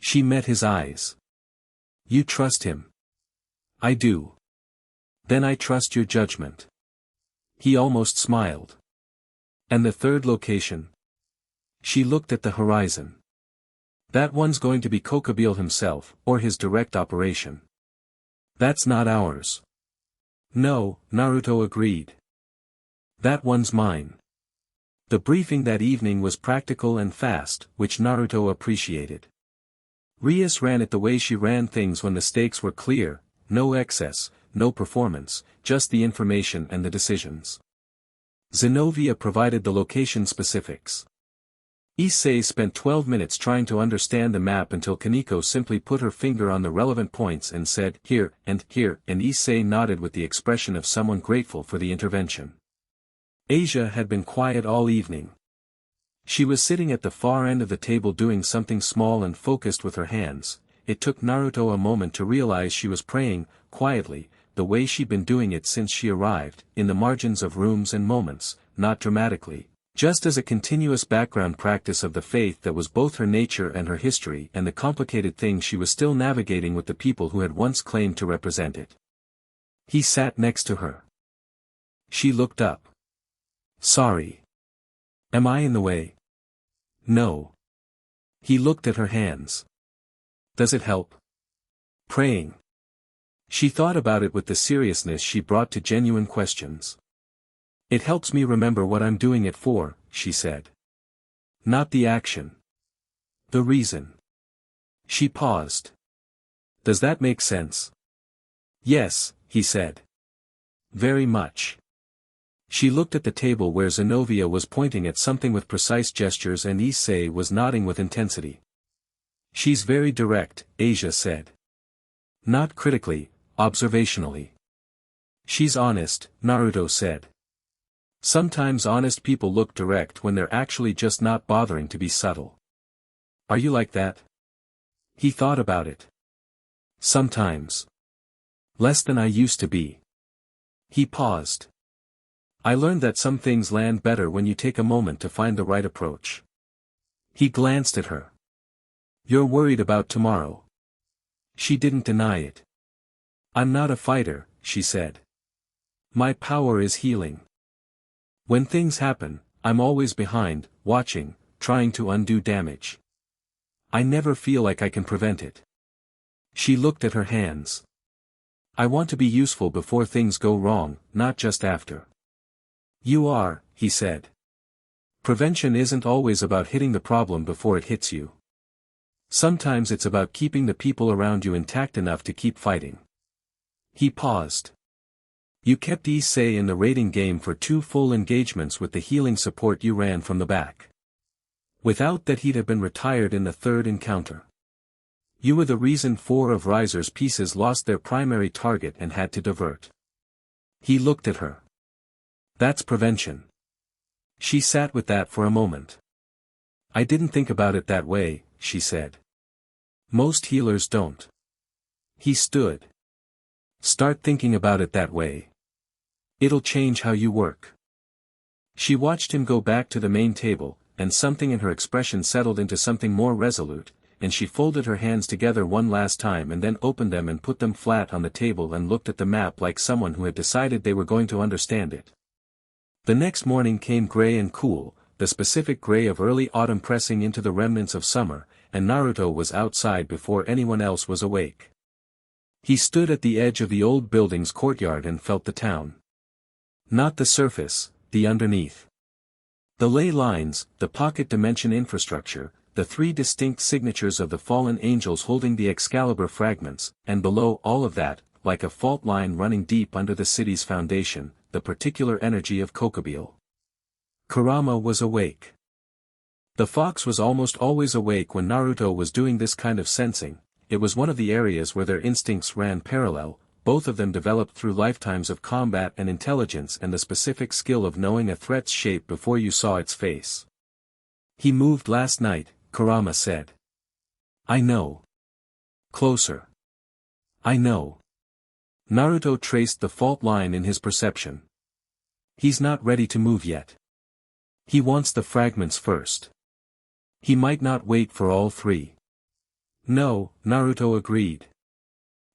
She met his eyes. "You trust him?" "I do." "Then I trust your judgment." He almost smiled. "And the 3rd location?" She looked at the horizon. "That one's going to be Kokabil himself, or his direct operation. That's not ours." "No," Naruto agreed. "That one's mine." The briefing that evening was practical and fast, which Naruto appreciated. Rias ran it the way she ran things when the stakes were clear, no excess, no performance, just the information and the decisions. Zenobia provided the location specifics. Issei spent 12 minutes trying to understand the map until Kaneko simply put her finger on the relevant points and said, here, and Issei nodded with the expression of someone grateful for the intervention. Asia had been quiet all evening. She was sitting at the far end of the table doing something small and focused with her hands. It took Naruto a moment to realize she was praying, quietly, the way she'd been doing it since she arrived, in the margins of rooms and moments, not dramatically, just as a continuous background practice of the faith that was both her nature and her history and the complicated things she was still navigating with the people who had once claimed to represent it. He sat next to her. She looked up. Sorry. Am I in the way? No. He looked at her hands. Does it help? Praying. She thought about it with the seriousness she brought to genuine questions. It helps me remember what I'm doing it for, she said. Not the action. The reason. She paused. Does that make sense? Yes, he said. Very much. She looked at the table where Zenobia was pointing at something with precise gestures and Issei was nodding with intensity. She's very direct, Asia said. Not critically, observationally. She's honest, Naruto said. Sometimes honest people look direct when they're actually just not bothering to be subtle. Are you like that? He thought about it. Sometimes. Less than I used to be. He paused. I learned that some things land better when you take a moment to find the right approach. He glanced at her. You're worried about tomorrow. She didn't deny it. I'm not a fighter, she said. My power is healing. When things happen, I'm always behind, watching, trying to undo damage. I never feel like I can prevent it. She looked at her hands. I want to be useful before things go wrong, not just after. You are, he said. Prevention isn't always about hitting the problem before it hits you. Sometimes it's about keeping the people around you intact enough to keep fighting. He paused. You kept Issei in the raiding game for 2 full engagements with the healing support you ran from the back. Without that he'd have been retired in the 3rd encounter. You were the reason 4 of Riser's pieces lost their primary target and had to divert. He looked at her. That's prevention. She sat with that for a moment. I didn't think about it that way, she said. Most healers don't. He stood. Start thinking about it that way. It'll change how you work. She watched him go back to the main table, and something in her expression settled into something more resolute, and she folded her hands together one last time and then opened them and put them flat on the table and looked at the map like someone who had decided they were going to understand it. The next morning came gray and cool, the specific gray of early autumn pressing into the remnants of summer, and Naruto was outside before anyone else was awake. He stood at the edge of the old building's courtyard and felt the town. Not the surface, the underneath. The ley lines, the pocket dimension infrastructure, the 3 distinct signatures of the fallen angels holding the Excalibur fragments, and below all of that, like a fault line running deep under the city's foundation, the particular energy of Kokobile. Kurama was awake. The fox was almost always awake when Naruto was doing this kind of sensing. It was one of the areas where their instincts ran parallel, both of them developed through lifetimes of combat and intelligence and the specific skill of knowing a threat's shape before you saw its face. He moved last night, Kurama said. I know. Closer. I know. Naruto traced the fault line in his perception. He's not ready to move yet. He wants the fragments first. He might not wait for all 3. No, Naruto agreed.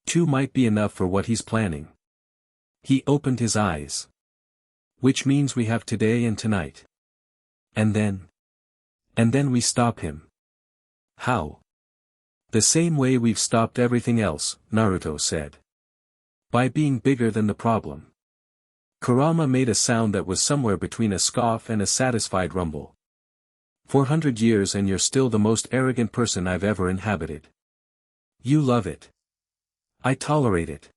2 might be enough for what he's planning. He opened his eyes. Which means we have today and tonight. And then? And then we stop him. How? The same way we've stopped everything else, Naruto said. By being bigger than the problem. Kurama made a sound that was somewhere between a scoff and a satisfied rumble. 400 years and you're still the most arrogant person I've ever inhabited. You love it. I tolerate it.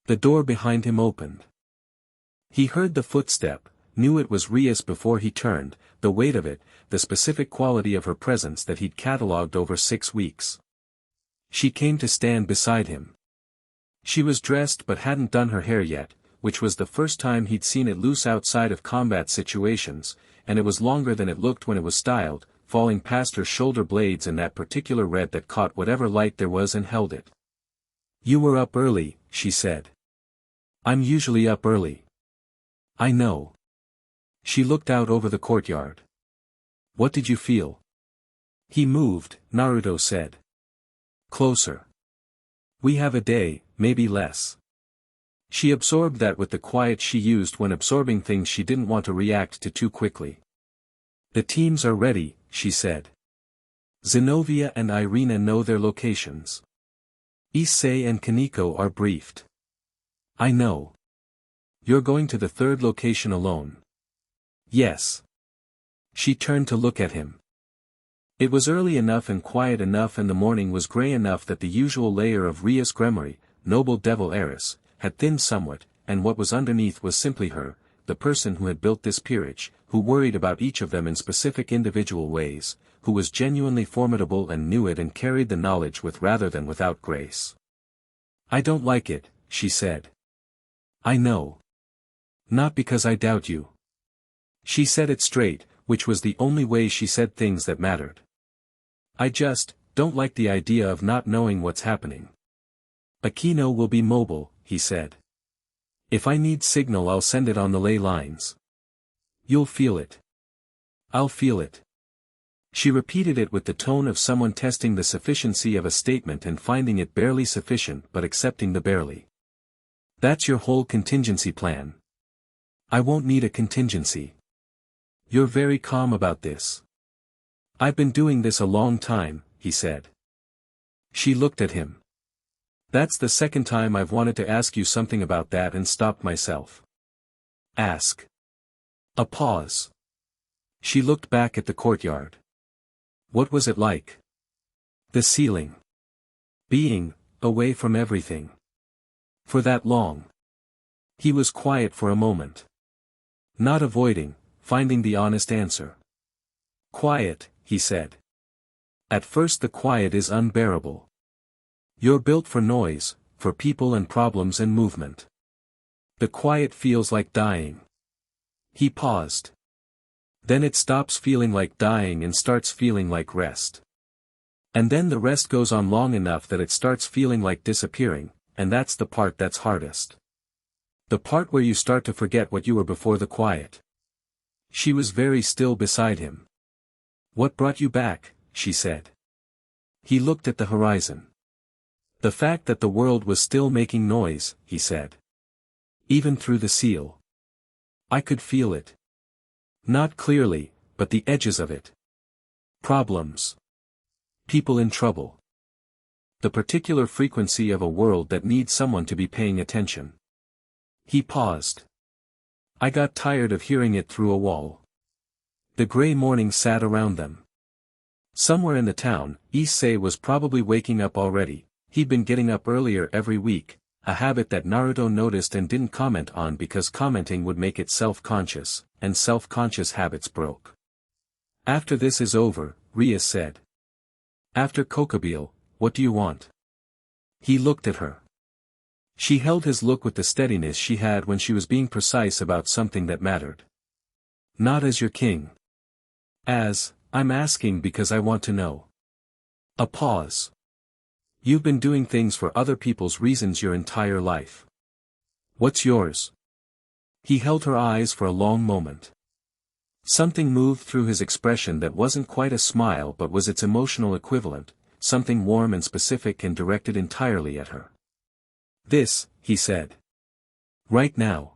The door behind him opened. He heard the footstep, knew it was Rias before he turned, the weight of it, the specific quality of her presence that he'd catalogued over 6 weeks. She came to stand beside him. She was dressed but hadn't done her hair yet, which was the first time he'd seen it loose outside of combat situations, and it was longer than it looked when it was styled, falling past her shoulder blades in that particular red that caught whatever light there was and held it. You were up early, she said. I'm usually up early. I know. She looked out over the courtyard. What did you feel? He moved, Naruto said. Closer. We have a day, maybe less. She absorbed that with the quiet she used when absorbing things she didn't want to react to too quickly. The teams are ready, she said. Zenobia and Irina know their locations. Issei and Kaneko are briefed. I know. You're going to the third location alone. Yes. She turned to look at him. It was early enough and quiet enough and the morning was grey enough that the usual layer of Rias Gremory, noble devil heiress, had thinned somewhat, and what was underneath was simply her, the person who had built this peerage, who worried about each of them in specific individual ways, who was genuinely formidable and knew it and carried the knowledge with rather than without grace. I don't like it, she said. I know. Not because I doubt you. She said it straight, which was the only way she said things that mattered. I just don't like the idea of not knowing what's happening. Akino will be mobile, he said. If I need signal I'll send it on the ley lines. You'll feel it. I'll feel it. She repeated it with the tone of someone testing the sufficiency of a statement and finding it barely sufficient but accepting the barely. That's your whole contingency plan. I won't need a contingency. You're very calm about this. I've been doing this a long time, he said. She looked at him. That's the second time I've wanted to ask you something about that and stopped myself. Ask. A pause. She looked back at the courtyard. What was it like? The ceiling. Being away from everything. For that long. He was quiet for a moment. Not avoiding, finding the honest answer. Quiet, he said. At first the quiet is unbearable. You're built for noise, for people and problems and movement. The quiet feels like dying. He paused. Then it stops feeling like dying and starts feeling like rest. And then the rest goes on long enough that it starts feeling like disappearing, and that's the part that's hardest. The part where you start to forget what you were before the quiet. She was very still beside him. What brought you back, she said. He looked at the horizon. The fact that the world was still making noise, he said. Even through the seal. I could feel it. Not clearly, but the edges of it. Problems. People in trouble. The particular frequency of a world that needs someone to be paying attention. He paused. I got tired of hearing it through a wall. The gray morning sat around them. Somewhere in the town, Issei was probably waking up already. He'd been getting up earlier every week, a habit that Naruto noticed and didn't comment on because commenting would make it self-conscious, and self-conscious habits broke. After this is over, Rias said. After Kokobile, what do you want? He looked at her. She held his look with the steadiness she had when she was being precise about something that mattered. Not as your king. As, I'm asking because I want to know. A pause. You've been doing things for other people's reasons your entire life. What's yours? He held her eyes for a long moment. Something moved through his expression that wasn't quite a smile but was its emotional equivalent, something warm and specific and directed entirely at her. This, he said. Right now.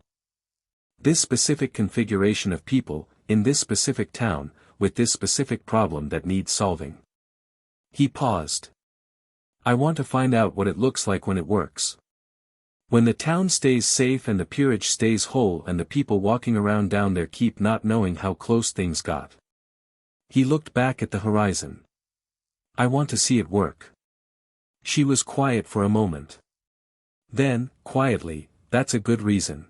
This specific configuration of people, in this specific town, with this specific problem that needs solving. He paused. I want to find out what it looks like when it works. When the town stays safe and the peerage stays whole and the people walking around down there keep not knowing how close things got. He looked back at the horizon. I want to see it work. She was quiet for a moment. Then, quietly, that's a good reason.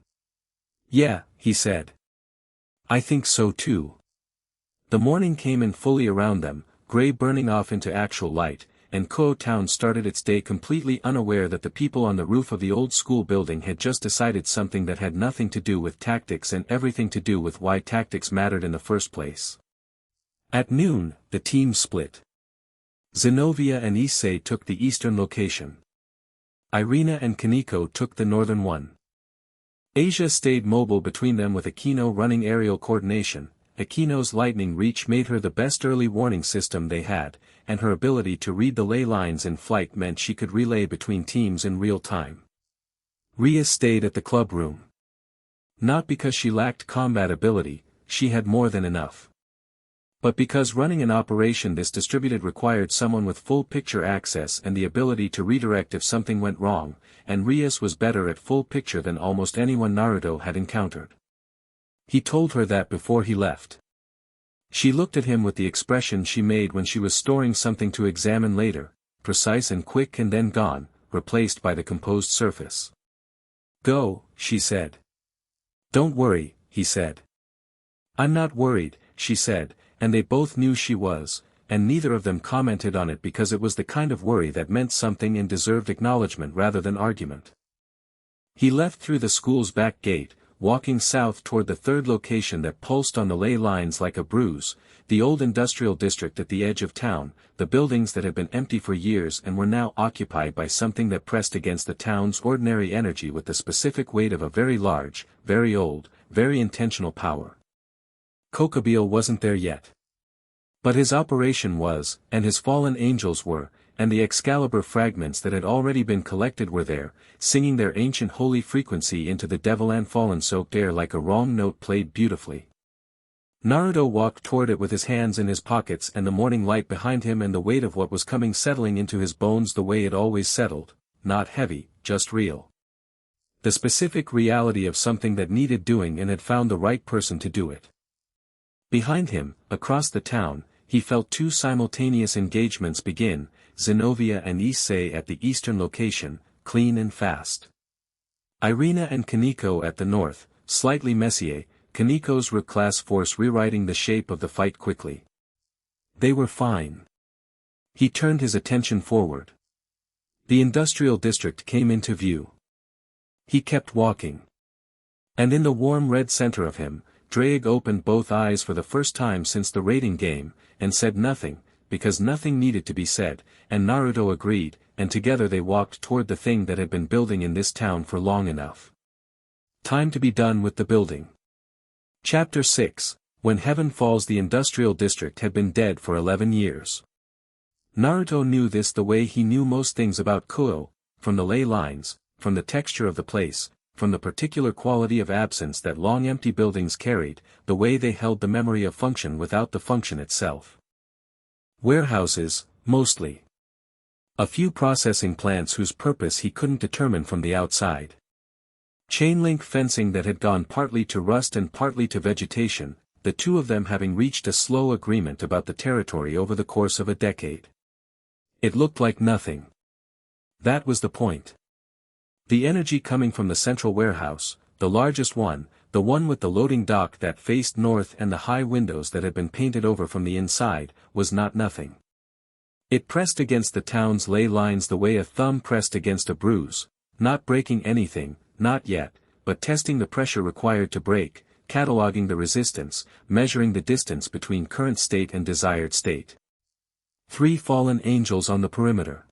Yeah, he said. I think so too. The morning came in fully around them, gray burning off into actual light, and Kuoh Town started its day completely unaware that the people on the roof of the old school building had just decided something that had nothing to do with tactics and everything to do with why tactics mattered in the first place. At noon, the team split. Zenobia and Issei took the eastern location. Irina and Kaneko took the northern one. Asia stayed mobile between them with Akino running aerial coordination. Akino's lightning reach made her the best early warning system they had, and her ability to read the ley lines in flight meant she could relay between teams in real time. Rias stayed at the club room. Not because she lacked combat ability, she had more than enough. But because running an operation this distributed required someone with full picture access and the ability to redirect if something went wrong, and Rias was better at full picture than almost anyone Naruto had encountered. He told her that before he left. She looked at him with the expression she made when she was storing something to examine later, precise and quick and then gone, replaced by the composed surface. "Go," she said. "Don't worry," he said. "I'm not worried," she said, and they both knew she was, and neither of them commented on it because it was the kind of worry that meant something and deserved acknowledgement rather than argument. He left through the school's back gate, walking south toward the third location that pulsed on the ley lines like a bruise, the old industrial district at the edge of town, the buildings that had been empty for years and were now occupied by something that pressed against the town's ordinary energy with the specific weight of a very large, very old, very intentional power. Kokobile wasn't there yet. But his operation was, and his fallen angels were, and the Excalibur fragments that had already been collected were there, singing their ancient holy frequency into the Devilan fallen-soaked air like a wrong note played beautifully. Naruto walked toward it with his hands in his pockets and the morning light behind him and the weight of what was coming settling into his bones the way it always settled, not heavy, just real. The specific reality of something that needed doing and had found the right person to do it. Behind him, across the town, he felt two simultaneous engagements begin, Zenobia and Issei at the eastern location, clean and fast. Irina and Kaneko at the north, slightly messier, Kaneko's reclass force rewriting the shape of the fight quickly. They were fine. He turned his attention forward. The industrial district came into view. He kept walking. And in the warm red center of him, Drake opened both eyes for the first time since the raiding game, and said nothing, because nothing needed to be said, and Naruto agreed, and together they walked toward the thing that had been building in this town for long enough. Time to be done with the building. Chapter 6, When Heaven Falls. The industrial district had been dead for 11 years. Naruto knew this the way he knew most things about Kuoh, from the ley lines, from the texture of the place, from the particular quality of absence that long empty buildings carried, the way they held the memory of function without the function itself. Warehouses, mostly. A few processing plants whose purpose he couldn't determine from the outside. Chain-link fencing that had gone partly to rust and partly to vegetation, the two of them having reached a slow agreement about the territory over the course of a decade. It looked like nothing. That was the point. The energy coming from the central warehouse, the largest one, the one with the loading dock that faced north and the high windows that had been painted over from the inside, was not nothing. It pressed against the town's ley lines the way a thumb pressed against a bruise, not breaking anything, not yet, but testing the pressure required to break, cataloging the resistance, measuring the distance between current state and desired state. 3 fallen angels on the perimeter.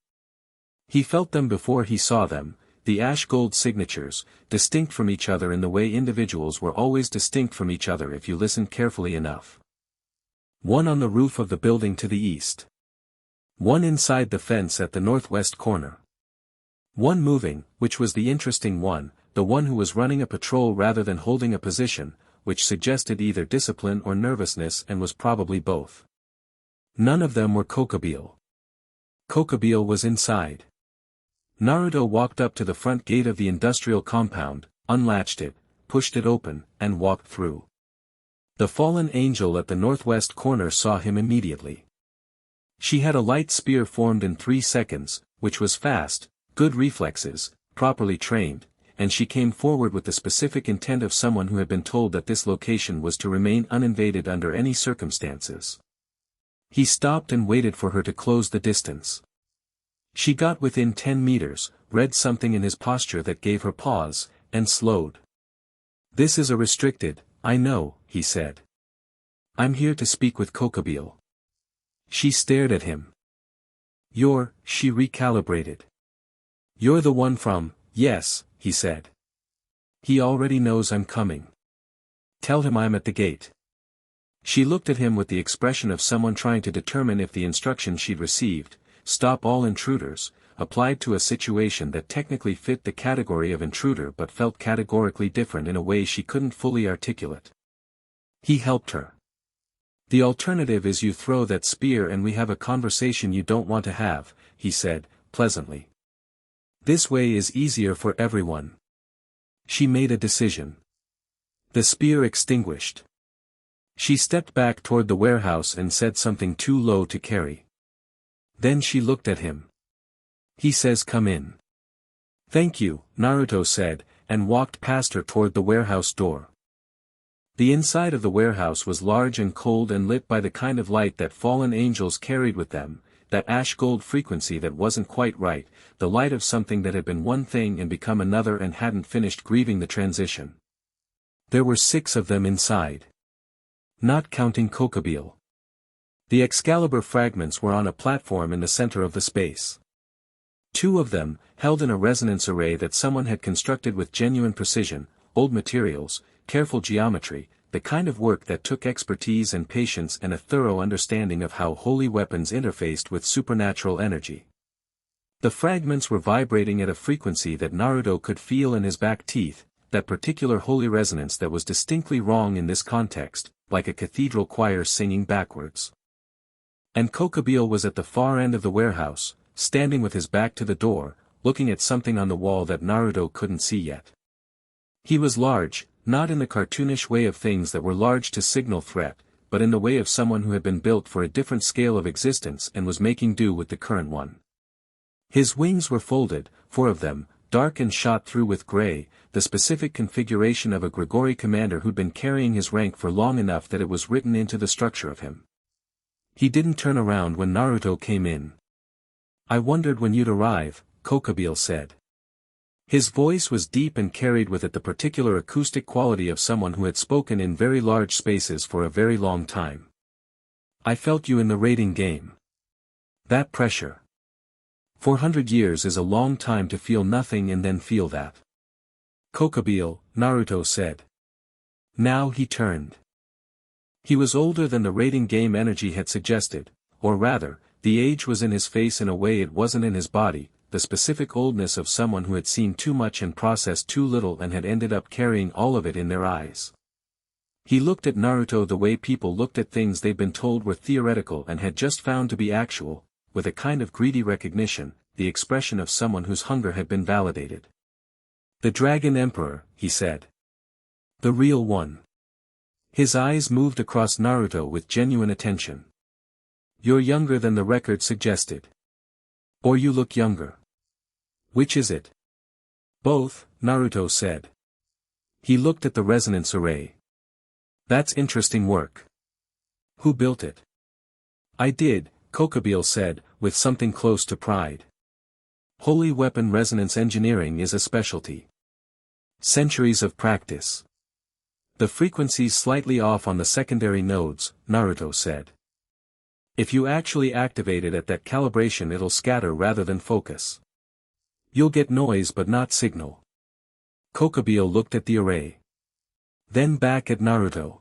He felt them before he saw them, the ash gold signatures, distinct from each other in the way individuals were always distinct from each other if you listened carefully enough. One on the roof of the building to the east. One inside the fence at the northwest corner. One moving, which was the interesting one, the one who was running a patrol rather than holding a position, which suggested either discipline or nervousness and was probably both. None of them were Kokobile. Kokobile was inside. Naruto walked up to the front gate of the industrial compound, unlatched it, pushed it open, and walked through. The fallen angel at the northwest corner saw him immediately. She had a light spear formed in 3 seconds, which was fast, good reflexes, properly trained, and she came forward with the specific intent of someone who had been told that this location was to remain uninvaded under any circumstances. He stopped and waited for her to close the distance. She got within 10 meters, read something in his posture that gave her pause, and slowed. "This is a restricted, I know," he said. "I'm here to speak with Kokobile." She stared at him. She recalibrated. "You're the one from," "Yes," he said. He already knows I'm coming. Tell him I'm at the gate. She looked at him with the expression of someone trying to determine if the instruction she'd received, stop all intruders, applied to a situation that technically fit the category of intruder but felt categorically different in a way she couldn't fully articulate. He helped her. The alternative is you throw that spear and we have a conversation you don't want to have, he said, pleasantly. This way is easier for everyone. She made a decision. The spear extinguished. She stepped back toward the warehouse and said something too low to carry. Then she looked at him. He says come in. Thank you, Naruto said, and walked past her toward the warehouse door. The inside of the warehouse was large and cold and lit by the kind of light that fallen angels carried with them, that ash-gold frequency that wasn't quite right, the light of something that had been one thing and become another and hadn't finished grieving the transition. There were 6 of them inside. Not counting Kokobile. The Excalibur fragments were on a platform in the center of the space. 2 of them, held in a resonance array that someone had constructed with genuine precision, old materials, careful geometry, the kind of work that took expertise and patience and a thorough understanding of how holy weapons interfaced with supernatural energy. The fragments were vibrating at a frequency that Naruto could feel in his back teeth, that particular holy resonance that was distinctly wrong in this context, like a cathedral choir singing backwards. And Kokobile was at the far end of the warehouse, standing with his back to the door, looking at something on the wall that Naruto couldn't see yet. He was large, not in the cartoonish way of things that were large to signal threat, but in the way of someone who had been built for a different scale of existence and was making do with the current one. His wings were folded, 4 of them, dark and shot through with gray, the specific configuration of a Gremory commander who'd been carrying his rank for long enough that it was written into the structure of him. He didn't turn around when Naruto came in. I wondered when you'd arrive, Kokobile said. His voice was deep and carried with it the particular acoustic quality of someone who had spoken in very large spaces for a very long time. I felt you in the raiding game. That pressure. 400 years is a long time to feel nothing and then feel that. Kokobile, Naruto said. Now he turned. He was older than the raiding game energy had suggested, or rather, the age was in his face in a way it wasn't in his body, the specific oldness of someone who had seen too much and processed too little and had ended up carrying all of it in their eyes. He looked at Naruto the way people looked at things they'd been told were theoretical and had just found to be actual, with a kind of greedy recognition, the expression of someone whose hunger had been validated. The Dragon Emperor, he said. The real one. His eyes moved across Naruto with genuine attention. You're younger than the record suggested. Or you look younger. Which is it? Both, Naruto said. He looked at the resonance array. That's interesting work. Who built it? I did, Kokobile said, with something close to pride. Holy weapon resonance engineering is a specialty. Centuries of practice. The frequency's slightly off on the secondary nodes, Naruto said. If you actually activate it at that calibration it'll scatter rather than focus. You'll get noise but not signal. Kokobile looked at the array. Then back at Naruto.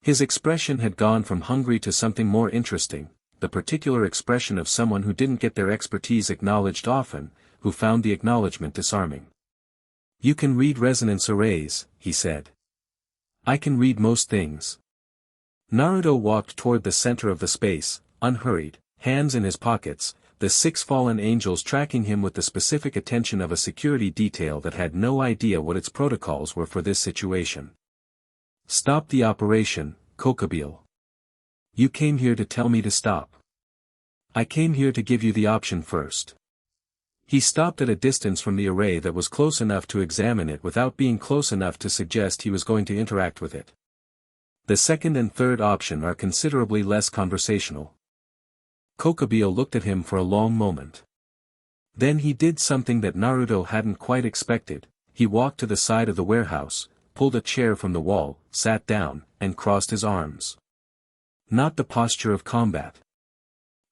His expression had gone from hungry to something more interesting, the particular expression of someone who didn't get their expertise acknowledged often, who found the acknowledgement disarming. You can read resonance arrays, he said. I can read most things. Naruto walked toward the center of the space, unhurried, hands in his pockets, the 6 fallen angels tracking him with the specific attention of a security detail that had no idea what its protocols were for this situation. Stop the operation, Kokobile. You came here to tell me to stop. I came here to give you the option first. He stopped at a distance from the array that was close enough to examine it without being close enough to suggest he was going to interact with it. The second and third option are considerably less conversational. Kokobile looked at him for a long moment. Then he did something that Naruto hadn't quite expected. He walked to the side of the warehouse, pulled a chair from the wall, sat down, and crossed his arms. Not the posture of combat.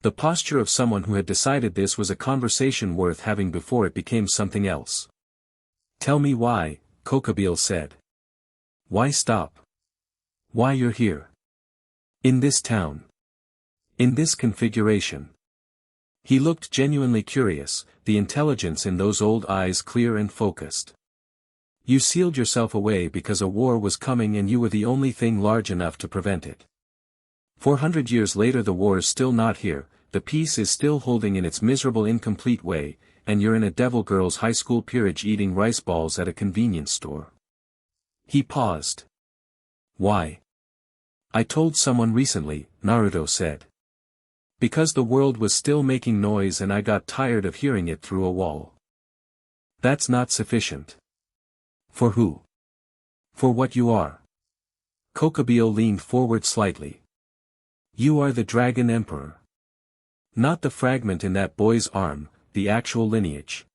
The posture of someone who had decided this was a conversation worth having before it became something else. Tell me why, Kokabeel said. Why stop? Why you're here? In this town. In this configuration. He looked genuinely curious, the intelligence in those old eyes clear and focused. You sealed yourself away because a war was coming and you were the only thing large enough to prevent it. 400 years later the war's still not here, the peace is still holding in its miserable incomplete way, and you're in a devil girl's high school peerage eating rice balls at a convenience store. He paused. Why? I told someone recently, Naruto said. Because the world was still making noise and I got tired of hearing it through a wall. That's not sufficient. For who? For what you are. Kokabeel leaned forward slightly. You are the Dragon Emperor. Not the fragment in that boy's arm, the actual lineage.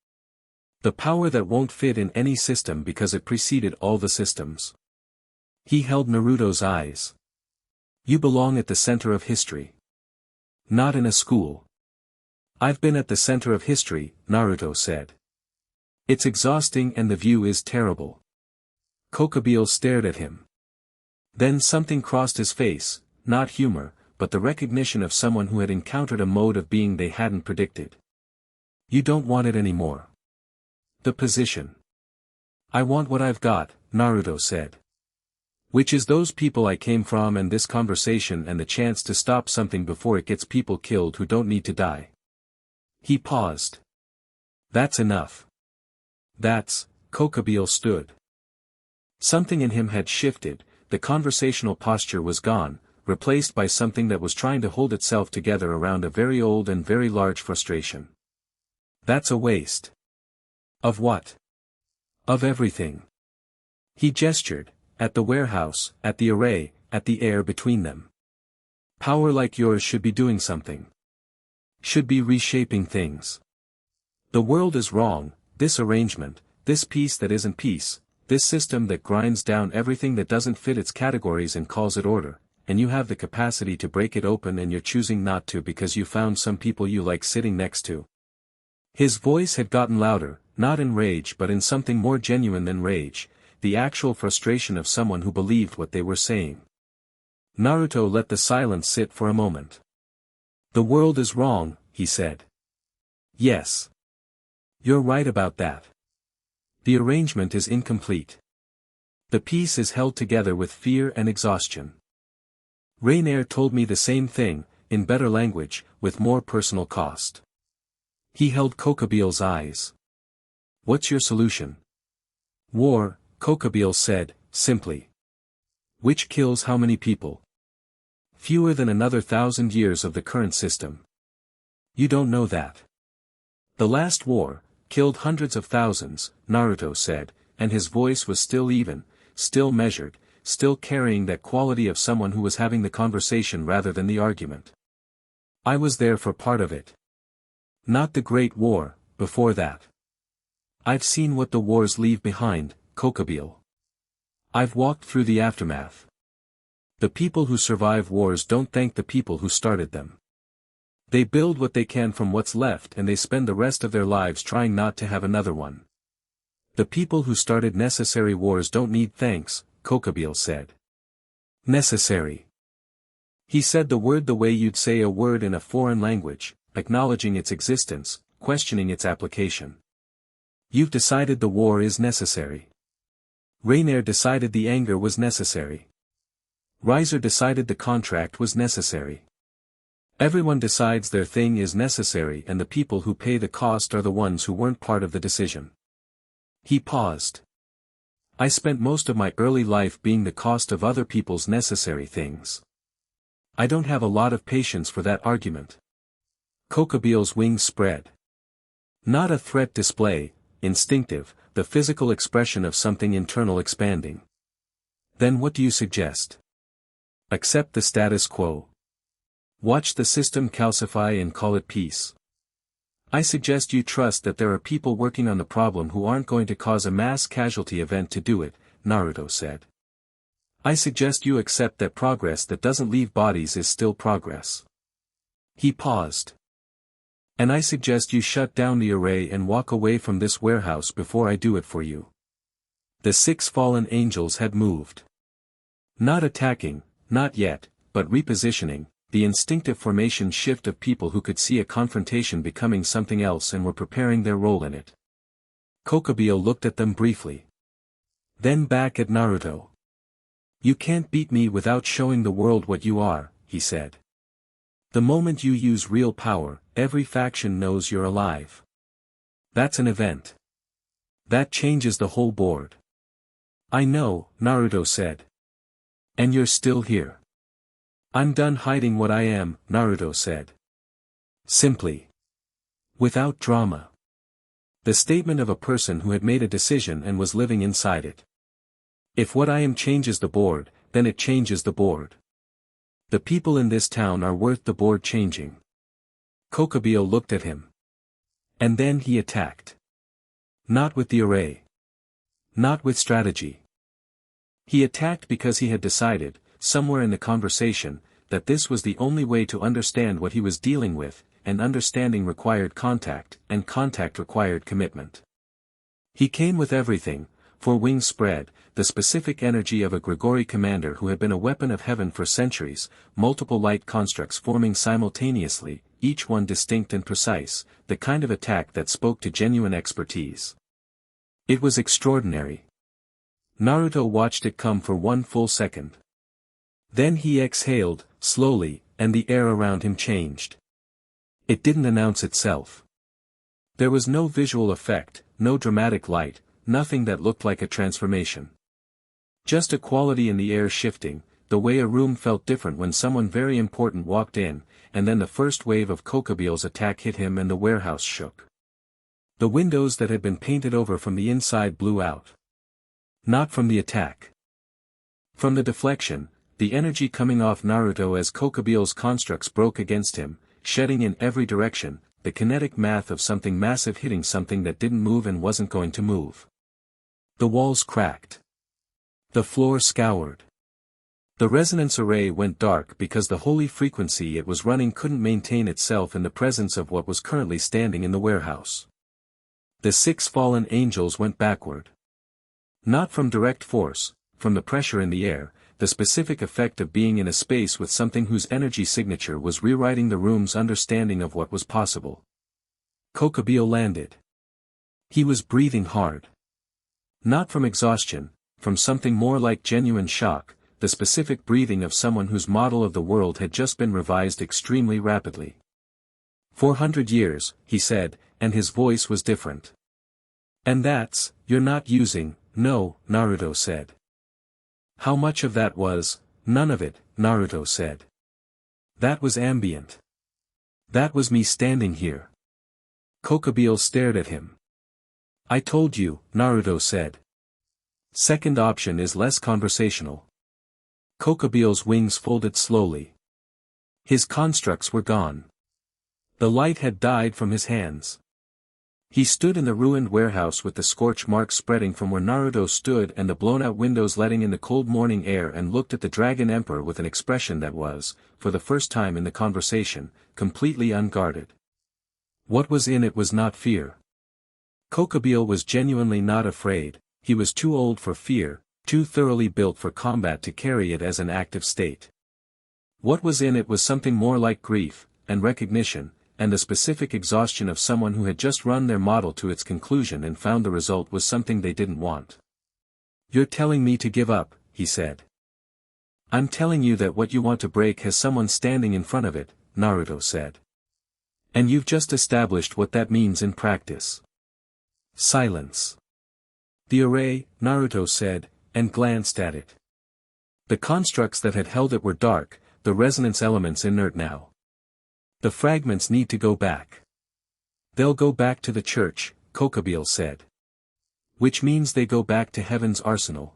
The power that won't fit in any system because it preceded all the systems. He held Naruto's eyes. You belong at the center of history. Not in a school. I've been at the center of history, Naruto said. It's exhausting and the view is terrible. Kokabeel stared at him. Then something crossed his face, not humor, but the recognition of someone who had encountered a mode of being they hadn't predicted. You don't want it anymore. The position. I want what I've got, Naruto said. Which is those people I came from and this conversation and the chance to stop something before it gets people killed who don't need to die. He paused. That's enough. Kokabeel stood. Something in him had shifted, the conversational posture was gone, replaced by something that was trying to hold itself together around a very old and very large frustration. That's a waste. Of what? Of everything. He gestured, at the warehouse, at the array, at the air between them. Power like yours should be doing something. Should be reshaping things. The world is wrong, this arrangement, this peace that isn't peace, this system that grinds down everything that doesn't fit its categories and calls it order, and you have the capacity to break it open and you're choosing not to because you found some people you like sitting next to. His voice had gotten louder, not in rage but in something more genuine than rage, the actual frustration of someone who believed what they were saying. Naruto let the silence sit for a moment. The world is wrong, he said. Yes. You're right about that. The arrangement is incomplete. The piece is held together with fear and exhaustion. Rainier told me the same thing, in better language, with more personal cost. He held Kokabeel's eyes. What's your solution? War, Kokabeel said, simply. Which kills how many people? Fewer than another 1,000 years of the current system. You don't know that. The last war, killed hundreds of thousands, Naruto said, and his voice was still even, still measured, still carrying that quality of someone who was having the conversation rather than the argument. I was there for part of it. Not the Great War, before that. I've seen what the wars leave behind, Kokabeel. I've walked through the aftermath. The people who survive wars don't thank the people who started them. They build what they can from what's left and they spend the rest of their lives trying not to have another one. The people who started necessary wars don't need thanks, Kokabeel said. Necessary. He said the word the way you'd say a word in a foreign language, acknowledging its existence, questioning its application. You've decided the war is necessary. Rainier decided the anger was necessary. Riser decided the contract was necessary. Everyone decides their thing is necessary and the people who pay the cost are the ones who weren't part of the decision. He paused. I spent most of my early life being the cost of other people's necessary things. I don't have a lot of patience for that argument. Kokabeel's wings spread. Not a threat display, instinctive, the physical expression of something internal expanding. Then what do you suggest? Accept the status quo. Watch the system calcify and call it peace. I suggest you trust that there are people working on the problem who aren't going to cause a mass casualty event to do it, Naruto said. I suggest you accept that progress that doesn't leave bodies is still progress. He paused. And I suggest you shut down the array and walk away from this warehouse before I do it for you. The 6 fallen angels had moved. Not attacking, not yet, but repositioning, the instinctive formation shift of people who could see a confrontation becoming something else and were preparing their role in it. Kokubio looked at them briefly. Then back at Naruto. "You can't beat me without showing the world what you are," he said. "The moment you use real power, every faction knows you're alive. That's an event. That changes the whole board." "I know," Naruto said. "And you're still here." "I'm done hiding what I am," Naruto said. Simply. Without drama. The statement of a person who had made a decision and was living inside it. "If what I am changes the board, then it changes the board. The people in this town are worth the board changing." Kokubio looked at him. And then he attacked. Not with the array. Not with strategy. He attacked because he had decided, somewhere in the conversation, that this was the only way to understand what he was dealing with, and understanding required contact, and contact required commitment. He came with everything, for wings spread, the specific energy of a Gremory commander who had been a weapon of heaven for centuries, multiple light constructs forming simultaneously, each one distinct and precise, the kind of attack that spoke to genuine expertise. It was extraordinary. Naruto watched it come for one full second. Then he exhaled, slowly, and the air around him changed. It didn't announce itself. There was no visual effect, no dramatic light, nothing that looked like a transformation. Just a quality in the air shifting, the way a room felt different when someone very important walked in, and then the first wave of Kokubio's attack hit him and the warehouse shook. The windows that had been painted over from the inside blew out. Not from the attack. From the deflection, the energy coming off Naruto as Kokubio's constructs broke against him, shedding in every direction, the kinetic math of something massive hitting something that didn't move and wasn't going to move. The walls cracked. The floor scoured. The resonance array went dark because the holy frequency it was running couldn't maintain itself in the presence of what was currently standing in the warehouse. The 6 fallen angels went backward. Not from direct force, from the pressure in the air, the specific effect of being in a space with something whose energy signature was rewriting the room's understanding of what was possible. Kokubio landed. He was breathing hard. Not from exhaustion, from something more like genuine shock, the specific breathing of someone whose model of the world had just been revised extremely rapidly. 400 years, he said, and his voice was different. "And that's, you're not using, no," Naruto said. "How much of that was?" "None of it," Naruto said. "That was ambient. That was me standing here." Kokubio stared at him. "I told you," Naruto said. "Second option is less conversational." Kokubio's wings folded slowly. His constructs were gone. The light had died from his hands. He stood in the ruined warehouse with the scorch marks spreading from where Naruto stood and the blown-out windows letting in the cold morning air and looked at the Dragon Emperor with an expression that was, for the first time in the conversation, completely unguarded. What was in it was not fear. Kokubio was genuinely not afraid, he was too old for fear, too thoroughly built for combat to carry it as an active state. What was in it was something more like grief, and recognition, and the specific exhaustion of someone who had just run their model to its conclusion and found the result was something they didn't want. "You're telling me to give up," he said. "I'm telling you that what you want to break has someone standing in front of it," Naruto said. "And you've just established what that means in practice." Silence. "The array," Naruto said, and glanced at it. The constructs that had held it were dark, the resonance elements inert now. "The fragments need to go back." "They'll go back to the church," Kokubio said. "Which means they go back to heaven's arsenal."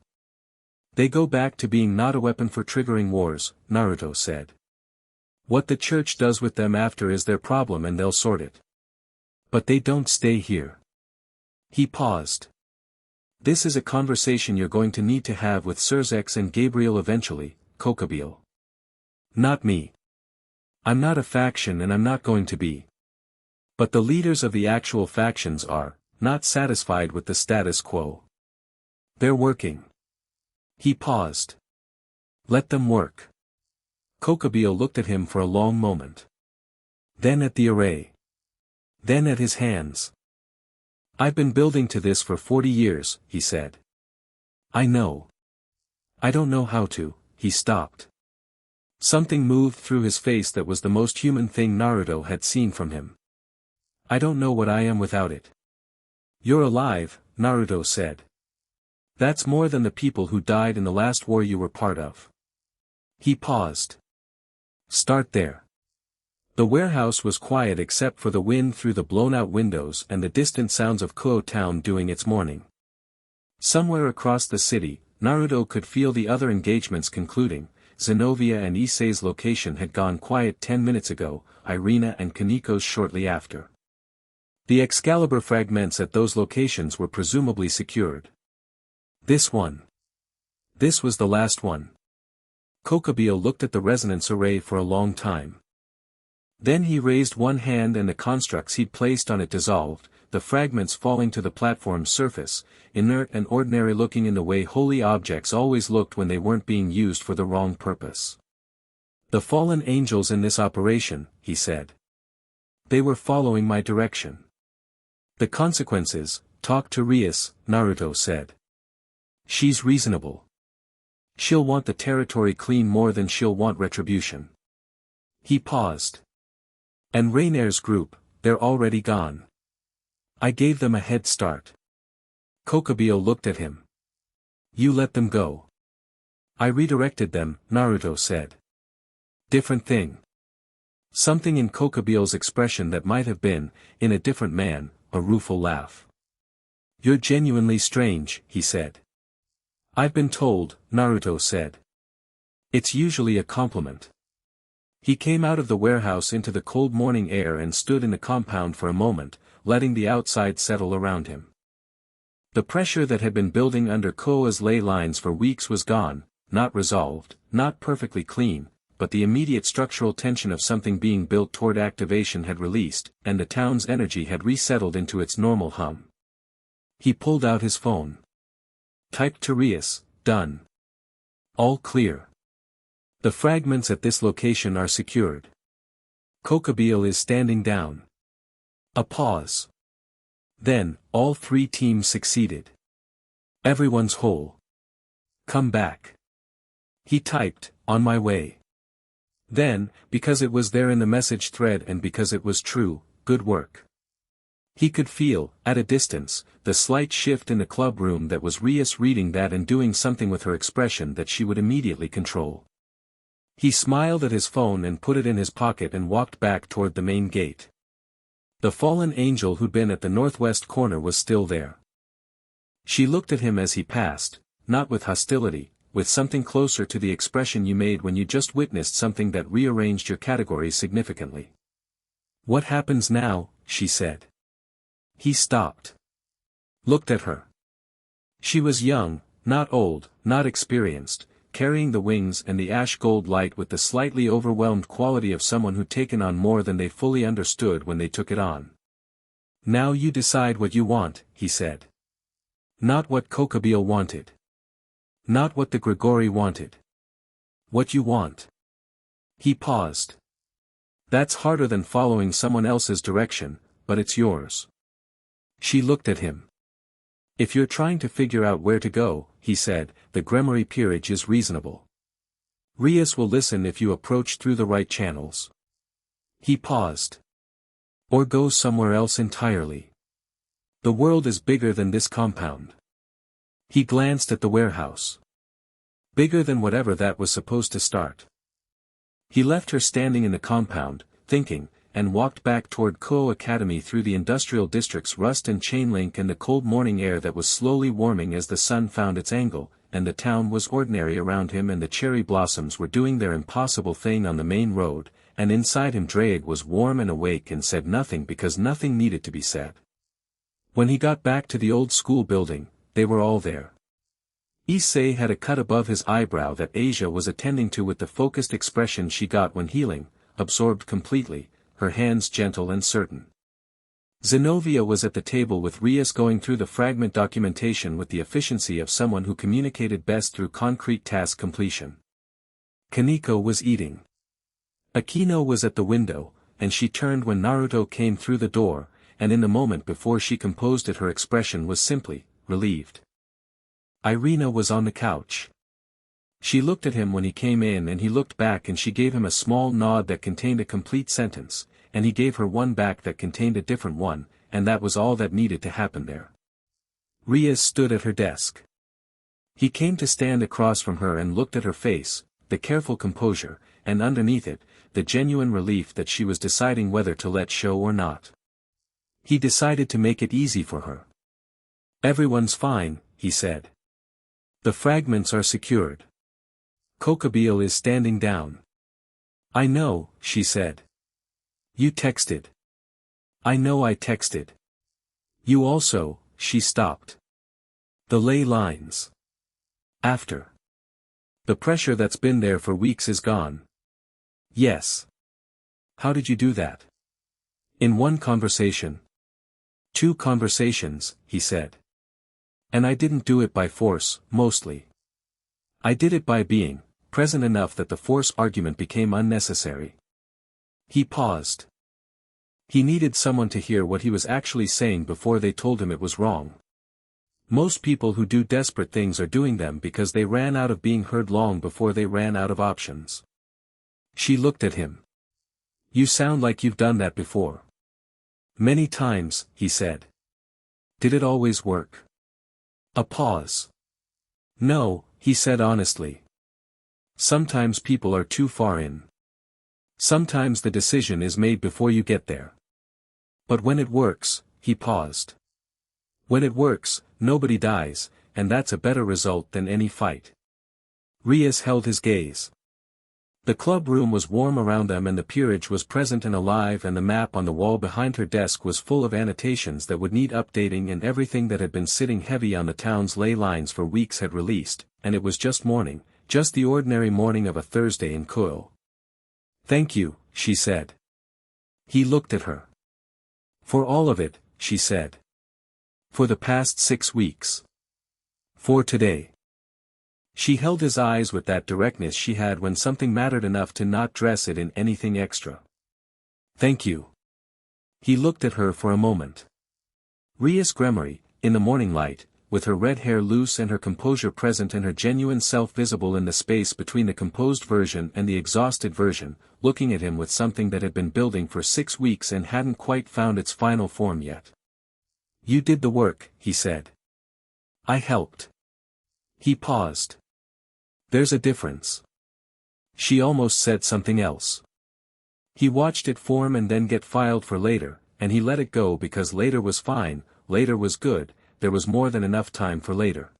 "They go back to being not a weapon for triggering wars," Naruto said. "What the church does with them after is their problem and they'll sort it. But they don't stay here." He paused. "This is a conversation you're going to need to have with Sirzex and Gabriel eventually, Kokubio. Not me. I'm not a faction and I'm not going to be. But the leaders of the actual factions are, not satisfied with the status quo. They're working. He paused. Let them work. Kokubio looked at him for a long moment. Then at the array. Then at his hands. I've been building to this for 40 years, he said. I know. I don't know how to. He stopped. Something moved through his face that was the most human thing Naruto had seen from him. I don't know what I am without it. You're alive, Naruto said. That's more than the people who died in the last war you were part of. He paused. Start there. The warehouse was quiet except for the wind through the blown-out windows and the distant sounds of Kuoh Town doing its mourning. Somewhere across the city, Naruto could feel the other engagements concluding. Zenovia and Issei's location had gone quiet 10 minutes ago, Irina and Kaniko's shortly after. The Excalibur fragments at those locations were presumably secured. This one. This was the last one. Kokubio looked at the resonance array for a long time. Then he raised one hand and the constructs he'd placed on it dissolved, the fragments falling to the platform's surface, inert and ordinary looking in the way holy objects always looked when they weren't being used for the wrong purpose. The fallen angels in this operation, he said. They were following my direction. The consequences, talk to Rias, Naruto said. She's reasonable. She'll want the territory clean more than she'll want retribution. He paused. And Rainer's group, they're already gone. I gave them a head start. Kokubio looked at him. You let them go. I redirected them, Naruto said. Different thing. Something in Kokubio's expression that might have been, in a different man, a rueful laugh. You're genuinely strange, he said. I've been told, Naruto said. It's usually a compliment. He came out of the warehouse into the cold morning air and stood in the compound for a moment, letting the outside settle around him. The pressure that had been building under Koa's ley lines for weeks was gone, not resolved, not perfectly clean, but the immediate structural tension of something being built toward activation had released, and the town's energy had resettled into its normal hum. He pulled out his phone. Typed to Rias, done. All clear. The fragments at this location are secured. Kokubio is standing down. A pause. Then, all three teams succeeded. Everyone's whole. Come back. He typed, on my way. Then, because it was there in the message thread and because it was true, good work. He could feel, at a distance, the slight shift in the club room that was Rias reading that and doing something with her expression that she would immediately control. He smiled at his phone and put it in his pocket and walked back toward the main gate. The fallen angel who'd been at the northwest corner was still there. She looked at him as he passed, not with hostility, with something closer to the expression you made when you just witnessed something that rearranged your categories significantly. What happens now, she said. He stopped. Looked at her. She was young, not old, not experienced, carrying the wings and the ash gold light with the slightly overwhelmed quality of someone who'd taken on more than they fully understood when they took it on. Now you decide what you want, he said. Not what Kokubio wanted. Not what the Gregory wanted. What you want. He paused. That's harder than following someone else's direction, but it's yours. She looked at him. If you're trying to figure out where to go, he said, the Gremory peerage is reasonable. Rias will listen if you approach through the right channels. He paused. Or go somewhere else entirely. The world is bigger than this compound. He glanced at the warehouse. Bigger than whatever that was supposed to start. He left her standing in the compound, thinking, and walked back toward Kuoh Academy through the industrial district's rust and chain link and the cold morning air that was slowly warming as the sun found its angle, and the town was ordinary around him and the cherry blossoms were doing their impossible thing on the main road, and inside him Drake was warm and awake and said nothing because nothing needed to be said. When he got back to the old school building, they were all there. Issei had a cut above his eyebrow that Asia was attending to with the focused expression she got when healing, absorbed completely, her hands gentle and certain. Zenobia was at the table with Rias going through the fragment documentation with the efficiency of someone who communicated best through concrete task completion. Kaneko was eating. Akino was at the window, and she turned when Naruto came through the door, and in the moment before she composed it her expression was simply, relieved. Irina was on the couch. She looked at him when he came in and he looked back and she gave him a small nod that contained a complete sentence, and he gave her one back that contained a different one, and that was all that needed to happen there. Rias stood at her desk. He came to stand across from her and looked at her face, the careful composure, and underneath it, the genuine relief that she was deciding whether to let show or not. He decided to make it easy for her. "Everyone's fine," he said. "The fragments are secured. Kokobile is standing down." "I know," she said. "You texted." "I know I texted." "You also," she stopped. "The ley lines. After. The pressure that's been there for weeks is gone." "Yes." "How did you do that?" "In one conversation." "Two conversations," he said. "And I didn't do it by force, mostly. I did it by being present enough that the force argument became unnecessary." He paused. He needed someone to hear what he was actually saying before they told him it was wrong. Most people who do desperate things are doing them because they ran out of being heard long before they ran out of options. She looked at him. "You sound like you've done that before." "Many times," he said. "Did it always work?" A pause. "No," he said honestly. "Sometimes people are too far in. Sometimes the decision is made before you get there. But when it works," he paused. "When it works, nobody dies, and that's a better result than any fight." Rias held his gaze. The club room was warm around them and the peerage was present and alive and the map on the wall behind her desk was full of annotations that would need updating and everything that had been sitting heavy on the town's ley lines for weeks had released, and it was just morning, just the ordinary morning of a Thursday in Kuoh. "Thank you," she said. He looked at her. "For all of it," she said. "For the past 6 weeks. For today." She held his eyes with that directness she had when something mattered enough to not dress it in anything extra. "Thank you." He looked at her for a moment. Rias Gremory, in the morning light, with her red hair loose and her composure present and her genuine self visible in the space between the composed version and the exhausted version, looking at him with something that had been building for 6 weeks and hadn't quite found its final form yet. "You did the work," he said. "I helped." He paused. "There's a difference." She almost said something else. He watched it form and then get filed for later, and he let it go because later was fine, later was good, there was more than enough time for later.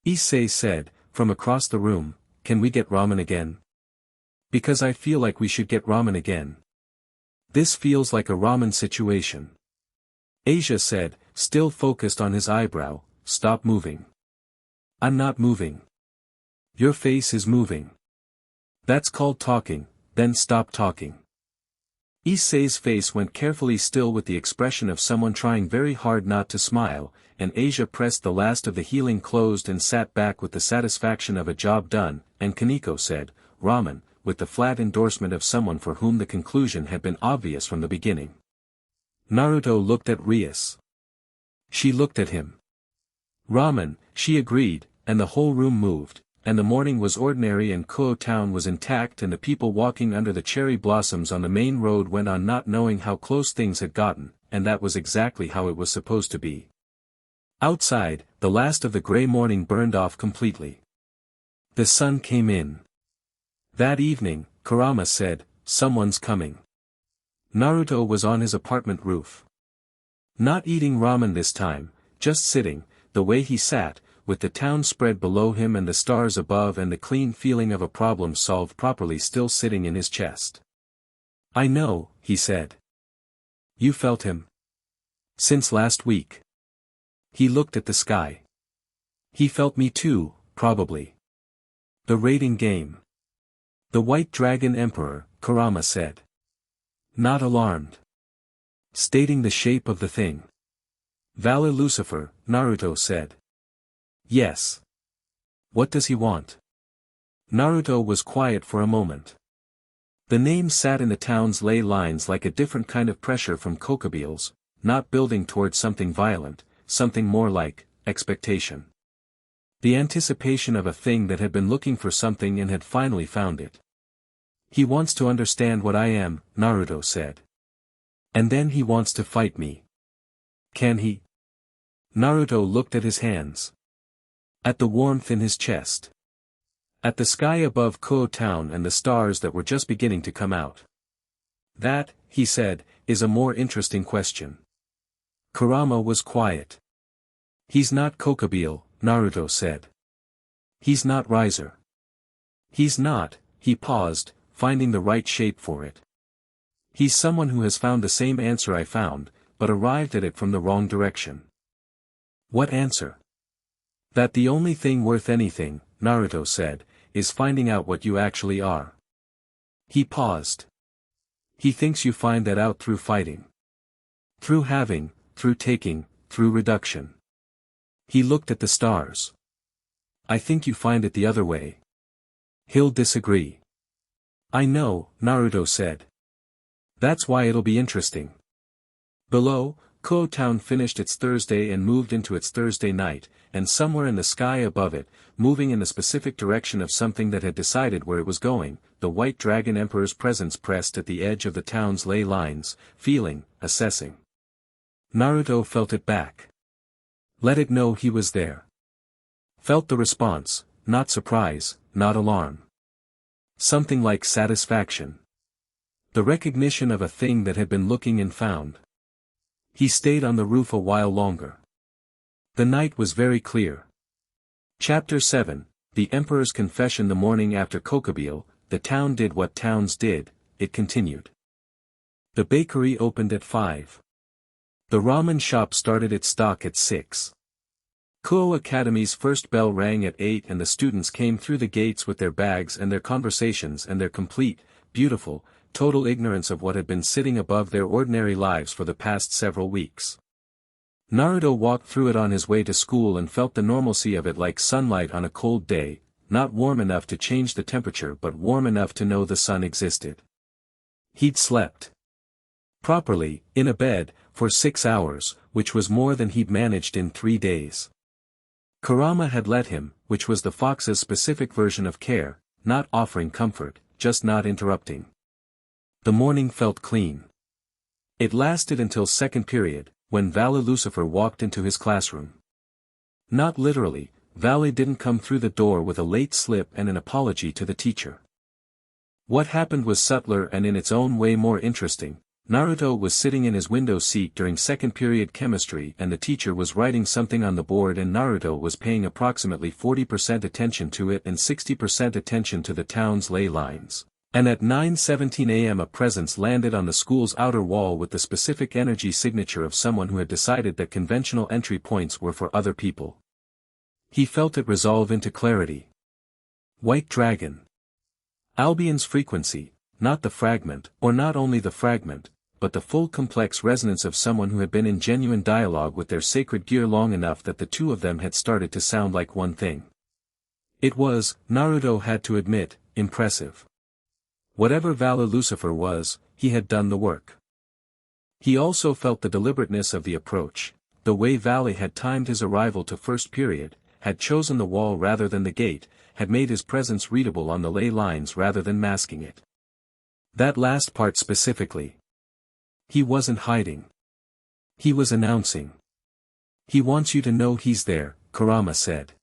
Issei said, from across the room, "Can we get ramen again? Because I feel like we should get ramen again. This feels like a ramen situation." Asia said, still focused on his eyebrow, "Stop moving." "I'm not moving." "Your face is moving." "That's called talking, then stop talking." Issei's face went carefully still with the expression of someone trying very hard not to smile, and Asia pressed the last of the healing closed and sat back with the satisfaction of a job done, and Kaneko said, "Ramen," with the flat endorsement of someone for whom the conclusion had been obvious from the beginning. Naruto looked at Rias. She looked at him. "Ramen," she agreed, and the whole room moved, and the morning was ordinary and Kuoh Town was intact and the people walking under the cherry blossoms on the main road went on not knowing how close things had gotten, and that was exactly how it was supposed to be. Outside, the last of the gray morning burned off completely. The sun came in. That evening, Kurama said, "Someone's coming." Naruto was on his apartment roof. Not eating ramen this time, just sitting, the way he sat, with the town spread below him and the stars above and the clean feeling of a problem solved properly still sitting in his chest. "I know," he said. "You felt him?" "Since last week." He looked at the sky. "He felt me too, probably." "The raiding game." "The White Dragon Emperor," Kurama said. Not alarmed. Stating the shape of the thing. Valor Lucifer, Naruto said. Yes. What does he want? Naruto was quiet for a moment. The name sat in the town's ley lines like a different kind of pressure from Kokobeel's, not building towards something violent, something more like expectation. The anticipation of a thing that had been looking for something and had finally found it. He wants to understand what I am, Naruto said. And then he wants to fight me. Can he? Naruto looked at his hands. At the warmth in his chest. At the sky above Kuoh Town and the stars that were just beginning to come out. That, he said, is a more interesting question. Kurama was quiet. He's not Kokobeel, Naruto said. He's not Riser. He's not, he paused, finding the right shape for it. He's someone who has found the same answer I found, but arrived at it from the wrong direction. What answer? That the only thing worth anything, Naruto said, is finding out what you actually are. He paused. He thinks you find that out through fighting. Through having, through taking, through reduction. He looked at the stars. I think you find it the other way. He'll disagree. I know, Naruto said. That's why it'll be interesting. Below, Kuoh Town finished its Thursday and moved into its Thursday night, and somewhere in the sky above it, moving in the specific direction of something that had decided where it was going, the White Dragon Emperor's presence pressed at the edge of the town's ley lines, feeling, assessing. Naruto felt it back. Let it know he was there. Felt the response, not surprise, not alarm. Something like satisfaction. The recognition of a thing that had been looking and found. He stayed on the roof a while longer. The night was very clear. Chapter 7, The Emperor's Confession. The morning after Kokobeel, the town did what towns did, it continued. The bakery opened at 5. The ramen shop started its stock at 6. Kuoh Academy's first bell rang at 8 and the students came through the gates with their bags and their conversations and their complete, beautiful, total ignorance of what had been sitting above their ordinary lives for the past several weeks. Naruto walked through it on his way to school and felt the normalcy of it like sunlight on a cold day, not warm enough to change the temperature but warm enough to know the sun existed. He'd slept properly, in a bed, for 6 hours, which was more than he'd managed in 3 days. Kurama had let him, which was the fox's specific version of care, not offering comfort, just not interrupting. The morning felt clean. It lasted until second period, when Valor Lucifer walked into his classroom. Not literally, Valor didn't come through the door with a late slip and an apology to the teacher. What happened was subtler and in its own way more interesting. Naruto was sitting in his window seat during second period chemistry and the teacher was writing something on the board and Naruto was paying approximately 40% attention to it and 60% attention to the town's ley lines. And at 9:17 a.m. a presence landed on the school's outer wall with the specific energy signature of someone who had decided that conventional entry points were for other people. He felt it resolve into clarity. White Dragon. Albion's frequency, not the fragment, or not only the fragment, but the full complex resonance of someone who had been in genuine dialogue with their sacred gear long enough that the two of them had started to sound like one thing. It was, Naruto had to admit, impressive. Whatever Valor Lucifer was, he had done the work. He also felt the deliberateness of the approach, the way Valor had timed his arrival to first period, had chosen the wall rather than the gate, had made his presence readable on the ley lines rather than masking it. That last part specifically. He wasn't hiding. He was announcing. He wants you to know he's there, Kurama said.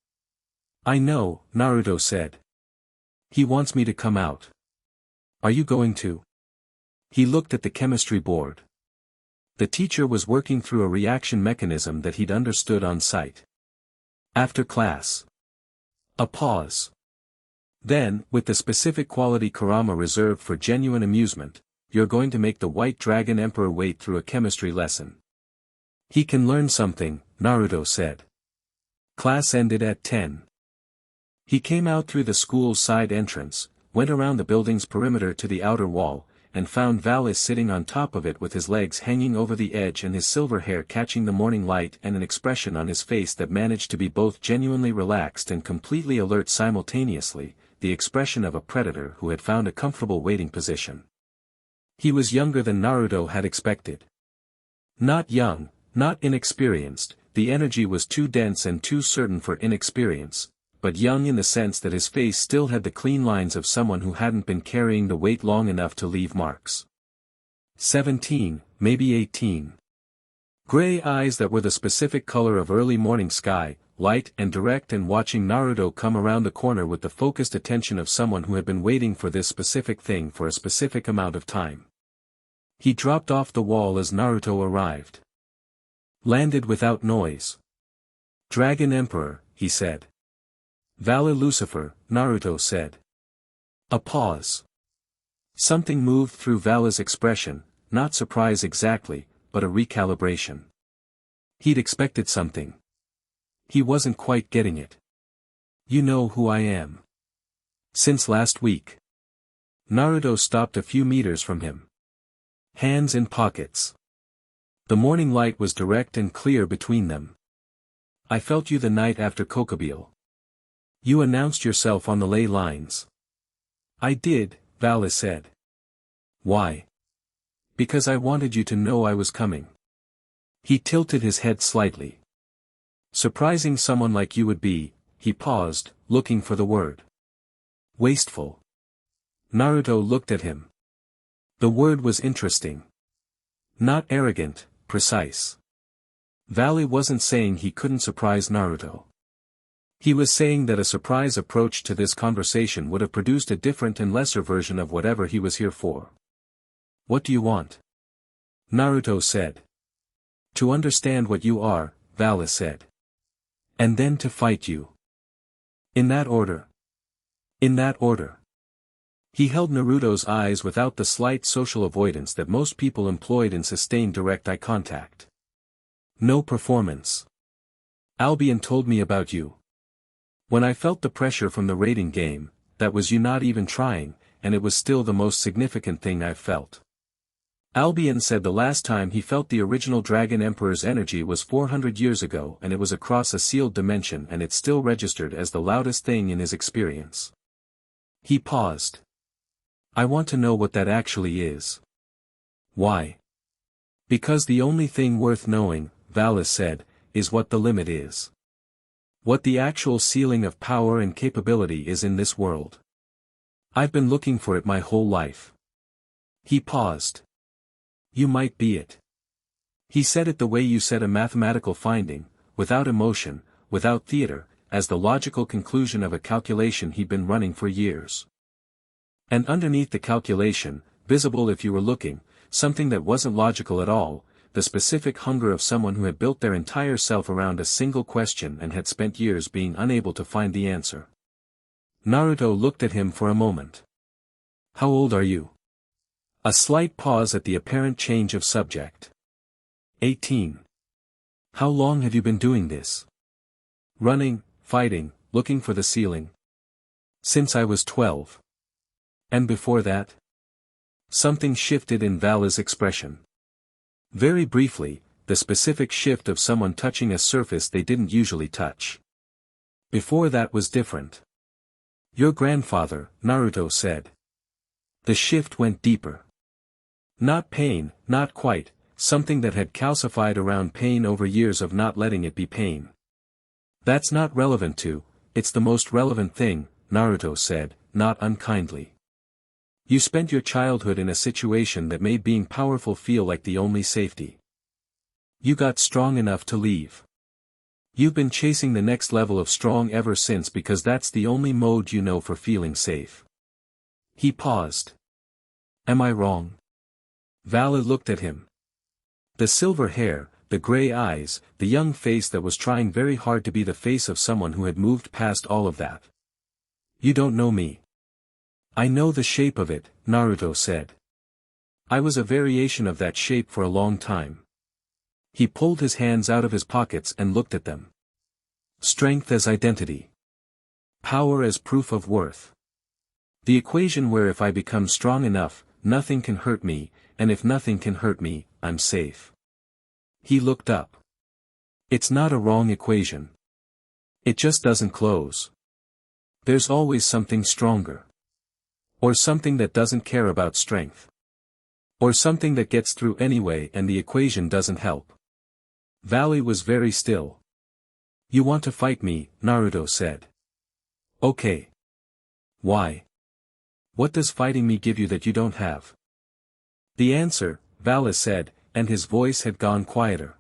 I know, Naruto said. He wants me to come out. Are you going to? He looked at the chemistry board. The teacher was working through a reaction mechanism that he'd understood on site. After class. A pause. Then, with the specific quality Kurama reserved for genuine amusement, you're going to make the White Dragon Emperor wait through a chemistry lesson. He can learn something, Naruto said. Class ended at 10. He came out through the school's side entrance, went around the building's perimeter to the outer wall, and found Valis sitting on top of it with his legs hanging over the edge and his silver hair catching the morning light and an expression on his face that managed to be both genuinely relaxed and completely alert simultaneously, the expression of a predator who had found a comfortable waiting position. He was younger than Naruto had expected. Not young, not inexperienced, the energy was too dense and too certain for inexperience, but young in the sense that his face still had the clean lines of someone who hadn't been carrying the weight long enough to leave marks. 17, maybe 18. Gray eyes that were the specific color of early morning sky, light and direct, and watching Naruto come around the corner with the focused attention of someone who had been waiting for this specific thing for a specific amount of time. He dropped off the wall as Naruto arrived. Landed without noise. Dragon Emperor, he said. Valor Lucifer, Naruto said. A pause. Something moved through Vala's expression, not surprise exactly, but a recalibration. He'd expected something. He wasn't quite getting it. You know who I am. Since last week. Naruto stopped a few meters from him. Hands in pockets. The morning light was direct and clear between them. I felt you the night after Kokobile. You announced yourself on the ley lines. I did, Valis said. Why? Because I wanted you to know I was coming. He tilted his head slightly. Surprising someone like you would be, he paused, looking for the word. Wasteful. Naruto looked at him. The word was interesting. Not arrogant, precise. Valley wasn't saying he couldn't surprise Naruto. He was saying that a surprise approach to this conversation would have produced a different and lesser version of whatever he was here for. What do you want? Naruto said. To understand what you are, Valis said. And then to fight you. In that order. In that order. He held Naruto's eyes without the slight social avoidance that most people employed in sustained direct eye contact. No performance. Albion told me about you. When I felt the pressure from the raiding game, that was you not even trying, and it was still the most significant thing I've felt. Albion said the last time he felt the original Dragon Emperor's energy was 400 years ago, and it was across a sealed dimension, and it still registered as the loudest thing in his experience. He paused. I want to know what that actually is. Why? Because the only thing worth knowing, Valis said, is what the limit is. What the actual ceiling of power and capability is in this world. I've been looking for it my whole life. He paused. You might be it. He said it the way you said a mathematical finding, without emotion, without theater, as the logical conclusion of a calculation he'd been running for years. And underneath the calculation, visible if you were looking, something that wasn't logical at all, the specific hunger of someone who had built their entire self around a single question and had spent years being unable to find the answer. Naruto looked at him for a moment. How old are you? A slight pause at the apparent change of subject. 18. How long have you been doing this? Running, fighting, looking for the ceiling. Since I was 12. And before that? Something shifted in Vala's expression. Very briefly, the specific shift of someone touching a surface they didn't usually touch. Before that was different. Your grandfather, Naruto said. The shift went deeper. Not pain, not quite, something that had calcified around pain over years of not letting it be pain. That's not relevant to, it's the most relevant thing, Naruto said, not unkindly. You spent your childhood in a situation that made being powerful feel like the only safety. You got strong enough to leave. You've been chasing the next level of strong ever since because that's the only mode you know for feeling safe. He paused. Am I wrong? Vala looked at him. The silver hair, the gray eyes, the young face that was trying very hard to be the face of someone who had moved past all of that. You don't know me. I know the shape of it, Naruto said. I was a variation of that shape for a long time. He pulled his hands out of his pockets and looked at them. Strength as identity. Power as proof of worth. The equation where if I become strong enough, nothing can hurt me, and if nothing can hurt me, I'm safe. He looked up. It's not a wrong equation. It just doesn't close. There's always something stronger. Or something that doesn't care about strength. Or something that gets through anyway and the equation doesn't help. Valley was very still. You want to fight me, Naruto said. Okay. Why? What does fighting me give you that you don't have? The answer, Valley said, and his voice had gone quieter.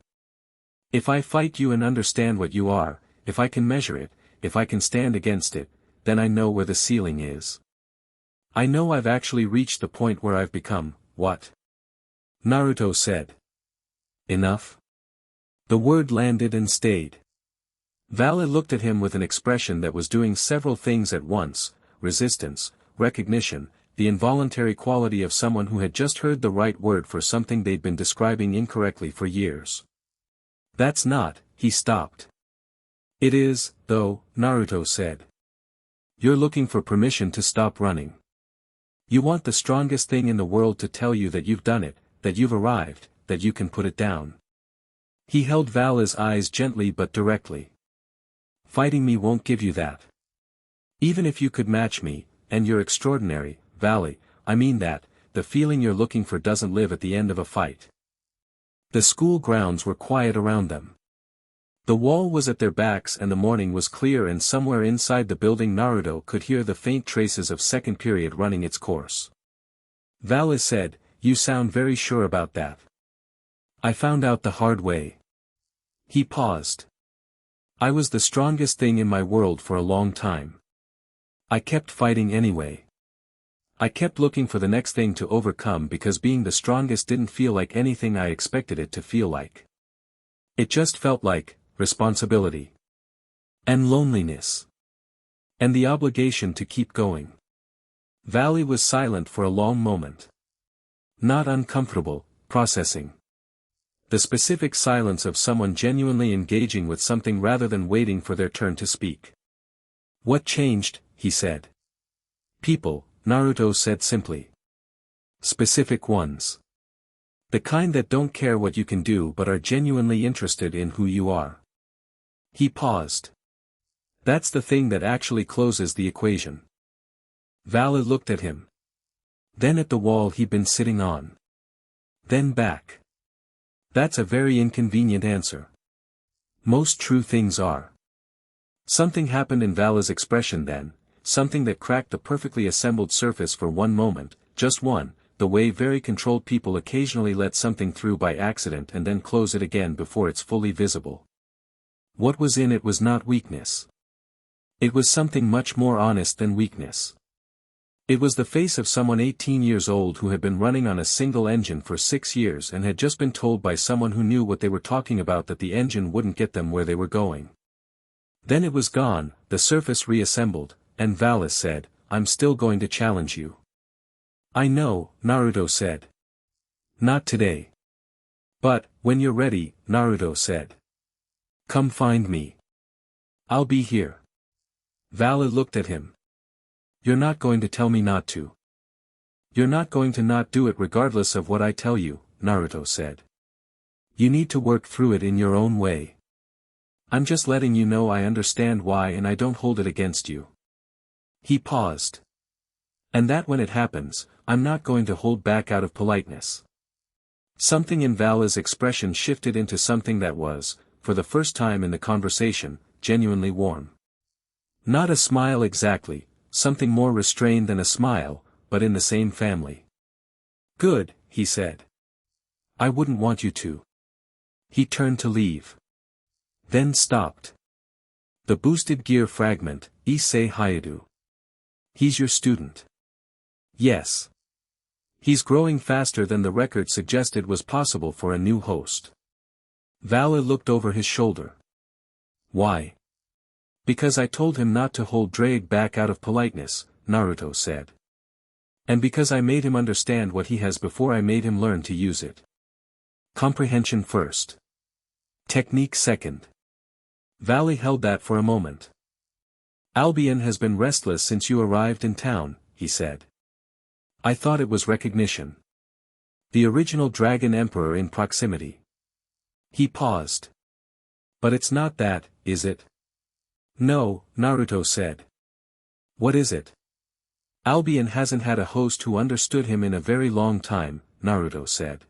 If I fight you and understand what you are, if I can measure it, if I can stand against it, then I know where the ceiling is. I know I've actually reached the point where I've become, what? Naruto said. Enough? The word landed and stayed. Valley looked at him with an expression that was doing several things at once: resistance, recognition, the involuntary quality of someone who had just heard the right word for something they'd been describing incorrectly for years. That's not, he stopped. It is, though, Naruto said. You're looking for permission to stop running. You want the strongest thing in the world to tell you that you've done it, that you've arrived, that you can put it down. He held Valley's eyes gently but directly. Fighting me won't give you that. Even if you could match me, and you're extraordinary, Valley, I mean that, the feeling you're looking for doesn't live at the end of a fight. The school grounds were quiet around them. The wall was at their backs and the morning was clear, and somewhere inside the building Naruto could hear the faint traces of second period running its course. Valley said, You sound very sure about that. I found out the hard way. He paused. I was the strongest thing in my world for a long time. I kept fighting anyway. I kept looking for the next thing to overcome because being the strongest didn't feel like anything I expected it to feel like. It just felt like responsibility. And loneliness. And the obligation to keep going. Valley was silent for a long moment. Not uncomfortable, processing. The specific silence of someone genuinely engaging with something rather than waiting for their turn to speak. What changed, he said. People, Naruto said simply. Specific ones. The kind that don't care what you can do but are genuinely interested in who you are. He paused. That's the thing that actually closes the equation. Valley looked at him. Then at the wall he'd been sitting on. Then back. That's a very inconvenient answer. Most true things are. Something happened in Valley's expression then, something that cracked the perfectly assembled surface for one moment, just one, the way very controlled people occasionally let something through by accident and then close it again before it's fully visible. What was in it was not weakness. It was something much more honest than weakness. It was the face of someone 18 years old who had been running on a single engine for 6 years and had just been told by someone who knew what they were talking about that the engine wouldn't get them where they were going. Then it was gone, the surface reassembled, and Valley said, I'm still going to challenge you. I know, Naruto said. Not today. But, when you're ready, Naruto said. Come find me. I'll be here. Valley looked at him. You're not going to tell me not to. You're not going to not do it regardless of what I tell you, Naruto said. You need to work through it in your own way. I'm just letting you know I understand why and I don't hold it against you. He paused. And that when it happens, I'm not going to hold back out of politeness. Something in Valley's expression shifted into something that was, for the first time in the conversation, genuinely warm. Not a smile exactly, something more restrained than a smile, but in the same family. Good, he said. I wouldn't want you to. He turned to leave. Then stopped. The boosted gear fragment, Issei Hayadu. He's your student. Yes. He's growing faster than the record suggested was possible for a new host. Valley looked over his shoulder. Why? Because I told him not to hold Drake back out of politeness, Naruto said. And because I made him understand what he has before I made him learn to use it. Comprehension first. Technique second. Valley held that for a moment. Albion has been restless since you arrived in town, he said. I thought it was recognition. The original Dragon Emperor in proximity. He paused. But it's not that, is it? No, Naruto said. What is it? Albion hasn't had a host who understood him in a very long time, Naruto said.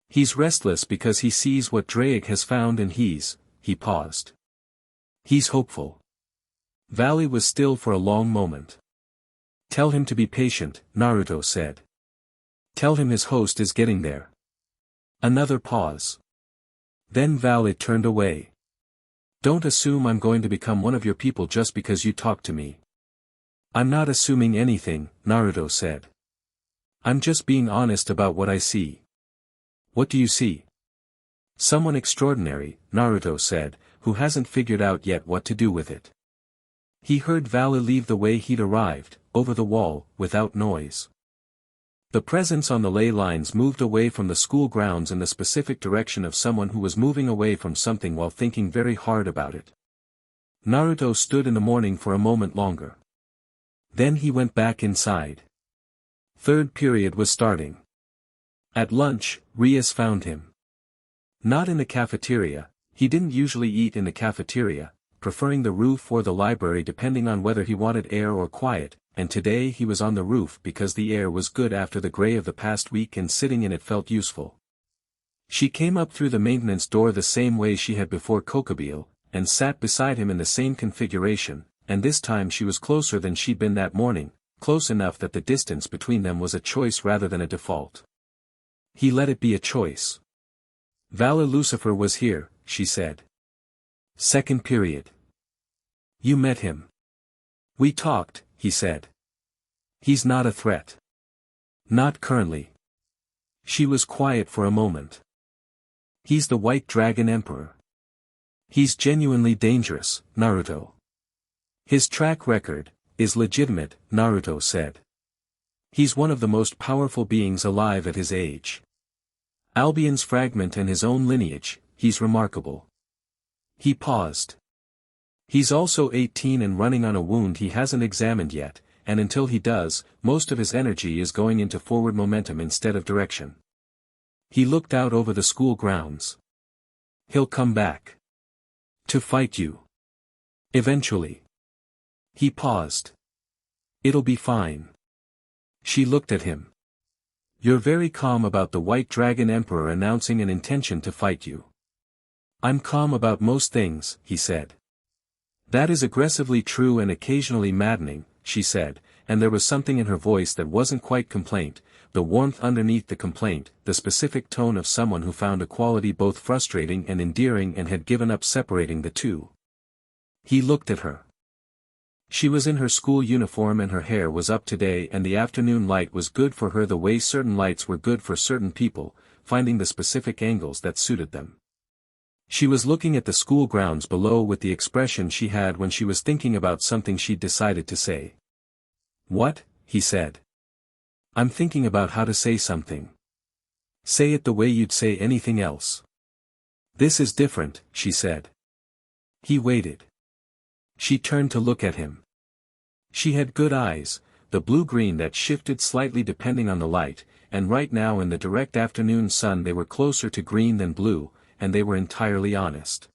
He's restless because he sees what Drake has found and he paused. He's hopeful. Valley was still for a long moment. Tell him to be patient, Naruto said. Tell him his host is getting there. Another pause. Then Valley turned away. Don't assume I'm going to become one of your people just because you talk to me. I'm not assuming anything, Naruto said. I'm just being honest about what I see. What do you see? Someone extraordinary, Naruto said, who hasn't figured out yet what to do with it. He heard Valley leave the way he'd arrived, over the wall, without noise. The presence on the ley lines moved away from the school grounds in the specific direction of someone who was moving away from something while thinking very hard about it. Naruto stood in the morning for a moment longer. Then he went back inside. Third period was starting. At lunch, Rias found him. Not in the cafeteria, he didn't usually eat in the cafeteria, preferring the roof or the library depending on whether he wanted air or quiet, and today he was on the roof because the air was good after the gray of the past week and sitting in it felt useful. She came up through the maintenance door the same way she had before Kokobile, and sat beside him in the same configuration, and this time she was closer than she'd been that morning, close enough that the distance between them was a choice rather than a default. He let it be a choice. Valor Lucifer was here, she said. Second period. You met him. We talked, he said. He's not a threat. Not currently. She was quiet for a moment. He's the White Dragon Emperor. He's genuinely dangerous, Naruto. His track record is legitimate, Naruto said. He's one of the most powerful beings alive at his age. Albion's fragment and his own lineage, he's remarkable. He paused. He's also 18 and running on a wound he hasn't examined yet, and until he does, most of his energy is going into forward momentum instead of direction. He looked out over the school grounds. He'll come back. To fight you. Eventually. He paused. It'll be fine. She looked at him. You're very calm about the White Dragon Emperor announcing an intention to fight you. I'm calm about most things, he said. That is aggressively true and occasionally maddening, she said, and there was something in her voice that wasn't quite complaint, the warmth underneath the complaint, the specific tone of someone who found a quality both frustrating and endearing and had given up separating the two. He looked at her. She was in her school uniform and her hair was up today and the afternoon light was good for her the way certain lights were good for certain people, finding the specific angles that suited them. She was looking at the school grounds below with the expression she had when she was thinking about something she'd decided to say. What? He said. I'm thinking about how to say something. Say it the way you'd say anything else. This is different, she said. He waited. She turned to look at him. She had good eyes, the blue-green that shifted slightly depending on the light, and right now in the direct afternoon sun they were closer to green than blue, and they were entirely honest.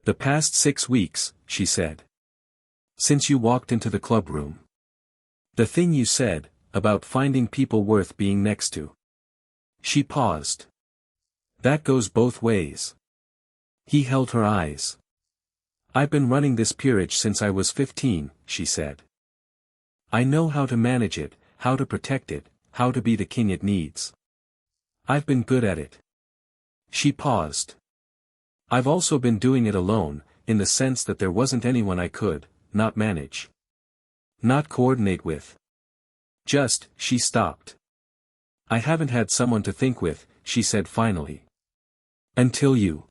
The past 6 weeks, she said. Since you walked into the clubroom. The thing you said, about finding people worth being next to. She paused. That goes both ways. He held her eyes. I've been running this peerage since I was 15, she said. I know how to manage it, how to protect it, how to be the king it needs. I've been good at it. She paused. I've also been doing it alone, in the sense that there wasn't anyone I could, not manage. Not coordinate with. She stopped. I haven't had someone to think with, she said finally. Until you.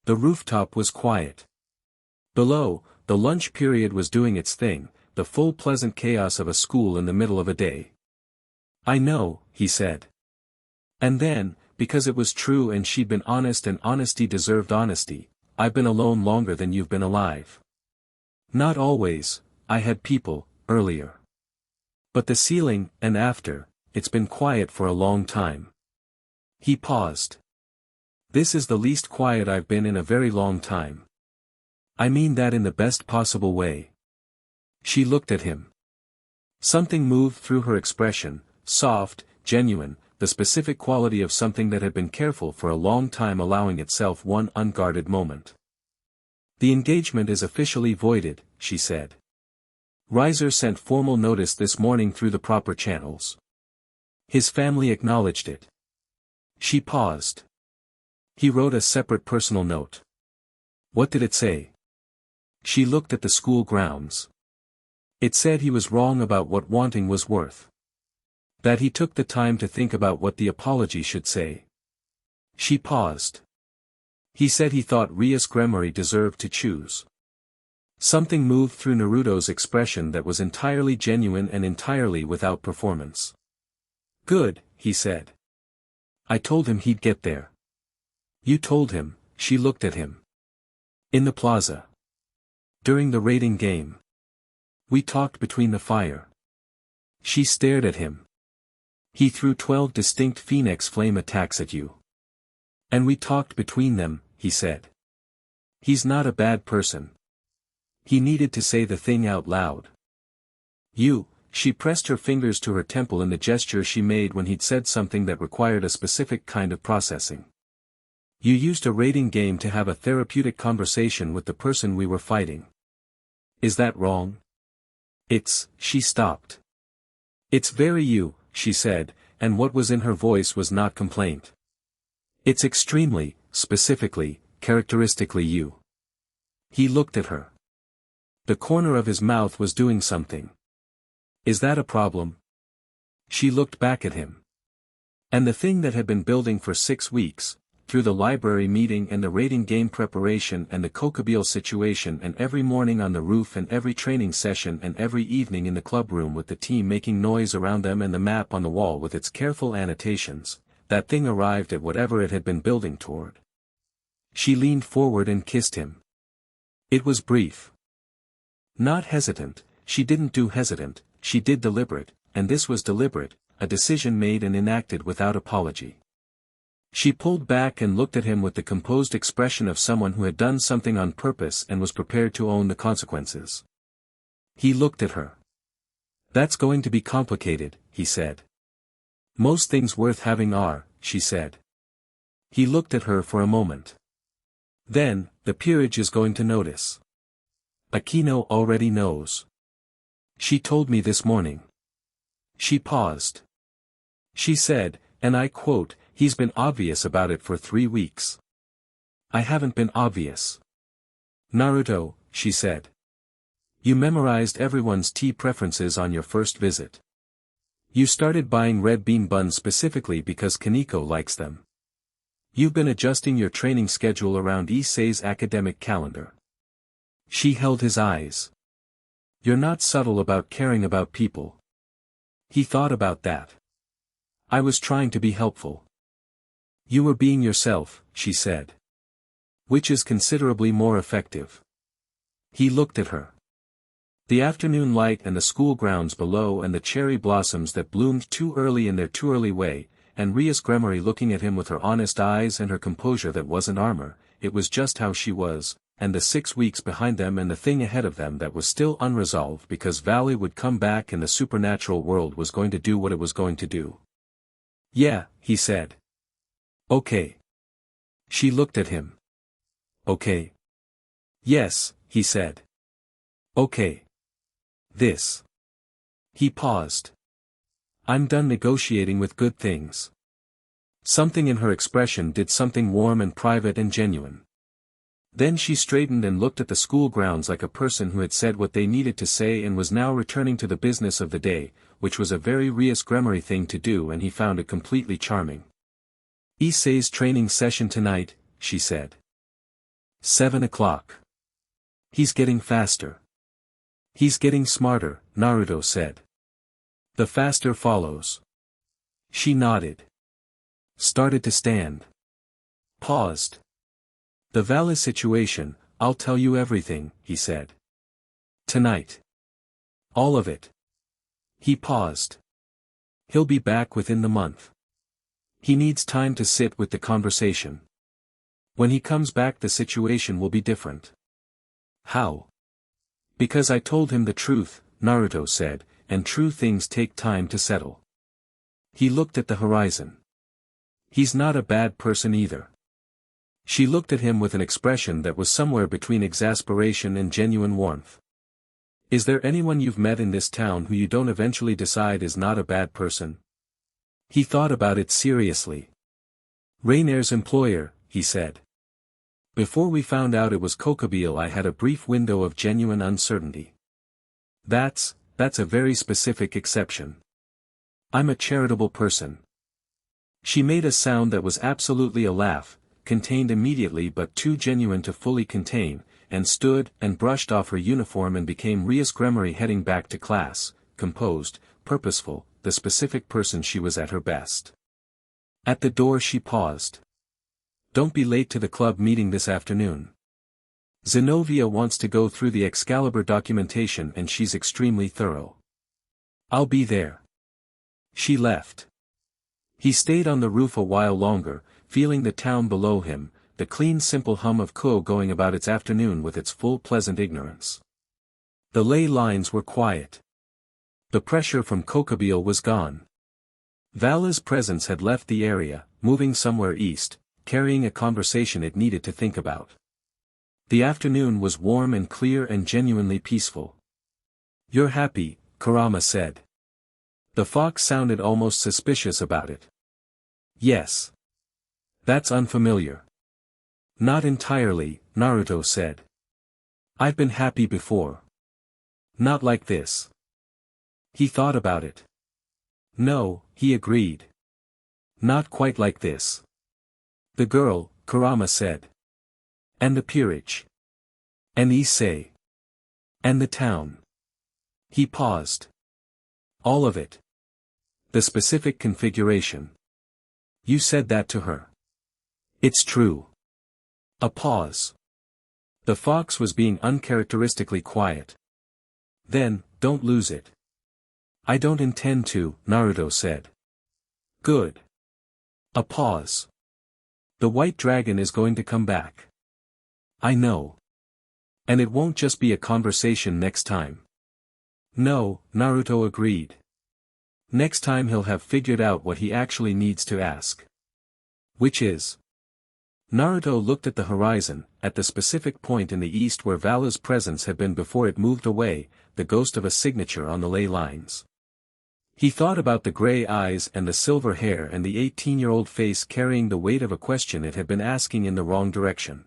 The rooftop was quiet. Below, the lunch period was doing its thing, the full pleasant chaos of a school in the middle of a day. I know, he said. And then, because it was true and she'd been honest and honesty deserved honesty, I've been alone longer than you've been alive. Not always, I had people, earlier. But the ceiling, and after, it's been quiet for a long time. He paused. This is the least quiet I've been in a very long time. I mean that in the best possible way. She looked at him. Something moved through her expression, soft, genuine, the specific quality of something that had been careful for a long time allowing itself one unguarded moment. The engagement is officially voided, she said. Riser sent formal notice this morning through the proper channels. His family acknowledged it. She paused. He wrote a separate personal note. What did it say? She looked at the school grounds. It said he was wrong about what wanting was worth. That he took the time to think about what the apology should say. She paused. He said he thought Rias Gremory deserved to choose. Something moved through Naruto's expression that was entirely genuine and entirely without performance. Good, he said. I told him he'd get there. You told him, she looked at him. In the plaza. During the raiding game. We talked between the fire. She stared at him. He threw 12 distinct phoenix flame attacks at you. And we talked between them, he said. He's not a bad person. He needed to say the thing out loud. She pressed her fingers to her temple in the gesture she made when he'd said something that required a specific kind of processing. You used a raiding game to have a therapeutic conversation with the person we were fighting. Is that wrong? She stopped. It's very you, she said, and what was in her voice was not complaint. It's extremely, specifically, characteristically you. He looked at her. The corner of his mouth was doing something. Is that a problem? She looked back at him. And the thing that had been building for 6 weeks, through the library meeting and the raiding game preparation and the Kokobile situation and every morning on the roof and every training session and every evening in the club room with the team making noise around them and the map on the wall with its careful annotations, that thing arrived at whatever it had been building toward. She leaned forward and kissed him. It was brief. Not hesitant, she didn't do hesitant, she did deliberate, and this was deliberate, a decision made and enacted without apology. She pulled back and looked at him with the composed expression of someone who had done something on purpose and was prepared to own the consequences. He looked at her. That's going to be complicated, he said. Most things worth having are, she said. He looked at her for a moment. Then, the peerage is going to notice. Aquino already knows. She told me this morning. She paused. She said, and I quote, he's been obvious about it for 3 weeks. I haven't been obvious. Naruto, she said. You memorized everyone's tea preferences on your first visit. You started buying red bean buns specifically because Kaneko likes them. You've been adjusting your training schedule around Issei's academic calendar. She held his eyes. You're not subtle about caring about people. He thought about that. I was trying to be helpful. You were being yourself, she said. Which is considerably more effective. He looked at her. The afternoon light and the school grounds below and the cherry blossoms that bloomed too early in their too early way, and Rias Gremory looking at him with her honest eyes and her composure that wasn't armor, it was just how she was, and the 6 weeks behind them and the thing ahead of them that was still unresolved because Valley would come back and the supernatural world was going to do what it was going to do. Yeah, he said. Okay. She looked at him. Okay. Yes, he said. Okay. This. He paused. I'm done negotiating with good things. Something in her expression did something warm and private and genuine. Then she straightened and looked at the school grounds like a person who had said what they needed to say and was now returning to the business of the day, which was a very Rias Gremory thing to do and he found it completely charming. Issei's training session tonight, she said. 7 o'clock. He's getting faster. He's getting smarter, Naruto said. The faster follows. She nodded. Started to stand. Paused. The Valley situation, I'll tell you everything, he said. Tonight. All of it. He paused. He'll be back within the month. He needs time to sit with the conversation. When he comes back the situation will be different. How? Because I told him the truth, Naruto said, and true things take time to settle. He looked at the horizon. He's not a bad person either. She looked at him with an expression that was somewhere between exasperation and genuine warmth. Is there anyone you've met in this town who you don't eventually decide is not a bad person? He thought about it seriously. Rainer's employer, he said. Before we found out it was Kokobile I had a brief window of genuine uncertainty. That's a very specific exception. I'm a charitable person. She made a sound that was absolutely a laugh, contained immediately but too genuine to fully contain, and stood and brushed off her uniform and became Rias Gremory heading back to class, composed, purposeful, the specific person she was at her best. At the door she paused. Don't be late to the club meeting this afternoon. Zenobia wants to go through the Excalibur documentation and she's extremely thorough. I'll be there. She left. He stayed on the roof a while longer, feeling the town below him, the clean simple hum of Kuoh going about its afternoon with its full pleasant ignorance. The ley lines were quiet. The pressure from Kokobile was gone. Vala's presence had left the area, moving somewhere east, carrying a conversation it needed to think about. The afternoon was warm and clear and genuinely peaceful. You're happy, Kurama said. The fox sounded almost suspicious about it. Yes. That's unfamiliar. Not entirely, Naruto said. I've been happy before. Not like this. He thought about it. No, he agreed. Not quite like this. The girl, Kurama said. And the peerage. And Issei. And the town. He paused. All of it. The specific configuration. You said that to her. It's true. A pause. The fox was being uncharacteristically quiet. Then, don't lose it. I don't intend to, Naruto said. Good. A pause. The white dragon is going to come back. I know. And it won't just be a conversation next time. No, Naruto agreed. Next time he'll have figured out what he actually needs to ask. Which is? Naruto looked at the horizon, at the specific point in the east where Vala's presence had been before it moved away, the ghost of a signature on the ley lines. He thought about the gray eyes and the silver hair and the 18-year-old face carrying the weight of a question it had been asking in the wrong direction.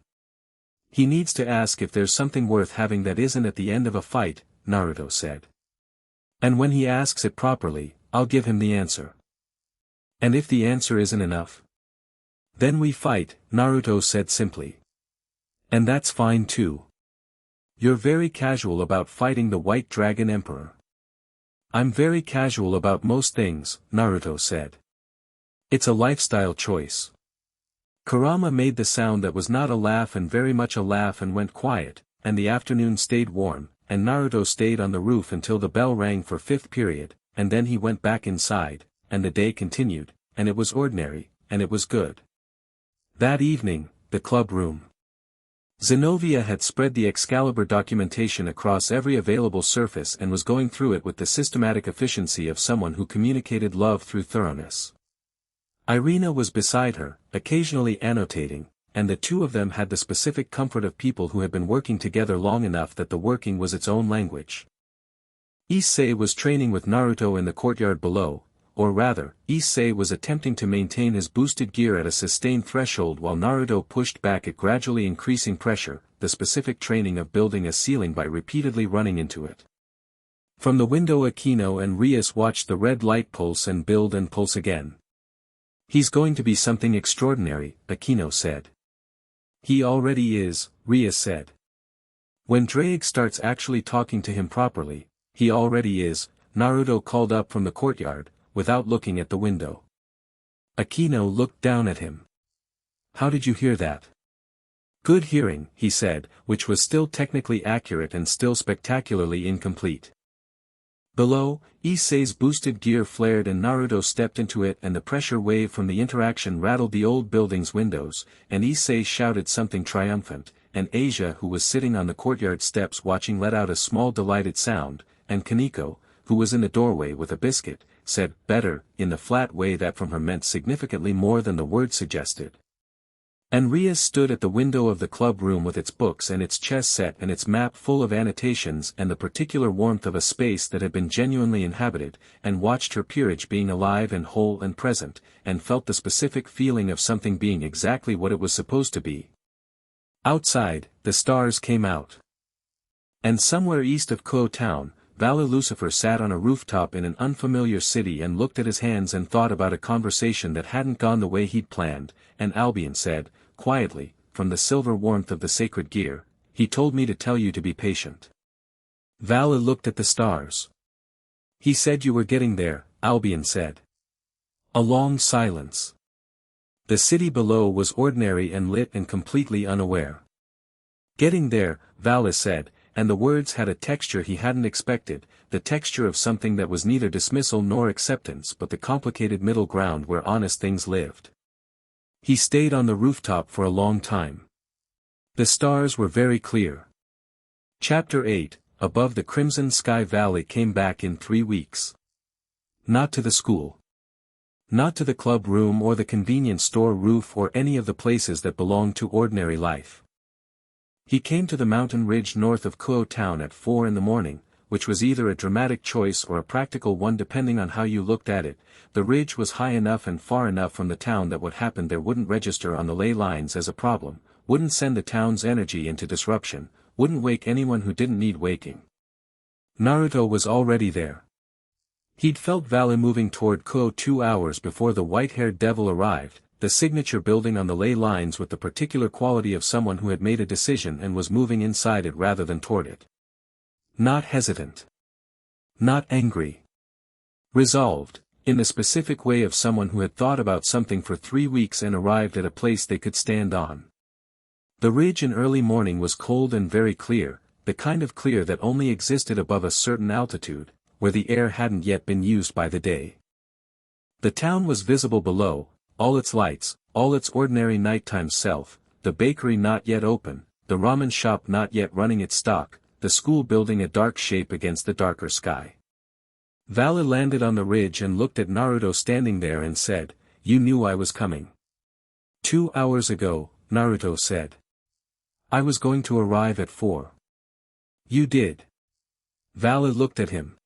He needs to ask if there's something worth having that isn't at the end of a fight, Naruto said. And when he asks it properly, I'll give him the answer. And if the answer isn't enough? Then we fight, Naruto said simply. And that's fine too. You're very casual about fighting the White Dragon Emperor. I'm very casual about most things, Naruto said. It's a lifestyle choice. Kurama made the sound that was not a laugh and very much a laugh and went quiet, and the afternoon stayed warm, and Naruto stayed on the roof until the bell rang for fifth period, and then he went back inside, and the day continued, and it was ordinary, and it was good. That evening, the club room. Zenobia had spread the Excalibur documentation across every available surface and was going through it with the systematic efficiency of someone who communicated love through thoroughness. Irina was beside her, occasionally annotating, and the two of them had the specific comfort of people who had been working together long enough that the working was its own language. Issei was training with Naruto in the courtyard below, or rather, Issei was attempting to maintain his boosted gear at a sustained threshold while Naruto pushed back at gradually increasing pressure, the specific training of building a ceiling by repeatedly running into it. From the window Akino and Rias watched the red light pulse and build and pulse again. He's going to be something extraordinary, Akino said. He already is, Rias said. When Drake starts actually talking to him properly, he already is, Naruto called up from the courtyard, without looking at the window. Akino looked down at him. How did you hear that? Good hearing, he said, which was still technically accurate and still spectacularly incomplete. Below, Issei's boosted gear flared and Naruto stepped into it and the pressure wave from the interaction rattled the old building's windows, and Issei shouted something triumphant, and Asia who was sitting on the courtyard steps watching let out a small delighted sound, and Kaneko, who was in the doorway with a biscuit, said, "Better," in the flat way that from her meant significantly more than the word suggested. And Rias stood at the window of the club room with its books and its chess set and its map full of annotations and the particular warmth of a space that had been genuinely inhabited, and watched her peerage being alive and whole and present, and felt the specific feeling of something being exactly what it was supposed to be. Outside, the stars came out. And somewhere east of Kuoh Town, Valor Lucifer sat on a rooftop in an unfamiliar city and looked at his hands and thought about a conversation that hadn't gone the way he'd planned, and Albion said, quietly, from the silver warmth of the sacred gear, "He told me to tell you to be patient." Vala looked at the stars. "He said you were getting there," Albion said. A long silence. The city below was ordinary and lit and completely unaware. "Getting there," Vala said, and the words had a texture he hadn't expected, the texture of something that was neither dismissal nor acceptance but the complicated middle ground where honest things lived. He stayed on the rooftop for a long time. The stars were very clear. Chapter 8, Above the Crimson Sky Valley came back in 3 weeks. Not to the school. Not to the club room or the convenience store roof or any of the places that belonged to ordinary life. He came to the mountain ridge north of Kuoh Town at 4 in the morning, which was either a dramatic choice or a practical one depending on how you looked at it. The ridge was high enough and far enough from the town that what happened there wouldn't register on the ley lines as a problem, wouldn't send the town's energy into disruption, wouldn't wake anyone who didn't need waking. Naruto was already there. He'd felt Vala moving toward Kuoh 2 hours before the white-haired devil arrived, the signature building on the ley lines with the particular quality of someone who had made a decision and was moving inside it rather than toward it. Not hesitant. Not angry. Resolved, in the specific way of someone who had thought about something for 3 weeks and arrived at a place they could stand on. The ridge in early morning was cold and very clear, the kind of clear that only existed above a certain altitude, where the air hadn't yet been used by the day. The town was visible below, all its lights, all its ordinary nighttime self, the bakery not yet open, the ramen shop not yet running its stock, the school building a dark shape against the darker sky. Vala landed on the ridge and looked at Naruto standing there and said, "You knew I was coming." 2 hours ago, Naruto said. "I was going to arrive at 4. You did." Vala looked at him.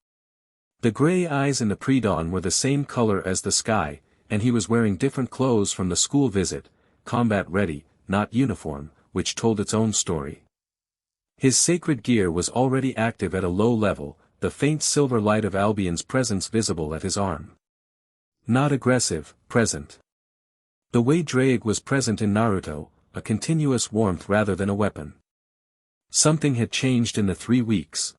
The gray eyes in the pre-dawn were the same color as the sky, and he was wearing different clothes from the school visit, combat ready, not uniform, which told its own story. His sacred gear was already active at a low level, the faint silver light of Albion's presence visible at his arm. Not aggressive, present. The way Drake was present in Naruto, a continuous warmth rather than a weapon. Something had changed in the 3 weeks.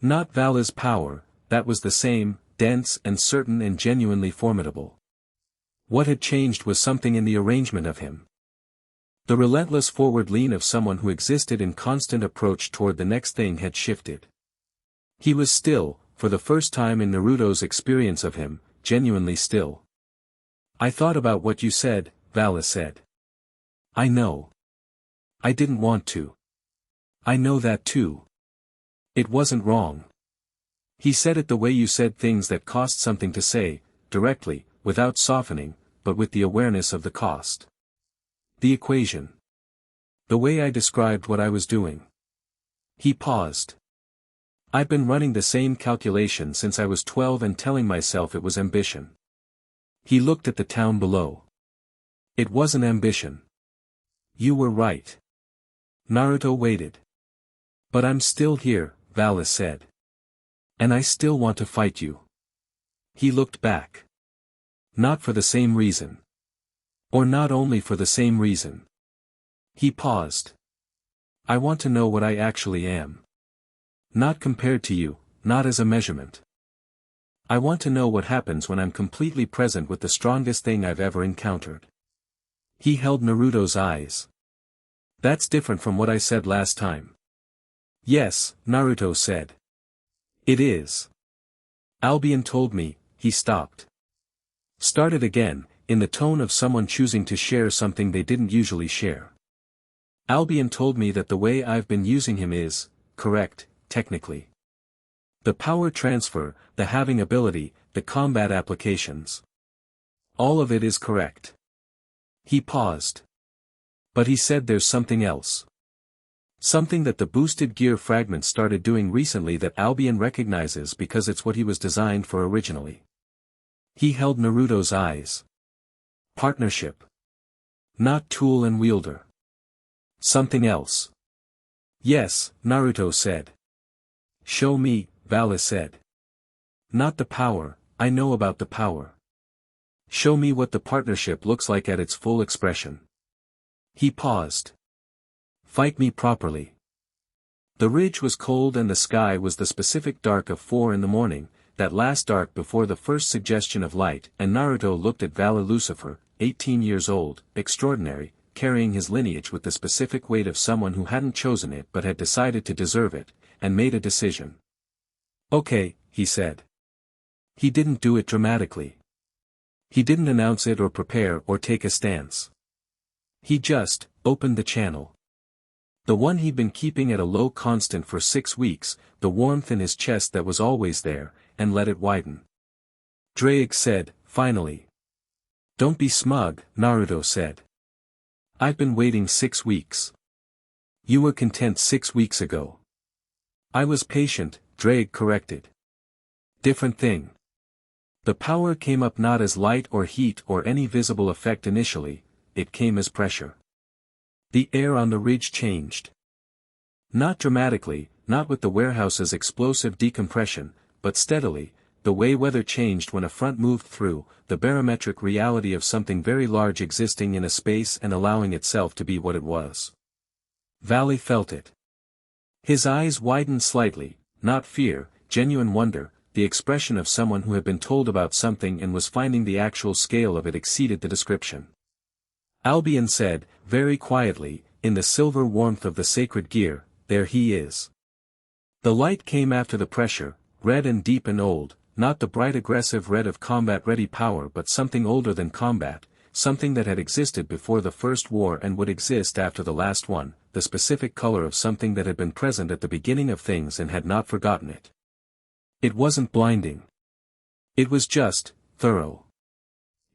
Not Vala's power, that was the same, dense and certain and genuinely formidable. What had changed was something in the arrangement of him. The relentless forward lean of someone who existed in constant approach toward the next thing had shifted. He was still, for the first time in Naruto's experience of him, genuinely still. "I thought about what you said," Vala said. "I know. I didn't want to. I know that too. It wasn't wrong." He said it the way you said things that cost something to say, directly, without softening, but with the awareness of the cost. The equation. The way I described what I was doing. He paused. "I've been running the same calculation since I was 12 and telling myself it was ambition." He looked at the town below. "It wasn't ambition. You were right." Naruto waited. "But I'm still here," Vala said. "And I still want to fight you." He looked back. "Not for the same reason. Or not only for the same reason." He paused. "I want to know what I actually am. Not compared to you, not as a measurement. I want to know what happens when I'm completely present with the strongest thing I've ever encountered." He held Naruto's eyes. "That's different from what I said last time." "Yes," Naruto said. "It is. Albion told me, he stopped. Started again, in the tone of someone choosing to share something they didn't usually share. Albion told me that the way I've been using him is, correct, technically. The power transfer, the having ability, the combat applications. All of it is correct. He paused. But he said there's something else. Something that the boosted gear fragment started doing recently that Albion recognizes because it's what he was designed for originally. He held Naruto's eyes. Partnership. Not tool and wielder. Something else. Yes, Naruto said. Show me, Valis said. Not the power, I know about the power. Show me what the partnership looks like at its full expression. He paused. Fight me properly. The ridge was cold and the sky was the specific dark of 4 in the morning, that last dark before the first suggestion of light, and Naruto looked at Vala Lucifer, 18 years old, extraordinary, carrying his lineage with the specific weight of someone who hadn't chosen it but had decided to deserve it, and made a decision. Okay, he said. He didn't do it dramatically. He didn't announce it or prepare or take a stance. He just opened the channel. The one he'd been keeping at a low constant for 6 weeks, the warmth in his chest that was always there, and let it widen. Drake said, finally. Don't be smug, Naruto said. I've been waiting 6 weeks. You were content 6 weeks ago. I was patient, Drake corrected. Different thing. The power came up not as light or heat or any visible effect initially, it came as pressure. The air on the ridge changed. Not dramatically, not with the warehouse's explosive decompression, but steadily, the way weather changed when a front moved through, the barometric reality of something very large existing in a space and allowing itself to be what it was. Valley felt it. His eyes widened slightly, not fear, genuine wonder, the expression of someone who had been told about something and was finding the actual scale of it exceeded the description. Albion said, very quietly, in the silver warmth of the sacred gear, there he is. The light came after the pressure, red and deep and old, not the bright aggressive red of combat-ready power but something older than combat, something that had existed before the first war and would exist after the last one, the specific color of something that had been present at the beginning of things and had not forgotten it. It wasn't blinding. It was just, thorough.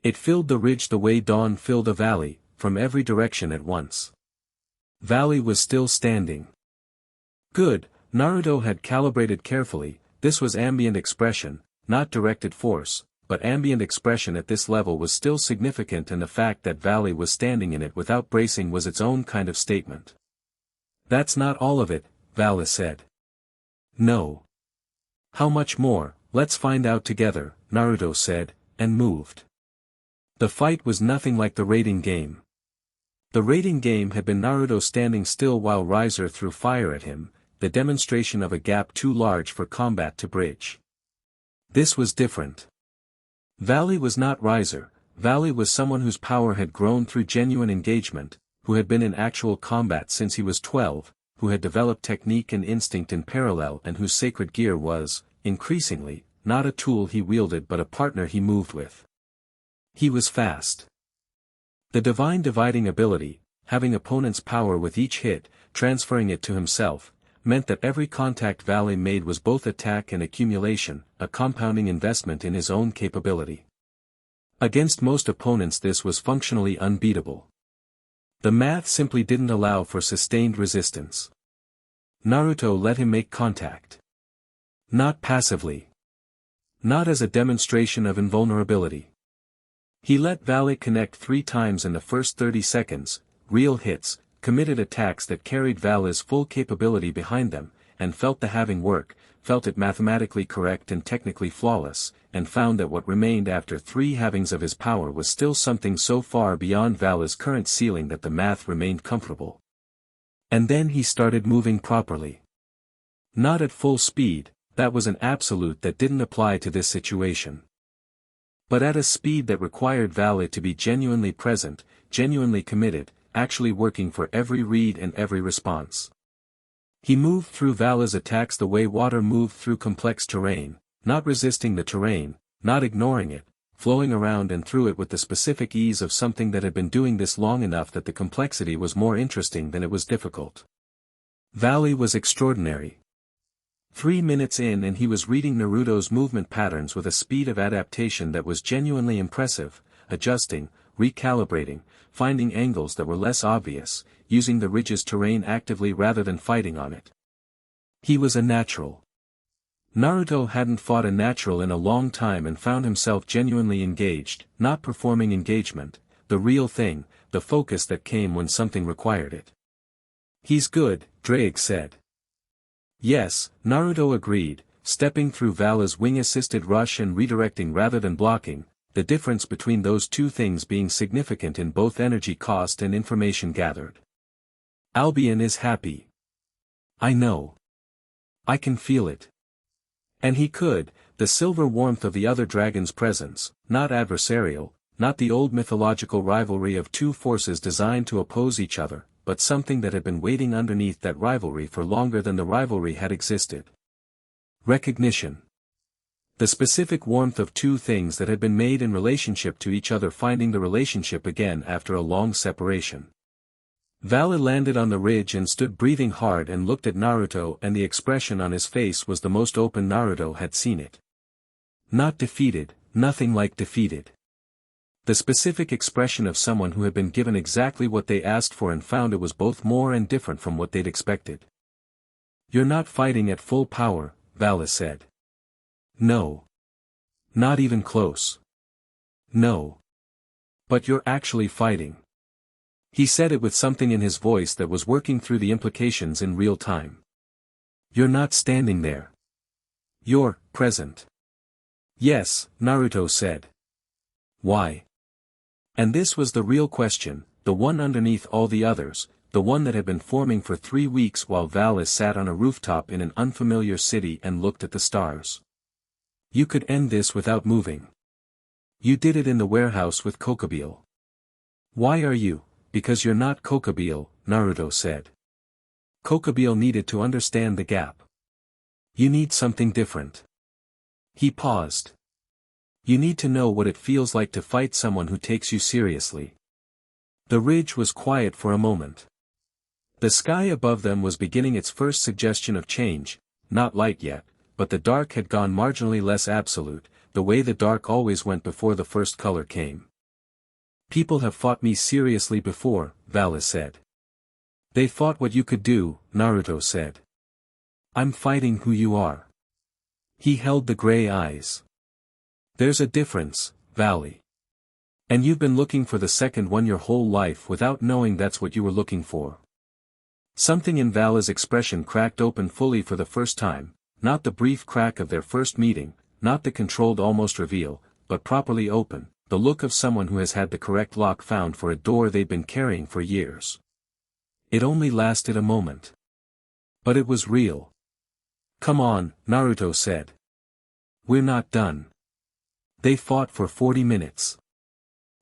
It filled the ridge the way dawn filled a valley, from every direction at once. Valley was still standing. Good, Naruto had calibrated carefully, this was ambient expression, not directed force, but ambient expression at this level was still significant and the fact that Valley was standing in it without bracing was its own kind of statement. That's not all of it, Valis said. No. How much more, let's find out together, Naruto said, and moved. The fight was nothing like the raiding game. The raiding game had been Naruto standing still while Riser threw fire at him, the demonstration of a gap too large for combat to bridge. This was different. Valley was not Riser, Valley was someone whose power had grown through genuine engagement, who had been in actual combat since he was 12, who had developed technique and instinct in parallel and whose sacred gear was, increasingly, not a tool he wielded but a partner he moved with. He was fast. The divine dividing ability, having opponent's power with each hit, transferring it to himself, meant that every contact Valley made was both attack and accumulation, a compounding investment in his own capability. Against most opponents this was functionally unbeatable. The math simply didn't allow for sustained resistance. Naruto let him make contact. Not passively. Not as a demonstration of invulnerability. He let Valley connect 3 times in the first 30 seconds, real hits, committed attacks that carried Valley's full capability behind them, and felt the having work, felt it mathematically correct and technically flawless, and found that what remained after 3 havings of his power was still something so far beyond Valley's current ceiling that the math remained comfortable. And then he started moving properly. Not at full speed, that was an absolute that didn't apply to this situation. But at a speed that required Valley to be genuinely present, genuinely committed, actually working for every read and every response. He moved through Valley's attacks the way water moved through complex terrain, not resisting the terrain, not ignoring it, flowing around and through it with the specific ease of something that had been doing this long enough that the complexity was more interesting than it was difficult. Valley was extraordinary. 3 minutes in and he was reading Naruto's movement patterns with a speed of adaptation that was genuinely impressive, adjusting, recalibrating, finding angles that were less obvious, using the ridge's terrain actively rather than fighting on it. He was a natural. Naruto hadn't fought a natural in a long time and found himself genuinely engaged, not performing engagement, the real thing, the focus that came when something required it. He's good, Drake said. Yes, Naruto agreed, stepping through Vala's wing-assisted rush and redirecting rather than blocking, the difference between those two things being significant in both energy cost and information gathered. Albion is happy. I know. I can feel it. And he could, the silver warmth of the other dragon's presence, not adversarial, not the old mythological rivalry of two forces designed to oppose each other, but something that had been waiting underneath that rivalry for longer than the rivalry had existed. Recognition. The specific warmth of two things that had been made in relationship to each other finding the relationship again after a long separation. Vala landed on the ridge and stood breathing hard and looked at Naruto, and the expression on his face was the most open Naruto had seen it. Not defeated, nothing like defeated. The specific expression of someone who had been given exactly what they asked for and found it was both more and different from what they'd expected. You're not fighting at full power, Vala said. No. Not even close. No. But you're actually fighting. He said it with something in his voice that was working through the implications in real time. You're not standing there. You're present. Yes, Naruto said. Why? And this was the real question, the one underneath all the others, the one that had been forming for 3 weeks while Vala sat on a rooftop in an unfamiliar city and looked at the stars. You could end this without moving. You did it in the warehouse with Kokobile. Why are you? Because you're not Kokobile, Naruto said. Kokobile needed to understand the gap. You need something different. He paused. You need to know what it feels like to fight someone who takes you seriously. The ridge was quiet for a moment. The sky above them was beginning its first suggestion of change, not light yet, but the dark had gone marginally less absolute, the way the dark always went before the first color came. People have fought me seriously before, Vala said. They fought what you could do, Naruto said. I'm fighting who you are. He held the gray eyes. There's a difference, Valley. And you've been looking for the second one your whole life without knowing that's what you were looking for. Something in Vala's expression cracked open fully for the first time, not the brief crack of their first meeting, not the controlled almost reveal, but properly open, the look of someone who has had the correct lock found for a door they've been carrying for years. It only lasted a moment. But it was real. Come on, Naruto said. We're not done. They fought for 40 minutes.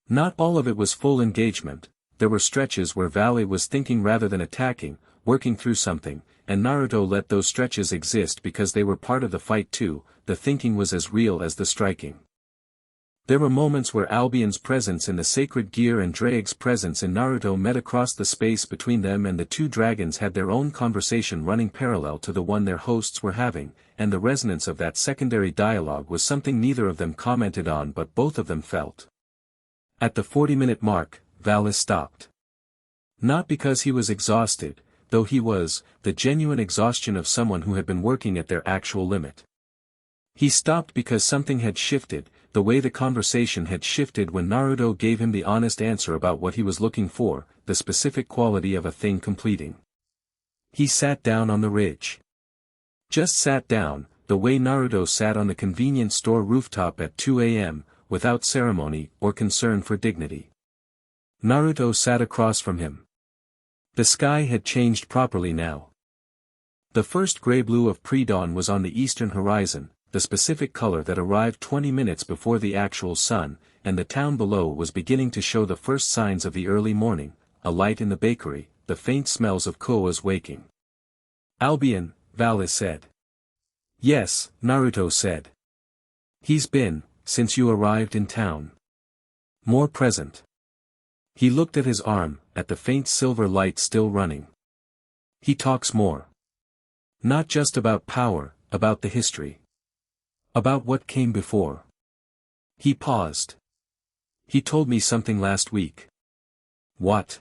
Not all of it was full engagement, there were stretches where Valley was thinking rather than attacking, working through something, and Naruto let those stretches exist because they were part of the fight too, the thinking was as real as the striking. There were moments where Albion's presence in the sacred gear and Drake's presence in Naruto met across the space between them, and the two dragons had their own conversation running parallel to the one their hosts were having, and the resonance of that secondary dialogue was something neither of them commented on but both of them felt. At the 40-minute mark, Vala stopped. Not because he was exhausted, though he was, the genuine exhaustion of someone who had been working at their actual limit. He stopped because something had shifted, the way the conversation had shifted when Naruto gave him the honest answer about what he was looking for, the specific quality of a thing completing. He sat down on the ridge. Just sat down, the way Naruto sat on the convenience store rooftop at 2 a.m., without ceremony or concern for dignity. Naruto sat across from him. The sky had changed properly now. The first gray-blue of pre-dawn was on the eastern horizon, the specific color that arrived 20 minutes before the actual sun, and the town below was beginning to show the first signs of the early morning, a light in the bakery, the faint smells of Kuoh's waking. Albion, Vala said. Yes, Naruto said. He's been, since you arrived in town. More present. He looked at his arm, at the faint silver light still running. He talks more. Not just about power, about the history. About what came before. He paused. He told me something last week. What?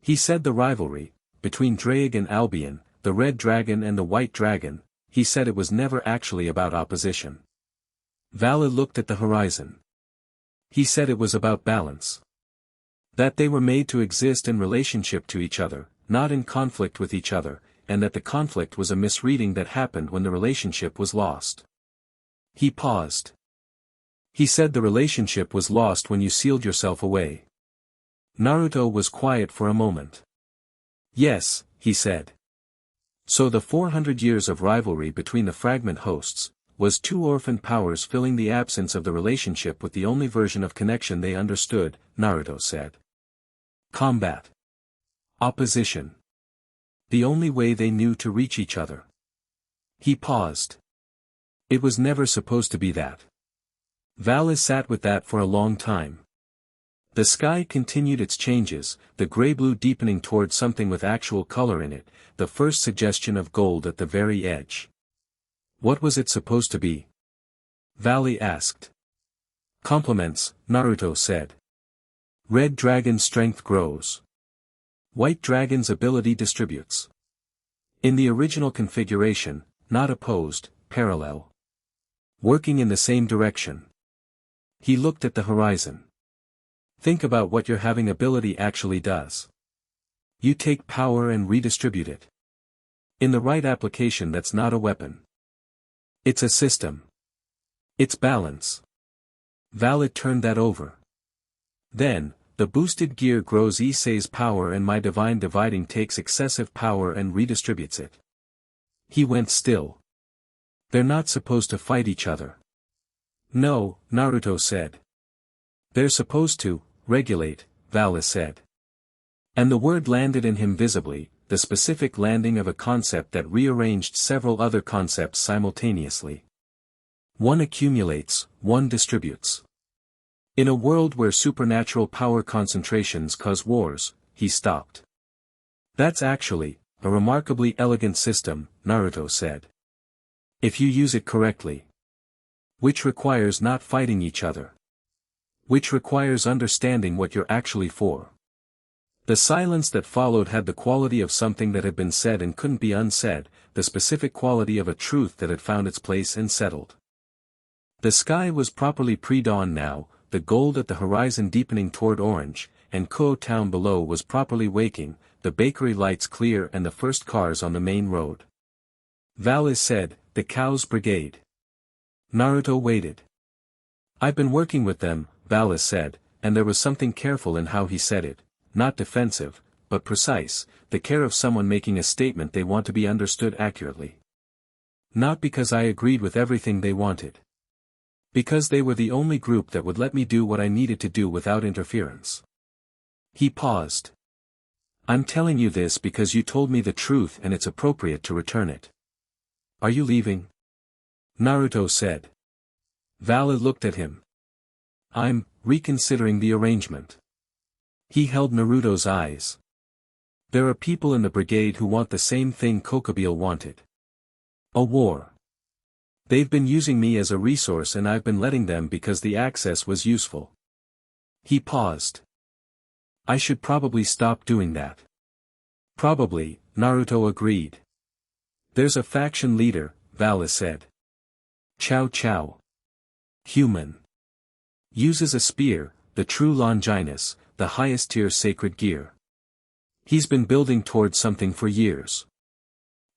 He said the rivalry, between Drake and Albion, the red dragon and the white dragon, he said it was never actually about opposition. Vala looked at the horizon. He said it was about balance. That they were made to exist in relationship to each other, not in conflict with each other, and that the conflict was a misreading that happened when the relationship was lost. He paused. He said the relationship was lost when you sealed yourself away. Naruto was quiet for a moment. Yes, he said. So the 400 years of rivalry between the fragment hosts, was two orphan powers filling the absence of the relationship with the only version of connection they understood, Naruto said. Combat. Opposition. The only way they knew to reach each other. He paused. It was never supposed to be that. Vala sat with that for a long time. The sky continued its changes, the gray-blue deepening toward something with actual color in it, the first suggestion of gold at the very edge. What was it supposed to be? Valley asked. Compliments, Naruto said. Red dragon's strength grows. White dragon's ability distributes. In the original configuration, not opposed, parallel. Working in the same direction. He looked at the horizon. Think about what your having ability actually does. You take power and redistribute it. In the right application, that's not a weapon. It's a system. It's balance. Valid turned that over. Then, the boosted gear grows Issei's power and my divine dividing takes excessive power and redistributes it. He went still. They're not supposed to fight each other. No, Naruto said. They're supposed to regulate, Vala said. And the word landed in him visibly, the specific landing of a concept that rearranged several other concepts simultaneously. One accumulates, one distributes. In a world where supernatural power concentrations cause wars, he stopped. That's actually a remarkably elegant system, Naruto said. If you use it correctly. Which requires not fighting each other. Which requires understanding what you're actually for. The silence that followed had the quality of something that had been said and couldn't be unsaid, the specific quality of a truth that had found its place and settled. The sky was properly pre-dawn now, the gold at the horizon deepening toward orange, and Kuoh Town below was properly waking, the bakery lights clear and the first cars on the main road. Valis said, the Cow's Brigade. Naruto waited. I've been working with them, Valis said, and there was something careful in how he said it, not defensive, but precise, the care of someone making a statement they want to be understood accurately. Not because I agreed with everything they wanted. Because they were the only group that would let me do what I needed to do without interference. He paused. I'm telling you this because you told me the truth and it's appropriate to return it. Are you leaving? Naruto said. Vala looked at him. I'm reconsidering the arrangement. He held Naruto's eyes. There are people in the brigade who want the same thing Kokobile wanted. A war. They've been using me as a resource and I've been letting them because the access was useful. He paused. I should probably stop doing that. Probably, Naruto agreed. There's a faction leader, Vala said. Chow Chow. Human. Uses a spear, the true Longinus, the highest tier sacred gear. He's been building towards something for years.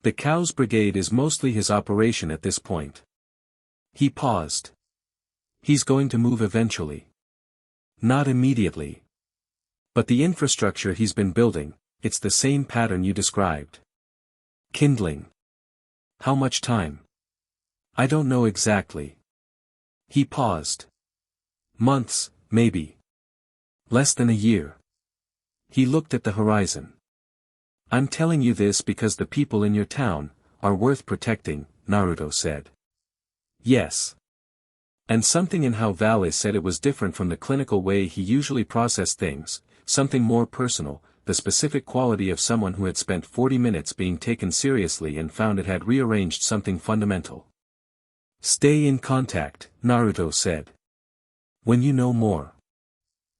The Cow's Brigade is mostly his operation at this point. He paused. He's going to move eventually. Not immediately. But the infrastructure he's been building, it's the same pattern you described. Kindling. How much time? I don't know exactly. He paused. Months, maybe. Less than a year. He looked at the horizon. I'm telling you this because the people in your town are worth protecting, Naruto said. Yes. And something in how Valis said it was different from the clinical way he usually processed things, something more personal, the specific quality of someone who had spent 40 minutes being taken seriously and found it had rearranged something fundamental. Stay in contact, Naruto said. When you know more.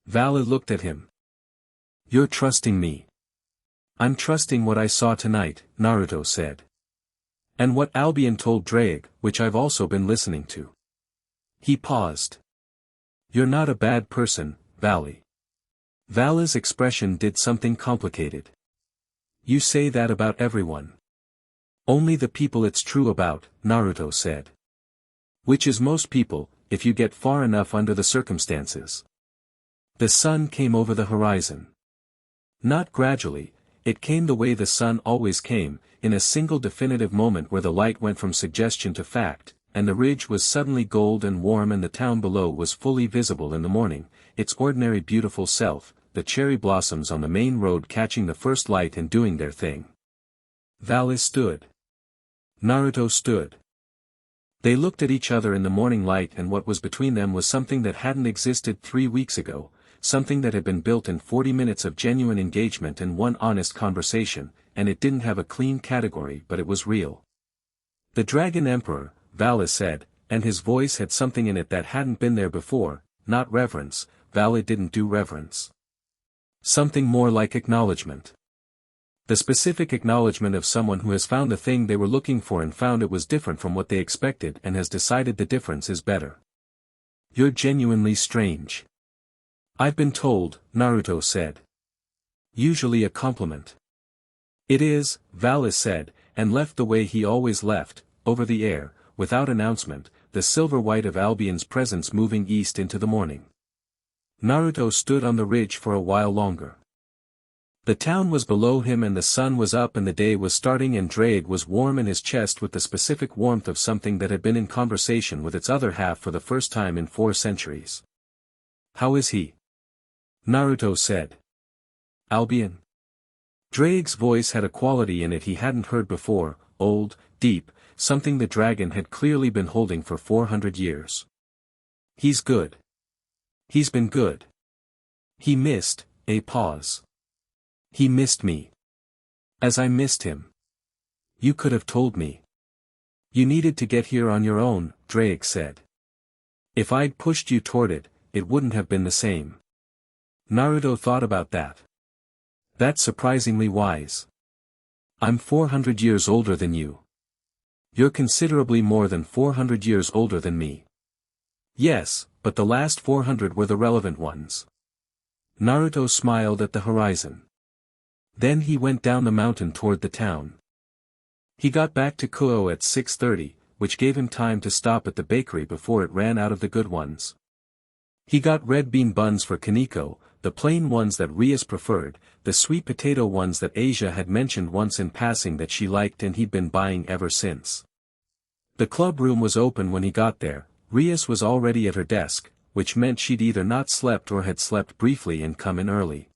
Vala looked at him. You're trusting me. I'm trusting what I saw tonight, Naruto said. And what Albion told Drake, which I've also been listening to. He paused. You're not a bad person, Valley. Vala's expression did something complicated. You say that about everyone. Only the people it's true about, Naruto said. Which is most people, if you get far enough under the circumstances. The sun came over the horizon. Not gradually, it came the way the sun always came, in a single definitive moment where the light went from suggestion to fact, and the ridge was suddenly gold and warm and the town below was fully visible in the morning, its ordinary beautiful self, the cherry blossoms on the main road catching the first light and doing their thing. Valis stood. Naruto stood. They looked at each other in the morning light, and what was between them was something that hadn't existed 3 weeks ago, something that had been built in 40 minutes of genuine engagement and one honest conversation, and it didn't have a clean category but it was real. The Dragon Emperor, Valis said, and his voice had something in it that hadn't been there before, not reverence. Valis didn't do reverence. Something more like acknowledgement. The specific acknowledgement of someone who has found the thing they were looking for and found it was different from what they expected and has decided the difference is better. You're genuinely strange. I've been told, Naruto said. Usually a compliment. It is, Valis said, and left the way he always left, over the air, without announcement, the silver white of Albion's presence moving east into the morning. Naruto stood on the ridge for a while longer. The town was below him and the sun was up and the day was starting and Drake was warm in his chest with the specific warmth of something that had been in conversation with its other half for the first time in 4 centuries. How is he? Naruto said. Albion? Drake's voice had a quality in it he hadn't heard before, old, deep, something the dragon had clearly been holding for 400 years. He's good. He's been good. He missed, a pause. He missed me. As I missed him. You could have told me. You needed to get here on your own, Drake said. If I'd pushed you toward it, it wouldn't have been the same. Naruto thought about that. That's surprisingly wise. I'm 400 years older than you. You're considerably more than 400 years older than me. Yes, but the last 400 were the relevant ones. Naruto smiled at the horizon. Then he went down the mountain toward the town. He got back to Kuoh at 6:30, which gave him time to stop at the bakery before it ran out of the good ones. He got red bean buns for Kaneko, the plain ones that Rias preferred, the sweet potato ones that Asia had mentioned once in passing that she liked and he'd been buying ever since. The club room was open when he got there. Rias was already at her desk, which meant she'd either not slept or had slept briefly and come in early.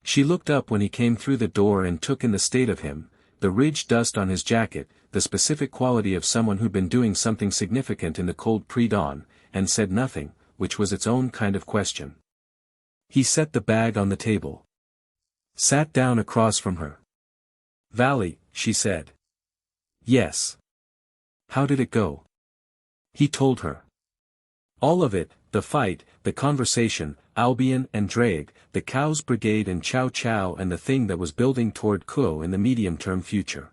She looked up when he came through the door and took in the state of him, the ridge dust on his jacket, the specific quality of someone who'd been doing something significant in the cold pre-dawn, and said nothing, which was its own kind of question. He set the bag on the table. Sat down across from her. Valley, she said. Yes. How did it go? He told her. All of it, the fight, the conversation, Albion and Drake, the Cows Brigade and Chow Chow and the thing that was building toward Kuoh in the medium-term future.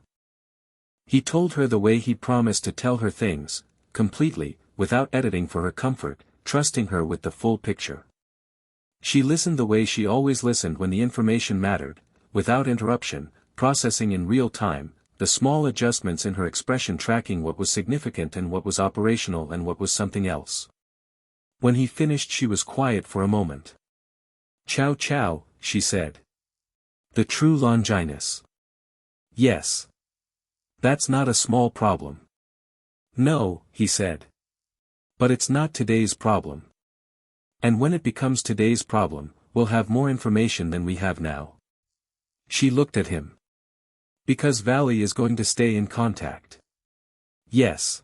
He told her the way he'd promised to tell her things, completely, without editing for her comfort, trusting her with the full picture. She listened the way she always listened when the information mattered, without interruption, processing in real time, the small adjustments in her expression tracking what was significant and what was operational and what was something else. When he finished she was quiet for a moment. Chow Chow, she said. The true Longinus. Yes. That's not a small problem. No, he said. But it's not today's problem. And when it becomes today's problem, we'll have more information than we have now. She looked at him. Because Valley is going to stay in contact. Yes.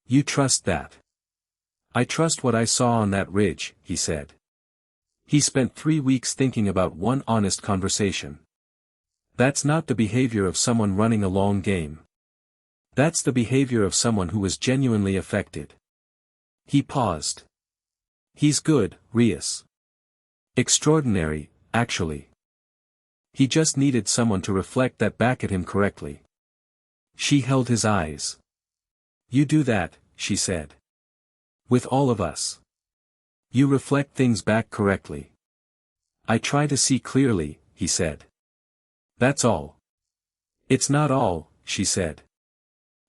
You trust that. I trust what I saw on that ridge, he said. He spent 3 weeks thinking about one honest conversation. That's not the behavior of someone running a long game. That's the behavior of someone who was genuinely affected. He paused. He's good, Rias. Extraordinary, actually. He just needed someone to reflect that back at him correctly. She held his eyes. You do that, she said. With all of us. You reflect things back correctly. I try to see clearly, he said. That's all. It's not all, she said.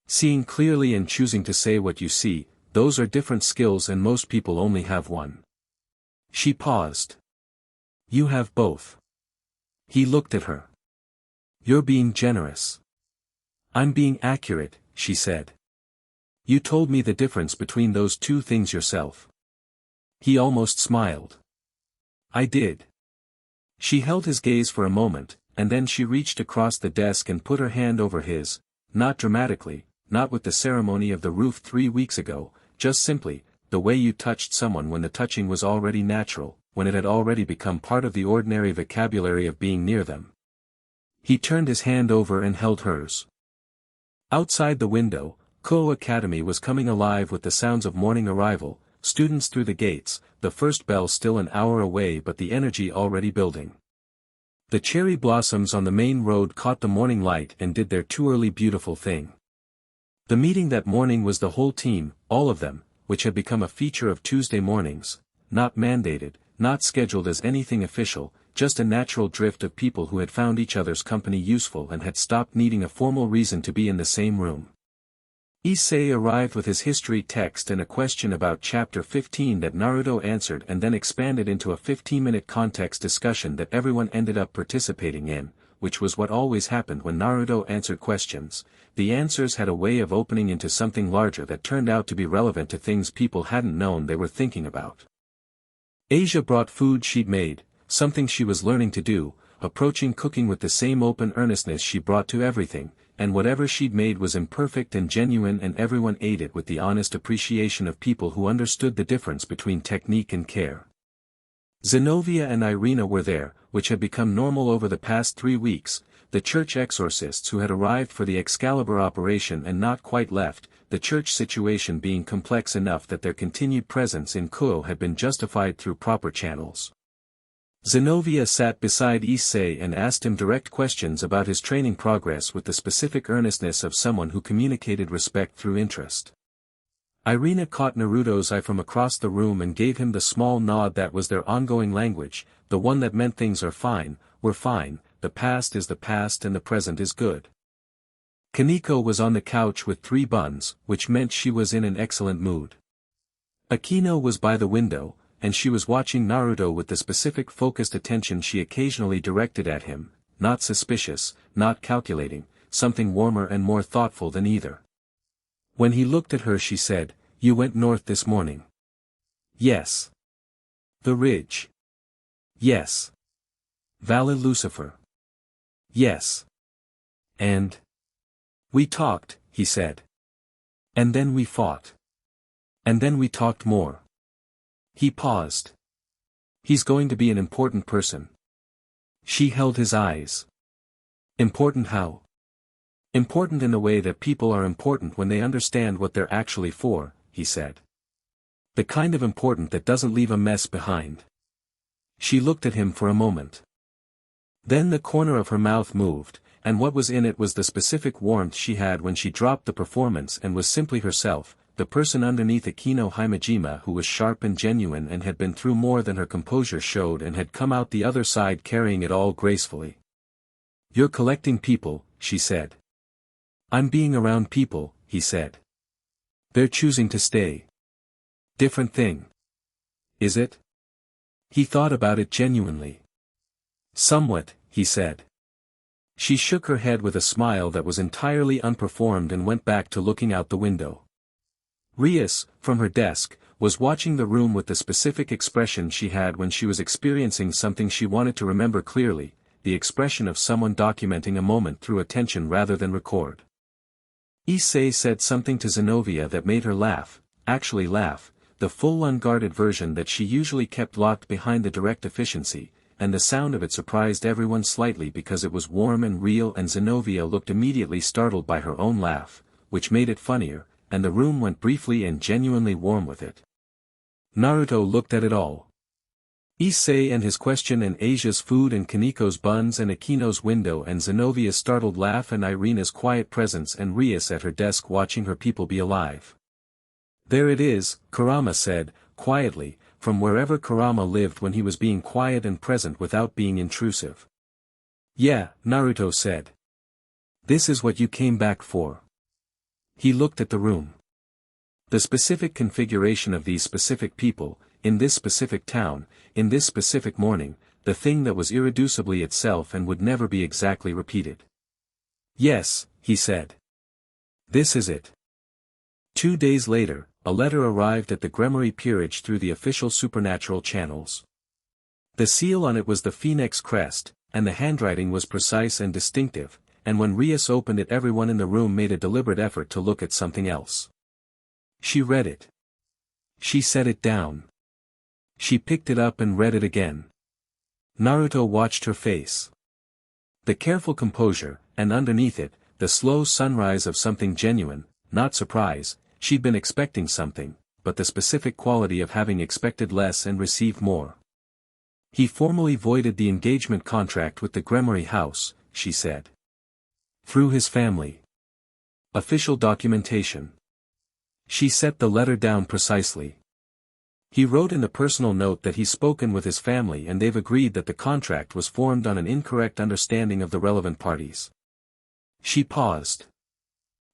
Seeing clearly and choosing to say what you see, those are different skills and most people only have one. She paused. You have both. He looked at her. You're being generous. I'm being accurate, she said. You told me the difference between those two things yourself. He almost smiled. I did. She held his gaze for a moment, and then she reached across the desk and put her hand over his, not dramatically, not with the ceremony of the roof 3 weeks ago, just simply, the way you touched someone when the touching was already natural, when it had already become part of the ordinary vocabulary of being near them. He turned his hand over and held hers. Outside the window, Kuoh Academy was coming alive with the sounds of morning arrival, students through the gates, the first bell still an hour away but the energy already building. The cherry blossoms on the main road caught the morning light and did their too early beautiful thing. The meeting that morning was the whole team, all of them, which had become a feature of Tuesday mornings, not mandated, not scheduled as anything official, just a natural drift of people who had found each other's company useful and had stopped needing a formal reason to be in the same room. Issei arrived with his history text and a question about chapter 15 that Naruto answered and then expanded into a 15-minute context discussion that everyone ended up participating in, which was what always happened when Naruto answered questions. The answers had a way of opening into something larger that turned out to be relevant to things people hadn't known they were thinking about. Asia brought food she'd made, something she was learning to do, approaching cooking with the same open earnestness she brought to everything, and whatever she'd made was imperfect and genuine and everyone ate it with the honest appreciation of people who understood the difference between technique and care. Zenobia and Irina were there, which had become normal over the past 3 weeks, the church exorcists who had arrived for the Excalibur operation and not quite left, the church situation being complex enough that their continued presence in Kuoh had been justified through proper channels. Zenobia sat beside Issei and asked him direct questions about his training progress with the specific earnestness of someone who communicated respect through interest. Irina caught Naruto's eye from across the room and gave him the small nod that was their ongoing language, the one that meant things are fine, we're fine, the past is the past and the present is good. Kaneko was on the couch with 3 buns, which meant she was in an excellent mood. Akino was by the window, and she was watching Naruto with the specific focused attention she occasionally directed at him, not suspicious, not calculating, something warmer and more thoughtful than either. When he looked at her she said, "You went north this morning." "Yes." "The ridge." "Yes." "Valley Lucifer." "Yes." "And?" "We talked," he said. "And then we fought. And then we talked more." He paused. "He's going to be an important person." She held his eyes. "Important how?" "Important in the way that people are important when they understand what they're actually for," he said. "The kind of important that doesn't leave a mess behind." She looked at him for a moment. Then the corner of her mouth moved, and what was in it was the specific warmth she had when she dropped the performance and was simply herself, the person underneath Akino Himejima who was sharp and genuine and had been through more than her composure showed and had come out the other side carrying it all gracefully. "You're collecting people," she said. "I'm being around people," he said. "They're choosing to stay." "Different thing. Is it?" He thought about it genuinely. "Somewhat," he said. She shook her head with a smile that was entirely unperformed and went back to looking out the window. Rias, from her desk, was watching the room with the specific expression she had when she was experiencing something she wanted to remember clearly, the expression of someone documenting a moment through attention rather than record. Issei said something to Zenobia that made her laugh, actually laugh, the full unguarded version that she usually kept locked behind the direct efficiency, and the sound of it surprised everyone slightly because it was warm and real, and Zenobia looked immediately startled by her own laugh, which made it funnier, and the room went briefly and genuinely warm with it. Naruto looked at it all. Issei and his question, and Asia's food, and Kaniko's buns, and Akino's window, and Zenovia's startled laugh, and Irina's quiet presence, and Rias at her desk watching her people be alive. "There it is," Kurama said, quietly, from wherever Kurama lived when he was being quiet and present without being intrusive. "Yeah," Naruto said. "This is what you came back for." He looked at the room. The specific configuration of these specific people, in this specific town, in this specific morning, the thing that was irreducibly itself and would never be exactly repeated. "Yes," he said. "This is it." 2 days later, a letter arrived at the Gremory peerage through the official supernatural channels. The seal on it was the phoenix crest, and the handwriting was precise and distinctive, and when Rias opened it everyone in the room made a deliberate effort to look at something else. She read it. She set it down. She picked it up and read it again. Naruto watched her face. The careful composure, and underneath it, the slow sunrise of something genuine, not surprise. She'd been expecting something, but the specific quality of having expected less and received more. "He formally voided the engagement contract with the Gremory house," she said. "Through his family. Official documentation." She set the letter down precisely. "He wrote in the personal note that he's spoken with his family and they've agreed that the contract was formed on an incorrect understanding of the relevant parties." She paused.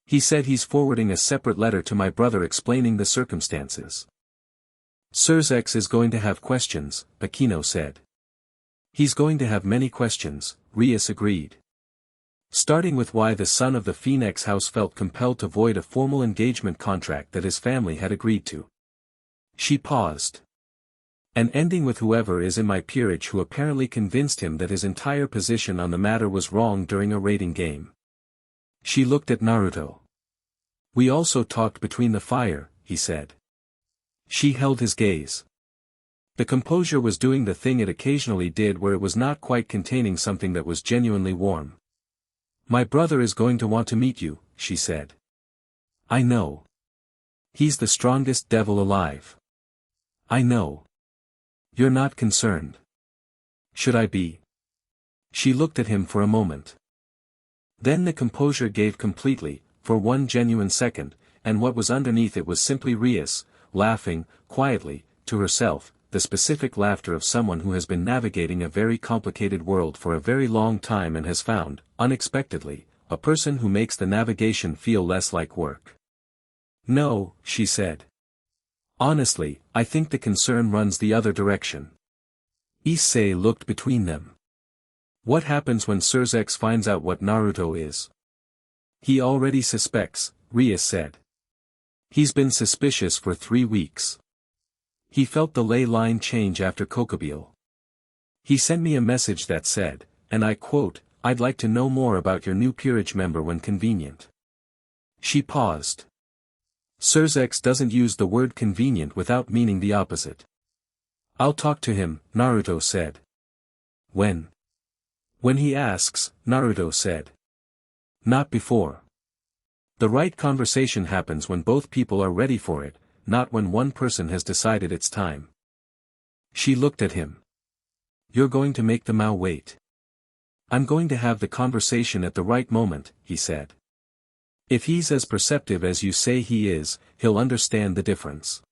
"He said he's forwarding a separate letter to my brother explaining the circumstances." "Surzex is going to have questions," Akino said. "He's going to have many questions," Rias agreed. "Starting with why the son of the Phoenix house felt compelled to void a formal engagement contract that his family had agreed to." She paused. "And ending with whoever is in my peerage who apparently convinced him that his entire position on the matter was wrong during a raiding game." She looked at Naruto. "We also talked between the fire," he said. She held his gaze. The composure was doing the thing it occasionally did where it was not quite containing something that was genuinely warm. "My brother is going to want to meet you," she said. "I know. He's the strongest devil alive. I know. You're not concerned." "Should I be?" She looked at him for a moment. Then the composure gave completely, for one genuine second, and what was underneath it was simply Rias, laughing, quietly, to herself, the specific laughter of someone who has been navigating a very complicated world for a very long time and has found, unexpectedly, a person who makes the navigation feel less like work. "No," she said. "Honestly, I think the concern runs the other direction." Issei looked between them. "What happens when Surzex finds out what Naruto is?" "He already suspects," Rias said. "He's been suspicious for 3 weeks. He felt the ley line change after Kokobile. He sent me a message that said, and I quote, 'I'd like to know more about your new peerage member when convenient.'" She paused. Surzex doesn't use the word convenient without meaning the opposite. "I'll talk to him," Naruto said. "When?" "When he asks," Naruto said. "Not before. The right conversation happens when both people are ready for it, not when one person has decided it's time." She looked at him. "You're going to make the Mao wait." "I'm going to have the conversation at the right moment," he said. "If he's as perceptive as you say he is, he'll understand the difference."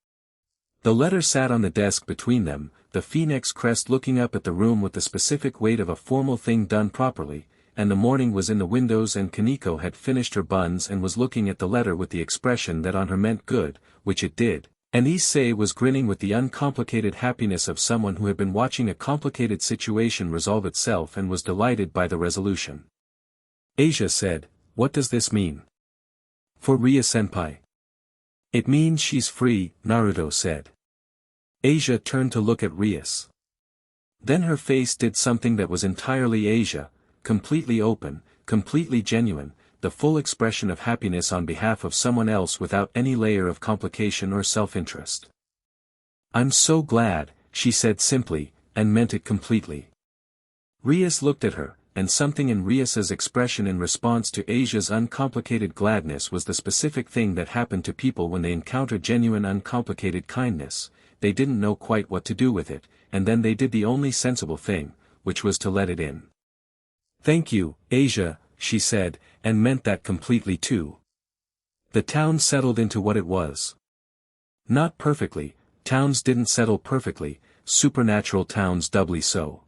The letter sat on the desk between them, the phoenix crest looking up at the room with the specific weight of a formal thing done properly, and the morning was in the windows and Kaniko had finished her buns and was looking at the letter with the expression that on her meant good, which it did, and Issei was grinning with the uncomplicated happiness of someone who had been watching a complicated situation resolve itself and was delighted by the resolution. Asia said, "What does this mean for Ria-senpai?" "It means she's free," Naruto said. Asia turned to look at Rias. Then her face did something that was entirely Asia, completely open, completely genuine, the full expression of happiness on behalf of someone else without any layer of complication or self-interest. I'm so glad, she said simply, and meant it completely. Rias looked at her, and something in Rias's expression in response to Asia's uncomplicated gladness was the specific thing that happened to people when they encounter genuine uncomplicated kindness. They didn't know quite what to do with it, and then they did the only sensible thing, which was to let it in. Thank you, Asia, she said, and meant that completely too. The town settled into what it was. Not perfectly, towns didn't settle perfectly, supernatural towns doubly so.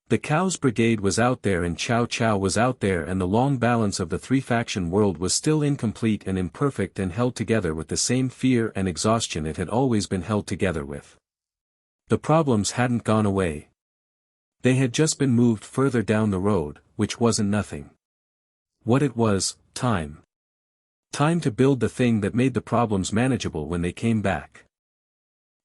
The Cows Brigade was out there and Chow Chow was out there, and the long balance of the three-faction world was still incomplete and imperfect and held together with the same fear and exhaustion it had always been held together with. The problems hadn't gone away. They had just been moved further down the road, which wasn't nothing. What it was, time. Time to build the thing that made the problems manageable when they came back.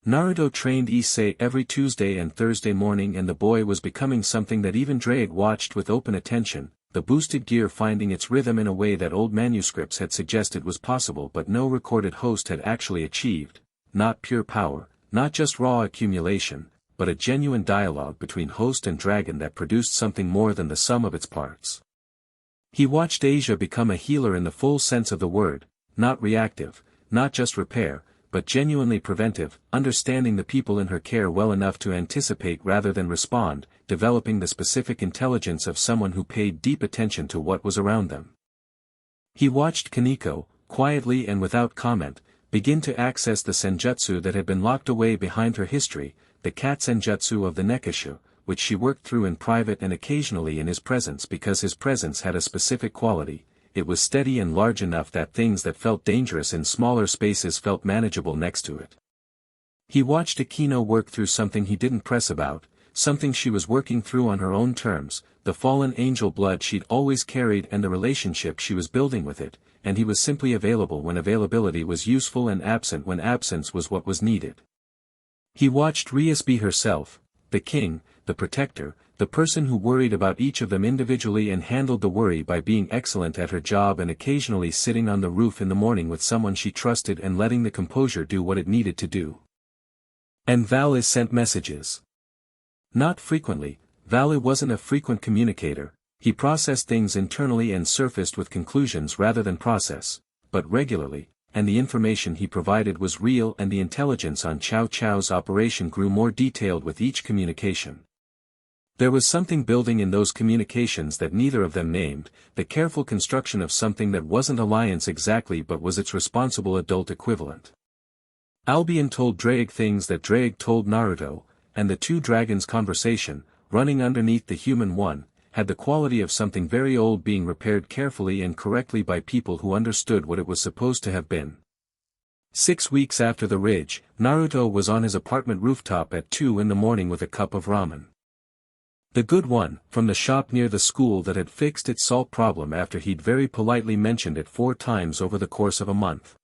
Naruto trained Issei every Tuesday and Thursday morning, and the boy was becoming something that even Drake watched with open attention, the boosted gear finding its rhythm in a way that old manuscripts had suggested was possible but no recorded host had actually achieved, not pure power, not just raw accumulation, but a genuine dialogue between host and dragon that produced something more than the sum of its parts. He watched Asia become a healer in the full sense of the word, not reactive, not just repair, but genuinely preventive, understanding the people in her care well enough to anticipate rather than respond, developing the specific intelligence of someone who paid deep attention to what was around them. He watched Kaneko, quietly and without comment, begin to access the senjutsu that had been locked away behind her history, the cat senjutsu of the Nekishu, which she worked through in private and occasionally in his presence because his presence had a specific quality. It was steady and large enough that things that felt dangerous in smaller spaces felt manageable next to it. He watched Akino work through something he didn't press about, something she was working through on her own terms, the fallen angel blood she'd always carried and the relationship she was building with it, and he was simply available when availability was useful and absent when absence was what was needed. He watched Rias be herself, the king, the protector, the person who worried about each of them individually and handled the worry by being excellent at her job and occasionally sitting on the roof in the morning with someone she trusted and letting the composure do what it needed to do. And Valis sent messages. Not frequently, Valis wasn't a frequent communicator, he processed things internally and surfaced with conclusions rather than process, but regularly, and the information he provided was real and the intelligence on Chow Chow's operation grew more detailed with each communication. There was something building in those communications that neither of them named, the careful construction of something that wasn't Alliance exactly but was its responsible adult equivalent. Albion told Drake things that Drake told Naruto, and the two dragons' conversation, running underneath the human one, had the quality of something very old being repaired carefully and correctly by people who understood what it was supposed to have been. 6 weeks after the ridge, Naruto was on his apartment rooftop at 2 in the morning with a cup of ramen. The good one, from the shop near the school that had fixed its salt problem after he'd very politely mentioned it 4 times over the course of a month.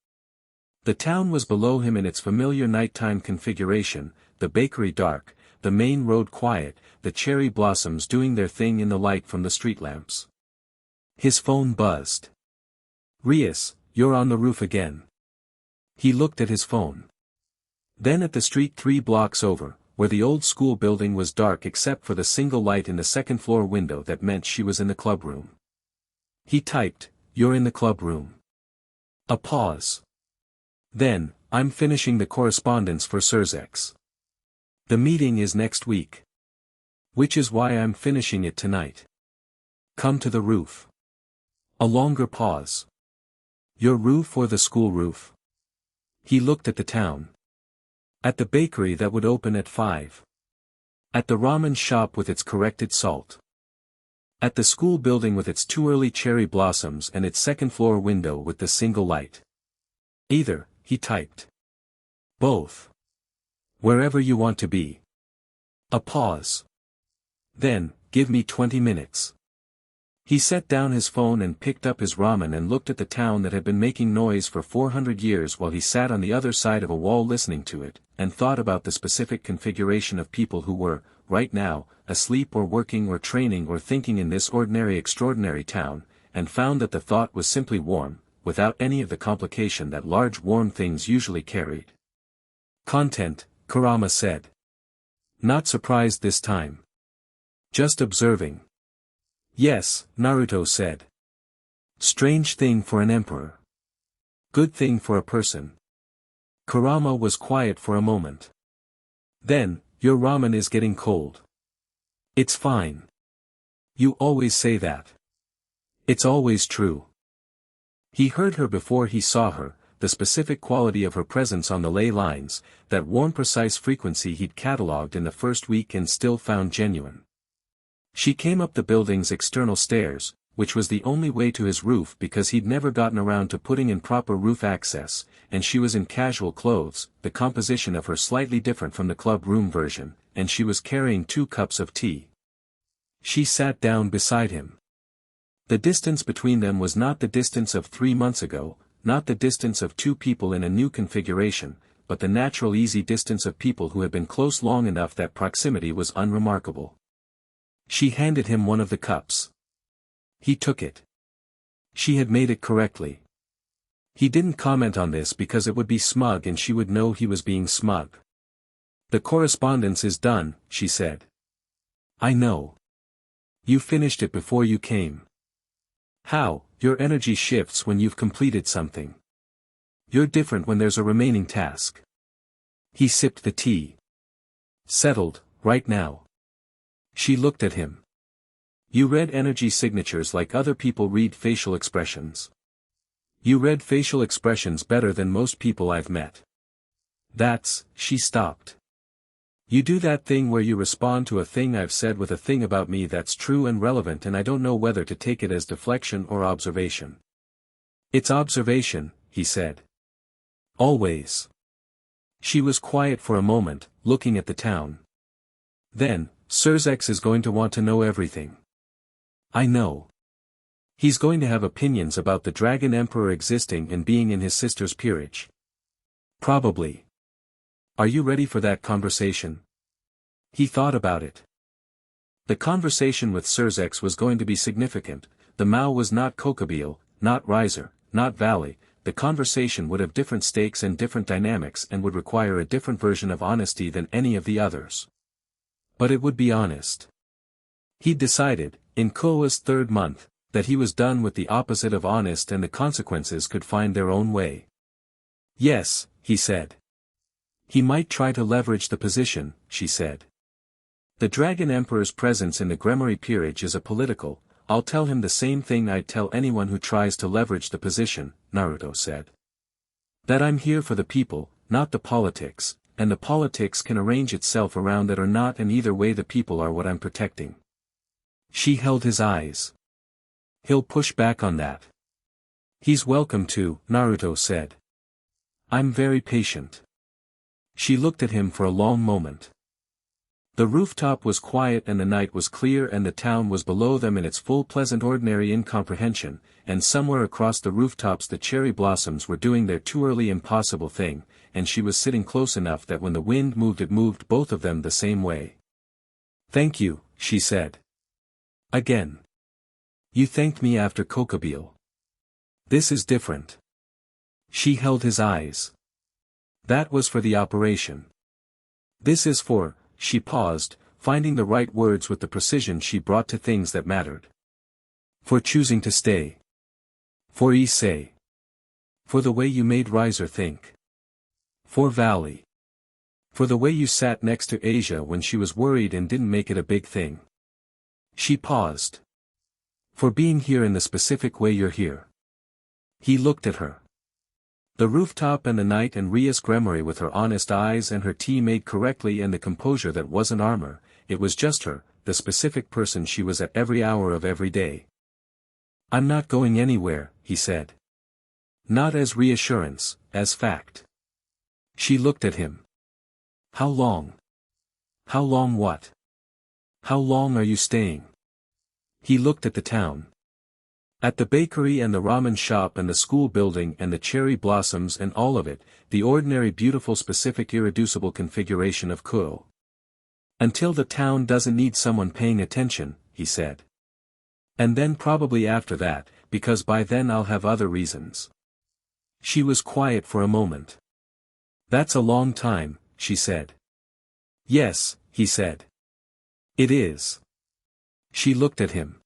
The town was below him in its familiar nighttime configuration, the bakery dark, the main road quiet, the cherry blossoms doing their thing in the light from the street lamps. His phone buzzed. Rias, you're on the roof again. He looked at his phone. Then at the street 3 blocks over, where the old school building was dark except for the single light in the second-floor window that meant she was in the club room. He typed, "You're in the club room." A pause. Then, "I'm finishing the correspondence for Surzex. The meeting is next week. Which is why I'm finishing it tonight. Come to the roof." A longer pause. "Your roof or the school roof?" He looked at the town. At the bakery that would open at 5. At the ramen shop with its corrected salt. At the school building with its too early cherry blossoms and its second-floor window with the single light. Either, he typed. Both. Wherever you want to be. A pause. Then, give me 20 minutes. He set down his phone and picked up his ramen and looked at the town that had been making noise for 400 years while he sat on the other side of a wall listening to it, and thought about the specific configuration of people who were, right now, asleep or working or training or thinking in this ordinary extraordinary town, and found that the thought was simply warm, without any of the complication that large warm things usually carried. Content, Kurama said. Not surprised this time. Just observing. Yes, Naruto said. Strange thing for an emperor. Good thing for a person. Kurama was quiet for a moment. Then, your ramen is getting cold. It's fine. You always say that. It's always true. He heard her before he saw her, the specific quality of her presence on the ley lines, that warm precise frequency he'd catalogued in the first week and still found genuine. She came up the building's external stairs, which was the only way to his roof because he'd never gotten around to putting in proper roof access, and she was in casual clothes, the composition of her slightly different from the club room version, and she was carrying 2 cups of tea. She sat down beside him. The distance between them was not the distance of 3 months ago, not the distance of 2 people in a new configuration, but the natural easy distance of people who had been close long enough that proximity was unremarkable. She handed him one of the cups. He took it. She had made it correctly. He didn't comment on this because it would be smug and she would know he was being smug. The correspondence is done, she said. I know. You finished it before you came. How, your energy shifts when you've completed something. You're different when there's a remaining task. He sipped the tea. Settled, right now. She looked at him. You read energy signatures like other people read facial expressions. You read facial expressions better than most people I've met. She stopped. You do that thing where you respond to a thing I've said with a thing about me that's true and relevant and I don't know whether to take it as deflection or observation. It's observation, he said. Always. She was quiet for a moment, looking at the town. Then, Sirzex is going to want to know everything. I know. He's going to have opinions about the Dragon Emperor existing and being in his sister's peerage. Probably. Are you ready for that conversation? He thought about it. The conversation with Sirzex was going to be significant. The Mao was not Kokabeel, not Riser, not Valley. The conversation would have different stakes and different dynamics and would require a different version of honesty than any of the others. But it would be honest. He'd decided, in Kuoh's 3rd month, that he was done with the opposite of honest and the consequences could find their own way. Yes, he said. He might try to leverage the position, she said. The Dragon Emperor's presence in the Gremory peerage is a political, I'll tell him the same thing I'd tell anyone who tries to leverage the position, Naruto said. That I'm here for the people, not the politics, and the politics can arrange itself around it or not and either way the people are what I'm protecting. She held his eyes. He'll push back on that. He's welcome to, Naruto said. I'm very patient. She looked at him for a long moment. The rooftop was quiet and the night was clear and the town was below them in its full pleasant ordinary incomprehension, and somewhere across the rooftops the cherry blossoms were doing their too early impossible thing, and she was sitting close enough that when the wind moved it moved both of them the same way. Thank you, she said. Again. You thanked me after Kokabeel. This is different. She held his eyes. That was for the operation. This is for, she paused, finding the right words with the precision she brought to things that mattered. For choosing to stay. For Issei. For the way you made Riser think. For Valley. For the way you sat next to Asia when she was worried and didn't make it a big thing. She paused. For being here in the specific way you're here. He looked at her. The rooftop and the night and Rias Gremory with her honest eyes and her tea made correctly and the composure that wasn't armor, it was just her, the specific person she was at every hour of every day. I'm not going anywhere, he said. Not as reassurance, as fact. She looked at him. How long? How long what? How long are you staying? He looked at the town. At the bakery and the ramen shop and the school building and the cherry blossoms and all of it, the ordinary beautiful specific irreducible configuration of Kuoh. Until the town doesn't need someone paying attention, he said. And then probably after that, because by then I'll have other reasons. She was quiet for a moment. That's a long time, she said. Yes, he said. It is. She looked at him.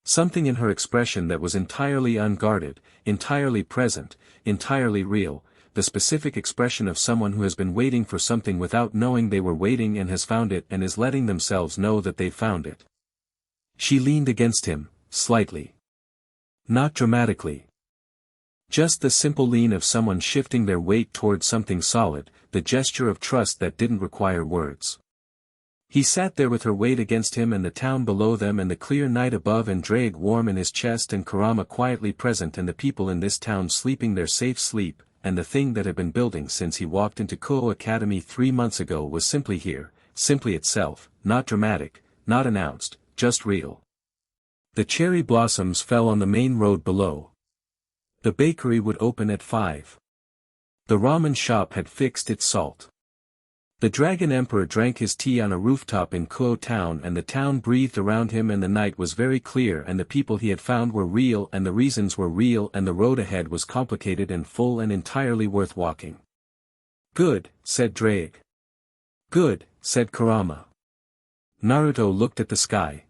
Something in her expression that was entirely unguarded, entirely present, entirely real, the specific expression of someone who has been waiting for something without knowing they were waiting and has found it and is letting themselves know that they found it. She leaned against him, slightly. Not dramatically. Just the simple lean of someone shifting their weight towards something solid, the gesture of trust that didn't require words. He sat there with her weight against him and the town below them and the clear night above and Drake warm in his chest and Kurama quietly present and the people in this town sleeping their safe sleep, and the thing that had been building since he walked into Kuoh Academy 3 months ago was simply here, simply itself, not dramatic, not announced, just real. The cherry blossoms fell on the main road below. The bakery would open at 5. The ramen shop had fixed its salt. The Dragon Emperor drank his tea on a rooftop in Kuoh Town and the town breathed around him and the night was very clear and the people he had found were real and the reasons were real and the road ahead was complicated and full and entirely worth walking. Good, said Drake. Good, said Kurama. Naruto looked at the sky.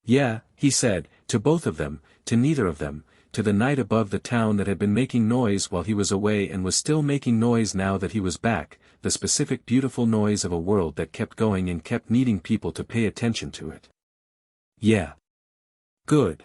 Yeah, he said, to both of them, to neither of them, to the night above the town that had been making noise while he was away and was still making noise now that he was back, the specific beautiful noise of a world that kept going and kept needing people to pay attention to it. Yeah. Good.